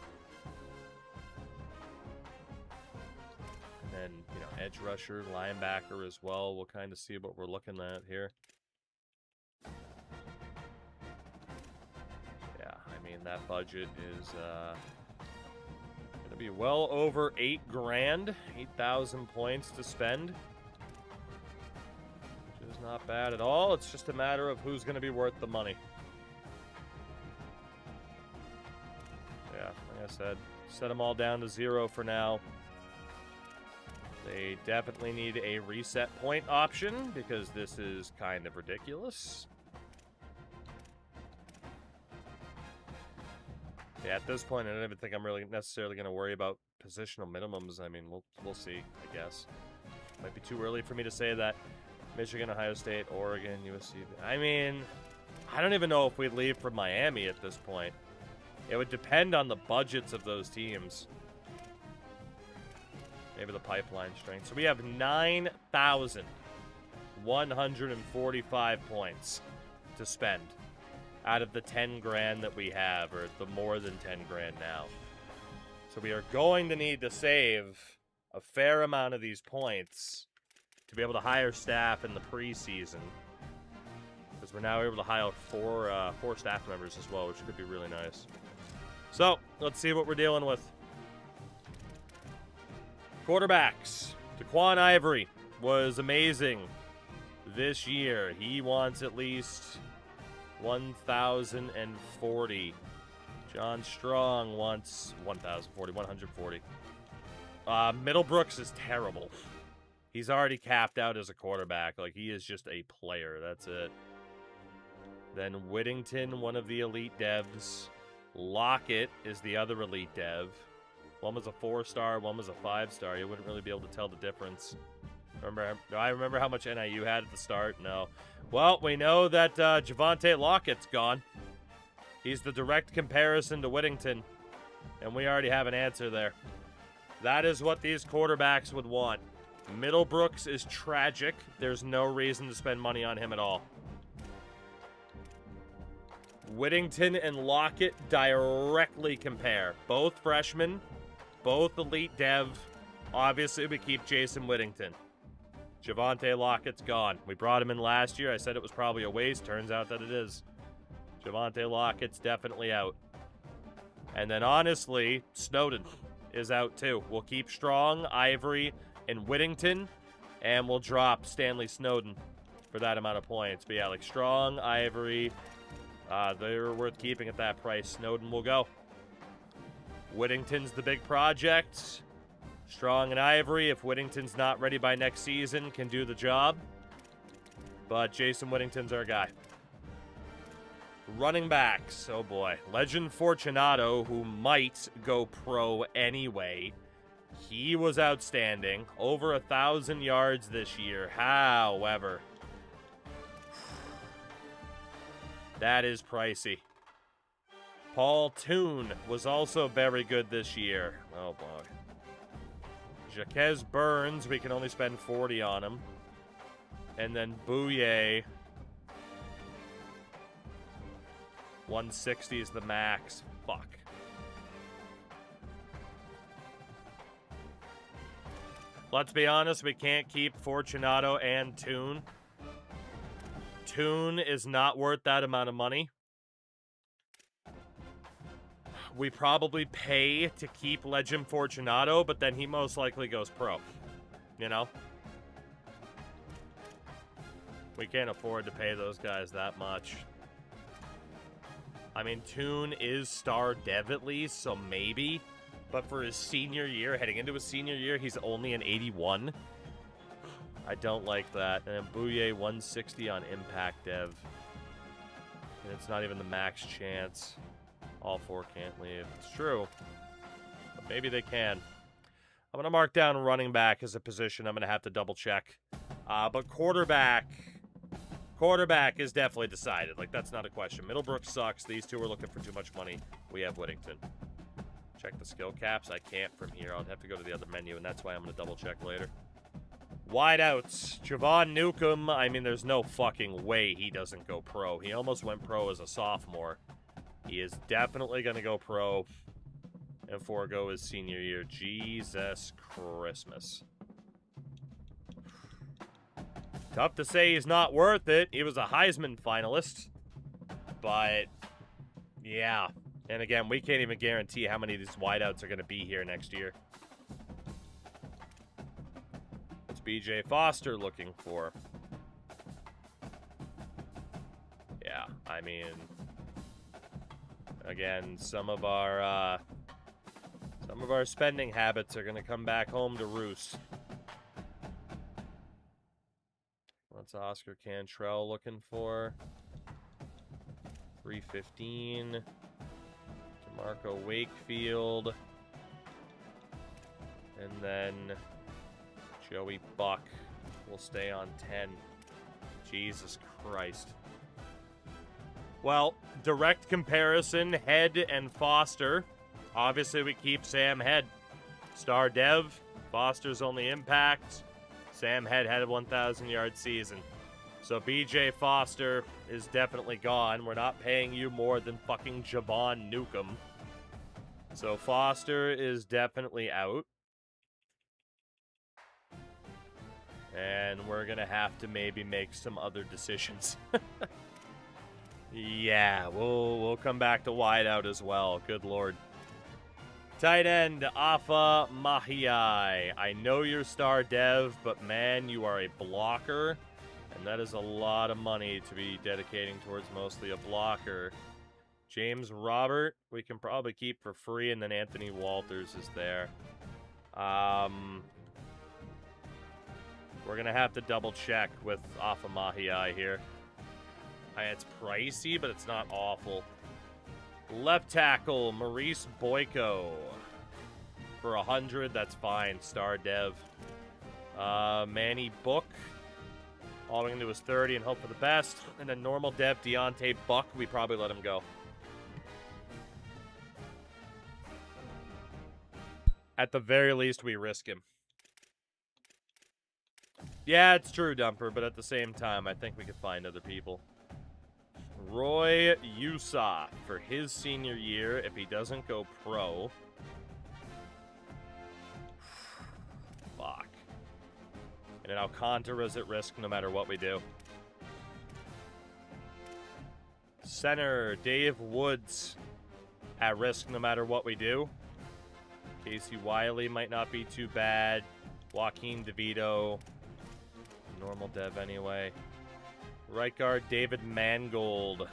And then, you know, edge rusher, linebacker as well. We'll kind of see what we're looking at here. Yeah, I mean, that budget is... Gonna be well over $8 grand, 8,000 points to spend, which is not bad at all. It's just a matter of who's gonna be worth the money. Yeah, like I said, set them all down to 0 for now. They definitely need a reset point option because this is kind of ridiculous. Yeah, at this point, I don't even think I'm really necessarily going to worry about positional minimums. I mean, we'll see, I guess. Might be too early for me to say that. Michigan, Ohio State, Oregon, USC. I mean, I don't even know if we'd leave for Miami at this point. It would depend on the budgets of those teams. Maybe the pipeline strength. So we have 9,145 points to spend out of the 10 grand that we have, or the more than 10 grand now. So we are going to need to save a fair amount of these points to be able to hire staff in the preseason. Because we're now able to hire four staff members as well, which could be really nice. So, let's see what we're dealing with. Quarterbacks. Daquan Ivory was amazing this year. He wants at least 1,040. John Strong wants 140. Middlebrooks is terrible. He's already capped out as a quarterback. Like, he is just a player. That's it. Then Whittington, one of the elite devs. Lockett is the other elite dev. One was a 4-star, one was a 5-star. You wouldn't really be able to tell the difference. Do I remember how much NIU had at the start? No. Well, we know that Javonte Lockett's gone. He's the direct comparison to Whittington. And we already have an answer there. That is what these quarterbacks would want. Middlebrooks is tragic. There's no reason to spend money on him at all. Whittington and Lockett directly compare. Both freshmen, both elite dev. Obviously, we keep Jason Whittington. Javonte Lockett's gone. We brought him in last year. I said it was probably a waste. Turns out that it is. Javonte Lockett's definitely out. And then, honestly, Snowden is out, too. We'll keep Strong, Ivory, and Whittington, and we'll drop Stanley Snowden for that amount of points. But yeah, like Strong, Ivory, they're worth keeping at that price. Snowden will go. Whittington's the big project. Strong and Ivory, if Whittington's not ready by next season, can do the job. But Jason Whittington's our guy. Running backs, oh boy. Legend Fortunato, who might go pro anyway. He was outstanding. Over 1,000 yards this year. However, that is pricey. Paul Toon was also very good this year. Oh, boy. Jaquez Burns, we can only spend 40 on him. And then Bouye. 160 is the max. Fuck. Let's be honest, we can't keep Fortunato and Toon. Toon is not worth that amount of money. We probably pay to keep Legend Fortunato, but then he most likely goes pro. You know? We can't afford to pay those guys that much. I mean, Toon is star dev at least, so maybe. But for his senior year, heading into his senior year, he's only an 81. I don't like that. And then Bouye 160 on impact dev. And it's not even the max chance. All four can't leave. It's true. But maybe they can. I'm going to mark down running back as a position. I'm going to have to double check. But quarterback is definitely decided. Like, that's not a question. Middlebrook sucks. These two are looking for too much money. We have Whittington. Check the skill caps. I can't from here. I'll have to go to the other menu, and that's why I'm going to double check later. Wideouts. Javon Newcomb. I mean, there's no fucking way he doesn't go pro. He almost went pro as a sophomore. He is definitely going to go pro and forego his senior year. Jesus Christmas. Tough to say he's not worth it. He was a Heisman finalist. But, yeah. And again, we can't even guarantee how many of these wideouts are going to be here next year. What's BJ Foster looking for? Yeah, I mean, again, some of our spending habits are going to come back home to roost. What's Oscar Cantrell looking for? 315. Marco Wakefield. And then Joey Buck will stay on 10. Jesus Christ. Well, direct comparison, Head and Foster. Obviously, we keep Sam Head. Star Dev. Foster's only impact. Sam Head had a 1,000-yard season. So BJ Foster is definitely gone. We're not paying you more than fucking Javon Newcomb. So Foster is definitely out. And we're going to have to maybe make some other decisions. Yeah, we'll come back to wideout as well. Good lord. Tight end, Afa Mahiai. I know you're star dev, but man, you are a blocker. And that is a lot of money to be dedicating towards mostly a blocker. James Robert, we can probably keep for free, and then Anthony Walters is there. We're going to have to double check with Afa Mahiai here. It's pricey, but it's not awful. Left tackle, Maurice Boyko. For 100, that's fine. Star dev. Manny Book. All we can do is 30 and hope for the best. And then normal dev, Deontay Buck. We probably let him go. At the very least, we risk him. Yeah, it's true, Dumper, but at the same time, I think we could find other people. Roy Usah for his senior year, if he doesn't go pro. Fuck. And then Alcantara's at risk no matter what we do. Center, Dave Woods at risk no matter what we do. Casey Wiley might not be too bad. Joaquin DeVito. Normal dev anyway. Right guard, David Mangold.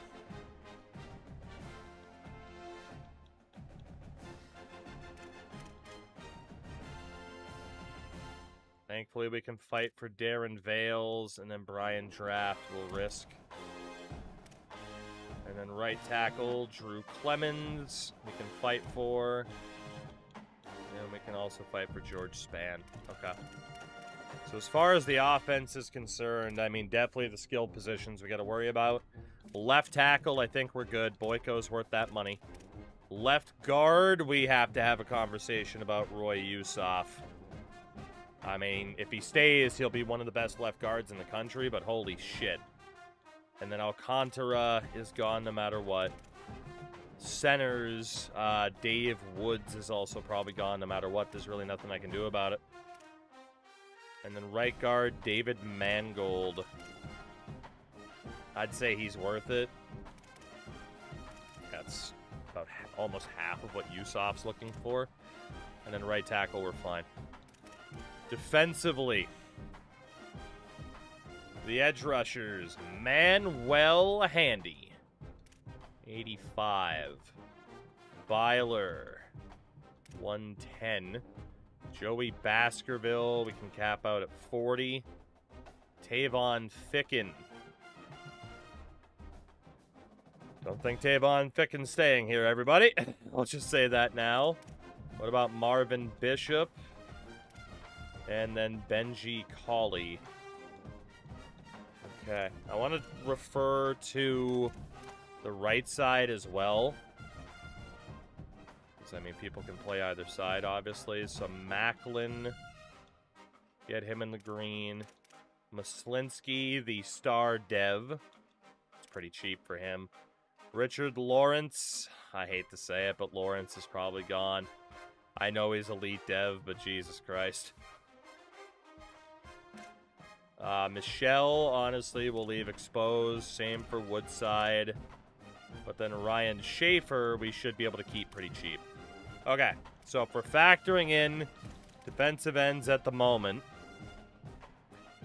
Thankfully, we can fight for Darren Vales, and then Brian Draft will risk. And then right tackle, Drew Clemens, we can fight for. And we can also fight for George Spann. Okay. So as far as the offense is concerned, I mean, definitely the skill positions we got to worry about. Left tackle, I think we're good. Boyko's worth that money. Left guard, we have to have a conversation about Roy Yusuf. I mean, if he stays, he'll be one of the best left guards in the country, but holy shit. And then Alcantara is gone no matter what. Centers, Dave Woods is also probably gone no matter what. There's really nothing I can do about it. And then right guard, David Mangold. I'd say he's worth it. That's about almost half of what Yusuf's looking for. And then right tackle, we're fine. Defensively, the edge rushers, Manuel Handy, 85. Byler, 110. Joey Baskerville, we can cap out at 40. Tavon Ficken. Don't think Tavon Ficken's staying here, everybody. I'll just say that now. What about Marvin Bishop? And then Benji Cawley. Okay. I want to refer to the right side as well. Because, I mean, people can play either side, obviously. So, Macklin. Get him in the green. Maslinski, the star dev. It's pretty cheap for him. Richard Lawrence. I hate to say it, but Lawrence is probably gone. I know he's elite dev, but Jesus Christ. Michelle, honestly, will leave exposed. Same for Woodside. But then Ryan Schaefer, we should be able to keep pretty cheap. Okay, so if we're factoring in defensive ends at the moment,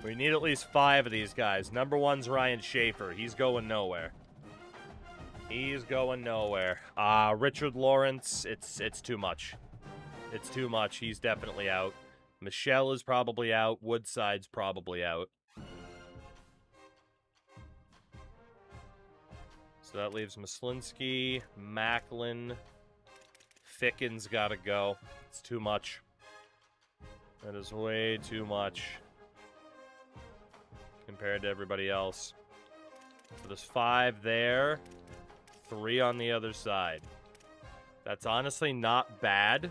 we need at least 5 of these guys. Number 1's Ryan Schaefer. He's going nowhere. He's going nowhere. Richard Lawrence, it's too much. It's too much. He's definitely out. Michelle is probably out. Woodside's probably out. So that leaves Maslinski, Macklin. Ficken's got to go. It's too much. That is way too much compared to everybody else. So there's 5 there. 3 on the other side. That's honestly not bad.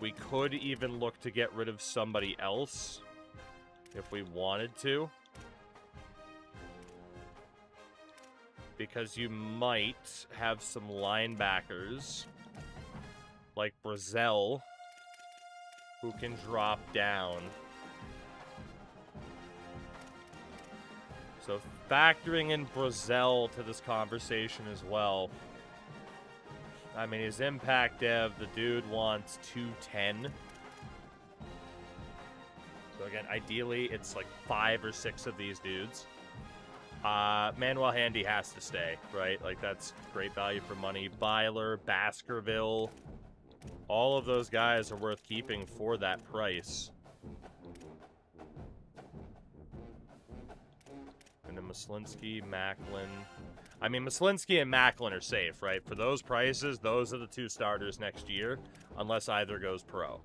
We could even look to get rid of somebody else if we wanted to. Because you might have some linebackers like Brazel who can drop down. So factoring in Brazel to this conversation as well. I mean, his impact dev, the dude wants 210. So again, ideally, it's like 5 or 6 of these dudes. Manuel Handy has to stay, right? Like, that's great value for money. Byler, Baskerville, all of those guys are worth keeping for that price. And then Maslinski, Macklin. I mean, Maslinski and Macklin are safe, right? For those prices, those are the 2 starters next year, unless either goes pro.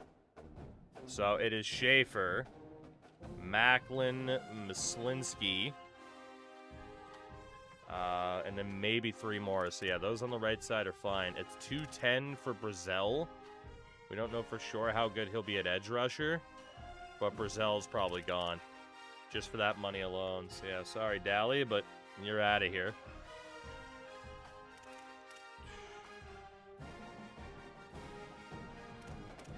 So it is Schaefer, Macklin, Maslinski, and then maybe 3 more. So yeah, those on the right side are fine. It's 210 for Brazel. We don't know for sure how good he'll be at edge rusher, but Brazel's probably gone just for that money alone. So yeah, sorry, Dally, but you're out of here.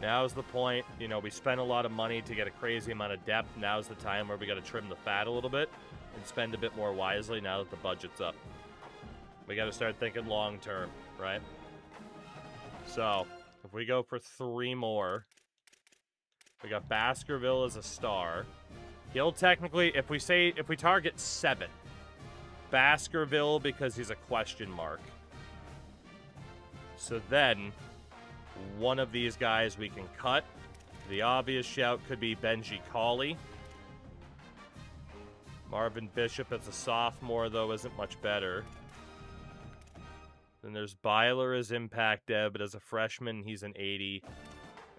Now's the point. You know, we spent a lot of money to get a crazy amount of depth. Now's the time where we got to trim the fat a little bit and spend a bit more wisely now that the budget's up. We got to start thinking long term, right? So, if we go for 3 more, we got Baskerville as a star. He'll technically, if we target 7, Baskerville because he's a question mark. So then, one of these guys we can cut. The obvious shout could be Benji Cawley. Marvin Bishop as a sophomore, though, isn't much better. Then there's Byler as impact dev, but as a freshman, he's an 80.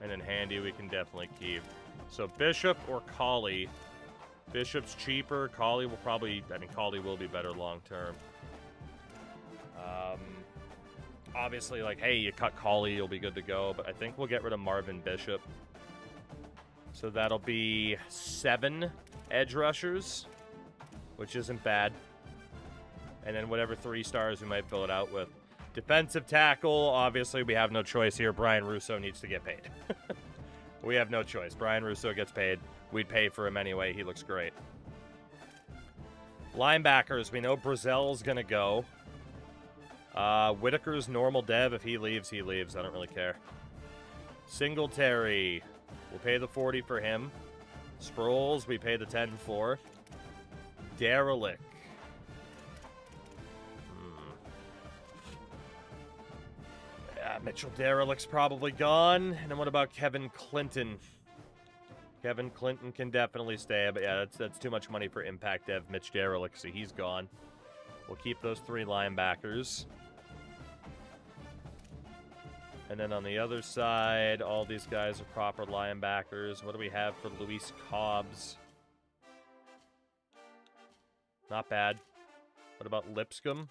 And then Handy, we can definitely keep. So Bishop or Cawley. Bishop's cheaper. Cawley will probably, Cawley will be better long term. obviously, like, hey, you cut Colley, you'll be good to go. But I think we'll get rid of Marvin Bishop. So that'll be 7 edge rushers, which isn't bad. And then whatever 3 stars we might fill it out with. Defensive tackle, obviously we have no choice here. Brian Russo needs to get paid. We have no choice. Brian Russo gets paid. We'd pay for him anyway. He looks great. Linebackers, we know Brazel's going to go. Whitaker's normal dev. If he leaves, he leaves. I don't really care. Singletary, we'll pay the 40 for him. Sproles, we pay the 10 for. Derelict. Yeah, Mitchell Derelict's probably gone. And then what about Kevin Clinton? Kevin Clinton can definitely stay, but yeah, that's too much money for impact dev. Mitch Derelict, so he's gone. We'll keep those 3 linebackers. And then on the other side, all these guys are proper linebackers. What do we have for Luis Cobbs? Not bad. What about Lipscomb?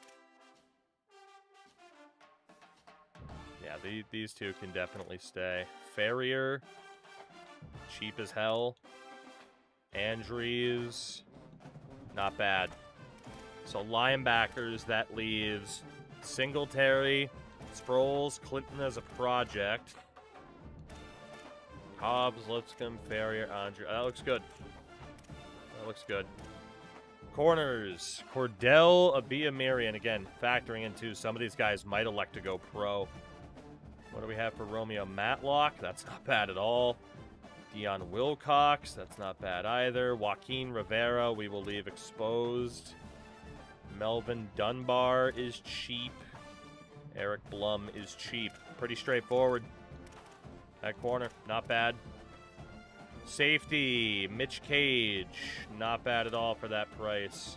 Yeah, these 2 can definitely stay. Farrier, cheap as hell. Andrews, not bad. So linebackers, that leaves Singletary, Sproles, Clinton as a project. Cobbs, Lipscomb, Farrier, Andrew. That looks good. That looks good. Corners, Cordell, Abiamirian. Again, factoring into some of these guys might elect to go pro. What do we have for Romeo Matlock? That's not bad at all. Dion Wilcox, that's not bad either. Joaquin Rivera, we will leave exposed. Melvin Dunbar is cheap. Eric Blum is cheap. Pretty straightforward. That corner, not bad. Safety, Mitch Cage, not bad at all for that price.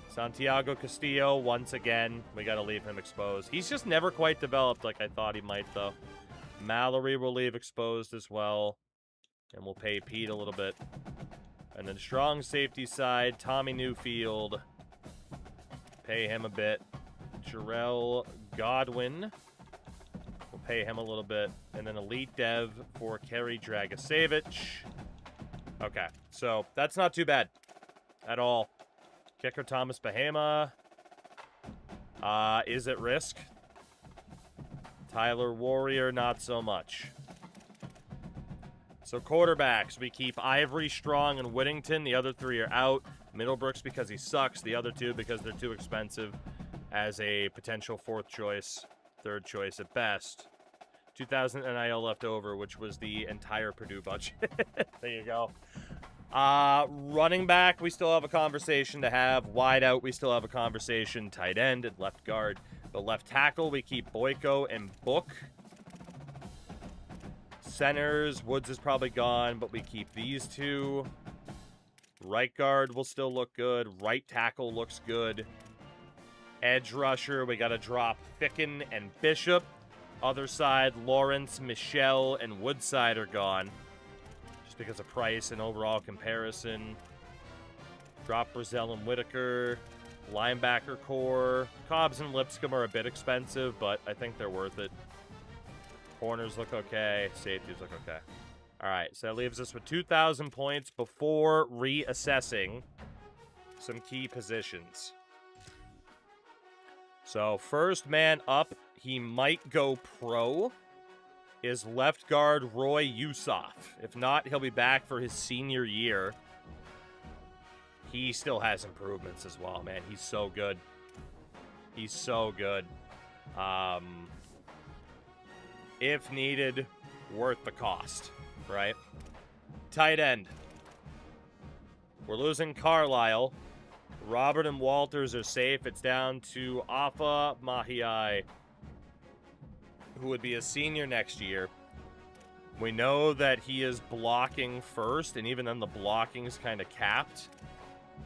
Santiago Castillo, once again, we got to leave him exposed. He's just never quite developed like I thought he might, though. Mallory will leave exposed as well. And we'll pay Pete a little bit. And then strong safety side, Tommy Newfield. Pay him a bit. Jarrell Godwin. We'll pay him a little bit. And then elite dev for Kerry Dragisevich. Okay, so that's not too bad at all. Kicker Thomas Bahama is at risk. Tyler Warrior, not so much. So quarterbacks, we keep Ivory, Strong, and Whittington. The other 3 are out. Middlebrooks because he sucks. The other 2 because they're too expensive as a potential 4th choice, 3rd choice at best. 2,000 NIL left over, which was the entire Purdue budget. There you go. Running back, we still have a conversation to have. Wide out, we still have a conversation. Tight end and left guard. The left tackle, we keep Boyko and Book. Centers, Woods is probably gone, but we keep these 2. Right guard will still look good. Right tackle looks good. Edge rusher, we got to drop Ficken and Bishop. Other side, Lawrence, Michelle, and Woodside are gone. Just because of price and overall comparison. Drop Brazel and Whitaker. Linebacker core. Cobbs and Lipscomb are a bit expensive, but I think they're worth it. Corners look okay. Safeties look okay. All right, so that leaves us with 2,000 points before reassessing some key positions. So first man up, he might go pro, is left guard Roy Yusuf. If not, he'll be back for his senior year. He still has improvements as well, man. He's so good. He's so good. If needed, worth the cost, right? Tight end. We're losing Carlisle. Robert and Walters are safe. It's down to Afa Mahiai, who would be a senior next year. We know that he is blocking first, and even then the blocking is kind of capped.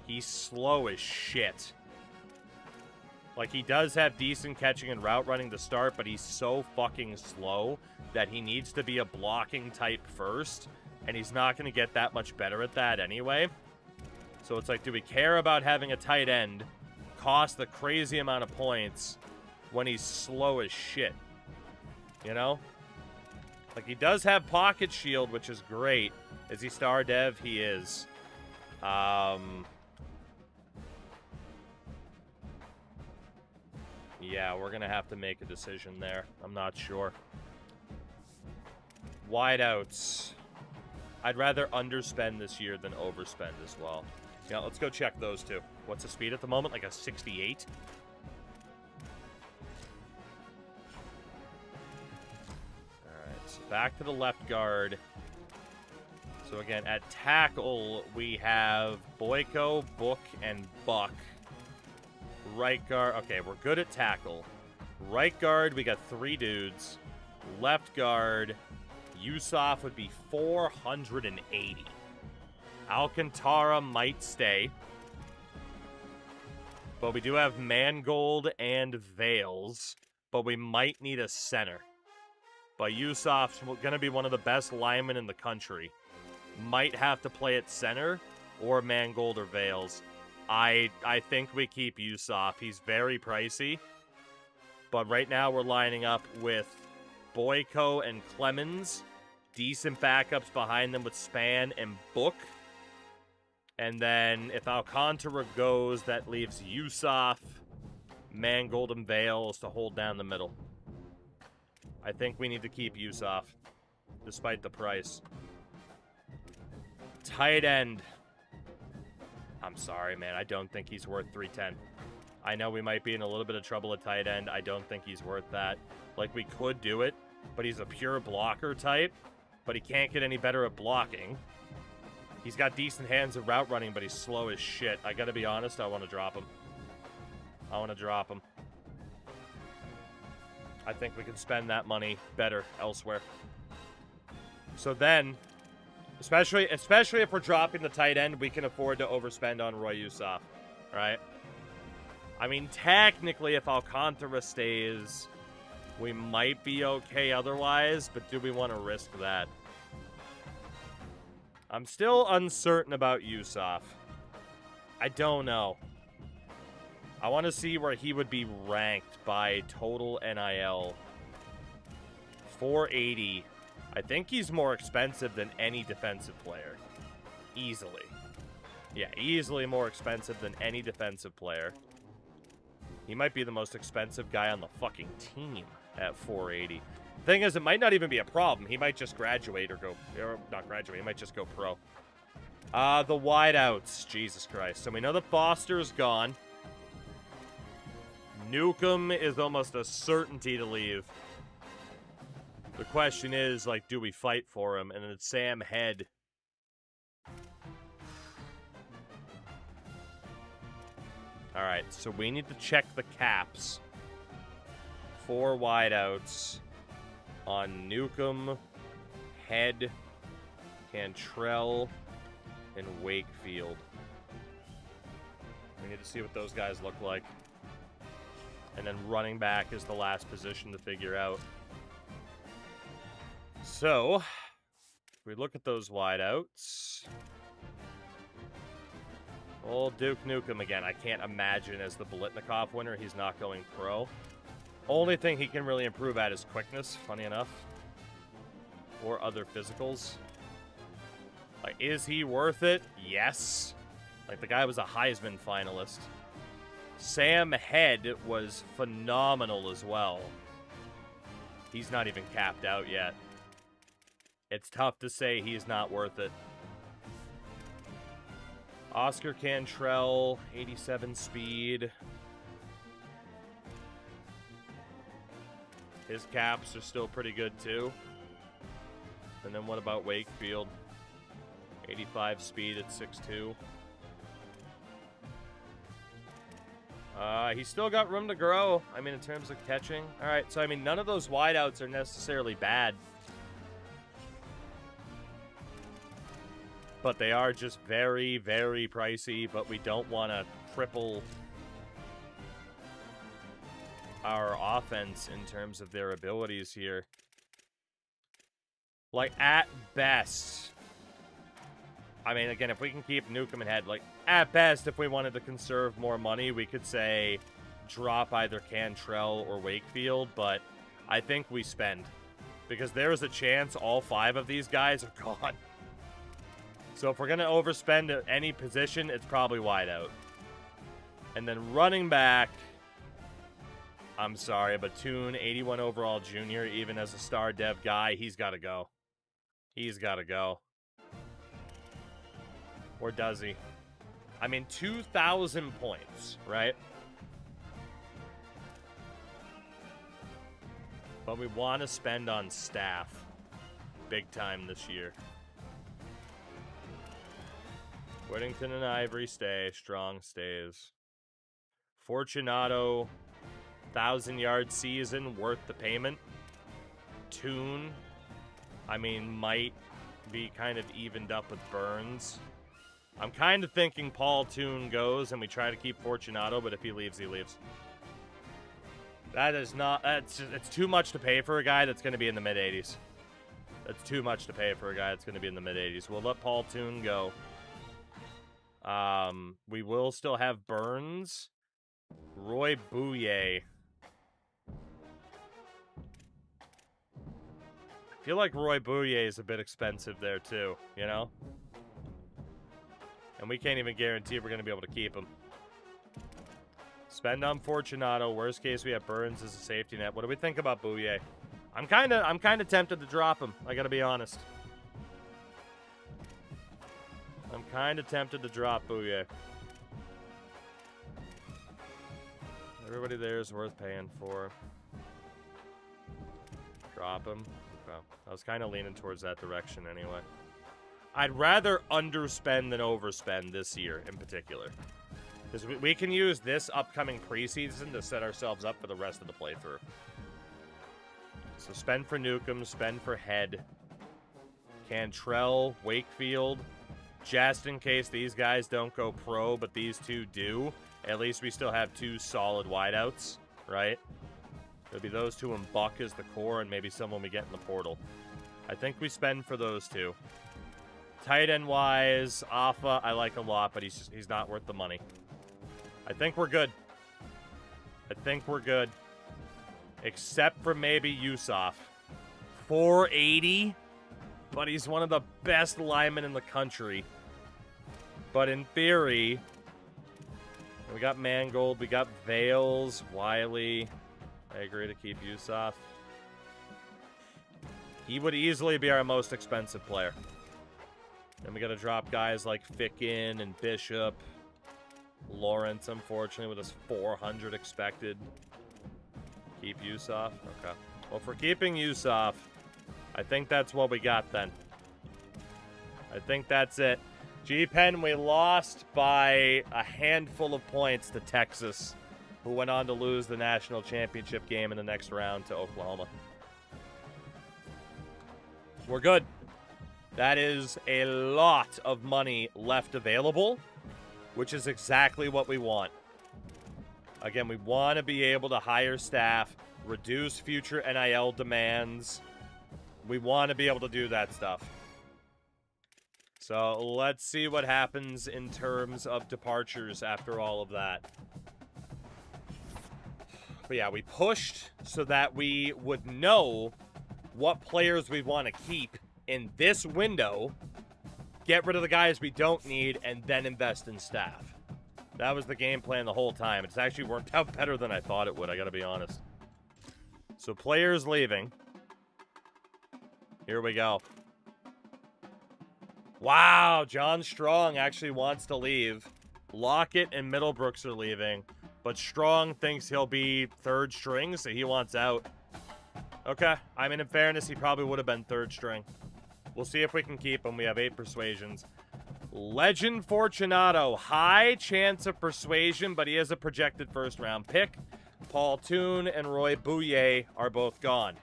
He's slow as shit. Like, he does have decent catching and route running to start, but he's so fucking slow that he needs to be a blocking type first, and he's not going to get that much better at that anyway. So it's like, do we care about having a tight end cost the crazy amount of points when he's slow as shit. You know? Like, he does have pocket shield, which is great. Is he star dev? He is. Yeah, we're going to have to make a decision there. I'm not sure. Wideouts. I'd rather underspend this year than overspend as well. Yeah, let's go check those two. What's the speed at the moment? Like a 68? Alright, so back to the left guard. So again, at tackle, we have Boyko, Book, and Buck. Right guard, okay, we're good at tackle. Right guard, we got 3 dudes. Left guard, Yusuf would be 480. Alcantara might stay. But we do have Mangold and Vales. But we might need a center. But Yusuf's going to be one of the best linemen in the country. Might have to play at center or Mangold or Vales. I think we keep Yusuf. He's very pricey. But right now we're lining up with Boyko and Clemens. Decent backups behind them with Span and Book. And then if Alcantara goes, that leaves Yusuf, Mangold, and Vales to hold down the middle. I think we need to keep Yusuf, despite the price. Tight end. I'm sorry, man. I don't think he's worth 310. I know we might be in a little bit of trouble at tight end. I don't think he's worth that. Like, we could do it, but he's a pure blocker type. But he can't get any better at blocking. He's got decent hands at route running, but he's slow as shit. I gotta be honest, I want to drop him. I want to drop him. I think we can spend that money better elsewhere. So then, especially if we're dropping the tight end, we can afford to overspend on Roy Yusuf, right? I mean, technically, if Alcantara stays, we might be okay otherwise, but do we want to risk that? I'm still uncertain about Yusuf. I don't know. I want to see where he would be ranked by total NIL. 480. I think he's more expensive than any defensive player. Easily. Yeah, easily more expensive than any defensive player. He might be the most expensive guy on the fucking team at 480. Thing is, it might not even be a problem. He might just graduate or go... Or not graduate, he might just go pro. The wideouts. Jesus Christ. So we know that Foster's gone. Newcomb is almost a certainty to leave. The question is, like, do we fight for him? And then it's Sam Head. Alright, so we need to check the caps. 4 wideouts on Newcomb, Head, Cantrell, and Wakefield. We need to see what those guys look like. And then running back is the last position to figure out. So, if we look at those wideouts. Old Duke Nukem again. I can't imagine as the Bolitnikov winner he's not going pro. Only thing he can really improve at is quickness, funny enough. Or other physicals. Like, is he worth it? Yes. Like, the guy was a Heisman finalist. Sam Head was phenomenal as well. He's not even capped out yet. It's tough to say he's not worth it. Oscar Cantrell, 87 speed. His caps are still pretty good too. And then what about Wakefield? 85 speed at 6'2". He's still got room to grow. I mean, in terms of catching. All right, so I mean, none of those wideouts are necessarily bad. But they are just very, very pricey, but we don't want to cripple our offense in terms of their abilities here. Like, at best, I mean, again, if we can keep Newcomb and Head, like, at best, if we wanted to conserve more money, we could say drop either Cantrell or Wakefield, but I think we spend. Because there is a chance all 5 of these guys are gone. So if we're going to overspend at any position, it's probably wide out. And then running back, I'm sorry, but Toon, 81 overall junior, even as a star dev guy, he's got to go. He's got to go. Or does he? I mean, 2,000 points, right? But we want to spend on staff big time this year. Whittington and Ivory stay. Strong stays. Fortunato, 1,000-yard season, worth the payment. Toon, I mean, might be kind of evened up with Burns. I'm kind of thinking Paul Toon goes and we try to keep Fortunato, but if he leaves, he leaves. That is not, it's too much to pay for a guy that's going to be in the mid-80s. That's too much to pay for a guy that's going to be in the mid-80s. We'll let Paul Toon go. We will still have Burns. Roy Bouye. I feel like Roy Bouye is a bit expensive there too, you know? And we can't even guarantee we're going to be able to keep him. Spend on Fortunato. Worst case, we have Burns as a safety net. What do we think about Bouye? I'm kind of tempted to drop him. I got to be honest. I'm kind of tempted to drop Bouye. Everybody there is worth paying for. Drop him. Okay. I was kind of leaning towards that direction anyway. I'd rather underspend than overspend this year in particular. Because we can use this upcoming preseason to set ourselves up for the rest of the playthrough. So spend for Newcomb, spend for Head. Cantrell, Wakefield. Just in case these guys don't go pro, but these two do. At least we still have 2 solid wideouts, right? It'll be those 2 and Buck as the core and maybe someone we get in the portal. I think we spend for those 2. Tight end wise, Afa I like a lot, but he's not worth the money. I think we're good. I think we're good. Except for maybe Yusuf. 480, but he's one of the best linemen in the country. But in theory, we got Mangold, we got Vales, Wiley. I agree to keep Yusuf. He would easily be our most expensive player. Then we got to drop guys like Ficken and Bishop. Lawrence, unfortunately, with his 400 expected. Keep Yusuf. Okay. Well, for keeping Yusuf, I think that's what we got then. I think that's it. G-Pen, we lost by a handful of points to Texas, who went on to lose the national championship game in the next round to Oklahoma. We're good. That is a lot of money left available, which is exactly what we want. Again, we want to be able to hire staff, reduce future NIL demands. We want to be able to do that stuff. So let's see what happens in terms of departures after all of that. But yeah, we pushed so that we would know what players we want to keep in this window, get rid of the guys we don't need, and then invest in staff. That was the game plan the whole time. It's actually worked out better than I thought it would, I gotta be honest. So players leaving. Here we go. Wow, John Strong actually wants to leave. Lockett and Middlebrooks are leaving, but Strong thinks he'll be third string, so he wants out. Okay, I mean, in fairness, he probably would have been third string. We'll see if we can keep him. We have 8 persuasions. Legend Fortunato. High chance of persuasion, but he is a projected first-round pick. Paul Toon and Roy Bouye are both gone.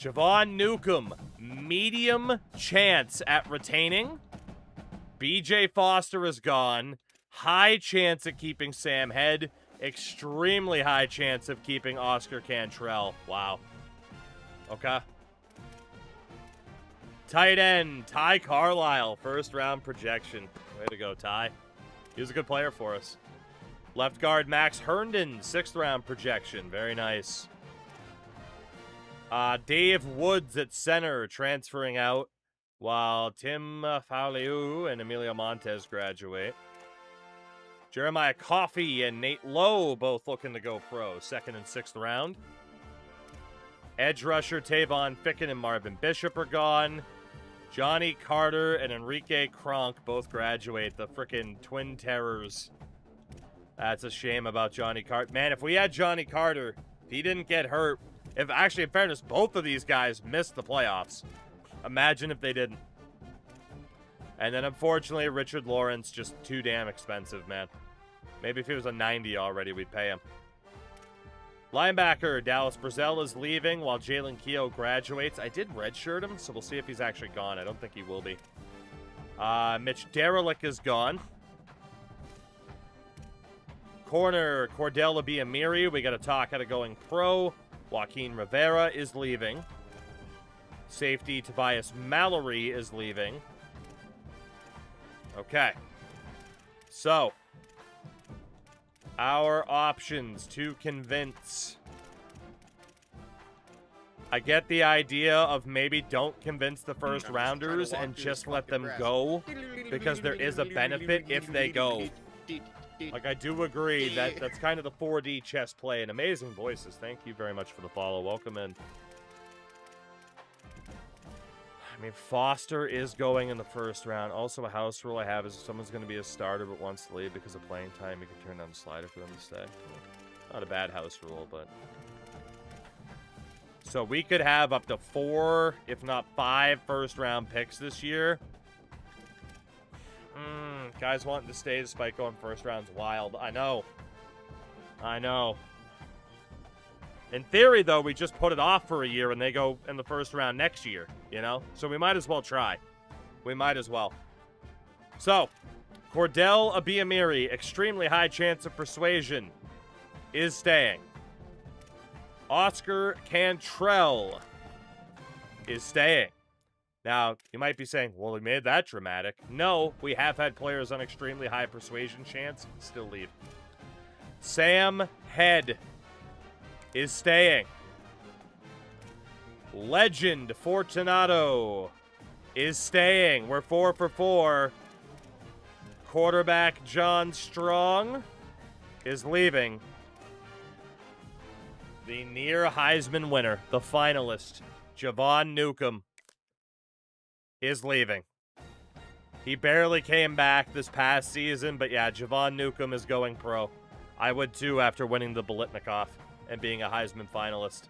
Javon Newcomb. Medium chance at retaining. BJ Foster is gone. High chance at keeping Sam Head. Extremely high chance of keeping Oscar Cantrell. Wow. Okay. Tight end, Ty Carlisle, first round projection. Way to go, Ty. He was a good player for us. Left guard Max Herndon, 6th round projection. Very nice. Dave Woods at center transferring out while Tim Fauliu and Emilio Montes graduate. Jeremiah Coffey and Nate Lowe both looking to go pro, 2nd and 6th round. Edge rusher Tavon Ficken and Marvin Bishop are gone. Johnny Carter and Enrique Kronk both graduate, the frickin' twin terrors. That's a shame about Johnny Carter. Man, if we had Johnny Carter, if he didn't get hurt, if actually, in fairness, both of these guys missed the playoffs. Imagine if they didn't. And then, unfortunately, Richard Lawrence, just too damn expensive, man. Maybe if he was a 90 already, we'd pay him. Linebacker Dallas Brazel is leaving while Jalen Keogh graduates. I did redshirt him, so we'll see if he's actually gone. I don't think he will be. Mitch Derelick is gone. Corner Cordell Abiamiri. We got to talk out of going pro. Joaquin Rivera is leaving. Safety Tobias Mallory is leaving. Okay. So, our options to convince. I get the idea of maybe don't convince the first rounders and just let them go because there is a benefit if they go. Like, I do agree that that's kind of the 4D chess play. And amazing voices. Thank you very much for the follow. Welcome in. I mean, Foster is going in the first round. Also, a house rule I have is if someone's going to be a starter but wants to leave because of playing time, you can turn down the slider for them to stay. Not a bad house rule, but... So we could have up to 4, if not 5, first-round picks this year. Guys wanting to stay despite going first round's wild. I know. I know. In theory, though, we just put it off for a year and they go in the first round next year, you know? So we might as well try. We might as well. So, Cordell Abiamiri, extremely high chance of persuasion, is staying. Oscar Cantrell is staying. Now, you might be saying, well, we made that dramatic. No, we have had players on extremely high persuasion chance still leave. Sam Head is staying. Legend Fortunato is staying. We're 4 for 4. Quarterback John Strong is leaving. The near Heisman winner, the finalist, Javon Newcomb, is leaving. He barely came back this past season, but yeah, Javon Newcomb is going pro. I would too after winning the Biletnikoff and being a Heisman finalist.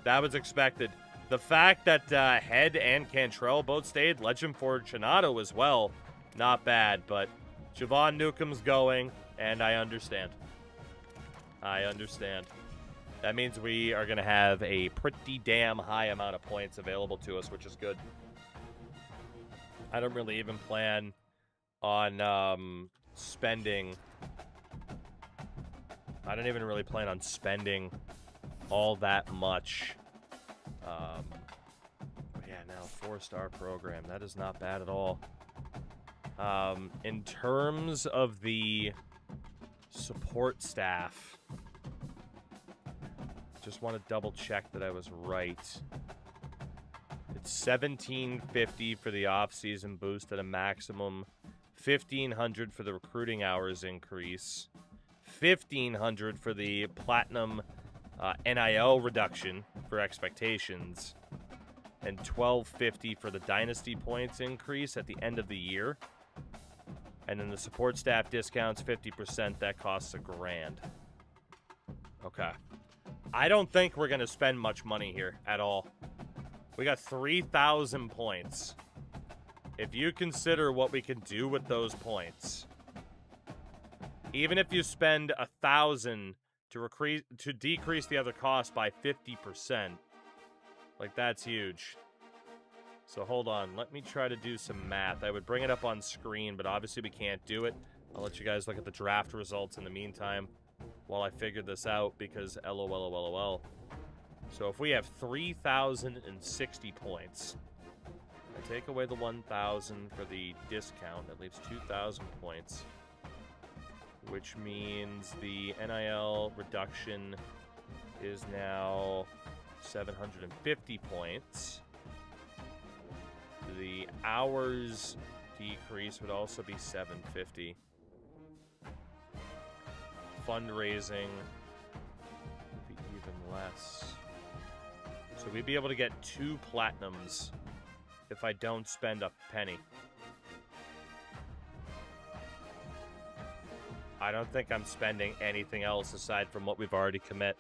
That was expected. The fact that Head and Cantrell both stayed, Legend Fortunato as well, not bad, but Javon Newcomb's going, and I understand. I understand. That means we are going to have a pretty damn high amount of points available to us, which is good. I don't really even plan on spending... I don't even really plan on spending all that much. Yeah, now 4-star program. That is not bad at all. In terms of the support staff, just want to double check that I was right. It's $1,750 for the off-season boost at a maximum, $1,500 for the recruiting hours increase, $1,500 for the platinum NIL reduction for expectations, and $1,250 for the Dynasty points increase at the end of the year. And then the support staff discounts 50%. That costs $1,000. Okay. I don't think we're going to spend much money here at all. We got 3,000 points. If you consider what we can do with those points, even if you spend 1,000 to decrease the other cost by 50%, like that's huge. So hold on, let me try to do some math. I would bring it up on screen, but obviously we can't do it. I'll let you guys look at the draft results in the meantime while I figure this out, because LOL. So if we have 3,060 points, I take away the 1,000 for the discount, that leaves 2,000 points, which means the NIL reduction is now 750 points. The hours decrease would also be 750. Fundraising would be even less. So we'd be able to get 2 platinums if I don't spend a penny. I don't think I'm spending anything else aside from what we've already commit.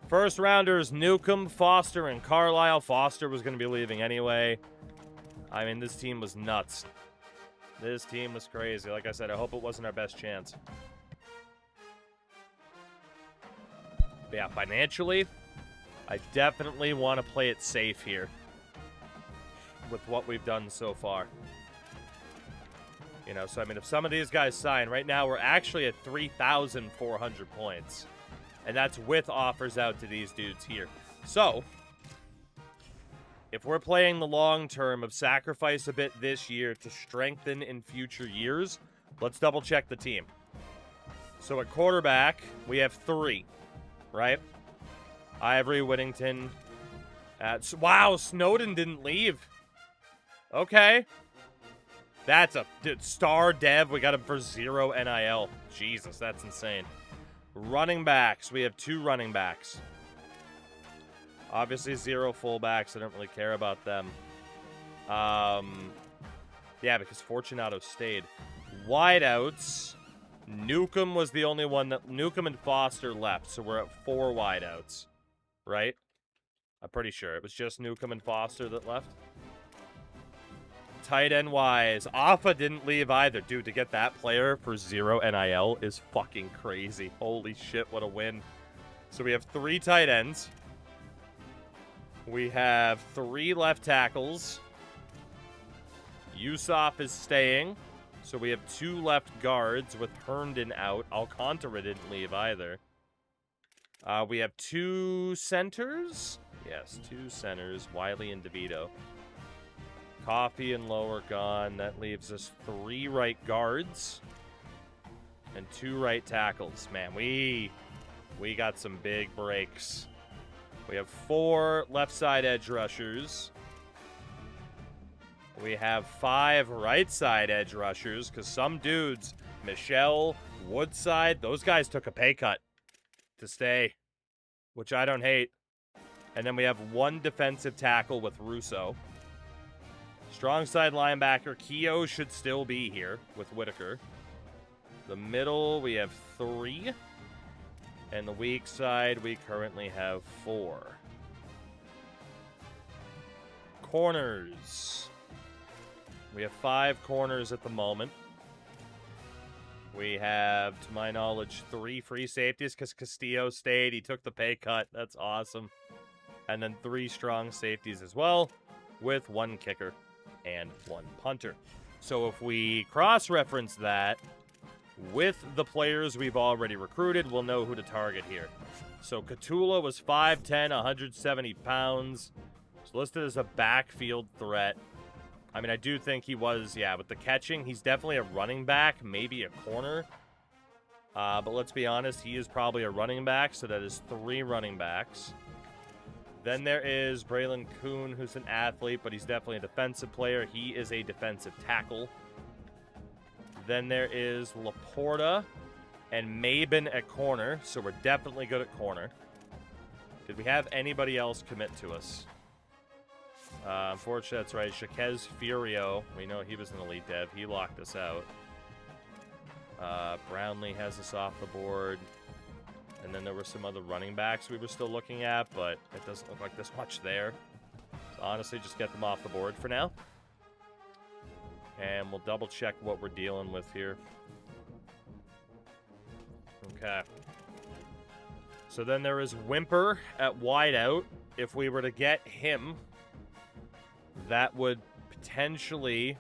First rounders, Newcomb, Foster, and Carlisle. Foster was going to be leaving anyway. I mean, this team was nuts. This team was crazy. Like I said, I hope it wasn't our best chance. But yeah, financially, I definitely want to play it safe here with what we've done so far. You know, so I mean, if some of these guys sign, right now we're actually at 3,400 points. And that's with offers out to these dudes here. So, if we're playing the long term of sacrifice a bit this year to strengthen in future years, let's double check the team. So at quarterback, we have 3, right? Ivory, Whittington. Wow, Snowden didn't leave. Okay. That's a star dev. We got him for 0 NIL. Jesus, that's insane. Running backs. We have 2 running backs. Obviously 0 fullbacks. I don't really care about them. Yeah, because Fortunato stayed. Wideouts. Newcomb was the only one that... Newcomb and Foster left, so we're at 4 wideouts. Right? I'm pretty sure. It was just Newcomb and Foster that left. Tight end wise, Alpha didn't leave either. Dude, to get that player for 0 NIL is fucking crazy. Holy shit, what a win. So we have 3 tight ends. We have 3 left tackles. Yusuf is staying. So we have 2 left guards with Herndon out. Alcantara didn't leave either. We have 2 centers. Yes, 2 centers, Wiley and DeVito. Coffee and Lowe are gone. That leaves us 3 right guards and 2 right tackles. Man, we got some big breaks. We have 4 left side edge rushers. We have 5 right side edge rushers because some dudes, Michelle, Woodside, those guys took a pay cut to stay, which I don't hate. And then we have 1 defensive tackle with Russo. Strong side linebacker, Keogh should still be here with Whitaker. The middle, we have 3. And the weak side, we currently have 4. Corners. We have 5 corners at the moment. We have, to my knowledge, 3 free safeties because Castillo stayed. He took the pay cut. That's awesome. And then 3 strong safeties as well, with 1 kicker and 1 punter. So if we cross-reference that with the players we've already recruited, we'll know who to target here. So Catula was 5'10", 170 pounds. He's listed as a backfield threat. I mean, I do think he was, yeah, with the catching, he's definitely a running back, maybe a corner. But let's be honest, he is probably a running back, so that is 3 running backs. Then there is Braylon Kuhn, who's an athlete, but he's definitely a defensive player. He is a defensive tackle. Then there is Laporta and Mabin at corner, so we're definitely good at corner. Did we have anybody else commit to us? Unfortunately, that's right. Shaquez Furio, we know he was an elite dev. He locked us out. Brownlee has us off the board. And then there were some other running backs we were still looking at, but it doesn't look like there's much there. So honestly, just get them off the board for now. And we'll double check what we're dealing with here. Okay. So then there is Whymper at wideout. If we were to get him, that would potentially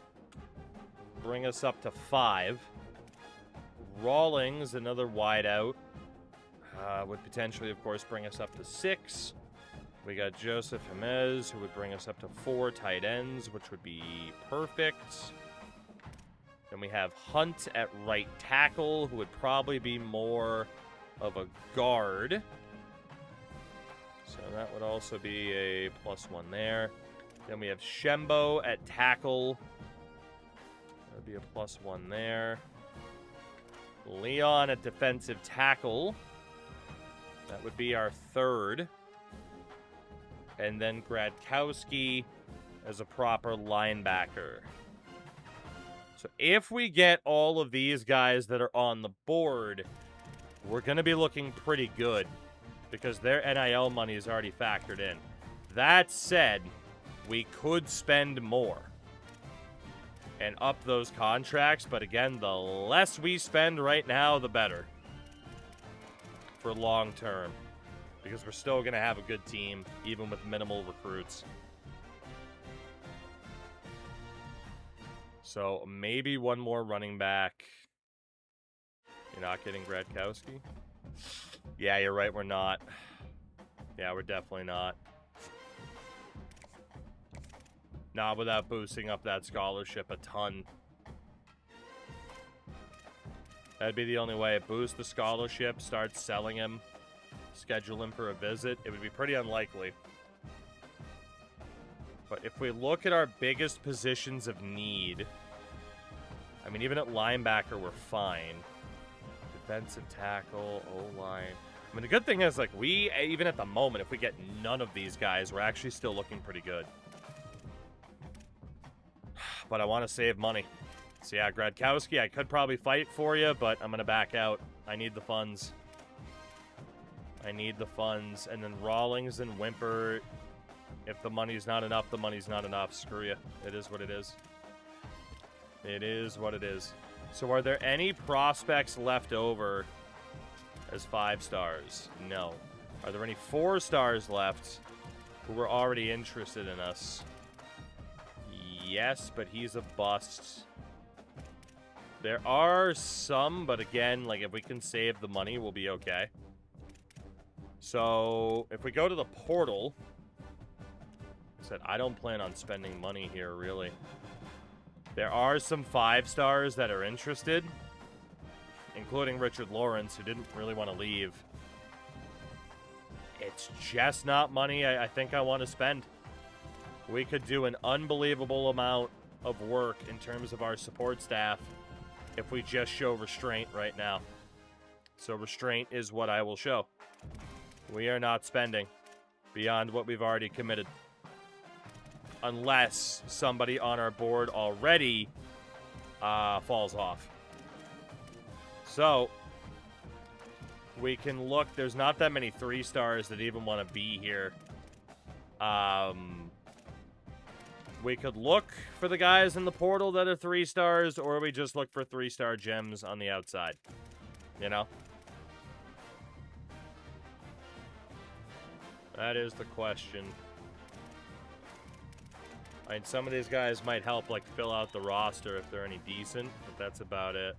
bring us up to 5. Rawlings, another wideout. Would potentially, of course, bring us up to 6. We got Joseph Jimenez, who would bring us up to 4 tight ends, which would be perfect. Then we have Hunt at right tackle, who would probably be more of a guard. So that would also be a +1 there. Then we have Shembo at tackle. That would be a +1 there. Leon at defensive tackle. That would be our third. And then Gradkowski as a proper linebacker. So if we get all of these guys that are on the board, we're going to be looking pretty good because their NIL money is already factored in. That said, we could spend more and up those contracts, but again, the less we spend right now, the better for long term, because we're still going to have a good team, even with minimal recruits. So maybe one more running back. You're not getting Gradkowski? Yeah, you're right, we're not. Yeah, we're definitely not. Not without boosting up that scholarship a ton. That'd be the only way. Boost the scholarship, start selling him, schedule him for a visit. It would be pretty unlikely. But if we look at our biggest positions of need, I mean, even at linebacker, we're fine. Defensive tackle, O-line. I mean, the good thing is, like, we, even at the moment, if we get none of these guys, we're actually still looking pretty good. But I want to save money. So yeah, Gradkowski, I could probably fight for you, but I'm going to back out. I need the funds. I need the funds. And then Rawlings and Wimper, if the money's not enough, the money's not enough. Screw you. It is what it is. It is what it is. So are there any prospects left over as 5 stars? No. Are there any 4 stars left who were already interested in us? Yes, but he's a bust. There are some, but again, like, if we can save the money, we'll be okay. So, if we go to the portal, I said I don't plan on spending money here, really. There are some 5 stars that are interested, including Richard Lawrence, who didn't really want to leave. It's just not money I think I want to spend. We could do an unbelievable amount of work in terms of our support staff if we just show restraint right now. So restraint is what I will show. We are not spending beyond what we've already committed. Unless somebody on our board already falls off. So we can look. There's not that many 3 stars that even want to be here. We could look for the guys in the portal that are 3 stars, or we just look for 3-star gems on the outside. You know? That is the question. I mean, some of these guys might help, like, fill out the roster if they're any decent, but that's about it.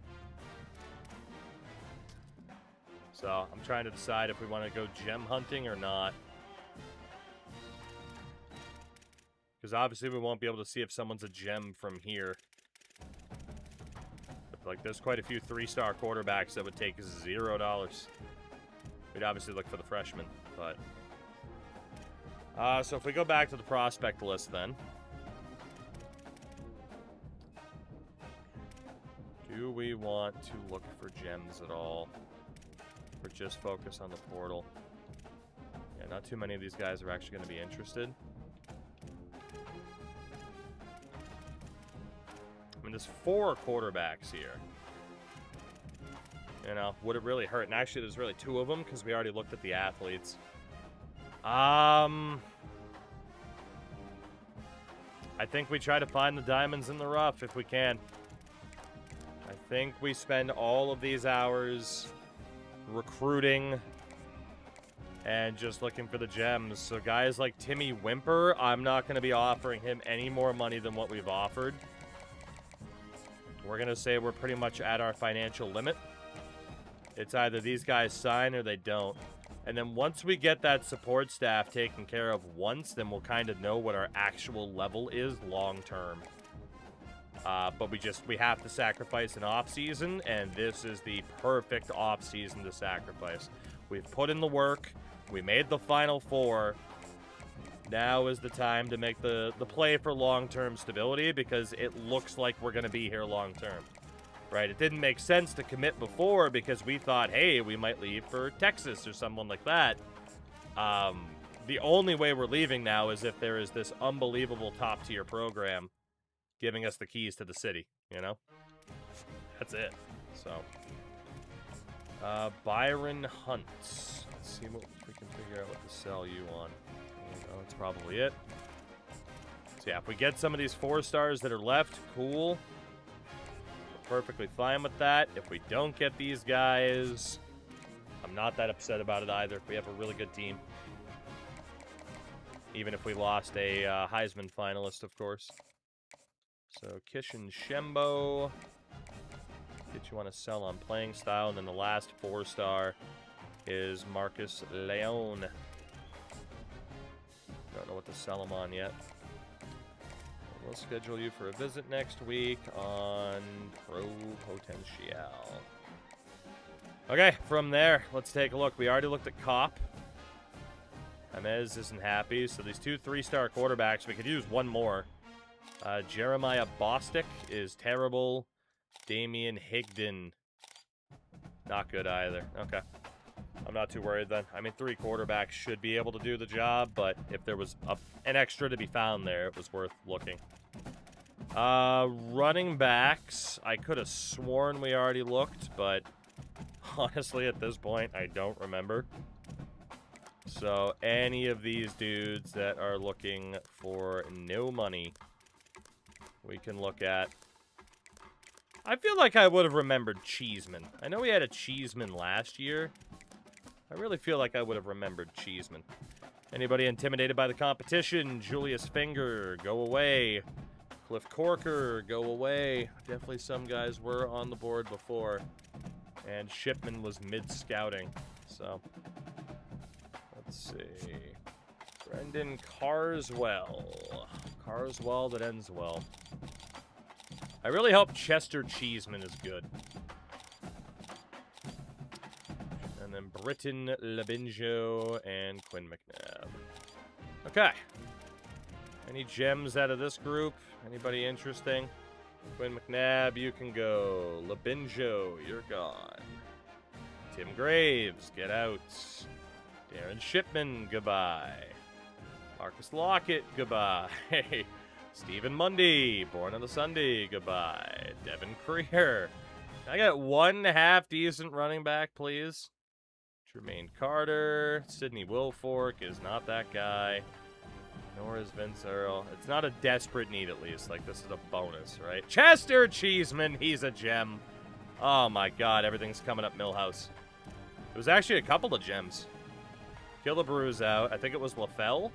So, I'm trying to decide if we want to go gem hunting or not. Because obviously we won't be able to see if someone's a gem from here. But, like, there's quite a few 3-star quarterbacks that would take $0. We'd obviously look for the freshmen, but... so if we go back to the prospect list then. Do we want to look for gems at all? Or just focus on the portal? Yeah, not too many of these guys are actually going to be interested. I mean, there's 4 quarterbacks here. You know, would it really hurt? And actually, there's really 2 of them because we already looked at the athletes. I think we try to find the diamonds in the rough if we can. I think we spend all of these hours recruiting and just looking for the gems. So guys like Timmy Wimper, I'm not going to be offering him any more money than what we've offered. We're going to say we're pretty much at our financial limit. It's either these guys sign or they don't. And then once we get that support staff taken care of once, then we'll kind of know what our actual level is long term. But we have to sacrifice an off season, and this is the perfect off season to sacrifice. We've put in the work. We made the Final Four. Now is the time to make the play for long-term stability, because it looks like we're going to be here long-term. Right? It didn't make sense to commit before because we thought, hey, we might leave for Texas or someone like that. The only way we're leaving now is if there is this unbelievable top-tier program giving us the keys to the city, you know? That's it. So, Byron Hunt. Let's see what we can figure out what to sell you on. Oh, that's probably it. So yeah, if we get some of these 4 stars that are left, cool. We're perfectly fine with that. If we don't get these guys, I'm not that upset about it either. If we have a really good team. Even if we lost a Heisman finalist, of course. So, Kishin Shembo. Get you want to sell on playing style. And then the last 4-star is Marcus Leone. Don't know what to sell him on yet. We'll schedule you for a visit next week on Pro Potential. Okay, from there, let's take a look. We already looked at Kopp. James isn't happy, so these 2 3-star quarterbacks, we could use one more. Jeremiah Bostic is terrible. Damian Higdon, not good either. Okay. I'm not too worried then. I mean, 3 quarterbacks should be able to do the job, but if there was an extra to be found there, it was worth looking. Running backs, I could have sworn we already looked, but honestly, at this point, I don't remember. So, any of these dudes that are looking for no money, we can look at. I feel like I would have remembered Cheeseman. I know we had a Cheeseman last year. I really feel like I would have remembered Cheeseman. Anybody intimidated by the competition? Julius Finger, go away. Cliff Corker, go away. Definitely some guys were on the board before. And Shipman was mid-scouting. So, let's see. Brendan Carswell. Carswell that ends well. I really hope Chester Cheeseman is good. And then Britton Labinjo and Quinn McNabb. Okay. Any gems out of this group? Anybody interesting? Quinn McNabb, you can go. Labinjo, you're gone. Tim Graves, get out. Darren Shipman, goodbye. Marcus Lockett, goodbye. Stephen Mundy, born on a Sunday, goodbye. Devin Creer. Can I get 1 half-decent running back, please? Jermaine Carter. Sidney Wilfork is not that guy. Nor is Vince Earl. It's not a desperate need, at least. Like, this is a bonus, right? Chester Cheeseman, he's a gem. Oh, my God, everything's coming up Millhouse. It was actually a couple of gems. Killebrews out. I think it was LaFell.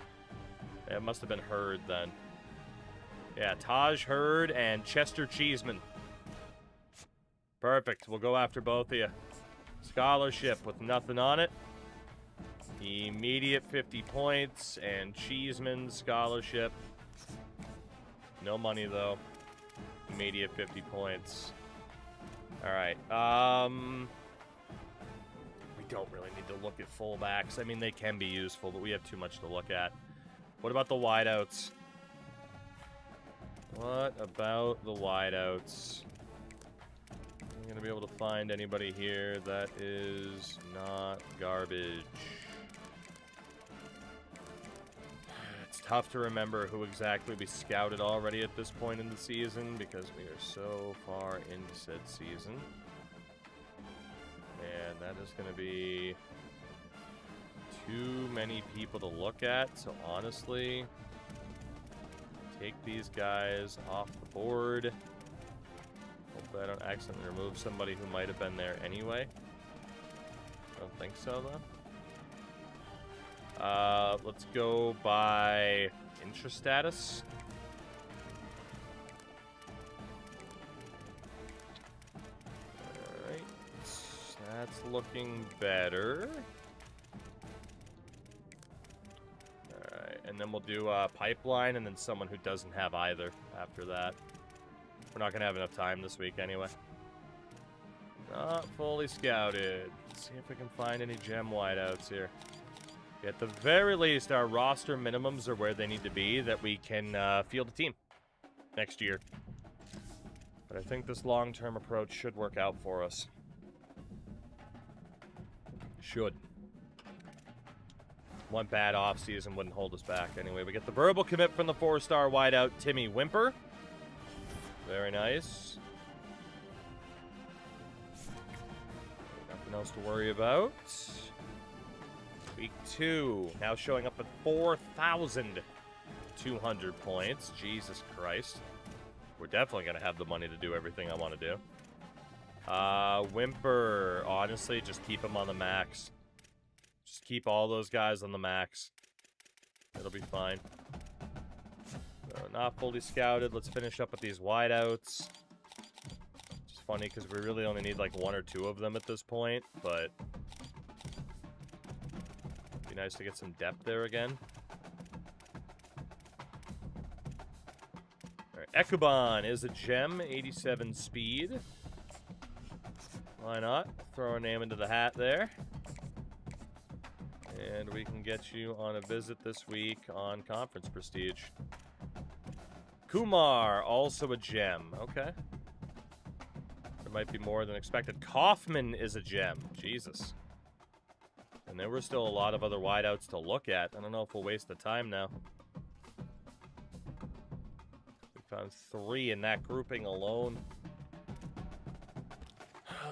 Yeah, it must have been Hurd then. Yeah, Taj Hurd and Chester Cheeseman. Perfect. We'll go after both of you. Scholarship with nothing on it. Immediate 50 points and Cheeseman scholarship. No money, though. Immediate 50 points. All right. We don't really need to look at fullbacks. I mean, they can be useful, but we have too much to look at. What about the wideouts? What about the wideouts? I'm going to be able to find anybody here that is not garbage. It's tough to remember who exactly we scouted already at this point in the season because we are so far into said season. And that is going to be too many people to look at, so honestly, take these guys off the board. Hopefully I don't accidentally remove somebody who might have been there anyway. I don't think so, though. Let's go by interest status. Alright. That's looking better. Alright, and then we'll do pipeline and then someone who doesn't have either after that. We're not going to have enough time this week anyway. Not fully scouted. Let's see if we can find any gem wideouts here. At the very least, our roster minimums are where they need to be, that we can field a team next year. But I think this long-term approach should work out for us. Should. One bad offseason wouldn't hold us back. Anyway, we get the verbal commit from the 4-star wideout, Timmy Whymper. Very nice. Nothing else to worry about. Week 2. Now showing up at 4,200 points. Jesus Christ. We're definitely going to have the money to do everything I want to do. Whymper. Honestly, just keep him on the max. Just keep all those guys on the max. It'll be fine. So, not fully scouted. Let's finish up with these wideouts. It's funny because we really only need like 1 or 2 of them at this point, but it'd be nice to get some depth there again. All right, Ekuban is a gem, 87 speed. Why not? Throw a name into the hat there. And we can get you on a visit this week on Conference Prestige. Kumar, also a gem. Okay. There might be more than expected. Kaufman is a gem. Jesus. And there were still a lot of other wideouts to look at. I don't know if we'll waste the time now. We found 3 in that grouping alone.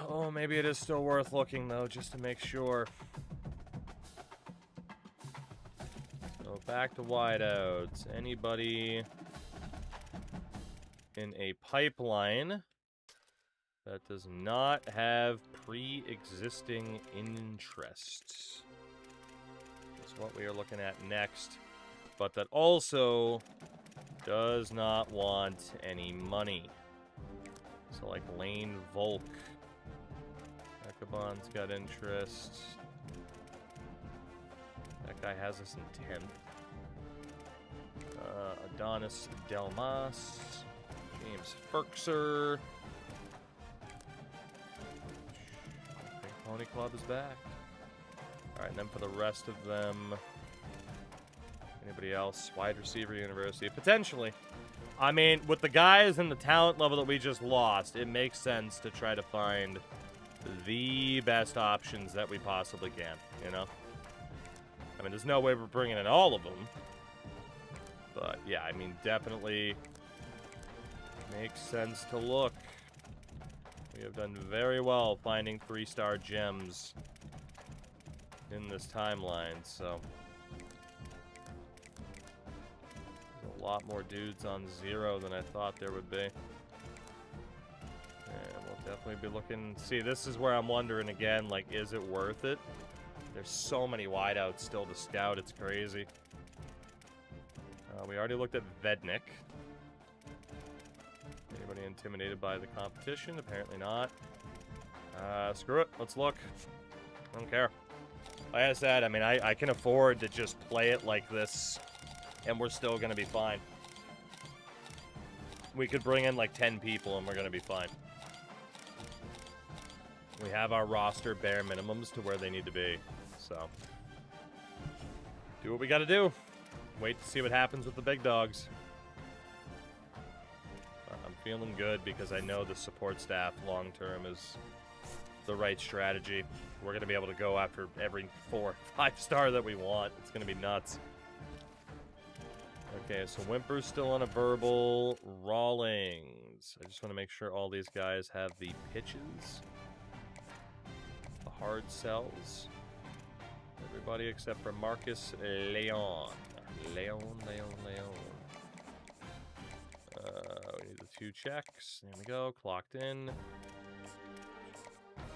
Oh, maybe it is still worth looking, though, just to make sure. So back to wideouts. Anybody in a pipeline that does not have pre-existing interests is what we are looking at next, but that also does not want any money. So like Lane Volk. Ekuban's got interest. That guy has us in 10th. Adonis Delmas. James Ferkser. Big Pony Club is back. Alright, and then for the rest of them, anybody else? Wide receiver university. Potentially. I mean, with the guys and the talent level that we just lost, it makes sense to try to find the best options that we possibly can, you know? I mean, there's no way we're bringing in all of them. But, yeah, I mean, definitely makes sense to look. We have done very well finding 3-star gems in this timeline, so there's a lot more dudes on 0 than I thought there would be. And we'll definitely be looking. See, this is where I'm wondering again, like, is it worth it? There's so many wideouts still to scout, it's crazy. We already looked at Vednik. Anybody intimidated by the competition? Apparently not. Screw it, let's look. I don't care. Like I said, I mean, I can afford to just play it like this, and we're still going to be fine. We could bring in like 10 people, and we're going to be fine. We have our roster bare minimums to where they need to be, so do what we got to do. Wait to see what happens with the big dogs. I'm feeling good because I know the support staff long-term is the right strategy. We're going to be able to go after every 4 or 5-star that we want. It's going to be nuts. Okay, so Whymper's still on a verbal. Rawlings. I just want to make sure all these guys have the pitches. The hard sells. Everybody except for Marcus Leon. Leon. We need the 2 checks. There we go. Clocked in.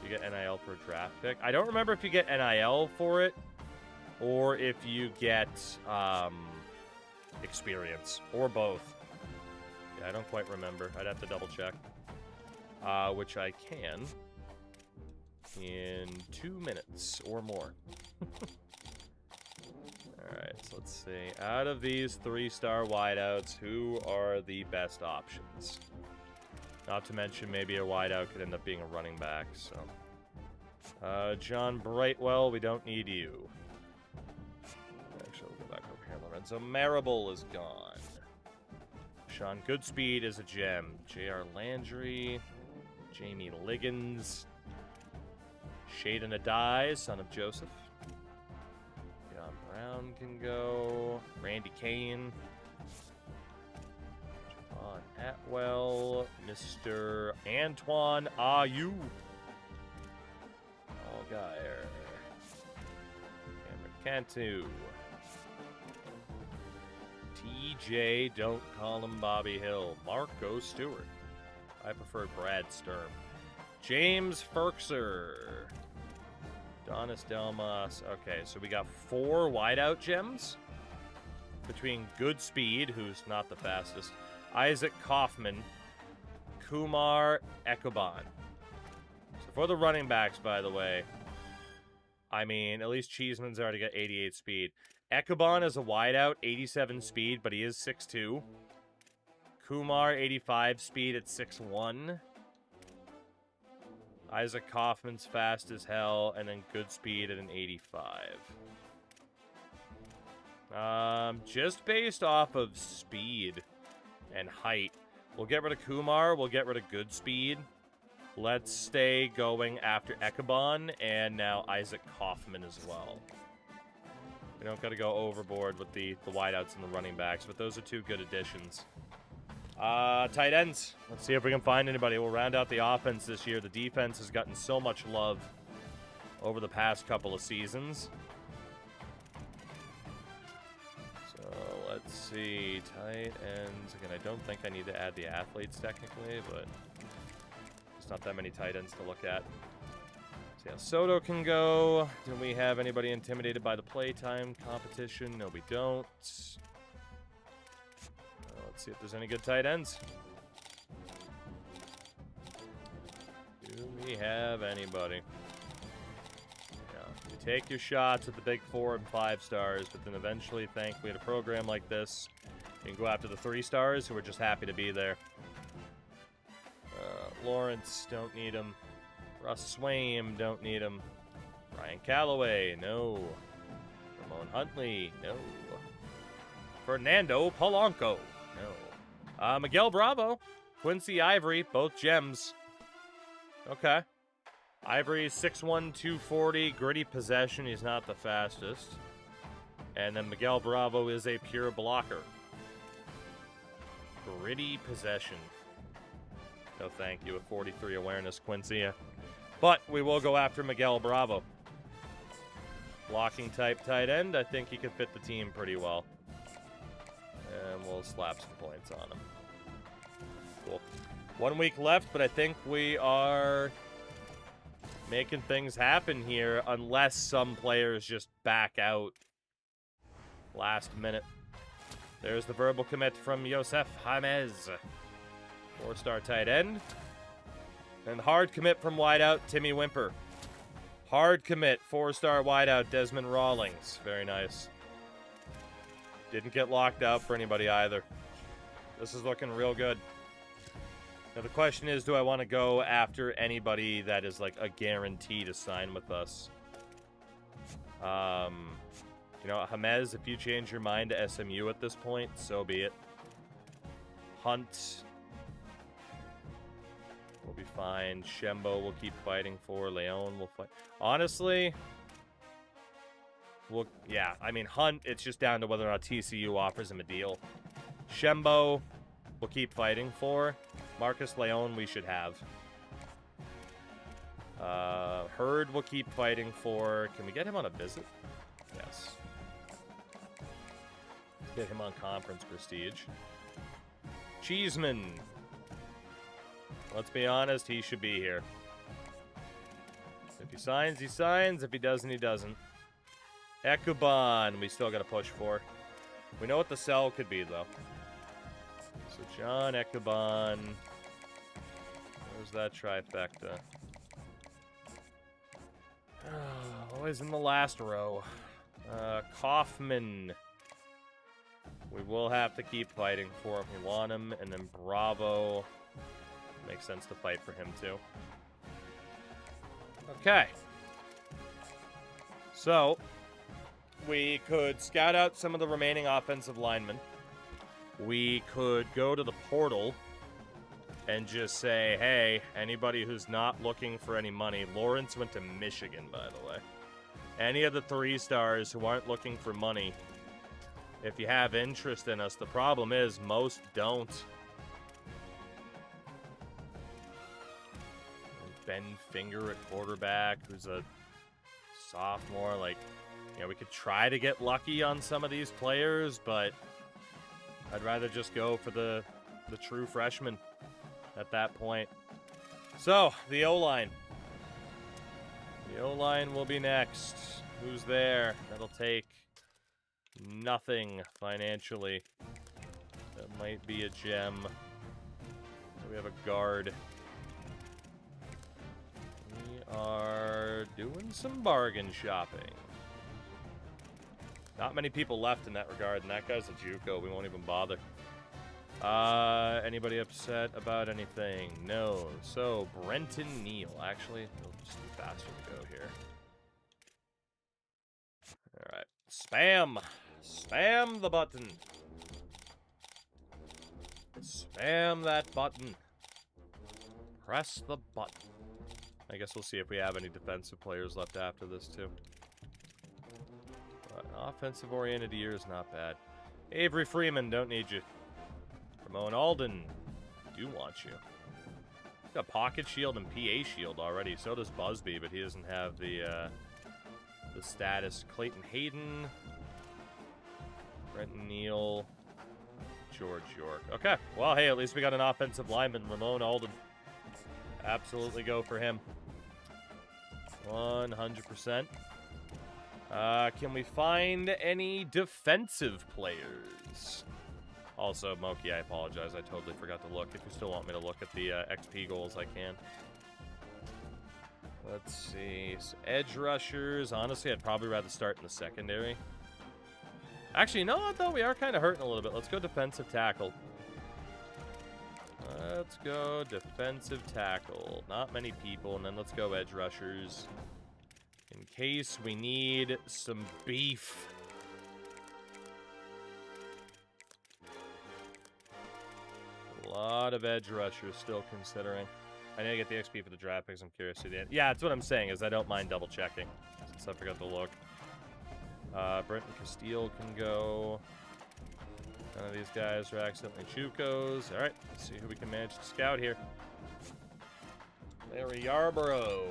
You get NIL per draft pick. I don't remember if you get NIL for it or if you get experience or both. Yeah, I don't quite remember. I'd have to double check. Which I can in 2 minutes or more. Alright, so let's see. Out of these 3-star wideouts, who are the best options? Not to mention maybe a wideout could end up being a running back, so. John Brightwell, we don't need you. Actually, we'll go back over here. Lorenzo Marable is gone. Sean Goodspeed is a gem. J.R. Landry. Jamie Liggins. Shaden Adai, son of Joseph. John Brown can go. Randy Kane. Javon Atwell. Mr. Antoine Ayu. Allgaier. Cameron Cantu. TJ, don't call him Bobby Hill. Marco Stewart. I prefer Brad Sturm. James Ferkser. Donis Delmas. Okay, so we got 4 wideout gems. Between Goodspeed, who's not the fastest, Isaac Kaufman, Kumar Ekuban. So for the running backs, by the way, I mean, at least Cheeseman's already got 88 speed. Ekuban is a wideout, 87 speed, but he is 6'2". Kumar, 85 speed at 6'1". Isaac Kaufman's fast as hell, and then Goodspeed at an 85. Just based off of speed and height, we'll get rid of Kumar, we'll get rid of Goodspeed. Let's stay going after Ekuban, and now Isaac Kaufman as well. We don't got to go overboard with the wideouts and the running backs, but those are 2 good additions. Tight ends. Let's see if we can find anybody. We'll round out the offense this year. The defense has gotten so much love over the past couple of seasons. So let's see. Tight ends. Again, I don't think I need to add the athletes technically, but there's not that many tight ends to look at. See how Soto can go. Do we have anybody intimidated by the playtime competition? No, we don't. Let's see if there's any good tight ends. Do we have anybody? Yeah, you take your shots at the big 4 and 5 stars, but then eventually, thankfully, at a program like this, you can go after the 3 stars who are just happy to be there. Lawrence, don't need him. Russ Swaim, don't need him. Ryan Callaway, no. Ramon Huntley, no. Fernando Polanco, no. Miguel Bravo, Quincy Ivory, both gems. Okay. Ivory is 6'1", 240, gritty possession. He's not the fastest. And then Miguel Bravo is a pure blocker. Gritty possession. No thank you, a 43 awareness, Quincy. But we will go after Miguel Bravo. Blocking type tight end, I think he could fit the team pretty well. And we'll slap some points on him. Cool. 1 week left, but I think we are making things happen here unless some players just back out last minute. There's the verbal commit from Yosef James. 4-star tight end. And hard commit from wideout Timmy Wimper. Hard commit, 4-star wideout Desmond Rawlings. Very nice. Didn't get locked out for anybody either. This is looking real good. Now the question is, do I want to go after anybody that is like a guarantee to sign with us? You know, James, if you change your mind to SMU at this point, so be it. Hunt will be fine. Shembo will keep fighting for. Leon will fight. Honestly, well, yeah, I mean, Hunt, it's just down to whether or not TCU offers him a deal. Shembo will keep fighting for. Marcus Leon we should have. Hurd will keep fighting for. Can we get him on a visit? Yes. Let's get him on conference prestige. Cheeseman. Let's be honest, he should be here. If he signs, he signs. If he doesn't, he doesn't. Ekuban, we still got to push for. We know what the sell could be, though. So John Ekuban. Where's that trifecta? Always in the last row. Kaufman. We will have to keep fighting for if we want him. And then Bravo. Makes sense to fight for him, too. Okay. So, we could scout out some of the remaining offensive linemen. We could go to the portal and just say, hey, anybody who's not looking for any money. Lawrence went to Michigan, by the way. Any of the 3-stars who aren't looking for money, if you have interest in us, the problem is most don't. Ben Finger at quarterback, who's a sophomore. Like, you know, we could try to get lucky on some of these players, but I'd rather just go for the true freshman at that point. So, the O-line. The O-line will be next. Who's there? That'll take nothing financially. That might be a gem. We have a guard. We are doing some bargain shopping. Not many people left in that regard, and that guy's a JUCO. We won't even bother. Anybody upset about anything? No. So, Brenton Neal. Actually, it'll just be faster to go here. Alright. Spam! Spam the button! Spam that button. Press the button. I guess we'll see if we have any defensive players left after this, too. But offensive-oriented year is not bad. Avery Freeman, don't need you. Ramon Alden, do want you. Got pocket shield and PA shield already. So does Busby, but he doesn't have the status. Clayton Hayden, Brenton Neal, George York. Okay, well, hey, at least we got an offensive lineman, Ramon Alden. Absolutely go for him. 100%. Can we find any defensive players? Also, Moki, I apologize. I totally forgot to look. If you still want me to look at the XP goals, I can. Let's see. So edge rushers. Honestly, I'd probably rather start in the secondary. Actually, no, I thought we are kind of hurting a little bit. Let's go defensive tackle. Let's go defensive tackle. Not many people, and then let's go edge rushers. In case we need some beef. A lot of edge rushers still considering. I need to get the XP for the draft picks. I'm curious to the end. Yeah, that's what I'm saying, is I don't mind double checking, since I forgot to look. Brenton Castile can go. None of these guys are accidentally JUCOs. All right, let's see who we can manage to scout here. Larry Yarborough.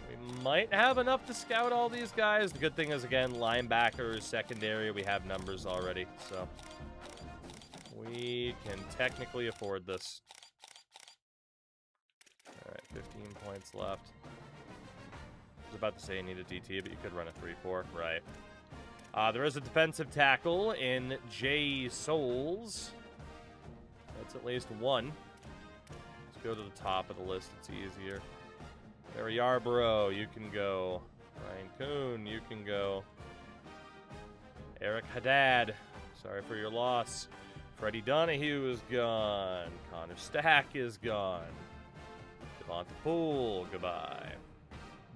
We might have enough to scout all these guys. The good thing is, again, linebackers, secondary, we have numbers already, so we can technically afford this. All right, 15 points left. I was about to say you need a DT, but you could run a 3-4, right? There is a defensive tackle in Jay Souls. That's at least one. Let's go to the top of the list. It's easier. Barry Yarborough, you can go. Ryan Kuhn, you can go. Eric Haddad, sorry for your loss. Freddie Donahue is gone. Connor Stack is gone. Devonta Poole, goodbye.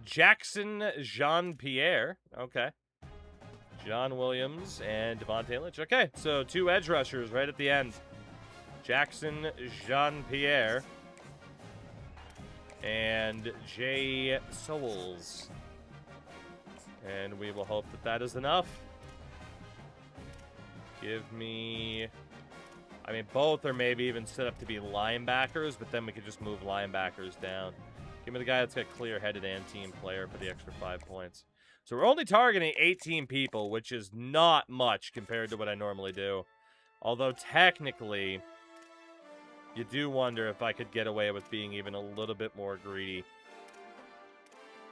Jackson Jean-Pierre, okay. John Williams and Devontae Lynch. Okay, so 2 edge rushers right at the end. Jackson Jean-Pierre and Jay Souls. And we will hope that that is enough. Give me... I mean, both are maybe even set up to be linebackers, but then we could just move linebackers down. Give me the guy that's got clear-headed and team player for the extra 5 points. So we're only targeting 18 people, which is not much compared to what I normally do. Although technically, you do wonder if I could get away with being even a little bit more greedy.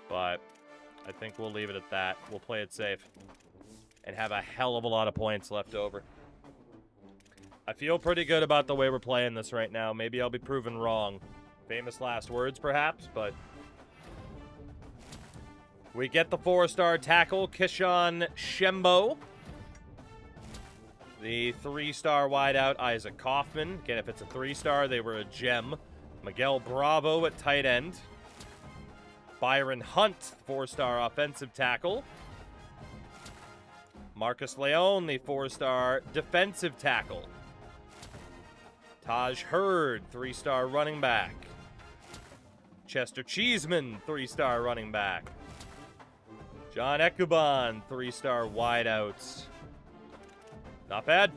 But I think we'll leave it at that. We'll play it safe and have a hell of a lot of points left over. I feel pretty good about the way we're playing this right now. Maybe I'll be proven wrong. Famous last words, perhaps, but... We get the 4-star tackle, Kishon Shembo. The 3-star wideout, Isaac Kaufman. Again, if it's a 3-star, they were a gem. Miguel Bravo at tight end. Byron Hunt, 4-star offensive tackle. Marcus Leone, the 4-star defensive tackle. Taj Hurd, 3-star running back. Chester Cheeseman, 3-star running back. John Ekuban, 3-star wideouts. Not bad.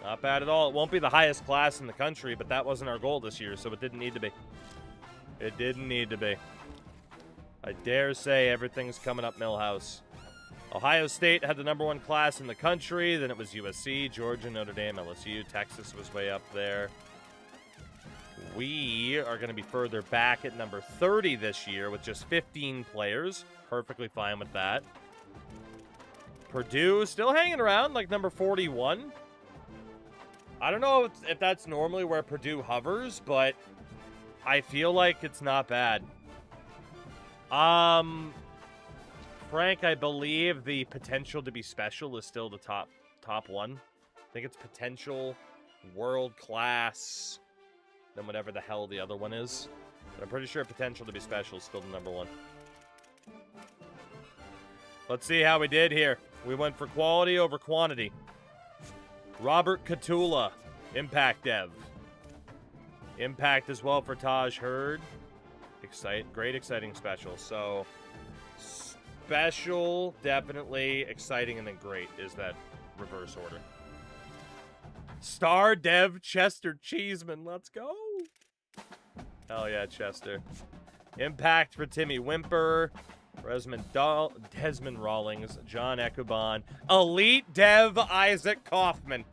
Not bad at all. It won't be the highest class in the country, but that wasn't our goal this year, so it didn't need to be. It didn't need to be. I dare say everything's coming up Millhouse. Ohio State had the #1 class in the country. Then it was USC, Georgia, Notre Dame, LSU. Texas was way up there. We are going to be further back at number 30 this year with just 15 players. Perfectly fine with that. Purdue still hanging around like number 41. I don't know if that's normally where Purdue hovers, but I feel like it's not bad. Frank, I believe the potential to be special is still the top one. I think it's potential, world class, then whatever the hell the other one is. But I'm pretty sure potential to be special is still the #1. Let's see how we did here. We went for quality over quantity. Robert Catula, Impact Dev. Impact as well for Taj Hurd. Great exciting special. So, special, definitely, exciting, and then great is that reverse order. Star Dev Chester Cheeseman. Let's go. Hell yeah, Chester. Impact for Timmy Wimper. Desmond Rawlings, John Ekuban. Elite Dev Isaac Kaufman.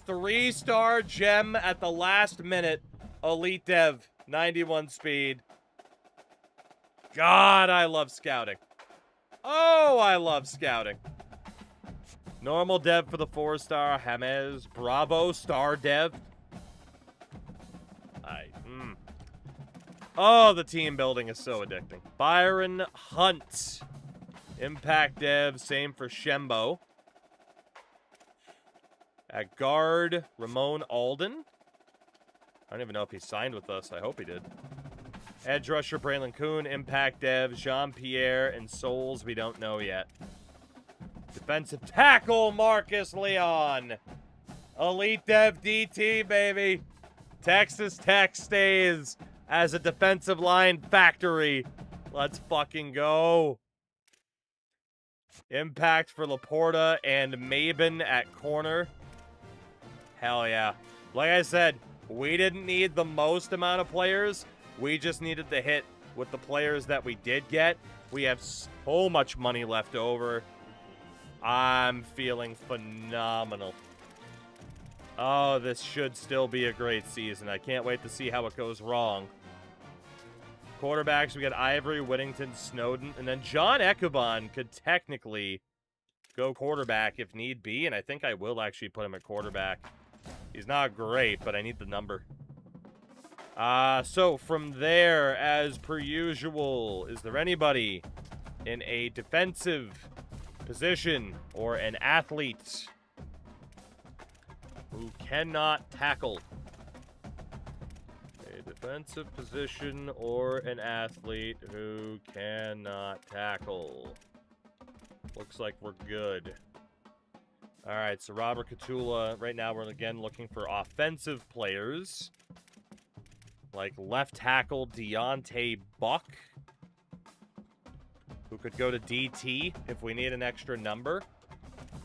3-star gem at the last minute. Elite Dev, 91 speed. God, I love scouting. Oh, I love scouting. Normal Dev for the 4-star. James Bravo, Star Dev. Oh, the team building is so addicting. Byron Hunt. Impact Dev, same for Shembo. At guard, Ramon Alden. I don't even know if he signed with us. I hope he did. Edge rusher, Braylon Kuhn. Impact Dev, Jean-Pierre, and Souls, we don't know yet. Defensive tackle, Marcus Leon. Elite Dev DT, baby. Texas Tech stays as a defensive line factory. Let's fucking go. Impact for Laporta and Maben at corner. Hell yeah. Like I said, we didn't need the most amount of players. We just needed to hit with the players that we did get. We have so much money left over. I'm feeling phenomenal. Oh, this should still be a great season. I can't wait to see how it goes wrong. Quarterbacks, we got Ivory, Whittington, Snowden, and then John Ekuban could technically go quarterback if need be, and I think I will actually put him at quarterback. He's not great, but I need the number. So from there, as per usual, is there anybody in a defensive position or an athlete who cannot tackle? A defensive position or an athlete who cannot tackle. Looks like we're good. All right, so Robert Catula. Right now, we're again looking for offensive players. Like left tackle Deontay Buck, who could go to DT if we need an extra number.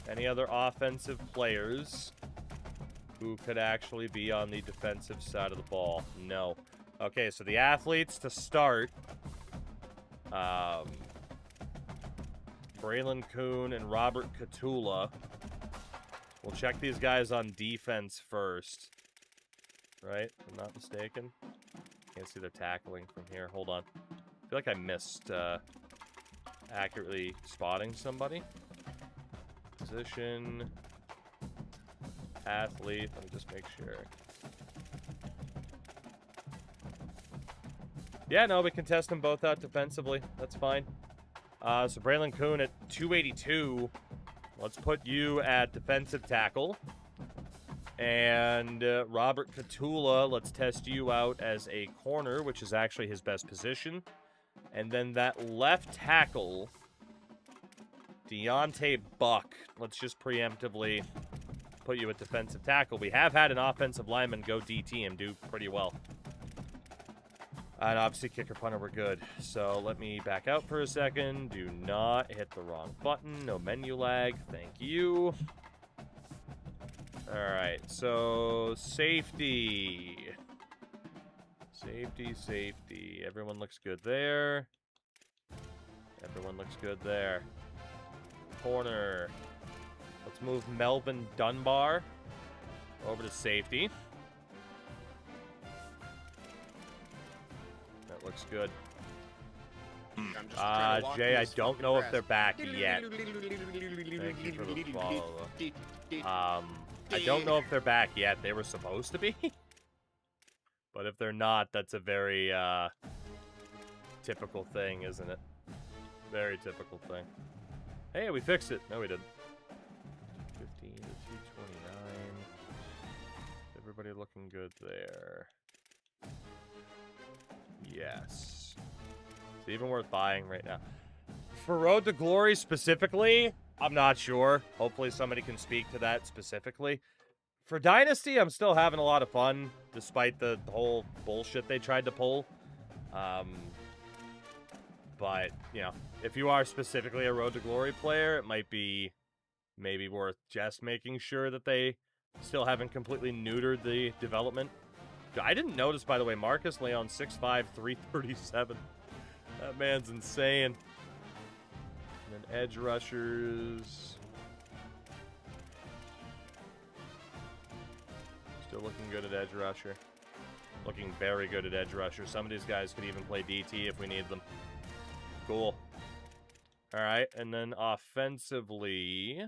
Any other offensive players who could actually be on the defensive side of the ball? No. Okay, so the athletes to start. Braylon Kuhn and Robert Catula. We'll check these guys on defense first. Right? If I'm not mistaken. Can't see their tackling from here. Hold on. I feel like I missed accurately spotting somebody. Position. Athlete. Let me just make sure. Yeah, no, we can test them both out defensively. That's fine. So Braylon Kuhn at 282. Let's put you at defensive tackle. And Robert Catula, let's test you out as a corner, which is actually his best position. And then that left tackle, Deontay Buck. Let's just preemptively put you at defensive tackle. We have had an offensive lineman go DT and do pretty well. And obviously kicker punter, we're good. So let me back out for a second. Do not hit the wrong button. No menu lag. Thank you. All right, so safety. Safety. Everyone looks good there. Everyone looks good there. Corner. Let's move Melvin Dunbar over to safety. That looks good. Jay, I don't know if they're back yet. Thank you for the follow. I don't know if they're back yet. They were supposed to be. But if they're not, that's a very typical thing, isn't it? Very typical thing. Hey, we fixed it. No, we didn't. 15 to 229. Everybody looking good there. Yes. It's even worth buying right now. For Road to Glory specifically, I'm not sure. Hopefully somebody can speak to that specifically. For Dynasty, I'm still having a lot of fun, despite the whole bullshit they tried to pull. But, you know, if you are specifically a Road to Glory player, it might be maybe worth just making sure that they still haven't completely neutered the development. I didn't notice, by the way, Marcus Leon, 6'5", 337. That man's insane. And then edge rushers. Still looking good at edge rusher. Looking very good at edge rusher. Some of these guys could even play DT if we need them. Cool. All right, and then offensively,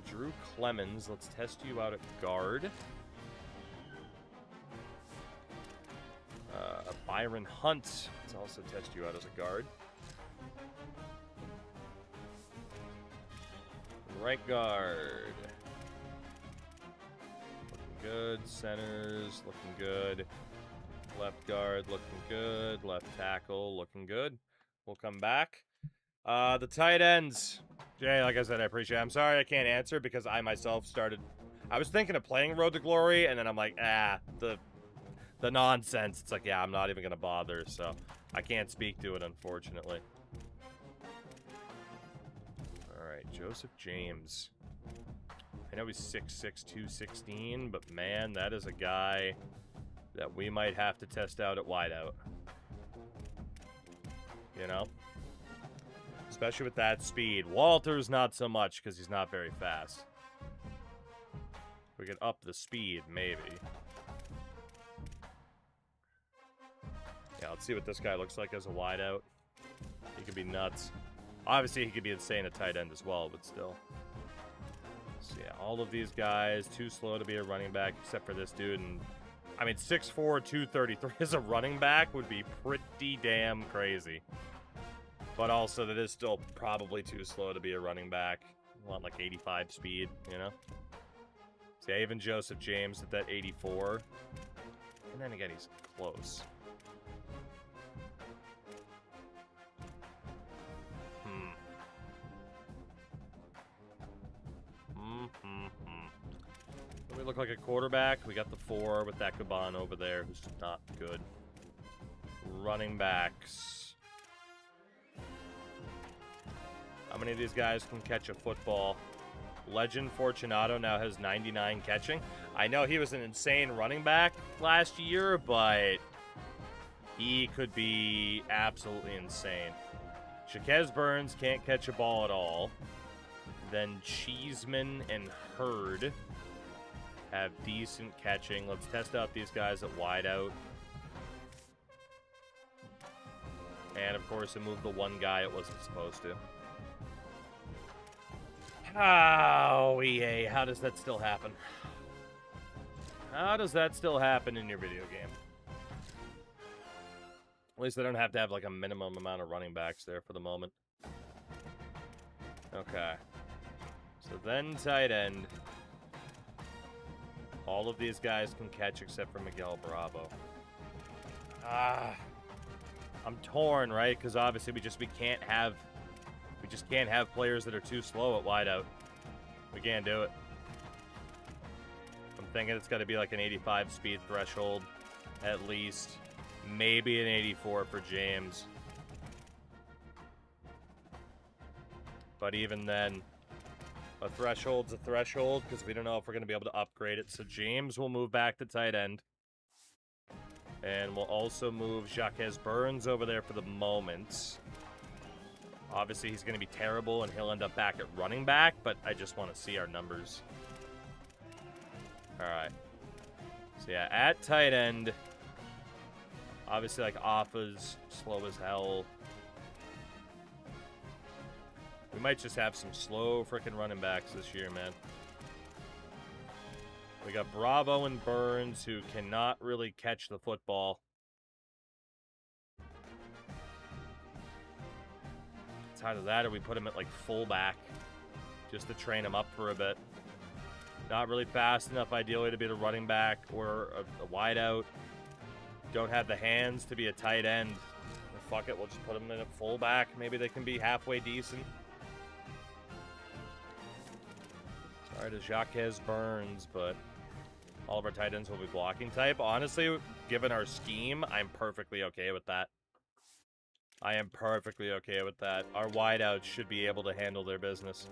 Drew Clemens. Let's test you out at guard. Byron Hunt. Let's also test you out as a guard. Right guard. Looking good. Centers. Looking good. Left guard. Looking good. Left tackle. Looking good. We'll come back. The tight ends. Jay, like I said, I appreciate it. I'm sorry I can't answer because I myself started... I was thinking of playing Road to Glory, and then I'm like, the nonsense. It's like, yeah, I'm not even going to bother, so I can't speak to it, unfortunately. All right, Joseph James. I know he's 6'6", 216, but man, that is a guy that we might have to test out at wideout. You know? Especially with that speed. Walter's not so much because he's not very fast. We could up the speed, maybe. Yeah, let's see what this guy looks like as a wideout. He could be nuts. Obviously, he could be insane at tight end as well, but still. So yeah, all of these guys, too slow to be a running back, except for this dude. And I mean, 6'4", 233 as a running back would be pretty damn crazy. But also, that is still probably too slow to be a running back. You want like 85 speed, you know? See, yeah, even Joseph James at that 84. And then again, he's close. We look like a quarterback. We got the 4 with that Caban over there, who's not good. Running backs. How many of these guys can catch a football? Legend Fortunato now has 99 catching. I know he was an insane running back last year, but he could be absolutely insane. Shaquez Burns can't catch a ball at all. Then Cheeseman and Hurd have decent catching. Let's test out these guys at wideout. And, of course, it moved the one guy it wasn't supposed to. Oh, EA, how does that still happen? How does that still happen in your video game? At least they don't have to have, like, a minimum amount of running backs there for the moment. Okay. So then tight end. All of these guys can catch except for Miguel Bravo. I'm torn, right? Because obviously we can't have players that are too slow at wideout. We can't do it. I'm thinking it's got to be like an 85 speed threshold, at least. Maybe an 84 for James. But even then, a threshold's a threshold because we don't know if we're going to be able to upgrade it. So James will move back to tight end. And we'll also move Jacques Burns over there for the moment. Obviously, he's going to be terrible, and he'll end up back at running back, but I just want to see our numbers. All right. So, yeah, at tight end, obviously, like, Offa's slow as hell. We might just have some slow freaking running backs this year, man. We got Bravo and Burns, who cannot really catch the football. It's either that or we put him at, like, fullback just to train him up for a bit. Not really fast enough, ideally, to be the running back or a wideout. Don't have the hands to be a tight end. Well, fuck it, we'll just put him in a fullback. Maybe they can be halfway decent. Sorry to Jacques Burns, but all of our tight ends will be blocking type. Honestly, given our scheme, I'm perfectly okay with that. I am perfectly okay with that. Our wideouts should be able to handle their business.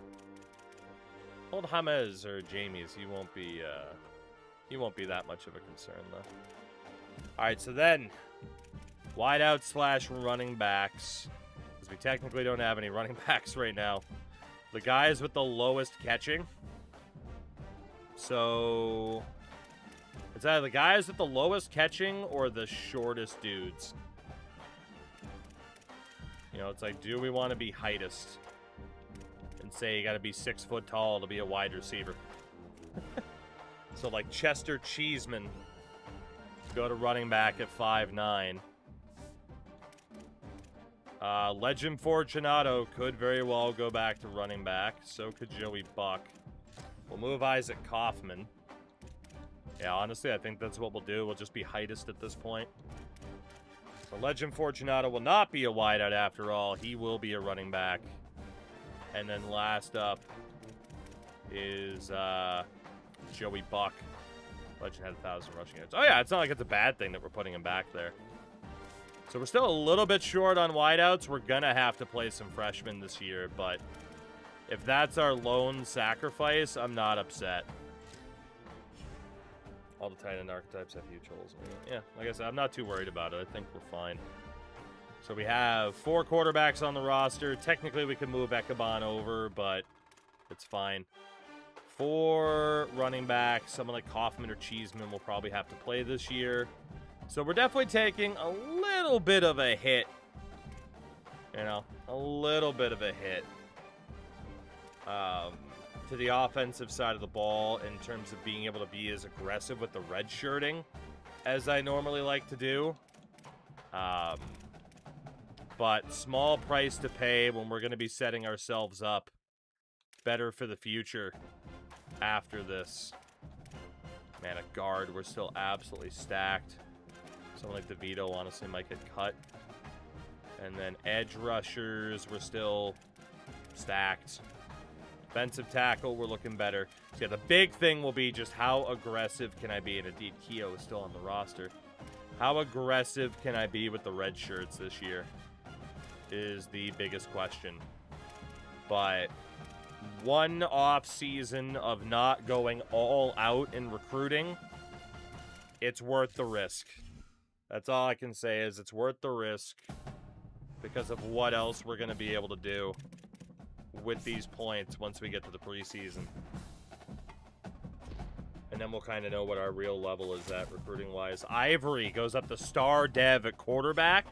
Old James or Jamie's, he won't be that much of a concern though. All right, so then wideout slash running backs, because we technically don't have any running backs right now. The guys with the lowest catching. So it's either the guys with the lowest catching or the shortest dudes. You know, it's like, do we want to be heightest and say you got to be 6 foot tall to be a wide receiver? So like Chester Cheeseman, go to running back at 5'9". Legend Fortunato could very well go back to running back. So could Joey Buck. We'll move Isaac Kaufman. Yeah, honestly, I think that's what we'll do. We'll just be heightest at this point. So Legend Fortunato will not be a wideout after all. He will be a running back. And then last up is Joey Buck. Legend had 1,000 rushing yards. Oh yeah, it's not like it's a bad thing that we're putting him back there. So we're still a little bit short on wideouts. We're going to have to play some freshmen this year, but if that's our lone sacrifice, I'm not upset. All the tight end archetypes have huge holes. Yeah, like I said, I'm not too worried about it. I think we're fine. So we have 4 quarterbacks on the roster. Technically, we could move Ekaban over, but it's fine. 4 running backs. Someone like Kaufman or Cheeseman will probably have to play this year. So we're definitely taking a little bit of a hit. You know, a little bit of a hit. To the offensive side of the ball in terms of being able to be as aggressive with the red shirting as I normally like to do. But small price to pay when we're going to be setting ourselves up better for the future after this. Man, a guard, we're still absolutely stacked. Someone like DeVito honestly might get cut. And then edge rushers, we're still stacked. Defensive tackle, we're looking better. So yeah, the big thing will be just how aggressive can I be, and indeed Keogh is still on the roster. How aggressive can I be with the red shirts this year is the biggest question. But one off season of not going all out in recruiting, it's worth the risk. That's all I can say is it's worth the risk because of what else we're going to be able to do with these points once we get to the preseason. And then we'll kind of know what our real level is at recruiting-wise. Ivory goes up to star dev at quarterback.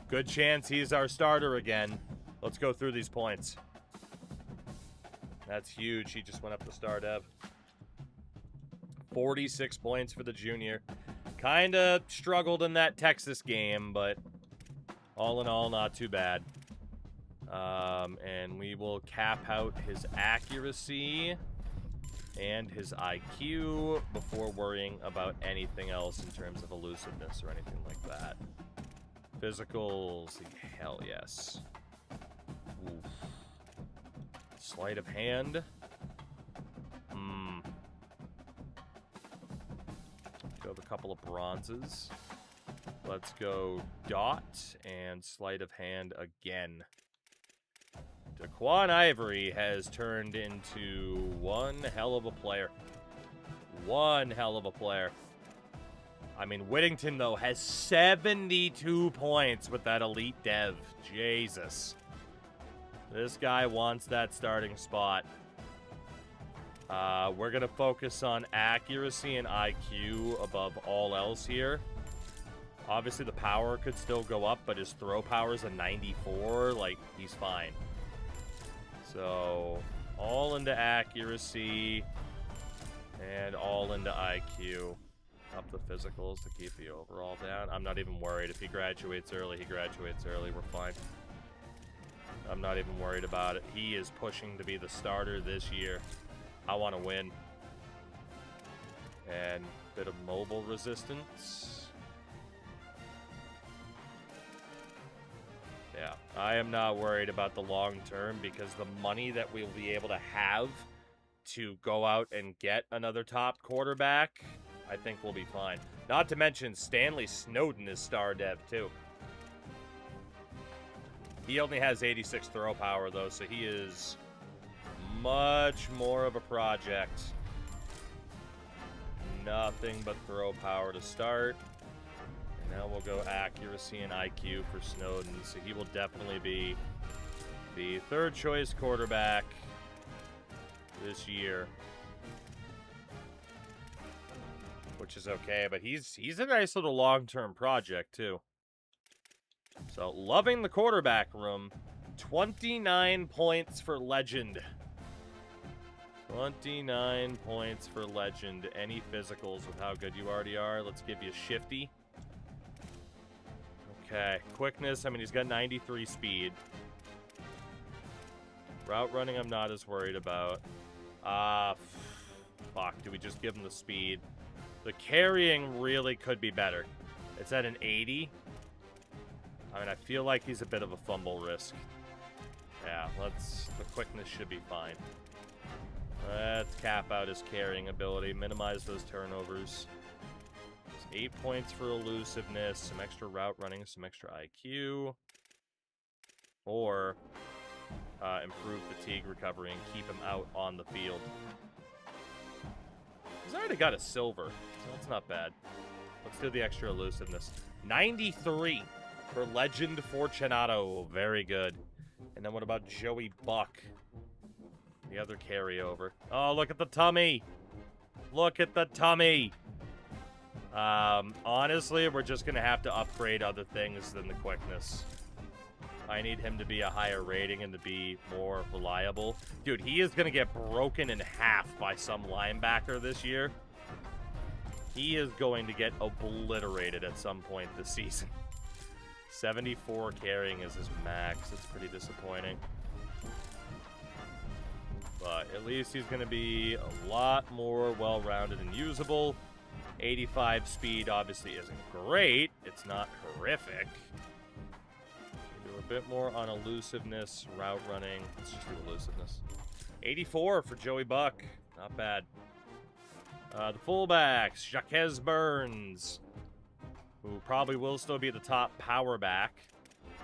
Good chance he's our starter again. Let's go through these points. That's huge. He just went up to star dev. 46 points for the junior. Kind of struggled in that Texas game, but all in all, not too bad. And we will cap out his accuracy and his IQ before worrying about anything else in terms of elusiveness or anything like that. Physicals, hell yes. Oof. Sleight of hand. Go with a couple of bronzes. Let's go dot and sleight of hand again. Daquan Ivory has turned into one hell of a player. One hell of a player. I mean, Whittington, though, has 72 points with that elite dev. Jesus. This guy wants that starting spot. We're going to focus on accuracy and IQ above all else here. Obviously, the power could still go up, but his throw power is a 94. Like, he's fine. So, all into accuracy and all into IQ. Up the physicals to keep the overall down. I'm not even worried. If he graduates early, he graduates early. We're fine. I'm not even worried about it. He is pushing to be the starter this year. I want to win. And a bit of mobile resistance. Yeah, I am not worried about the long term because the money that we'll be able to have to go out and get another top quarterback, I think we'll be fine. Not to mention Stanley Snowden is star dev too. He only has 86 throw power though, so he is much more of a project. Nothing but throw power to start. Now we'll go accuracy and IQ for Snowden, so he will definitely be the third choice quarterback this year. Which is okay, but he's a nice little long-term project too. So, loving the quarterback room. 29 points for Legend. 29 points for Legend. Any physicals with how good you already are? Let's give you Shifty. Okay, quickness, I mean, he's got 93 speed. Route running, I'm not as worried about. Fuck, do we just give him the speed? The carrying really could be better. It's at an 80. I mean, I feel like he's a bit of a fumble risk. Yeah, the quickness should be fine. Let's cap out his carrying ability, minimize those turnovers. 8 points for elusiveness, some extra route running, some extra IQ. Or improve fatigue recovery and keep him out on the field. He's already got a silver, so that's not bad. Let's do the extra elusiveness. 93 for Legend Fortunato. Very good. And then what about Joey Buck? The other carryover. Oh, look at the tummy. Look at the tummy. Honestly, we're just going to have to upgrade other things than the quickness. I need him to be a higher rating and to be more reliable. Dude, he is going to get broken in half by some linebacker this year. He is going to get obliterated at some point this season. 74 carrying is his max. It's pretty disappointing. But at least he's going to be a lot more well-rounded and usable. 85 speed obviously isn't great. It's not horrific. Do a bit more on elusiveness, route running. Let's just do elusiveness. 84 for Joey Buck. Not bad. The fullbacks, Jaquez Burns, who probably will still be the top power back.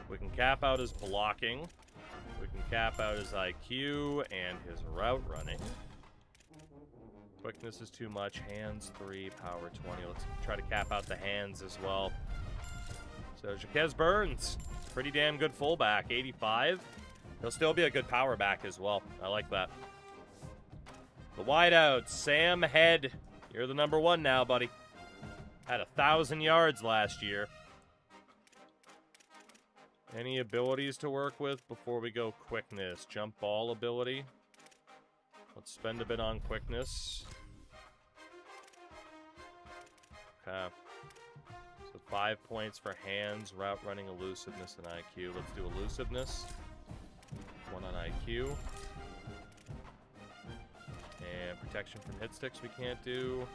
We can cap out his blocking. We can cap out his IQ and his route running. Quickness is too much. Hands 3, power 20. Let's try to cap out the hands as well. So Jaquez Burns, pretty damn good fullback. 85. He'll still be a good power back as well. I like that. The wideout, Sam Head. You're the number 1 now, buddy. Had 1,000 yards last year. Any abilities to work with before we go quickness? Jump ball ability. Let's spend a bit on quickness. Okay. So 5 points for hands, route running, elusiveness, and IQ. Let's do elusiveness. 1 on IQ. And protection from hit sticks we can't do.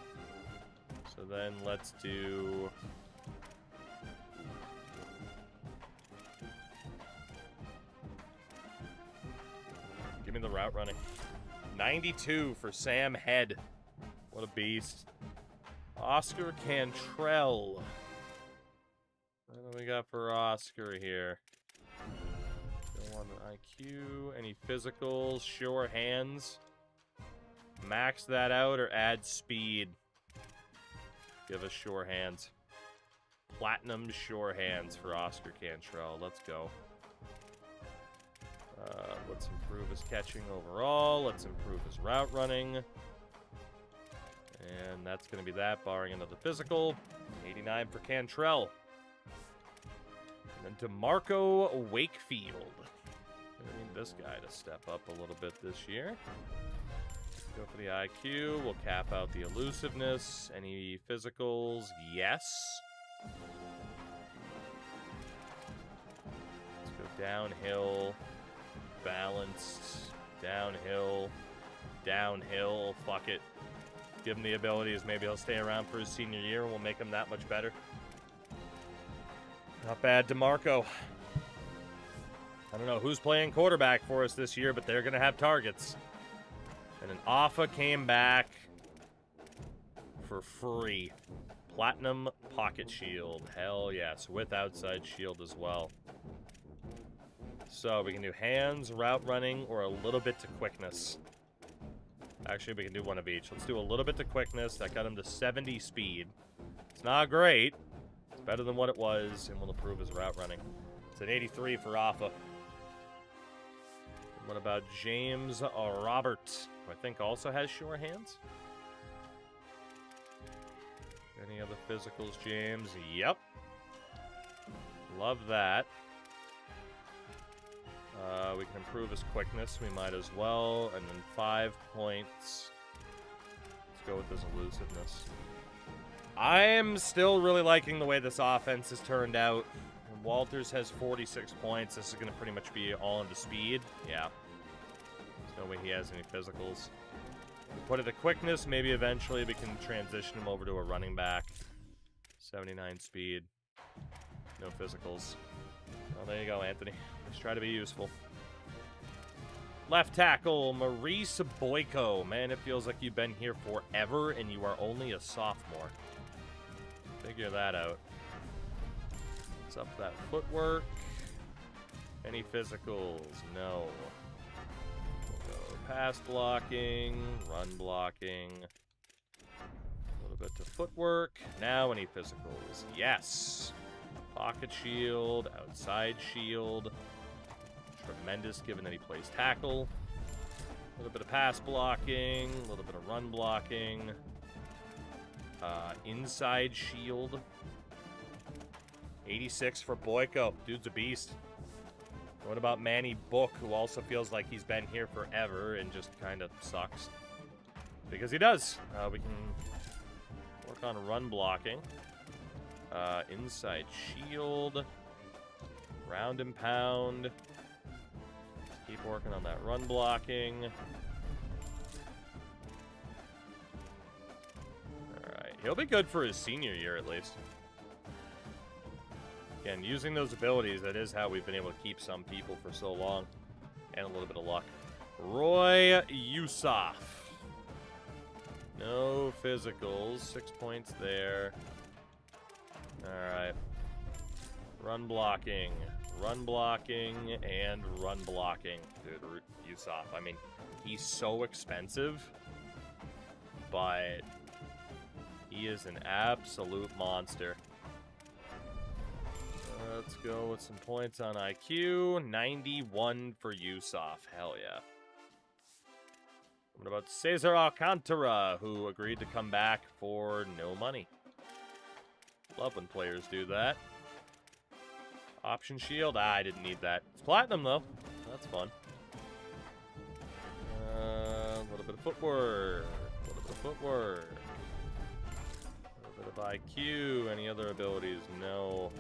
So then let's do... Give me the route running. 92 for Sam Head. What a beast. Oscar Cantrell. What do we got for Oscar here? Go on IQ. Any physicals? Sure hands. Max that out or add speed. Give us sure hands. Platinum sure hands for Oscar Cantrell. Let's go. Let's improve his catching overall. Let's improve his route running. And that's going to be that, barring another physical. 89 for Cantrell. And then DeMarco Wakefield. Gonna need this guy to step up a little bit this year. Go for the IQ. We'll cap out the elusiveness. Any physicals? Yes. Let's go downhill. Balanced. Downhill. Downhill. Fuck it. Give him the abilities. Maybe he'll stay around for his senior year and we'll make him that much better. Not bad, DeMarco. I don't know who's playing quarterback for us this year, but they're going to have targets. And an Alpha came back for free. Platinum Pocket Shield. Hell yes. With outside shield as well. So we can do hands, route running, or a little bit to quickness. Actually, we can do one of each. Let's do a little bit to quickness. That got him to 70 speed. It's not great. It's better than what it was, and we'll improve his route running. It's an 83 for Alpha. What about James Robert, who I think also has sure hands? Any other physicals, James? Yep. Love that. We can improve his quickness. We might as well. And then 5 points. Let's go with his elusiveness. I am still really liking the way this offense has turned out. Walters has 46 points. This is going to pretty much be all into speed. Yeah. There's no way he has any physicals. We put it to quickness. Maybe eventually we can transition him over to a running back. 79 speed. No physicals. Well, there you go, Anthony. Let's try to be useful. Left tackle, Maurice Boyko. Man, it feels like you've been here forever and you are only a sophomore. Figure that out. What's up with that footwork? Any physicals? No. We'll go pass blocking, run blocking. A little bit to footwork. Now any physicals? Yes. Pocket shield, outside shield. Tremendous given that he plays tackle. A little bit of pass blocking, a little bit of run blocking. Inside shield. 86 for Boyko. Dude's a beast. What about Manny Book, who also feels like he's been here forever and just kind of sucks? Because he does. We can work on run blocking. Inside shield. Round and pound. Keep working on that run blocking. Alright. He'll be good for his senior year at least. Again, using those abilities, that is how we've been able to keep some people for so long. And a little bit of luck. Roy Yusuf. No physicals. 6 points there. Alright. Run blocking. Run blocking and run blocking. Dude, Yusuf. I mean, he's so expensive. But he is an absolute monster. Let's go with some points on IQ. 91 for Yusuf. Hell yeah. What about Cesar Alcantara, who agreed to come back for no money? Love when players do that. Option shield. I didn't need that. It's platinum, though. That's fun. A little bit of footwork. A little bit of footwork. A little bit of IQ. Any other abilities? No.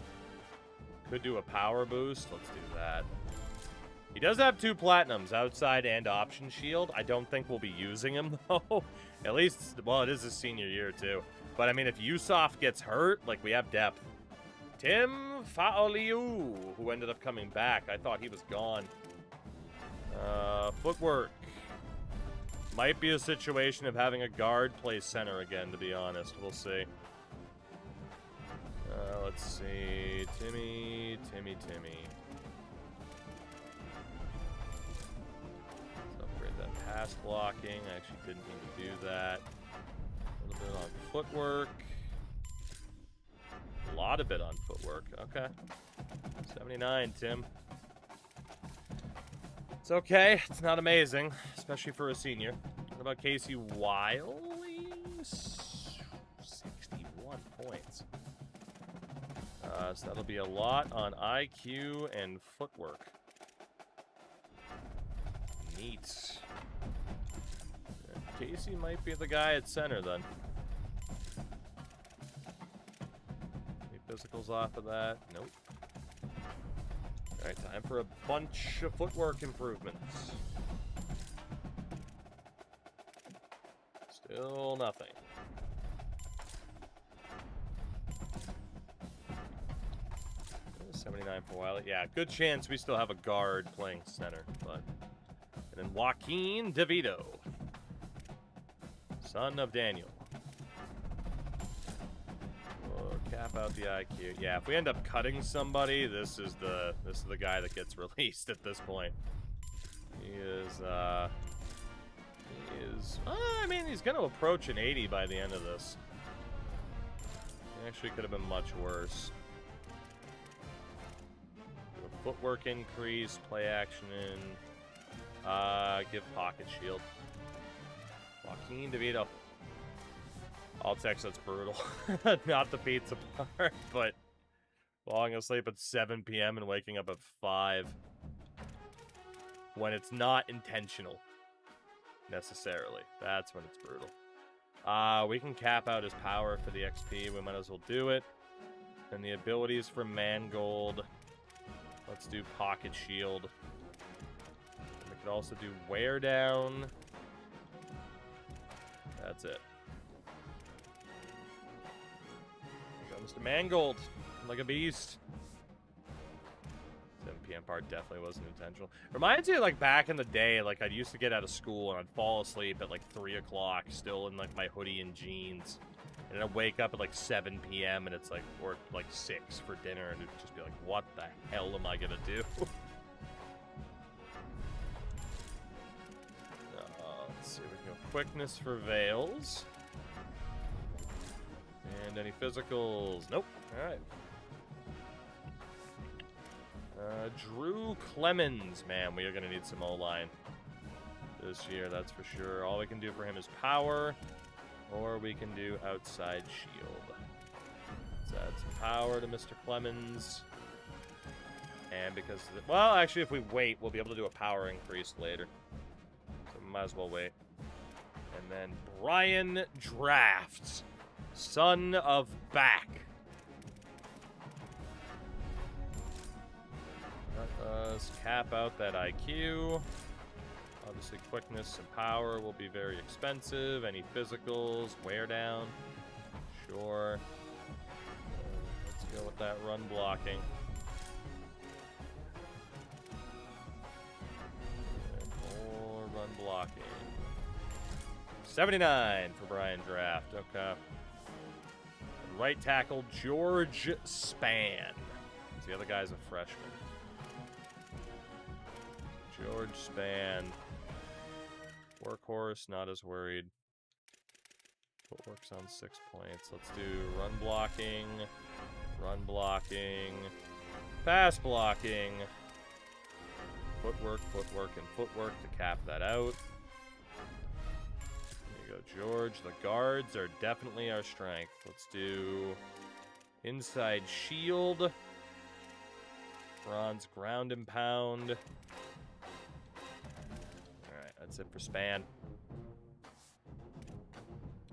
Could do a power boost. Let's do that. He does have 2 platinums, outside and option shield. I don't think we'll be using him, though. At least, well, it is his senior year, too. But, I mean, if Yusuf gets hurt, like, we have depth. Tim Fa'oliu, who ended up coming back. I thought he was gone. Footwork. Might be a situation of having a guard play center again, to be honest. We'll see. Let's see. Timmy. Let's upgrade that pass blocking. I actually didn't mean to do that. A little bit on footwork. A lot of it on footwork. Okay. 79, Tim. It's okay. It's not amazing, especially for a senior. What about Casey Wiley? 61 points. So that'll be a lot on IQ and footwork. Neat. Casey might be the guy at center then. Any physicals off of that? Nope. Alright, time for a bunch of footwork improvements. Still nothing. 79 for a while. Yeah, good chance we still have a guard playing center, but... And then Joaquin DeVito. Son of Daniel. We'll cap out the IQ. Yeah, if we end up cutting somebody, this is the guy that gets released at this point. He is I mean, he's gonna approach an 80 by the end of this. He actually could have been much worse. Do a footwork increase, play action in. Give pocket shield. Joaquin DeVito. I'll text that's brutal. Not the pizza part, but falling asleep at 7 p.m. and waking up at 5 when it's not intentional necessarily. That's when it's brutal. We can cap out his power for the XP. We might as well do it. And the abilities for Mangold. Let's do pocket shield. We could also do wear down. That's it. There we go, Mr. Mangold. Like a beast. 7 p.m. part definitely wasn't intentional. Reminds me of, like, back in the day, like, I used to get out of school and I'd fall asleep at, like, 3 o'clock, still in, like, my hoodie and jeans. And I'd wake up at, like, 7 p.m. and it's, like, or, like, 6 for dinner, and it'd just be like, what the hell am I gonna do? Let's see, we can go quickness for Veils. And any physicals? Nope. Alright. Drew Clemens. Man, we are going to need some O-line this year, that's for sure. All we can do for him is power, or we can do outside shield. Let's add some power to Mr. Clemens. And because, well, actually, if we wait, we'll be able to do a power increase later. So we might as well wait. And then Brian Drafts, son of Back. Let's cap out that IQ. Obviously, quickness and power will be very expensive. Any physicals, wear down. Sure. Let's go with that run blocking. And more run blocking. 79 for Brian Draft. Okay. And right tackle, George Span. The other guy's a freshman. George Span. Workhorse, not as worried. Footwork's on 6 points. Let's do run blocking, pass blocking, footwork, and footwork to cap that out. There you go, George. The guards are definitely our strength. Let's do inside shield, bronze ground and pound. That's it for Span.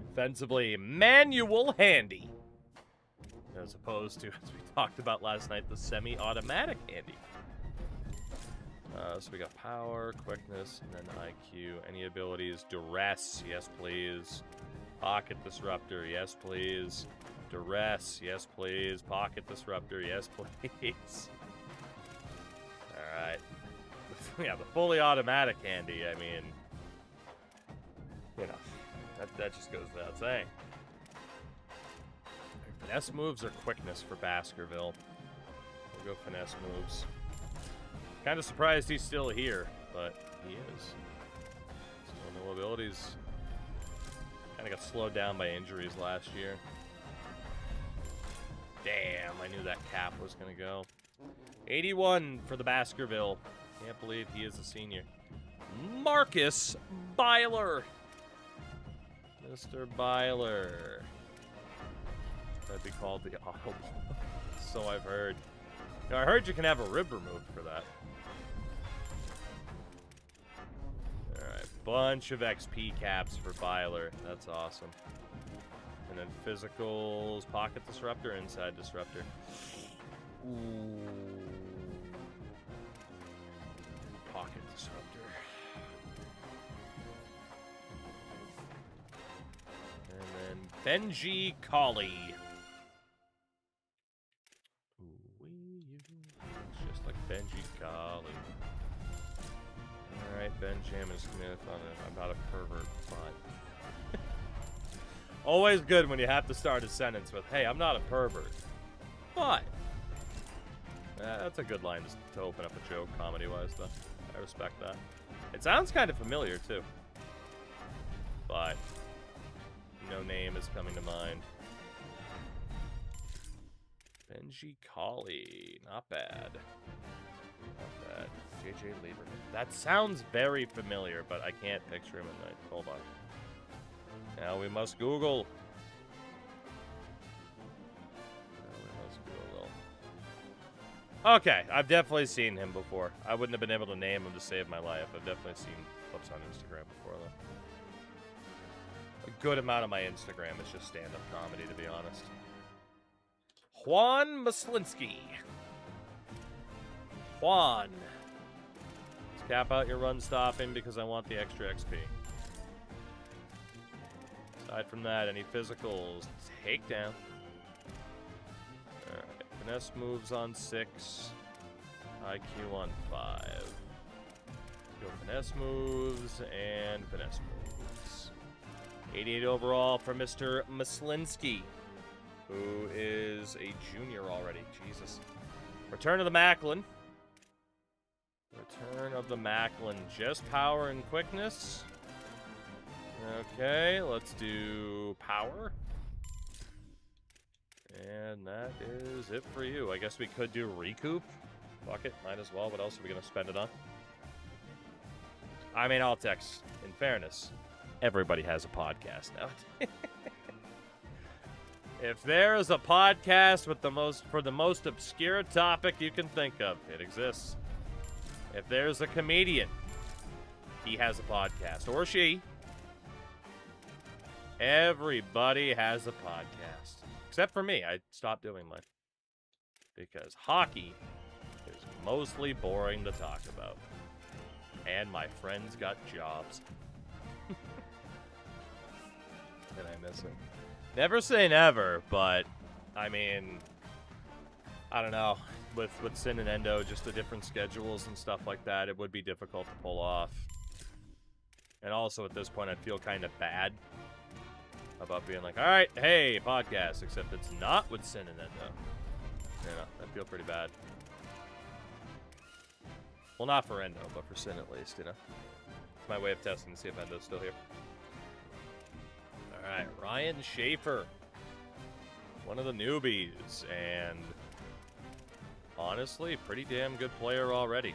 Defensively, manual handy. As opposed to, as we talked about last night, the semi-automatic handy. So we got power, quickness, and then IQ. Any abilities? Duress, yes please. Pocket disruptor, yes please. Duress, yes please. Pocket disruptor, yes please. Alright. Yeah, the fully automatic handy, I mean, you know, that just goes without saying. Finesse moves or quickness for Baskerville? We'll go finesse moves. Kind of surprised he's still here, but he is. Still no abilities. Kind of got slowed down by injuries last year. Damn, I knew that cap was going to go. 81 for the Baskerville. Can't believe he is a senior. Marcus Byler. Mr. Byler. That'd be called the audible. So I've heard. Now, I heard you can have a rib removed for that. Alright, bunch of XP caps for Byler. That's awesome. And then physicals, pocket disruptor, inside disruptor. Ooh. Pocket disruptor. And then Benji Colley. Just like Benji Colley. Alright, Benjamin Smith on it. I'm not a pervert, but. Always good when you have to start a sentence with, hey, I'm not a pervert. But. That's a good line to open up a joke comedy-wise, though. I respect that. It sounds kind of familiar, too. But. No name is coming to mind. Benji Colley. Not bad. Not bad. JJ Lieberman. That sounds very familiar, but I can't picture him in that. Hold on. Now we must Google. Okay, I've definitely seen him before. I wouldn't have been able to name him to save my life. I've definitely seen clips on Instagram before, though. A good amount of my Instagram is just stand-up comedy, to be honest. Juan Maslinski. Juan. Let's cap out your run stopping because I want the extra XP. Aside from that, any physicals? Takedown. Alright. Finesse moves on 6. IQ on 5. Go finesse moves and finesse moves. 88 overall for Mr. Maslinski, who is a junior already. Jesus. Return of the Macklin. Return of the Macklin. Just power and quickness. Okay, let's do power. And that is it for you. I guess we could do recoup. Fuck it, might as well. What else are we going to spend it on? I mean, Altex, in fairness, everybody has a podcast now. If there is a podcast with for the most obscure topic you can think of, it exists. If there's a comedian, he has a podcast. Or she. Everybody has a podcast. Except for me. I stopped doing mine. Because hockey is mostly boring to talk about. And my friends got jobs. And I miss it. Never say never, but, I mean, I don't know. With Sin and Endo, just the different schedules and stuff like that, it would be difficult to pull off. And also, at this point, I'd feel kind of bad about being like, alright, hey, podcast, except it's not with Sin and Endo. You know, I feel pretty bad. Well, not for Endo, but for Sin at least, you know. It's my way of testing to see if Endo's still here. Alright, Ryan Schaefer. One of the newbies, and honestly, pretty damn good player already.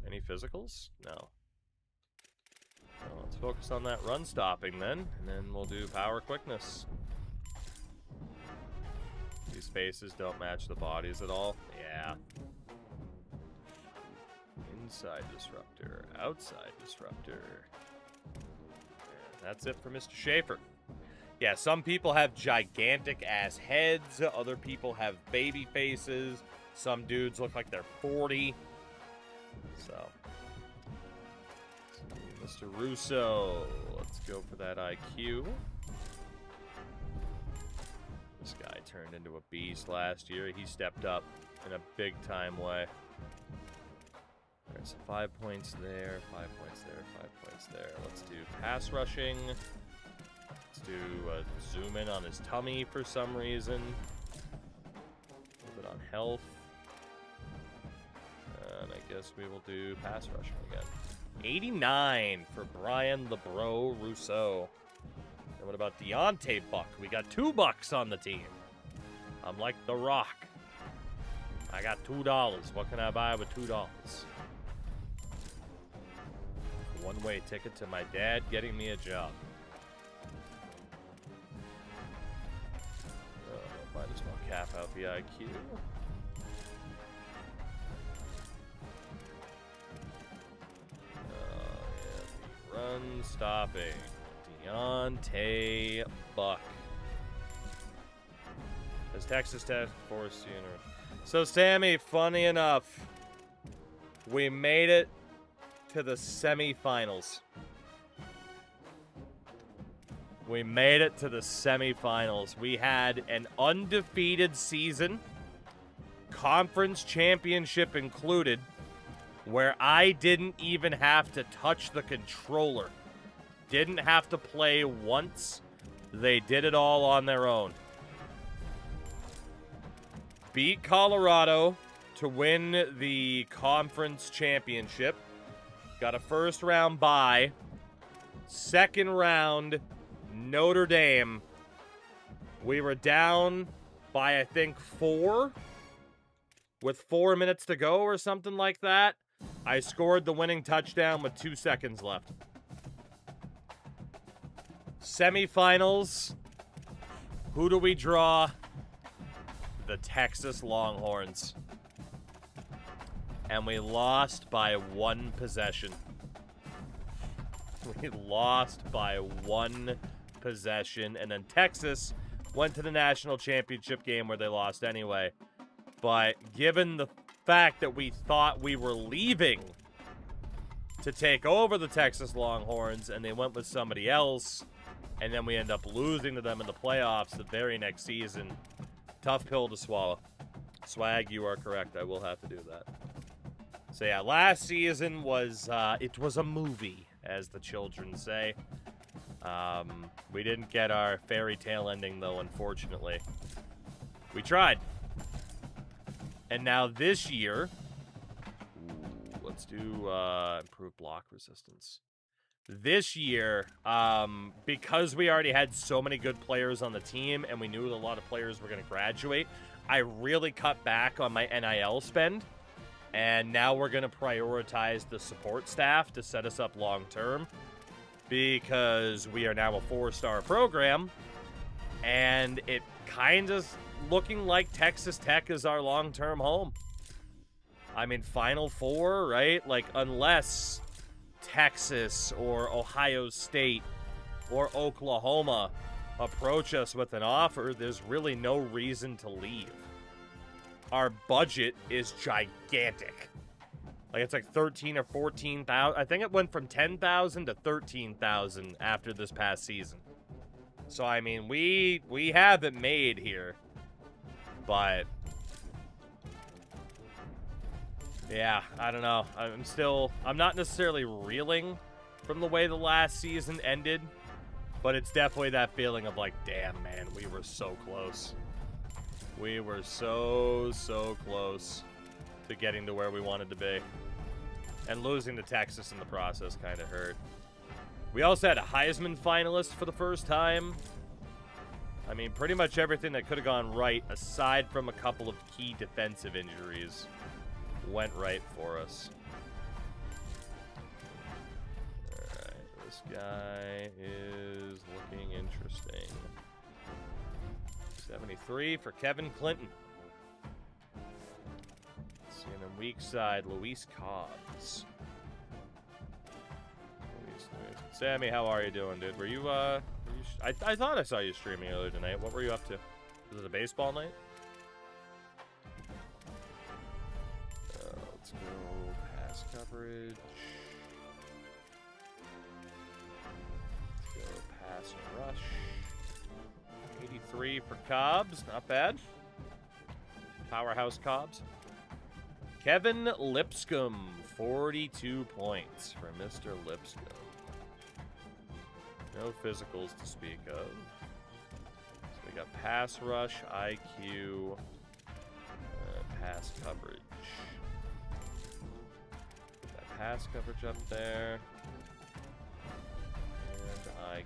Any physicals? No. Well, let's focus on that run stopping then, and then we'll do power quickness. These faces don't match the bodies at all. Yeah. Inside disruptor, outside disruptor. And that's it for Mr. Schaefer. Yeah, some people have gigantic ass heads, other people have baby faces, some dudes look like they're 40. So, Mr. Russo, let's go for that IQ. This guy turned into a beast last year. He stepped up in a big-time way. Alright, so 5 points there, 5 points there, 5 points there. Let's do pass rushing. Let's do a zoom in on his tummy for some reason. A little bit on health. And I guess we will do pass rushing again. 89 for Brian LeBro Rousseau. And what about Deontay Buck? We got 2 bucks on the team. I'm like The Rock. I got $2. What can I buy with $2? One-way ticket to my dad getting me a job. Might as well cap out the IQ. Yeah, the run stopping. Deontay Buck. As Texas Tech Force Unit. So, Sammy, funny enough, we made it to the semifinals. We made it to the semifinals. We had an undefeated season, conference championship included, where I didn't even have to touch the controller. Didn't have to play once. They did it all on their own. Beat Colorado to win the conference championship. Got a first round bye. Second round, Notre Dame. We were down by, I think, 4 with 4 minutes to go or something like that. I scored the winning touchdown with 2 seconds left. Semifinals. Who do we draw? The Texas Longhorns. And we lost by 1 possession. We lost by 1 possession. And then Texas went to the national championship game where they lost anyway. But given the fact that we thought we were leaving to take over the Texas Longhorns and they went with somebody else, and then we end up losing to them in the playoffs the very next season, tough pill to swallow. Swag, you are correct. I will have to do that. So yeah, last season was, it was a movie, as the children say. We didn't get our fairy tale ending, though, unfortunately. We tried. And now this year, let's do improved block resistance. This year, because we already had so many good players on the team and we knew a lot of players were going to graduate, I really cut back on my NIL spend. And now we're going to prioritize the support staff to set us up long-term because we are now a 4-star program. And it kind of looking like Texas Tech is our long-term home. I mean, Final Four, right? Like, unless Texas or Ohio State or Oklahoma approach us with an offer, there's really no reason to leave. Our budget is gigantic. Like, it's like 13 or 14,000. I think it went from 10,000 to 13,000 after this past season. So, I mean, we have it made here. But yeah, I don't know. I'm not necessarily reeling from the way the last season ended, but it's definitely that feeling of like, damn, man, we were so close. We were so close to getting to where we wanted to be. And losing to Texas in the process kind of hurt. We also had a Heisman finalist for the first time. I mean, pretty much everything that could have gone right, aside from a couple of key defensive injuries, went right for us. Alright, this guy is looking interesting. 73 for Kevin Clinton. Let's see, on the weak side, Luis Cobbs. Luis. Sammy, how are you doing, dude? Were you, I thought I saw you streaming earlier tonight. What were you up to? Was it a baseball night? Let's go pass coverage. Let's go pass and rush. 83 for Cobbs. Not bad. Powerhouse Cobbs. Kevin Lipscomb. 42 points for Mr. Lipscomb. No physicals to speak of. So we got pass rush, IQ, pass coverage. Put that pass coverage up there. And IQ.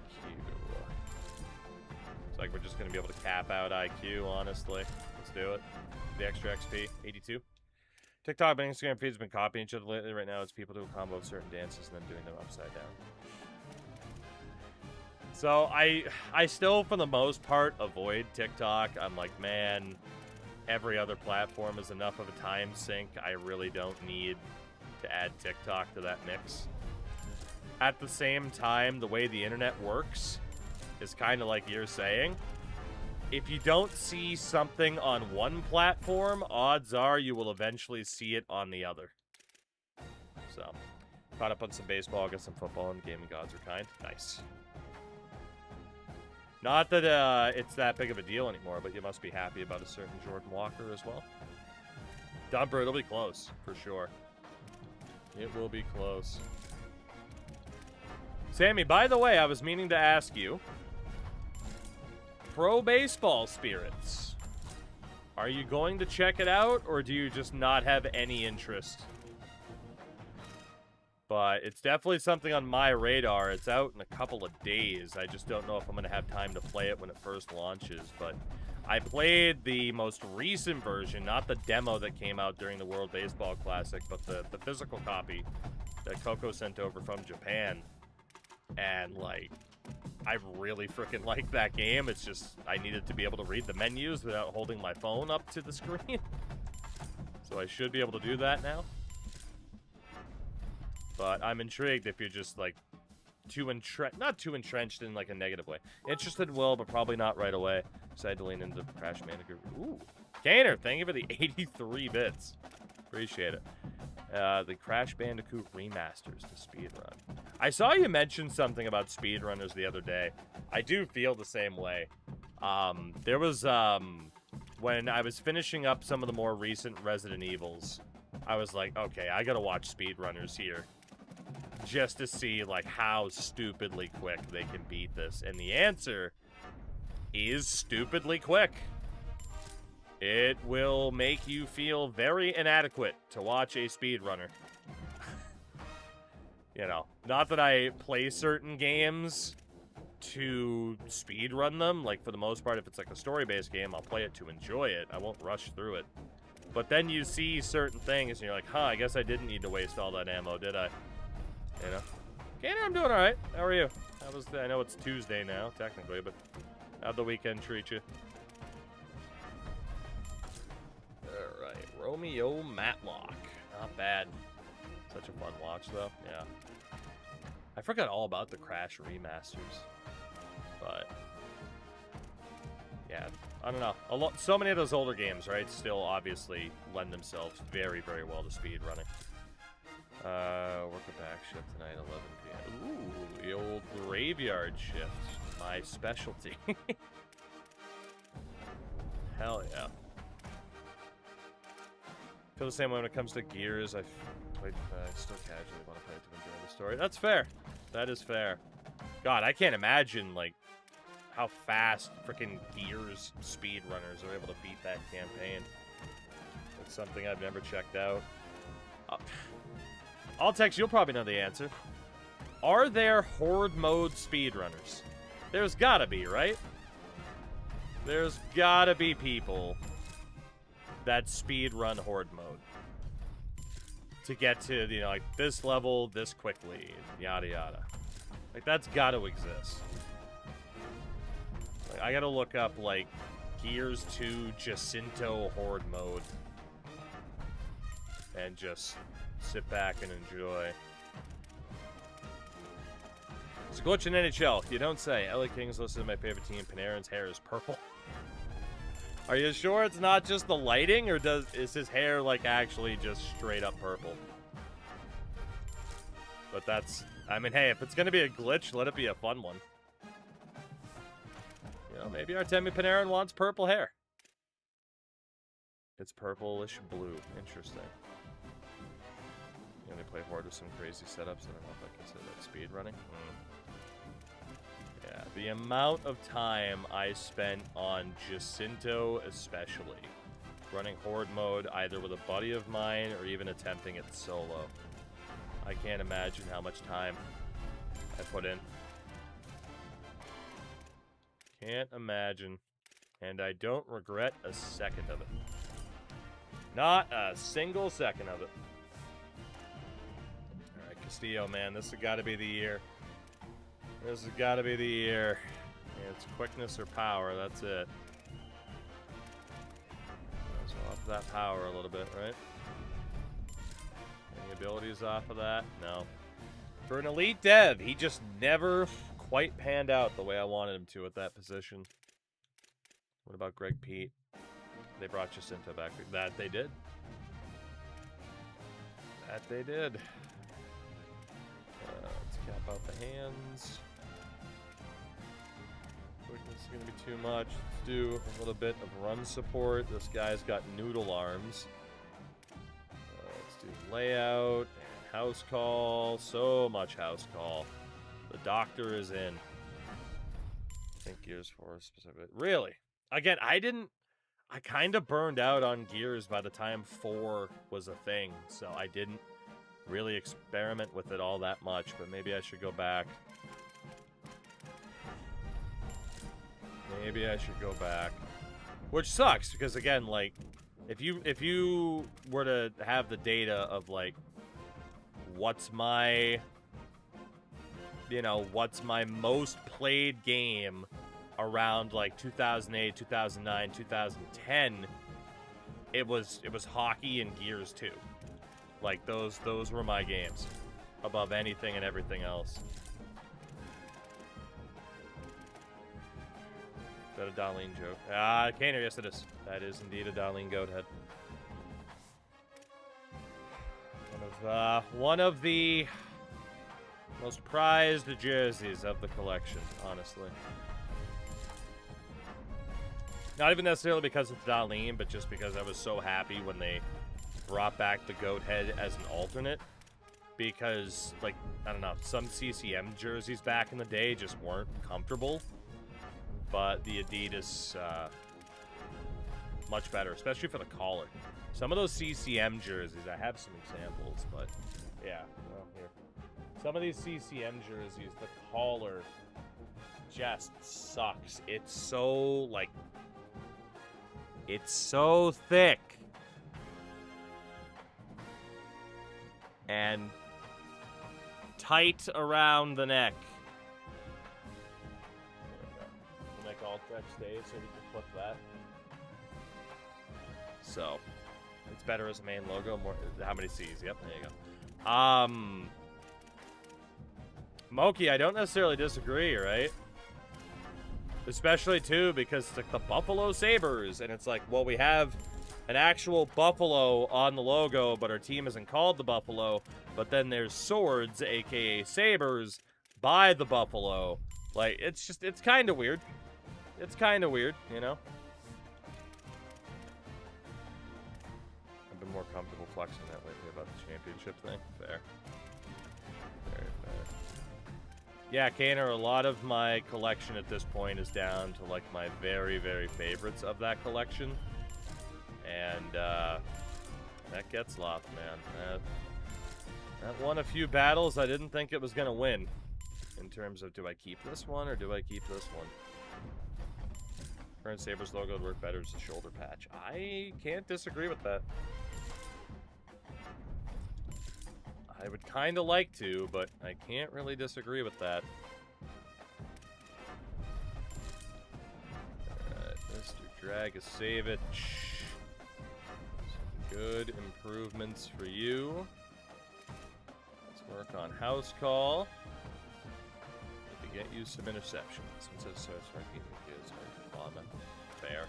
It's like we're just going to be able to cap out IQ, honestly. Let's do it. The extra XP, 82. TikTok and Instagram feeds have been copying each other lately. Right now, it's people do a combo of certain dances and then doing them upside down. So I still, for the most part, avoid TikTok. I'm like, man, every other platform is enough of a time sink. I really don't need to add TikTok to that mix. At the same time, the way the internet works is kind of like you're saying. If you don't see something on one platform, odds are you will eventually see it on the other. So, caught up on some baseball, got some football, and gaming gods are kind. Nice. Not that it's that big of a deal anymore, but you must be happy about a certain Jordan Walker as well. Dumper, it'll be close, for sure. It will be close. Sammy, by the way, I was meaning to ask you, Pro Baseball Spirits, are you going to check it out, or do you just not have any interest? But it's definitely something on my radar. It's out in a couple of days. I just don't know if I'm going to have time to play it when it first launches. But I played the most recent version, not the demo that came out during the World Baseball Classic, but the physical copy that Coco sent over from Japan. And, like, I really freaking like that game. It's just, I needed to be able to read the menus without holding my phone up to the screen. So I should be able to do that now. But I'm intrigued if you're just, like, not too entrenched in, like, a negative way. Interested will, but probably not right away. Decided to lean into Crash Bandicoot. Ooh. Kaner, thank you for the 83 bits. Appreciate it. The Crash Bandicoot remasters to speedrun. I saw you mention something about speedrunners the other day. I do feel the same way. There was, when I was finishing up some of the more recent Resident Evils, I was like, okay, I gotta watch speedrunners here. Just to see, like, how stupidly quick they can beat this. And the answer is stupidly quick. It will make you feel very inadequate to watch a speedrunner. You know, not that I play certain games to speedrun them. Like, for the most part, if it's like a story-based game, I'll play it to enjoy it. I won't rush through it. But then you see certain things, and you're like, huh, I guess I didn't need to waste all that ammo, did I? You know? Kaner, I'm doing all right. How are you? I know it's Tuesday now, technically, but how'd the weekend treat you? All right, Romeo Matlock. Not bad. Such a fun watch, though. Yeah. I forgot all about the Crash remasters. But yeah, I don't know. So many of those older games, right, still obviously lend themselves very, very well to speedrunning. Work a back shift tonight, 11 p.m. Ooh, the old graveyard shift. My specialty. Hell yeah. Feel the same way when it comes to Gears. I still casually want to play it to enjoy the story. That's fair. That is fair. God, I can't imagine, like, how fast freaking Gears speedrunners are able to beat that campaign. It's something I've never checked out. I'll text, you'll probably know the answer. Are there horde mode speedrunners? There's gotta be, right? There's gotta be people that speedrun horde mode to get to, you know, like, this level this quickly, yada yada. Like, that's gotta exist. Like, I gotta look up, like, Gears 2 Jacinto horde mode and just sit back and enjoy. It's a glitch in NHL. You don't say. LA Kings listed as my favorite team. Panarin's hair is purple. Are you sure it's not just the lighting, or is his hair, like, actually just straight up purple? But that's, I mean, hey, if it's going to be a glitch, let it be a fun one. You know, maybe Artemi Panarin wants purple hair. It's purplish blue. Interesting. You know, they play Horde with some crazy setups. I don't know if I consider that speed running. Yeah, the amount of time I spent on Jacinto especially, running Horde mode either with a buddy of mine or even attempting it solo. I can't imagine how much time I put in. Can't imagine. And I don't regret a second of it. Not a single second of it. Alright, Castillo, man, this has got to be the year. This has got to be the year. It's quickness or power, that's it. So off that power a little bit, right? Any abilities off of that? No. For an elite dev, he just never quite panned out the way I wanted him to at that position. What about Greg Pete? They brought Jacinto back. That they did. That they did. Let's cap out the hands. Quickness is going to be too much. Let's do a little bit of run support. This guy's got noodle arms. Let's do layout and house call. So much house call. The doctor is in. I think Gears 4 specific. Really? Again, I kind of burned out on Gears by the time 4 was a thing, so I didn't really experiment with it all that much, but maybe I should go back. Maybe I should go back. Which sucks, because again, like, if you were to have the data of, like, what's my most played game around like 2008, 2009, 2010, it was hockey and Gears 2. Like those were my games above anything and everything else. Is that a Darlene joke? Kaner, yes it is. That is indeed a Darlene goat head. One of the most prized jerseys of the collection, honestly. Not even necessarily because it's Darlene, but just because I was so happy when they brought back the goat head as an alternate. Because, like, I don't know, some CCM jerseys back in the day just weren't comfortable. But the Adidas, much better, especially for the collar. Some of those CCM jerseys, I have some examples, but yeah, well, here. Some of these CCM jerseys, the collar just sucks. It's so, like, it's so thick. And tight around the neck. We'll make all text stay so we can flip that. So, it's better as a main logo. More, how many C's? Yep, there you go. Moki, I don't necessarily disagree, right? Especially, too, because it's like the Buffalo Sabres, and it's like, well, we have an actual buffalo on the logo, but our team isn't called the Buffalo, but then there's swords, aka sabers, by the Buffalo. Like, it's just, it's kind of weird. It's kind of weird, you know? I've been more comfortable flexing that lately about the championship thing. Fair. Very fair. Yeah, Kaner, a lot of my collection at this point is down to, like, my very, very favorites of that collection. And, that gets lost, man. That won a few battles I didn't think it was going to win. In terms of, do I keep this one or do I keep this one? Current Sabres logo would work better as a shoulder patch. I can't disagree with that. I would kind of like to, but I can't really disagree with that. Alright, Mr. Dragisevich. Some good improvements for you. Let's work on house call. Need to get you some interceptions. Since it says ranking is on fair.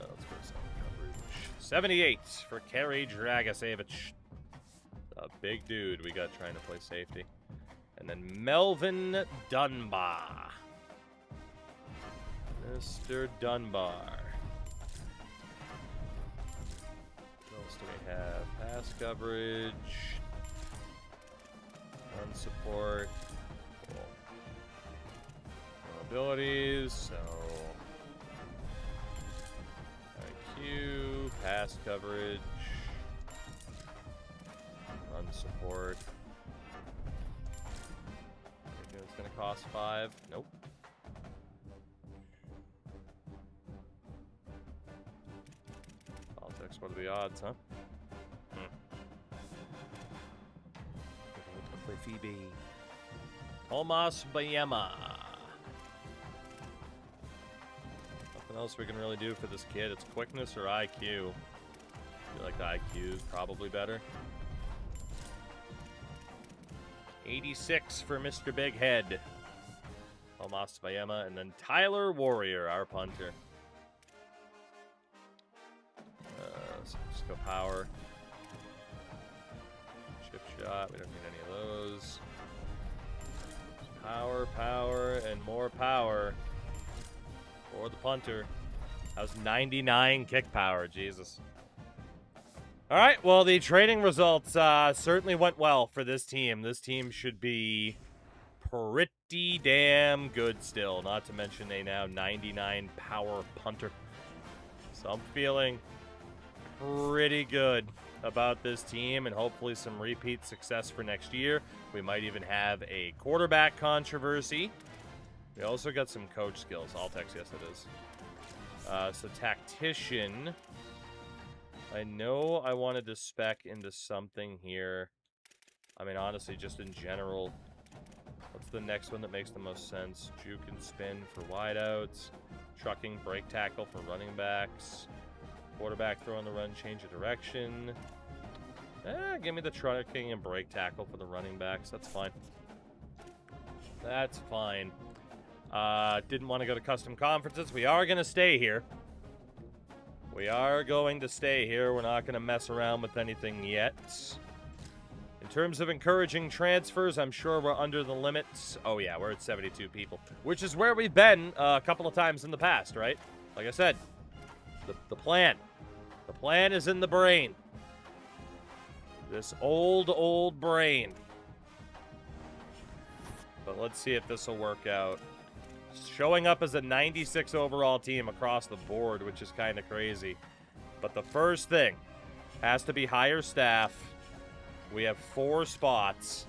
Let's go some coverage. 78 for Kerry Dragisevich. Big dude we got trying to play safety. And then Melvin Dunbar. Mr. Dunbar. What else do we have? Pass coverage. Run support. Cool. No abilities, so... IQ, pass coverage. Run support. It's gonna cost 5. Nope. Politics, what are the odds, huh? Phoebe. Tomas Bayema. Nothing else we can really do for this kid. It's quickness or IQ. I feel like the IQ is probably better. 86 for Mr. Big Head. Tomas Bayema. And then Tyler Warrior, our punter. So let's go power. Chip shot. We don't need any of those. Power, power, and more power for the punter. That was 99 kick power. Jesus. All right, well, the trading results certainly went well for this team. This team should be pretty damn good still, not to mention a now 99 power punter. So I'm feeling pretty good about this team and hopefully some repeat success for next year. We might even have a quarterback controversy. We also got some coach skills. Altex, yes it is. So tactician... I know I wanted to spec into something here. I mean, honestly, just in general. What's the next one that makes the most sense? Juke and spin for wideouts. Trucking, break tackle for running backs. Quarterback throw on the run, change of direction. Give me the trucking and break tackle for the running backs. That's fine. That's fine. Didn't want to go to custom conferences. We are going to stay here. We are going to stay here. We're not going to mess around with anything yet. In terms of encouraging transfers, I'm sure we're under the limits. Oh, yeah, we're at 72 people, which is where we've been a couple of times in the past, right? Like I said, the plan. The plan is in the brain. This old brain. But let's see if this will work out. Showing up as a 96 overall team across the board, which is kind of crazy. But the first thing has to be higher staff. We have 4 spots.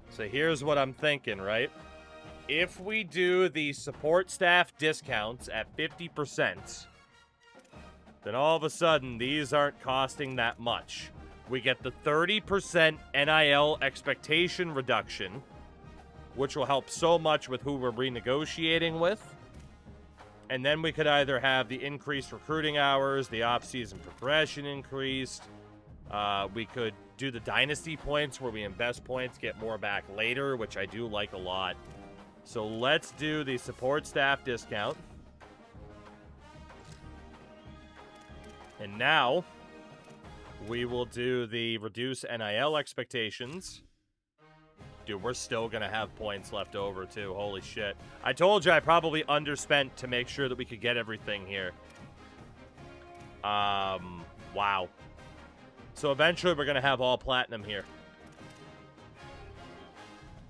So here's what I'm thinking, right? If we do the support staff discounts at 50%, then all of a sudden these aren't costing that much. We get the 30% NIL expectation reduction, which will help so much with who we're renegotiating with. And then we could either have the increased recruiting hours, the off-season progression increased. We could do the Dynasty points where we invest points, get more back later, which I do like a lot. So let's do the support staff discount. And now we will do the reduce NIL expectations. Dude, we're still going to have points left over, too. Holy shit. I told you I probably underspent to make sure that we could get everything here. Wow. So eventually we're going to have all platinum here.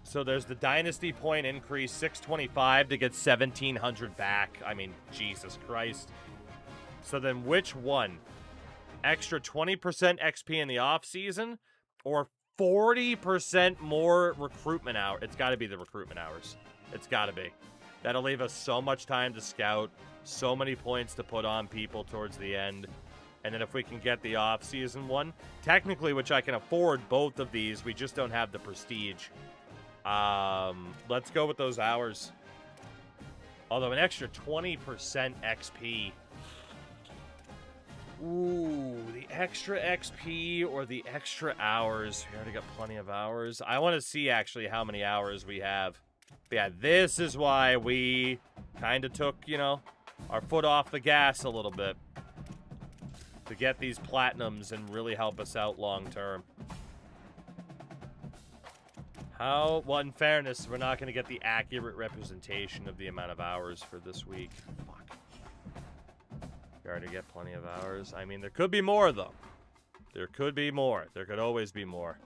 So there's the Dynasty point increase, 625 to get 1,700 back. I mean, Jesus Christ. So then which one? Extra 20% XP in the offseason or 40% more recruitment hour? It's got to be the recruitment hours. It's got to be. That'll leave us so much time to scout, so many points to put on people towards the end. And then if we can get the off-season one, technically, which I can afford both of these, we just don't have the prestige. Let's go with those hours. Although an extra 20% XP. Ooh, the extra XP or the extra hours. We already got plenty of hours. I want to see actually how many hours we have. But yeah, this is why we kind of took, you know, our foot off the gas a little bit. To get these platinums and really help us out long term. How? Well, in fairness, we're not going to get the accurate representation of the amount of hours for this week. Fuck. We already get plenty of hours. I mean, there could be more, though. There could be more. There could always be more.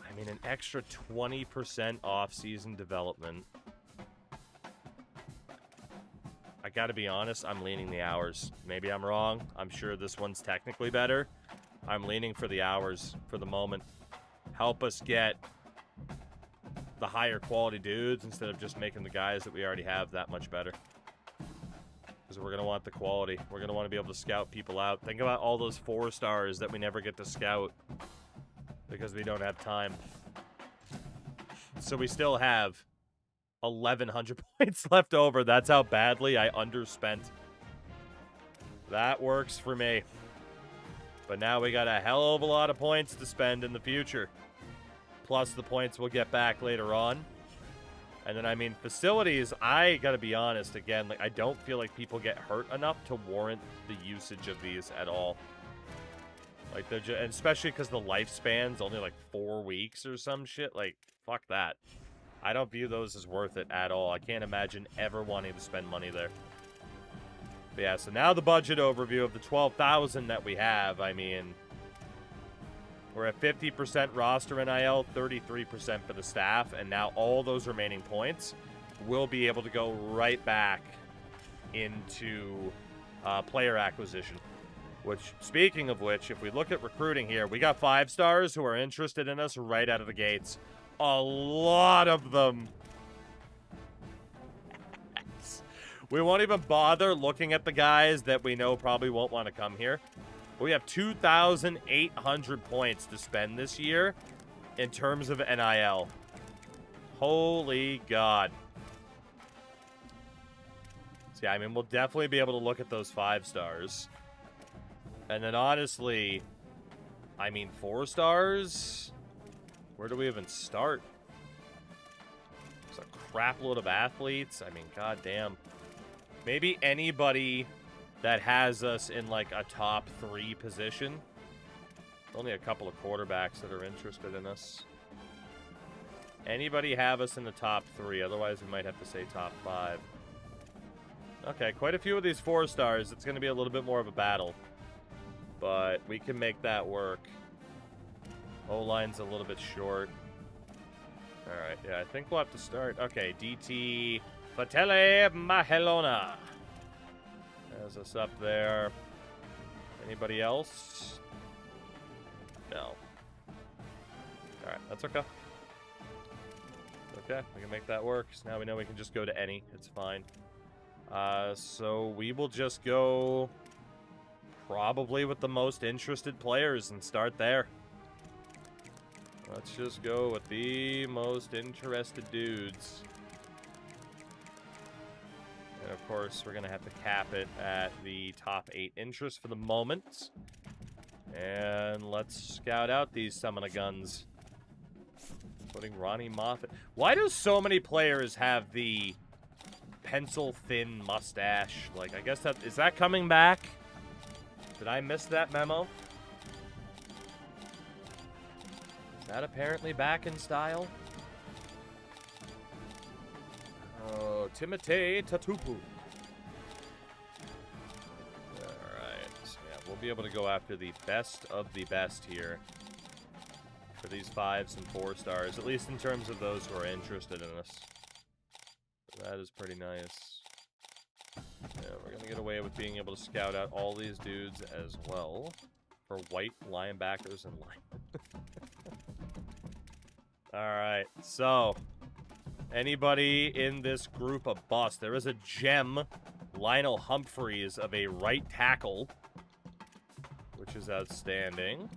I mean, an extra 20% off-season development. I gotta be honest, I'm leaning the hours. Maybe I'm wrong. I'm sure this one's technically better. I'm leaning for the hours for the moment. Help us get the higher quality dudes instead of just making the guys that we already have that much better. Because we're going to want the quality. We're going to want to be able to scout people out. Think about all those 4-stars that we never get to scout because we don't have time. So we still have 1,100 points left over. That's how badly I underspent. That works for me. But now we got a hell of a lot of points to spend in the future. Plus the points we'll get back later on. And then, I mean, facilities, I gotta be honest, again, like, I don't feel like people get hurt enough to warrant the usage of these at all. Like, they're just, and especially because the lifespan's only like 4 weeks or some shit. Like, fuck that. I don't view those as worth it at all. I can't imagine ever wanting to spend money there. But yeah, so now the budget overview of the 12,000 that we have. I mean, we're at 50% roster NIL, 33% for the staff, and now all those remaining points will be able to go right back into player acquisition. Which, speaking of which, if we look at recruiting here, we got 5-stars who are interested in us right out of the gates. A lot of them. We won't even bother looking at the guys that we know probably won't want to come here. We have 2,800 points to spend this year in terms of NIL. Holy God. So yeah, I mean, we'll definitely be able to look at those 5-stars. And then honestly, I mean, 4-stars? Where do we even start? There's a crap load of athletes. I mean, goddamn. Maybe anybody that has us in like a top 3 position. Only a couple of quarterbacks that are interested in us. Anybody have us in the top 3? Otherwise, we might have to say top 5. Okay, quite a few of these 4-stars. It's going to be a little bit more of a battle. But we can make that work. O-line's a little bit short. Alright, yeah, I think we'll have to start. Okay, DT Fatele Mahelona has us up there. Anybody else? No. Alright, that's okay. Okay, we can make that work. So now we know we can just go to any. It's fine. So we will just go probably with the most interested players and start there. Let's just go with the most interested dudes. And of course, we're going to have to cap it at the top 8 interest for the moment. And let's scout out these some of the guns. Including Ronnie Moffett. Why do so many players have the pencil-thin mustache? Like, I guess that... Is that coming back? Did I miss that memo? Is that apparently back in style? Oh, Timotei Tatupu. Alright. So yeah, we'll be able to go after the best of the best here. For these 5s and 4-stars. At least in terms of those who are interested in us. That is pretty nice. Yeah, we're going to get away with being able to scout out all these dudes as well. For white linebackers and linemen. Alright, so... Anybody in this group a bust? There is a gem, Lionel Humphreys, of a right tackle. Which is outstanding.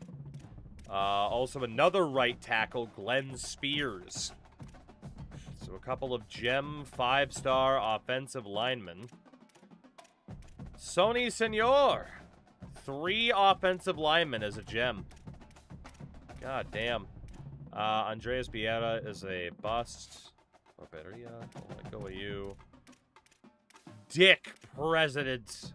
Also another right tackle, Glenn Spears. So a couple of gem 5-star offensive linemen. Sony Senor. 3 offensive linemen as a gem. God damn. Andreas Biera is a bust. Barberia, I'll let go of you. Dick President.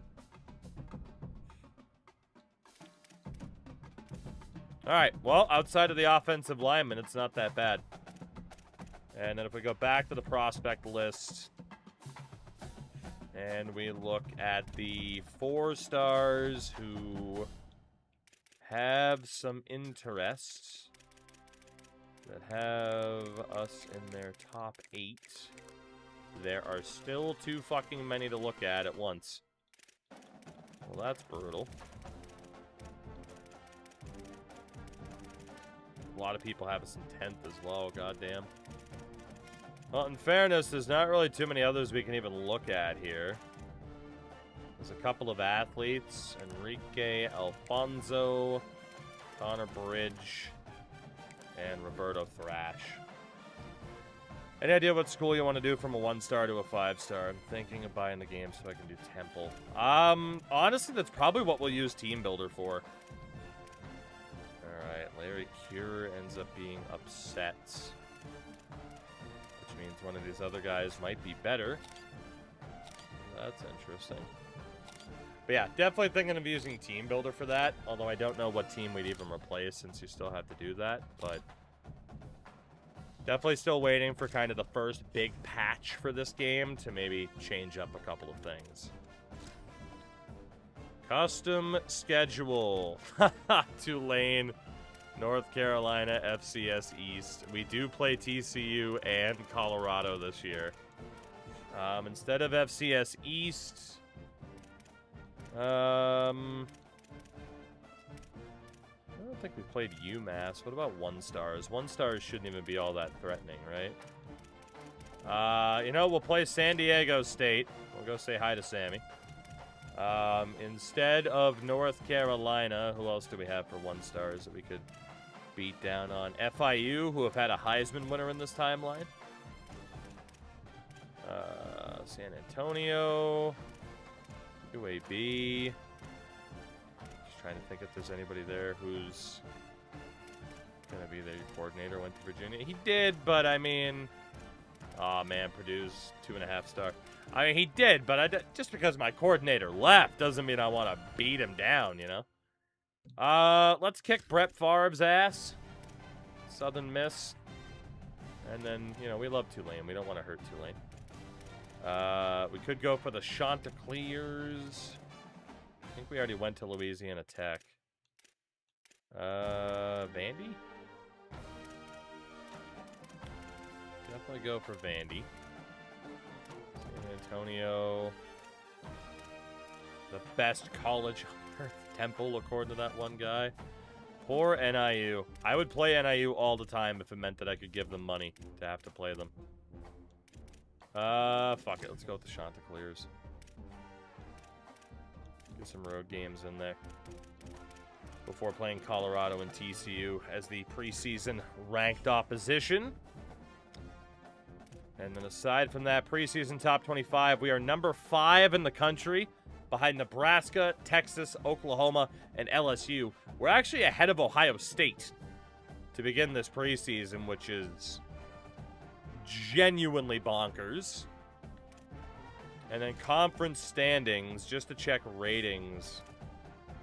All right, well, outside of the offensive lineman, it's not that bad. And then if we go back to the prospect list and we look at the 4 stars who have some interest, that have us in their top 8, there are still too fucking many to look at once. Well, that's brutal. A lot of people have us in 10th as well, goddamn. Well, in fairness, there's not really too many others we can even look at here. There's a couple of athletes. Enrique Alfonso, Connor Bridge, and Roberto Thrash. Any idea what school you want to do from a 1-star to a 5-star? I'm thinking of buying the game so I can do Temple. Honestly, that's probably what we'll use Team Builder for. Alright, Larry Cure ends up being upset. Which means one of these other guys might be better. That's interesting. But yeah, definitely thinking of using Team Builder for that. Although I don't know what team we'd even replace since you still have to do that. But definitely still waiting for kind of the first big patch for this game to maybe change up a couple of things. Custom schedule. Tulane, North Carolina, FCS East. We do play TCU and Colorado this year. Instead of FCS East, I don't think we've played UMass. What about 1-stars? 1-stars shouldn't even be all that threatening, right? You know, we'll play San Diego State. We'll go say hi to Sammy. Instead of North Carolina, who else do we have for 1-stars that we could beat down on? FIU, who have had a Heisman winner in this timeline. San Antonio. UAB. Just trying to think if there's anybody there who's going to be the coordinator. Went to Virginia. He did, but I mean... Oh man, Purdue's 2.5-star. I mean, he did, but just because my coordinator left doesn't mean I want to beat him down, you know? Let's kick Brett Favre's ass. Southern Miss. And then, you know, we love Tulane. We don't want to hurt Tulane. We could go for the Chanticleers. I think we already went to Louisiana Tech. Vandy? Definitely go for Vandy. San Antonio. The best college on earth. Temple, according to that one guy. Poor NIU. I would play NIU all the time if it meant that I could give them money to have to play them. Fuck it. Let's go with the Chanticleers. Get some road games in there. Before playing Colorado and TCU as the preseason ranked opposition. And then aside from that preseason top 25, we are number 5 in the country behind Nebraska, Texas, Oklahoma, and LSU. We're actually ahead of Ohio State to begin this preseason, which is genuinely bonkers. And then conference standings, just to check ratings.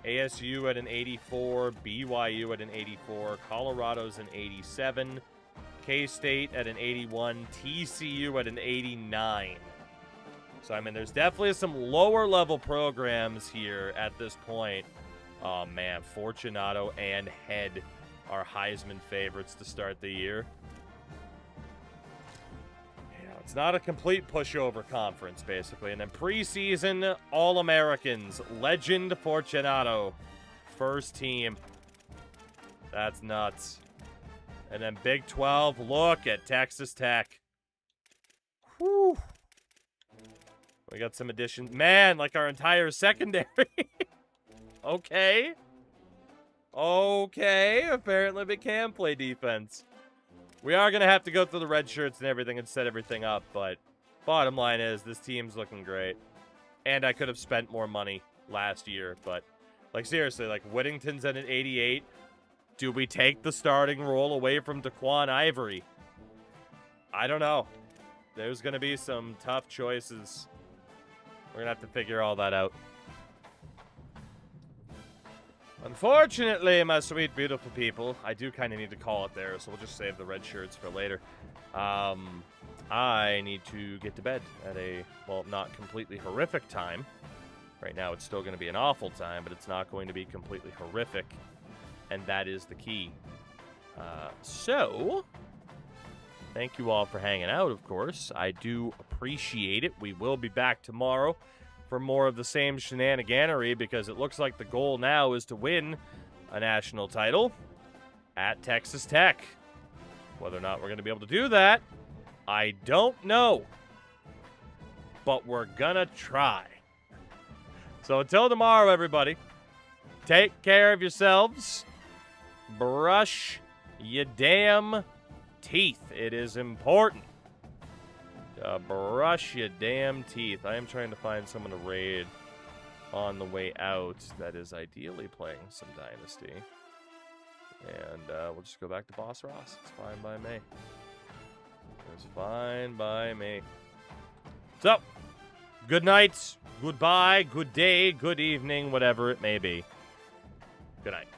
ASU at an 84, BYU at an 84, Colorado's an 87, K-State at an 81, TCU at an 89. So, I mean, there's definitely some lower-level programs here at this point. Oh, man, Fortunato and Head are Heisman favorites to start the year. Yeah, it's not a complete pushover conference, basically. And then preseason All-Americans, Legend Fortunato, first team. That's nuts. And then Big 12, look at Texas Tech. Whew. We got some additions. Man, like our entire secondary. Okay. Okay. Apparently we can play defense. We are going to have to go through the red shirts and everything and set everything up. But bottom line is this team's looking great. And I could have spent more money last year. But, like, seriously, like, Whittington's at an 88. Do we take the starting role away from Daquan Ivory? I don't know. There's going to be some tough choices. We're going to have to figure all that out. Unfortunately, my sweet, beautiful people, I do kind of need to call it there, so we'll just save the red shirts for later. I need to get to bed at a, well, not completely horrific time. Right now, it's still going to be an awful time, but it's not going to be completely horrific, and that is the key. So, thank you all for hanging out, of course. I do appreciate it. We will be back tomorrow for more of the same shenaniganery, because it looks like the goal now is to win a national title at Texas Tech. Whether or not we're going to be able to do that, I don't know. But we're going to try. So until tomorrow, everybody, take care of yourselves. Brush your damn teeth. It is important. Brush your damn teeth. I am trying to find someone to raid on the way out that is ideally playing some Dynasty. And we'll just go back to Boss Ross. It's fine by me. It's fine by me. So, good night, goodbye, good day, good evening, whatever it may be. Good night.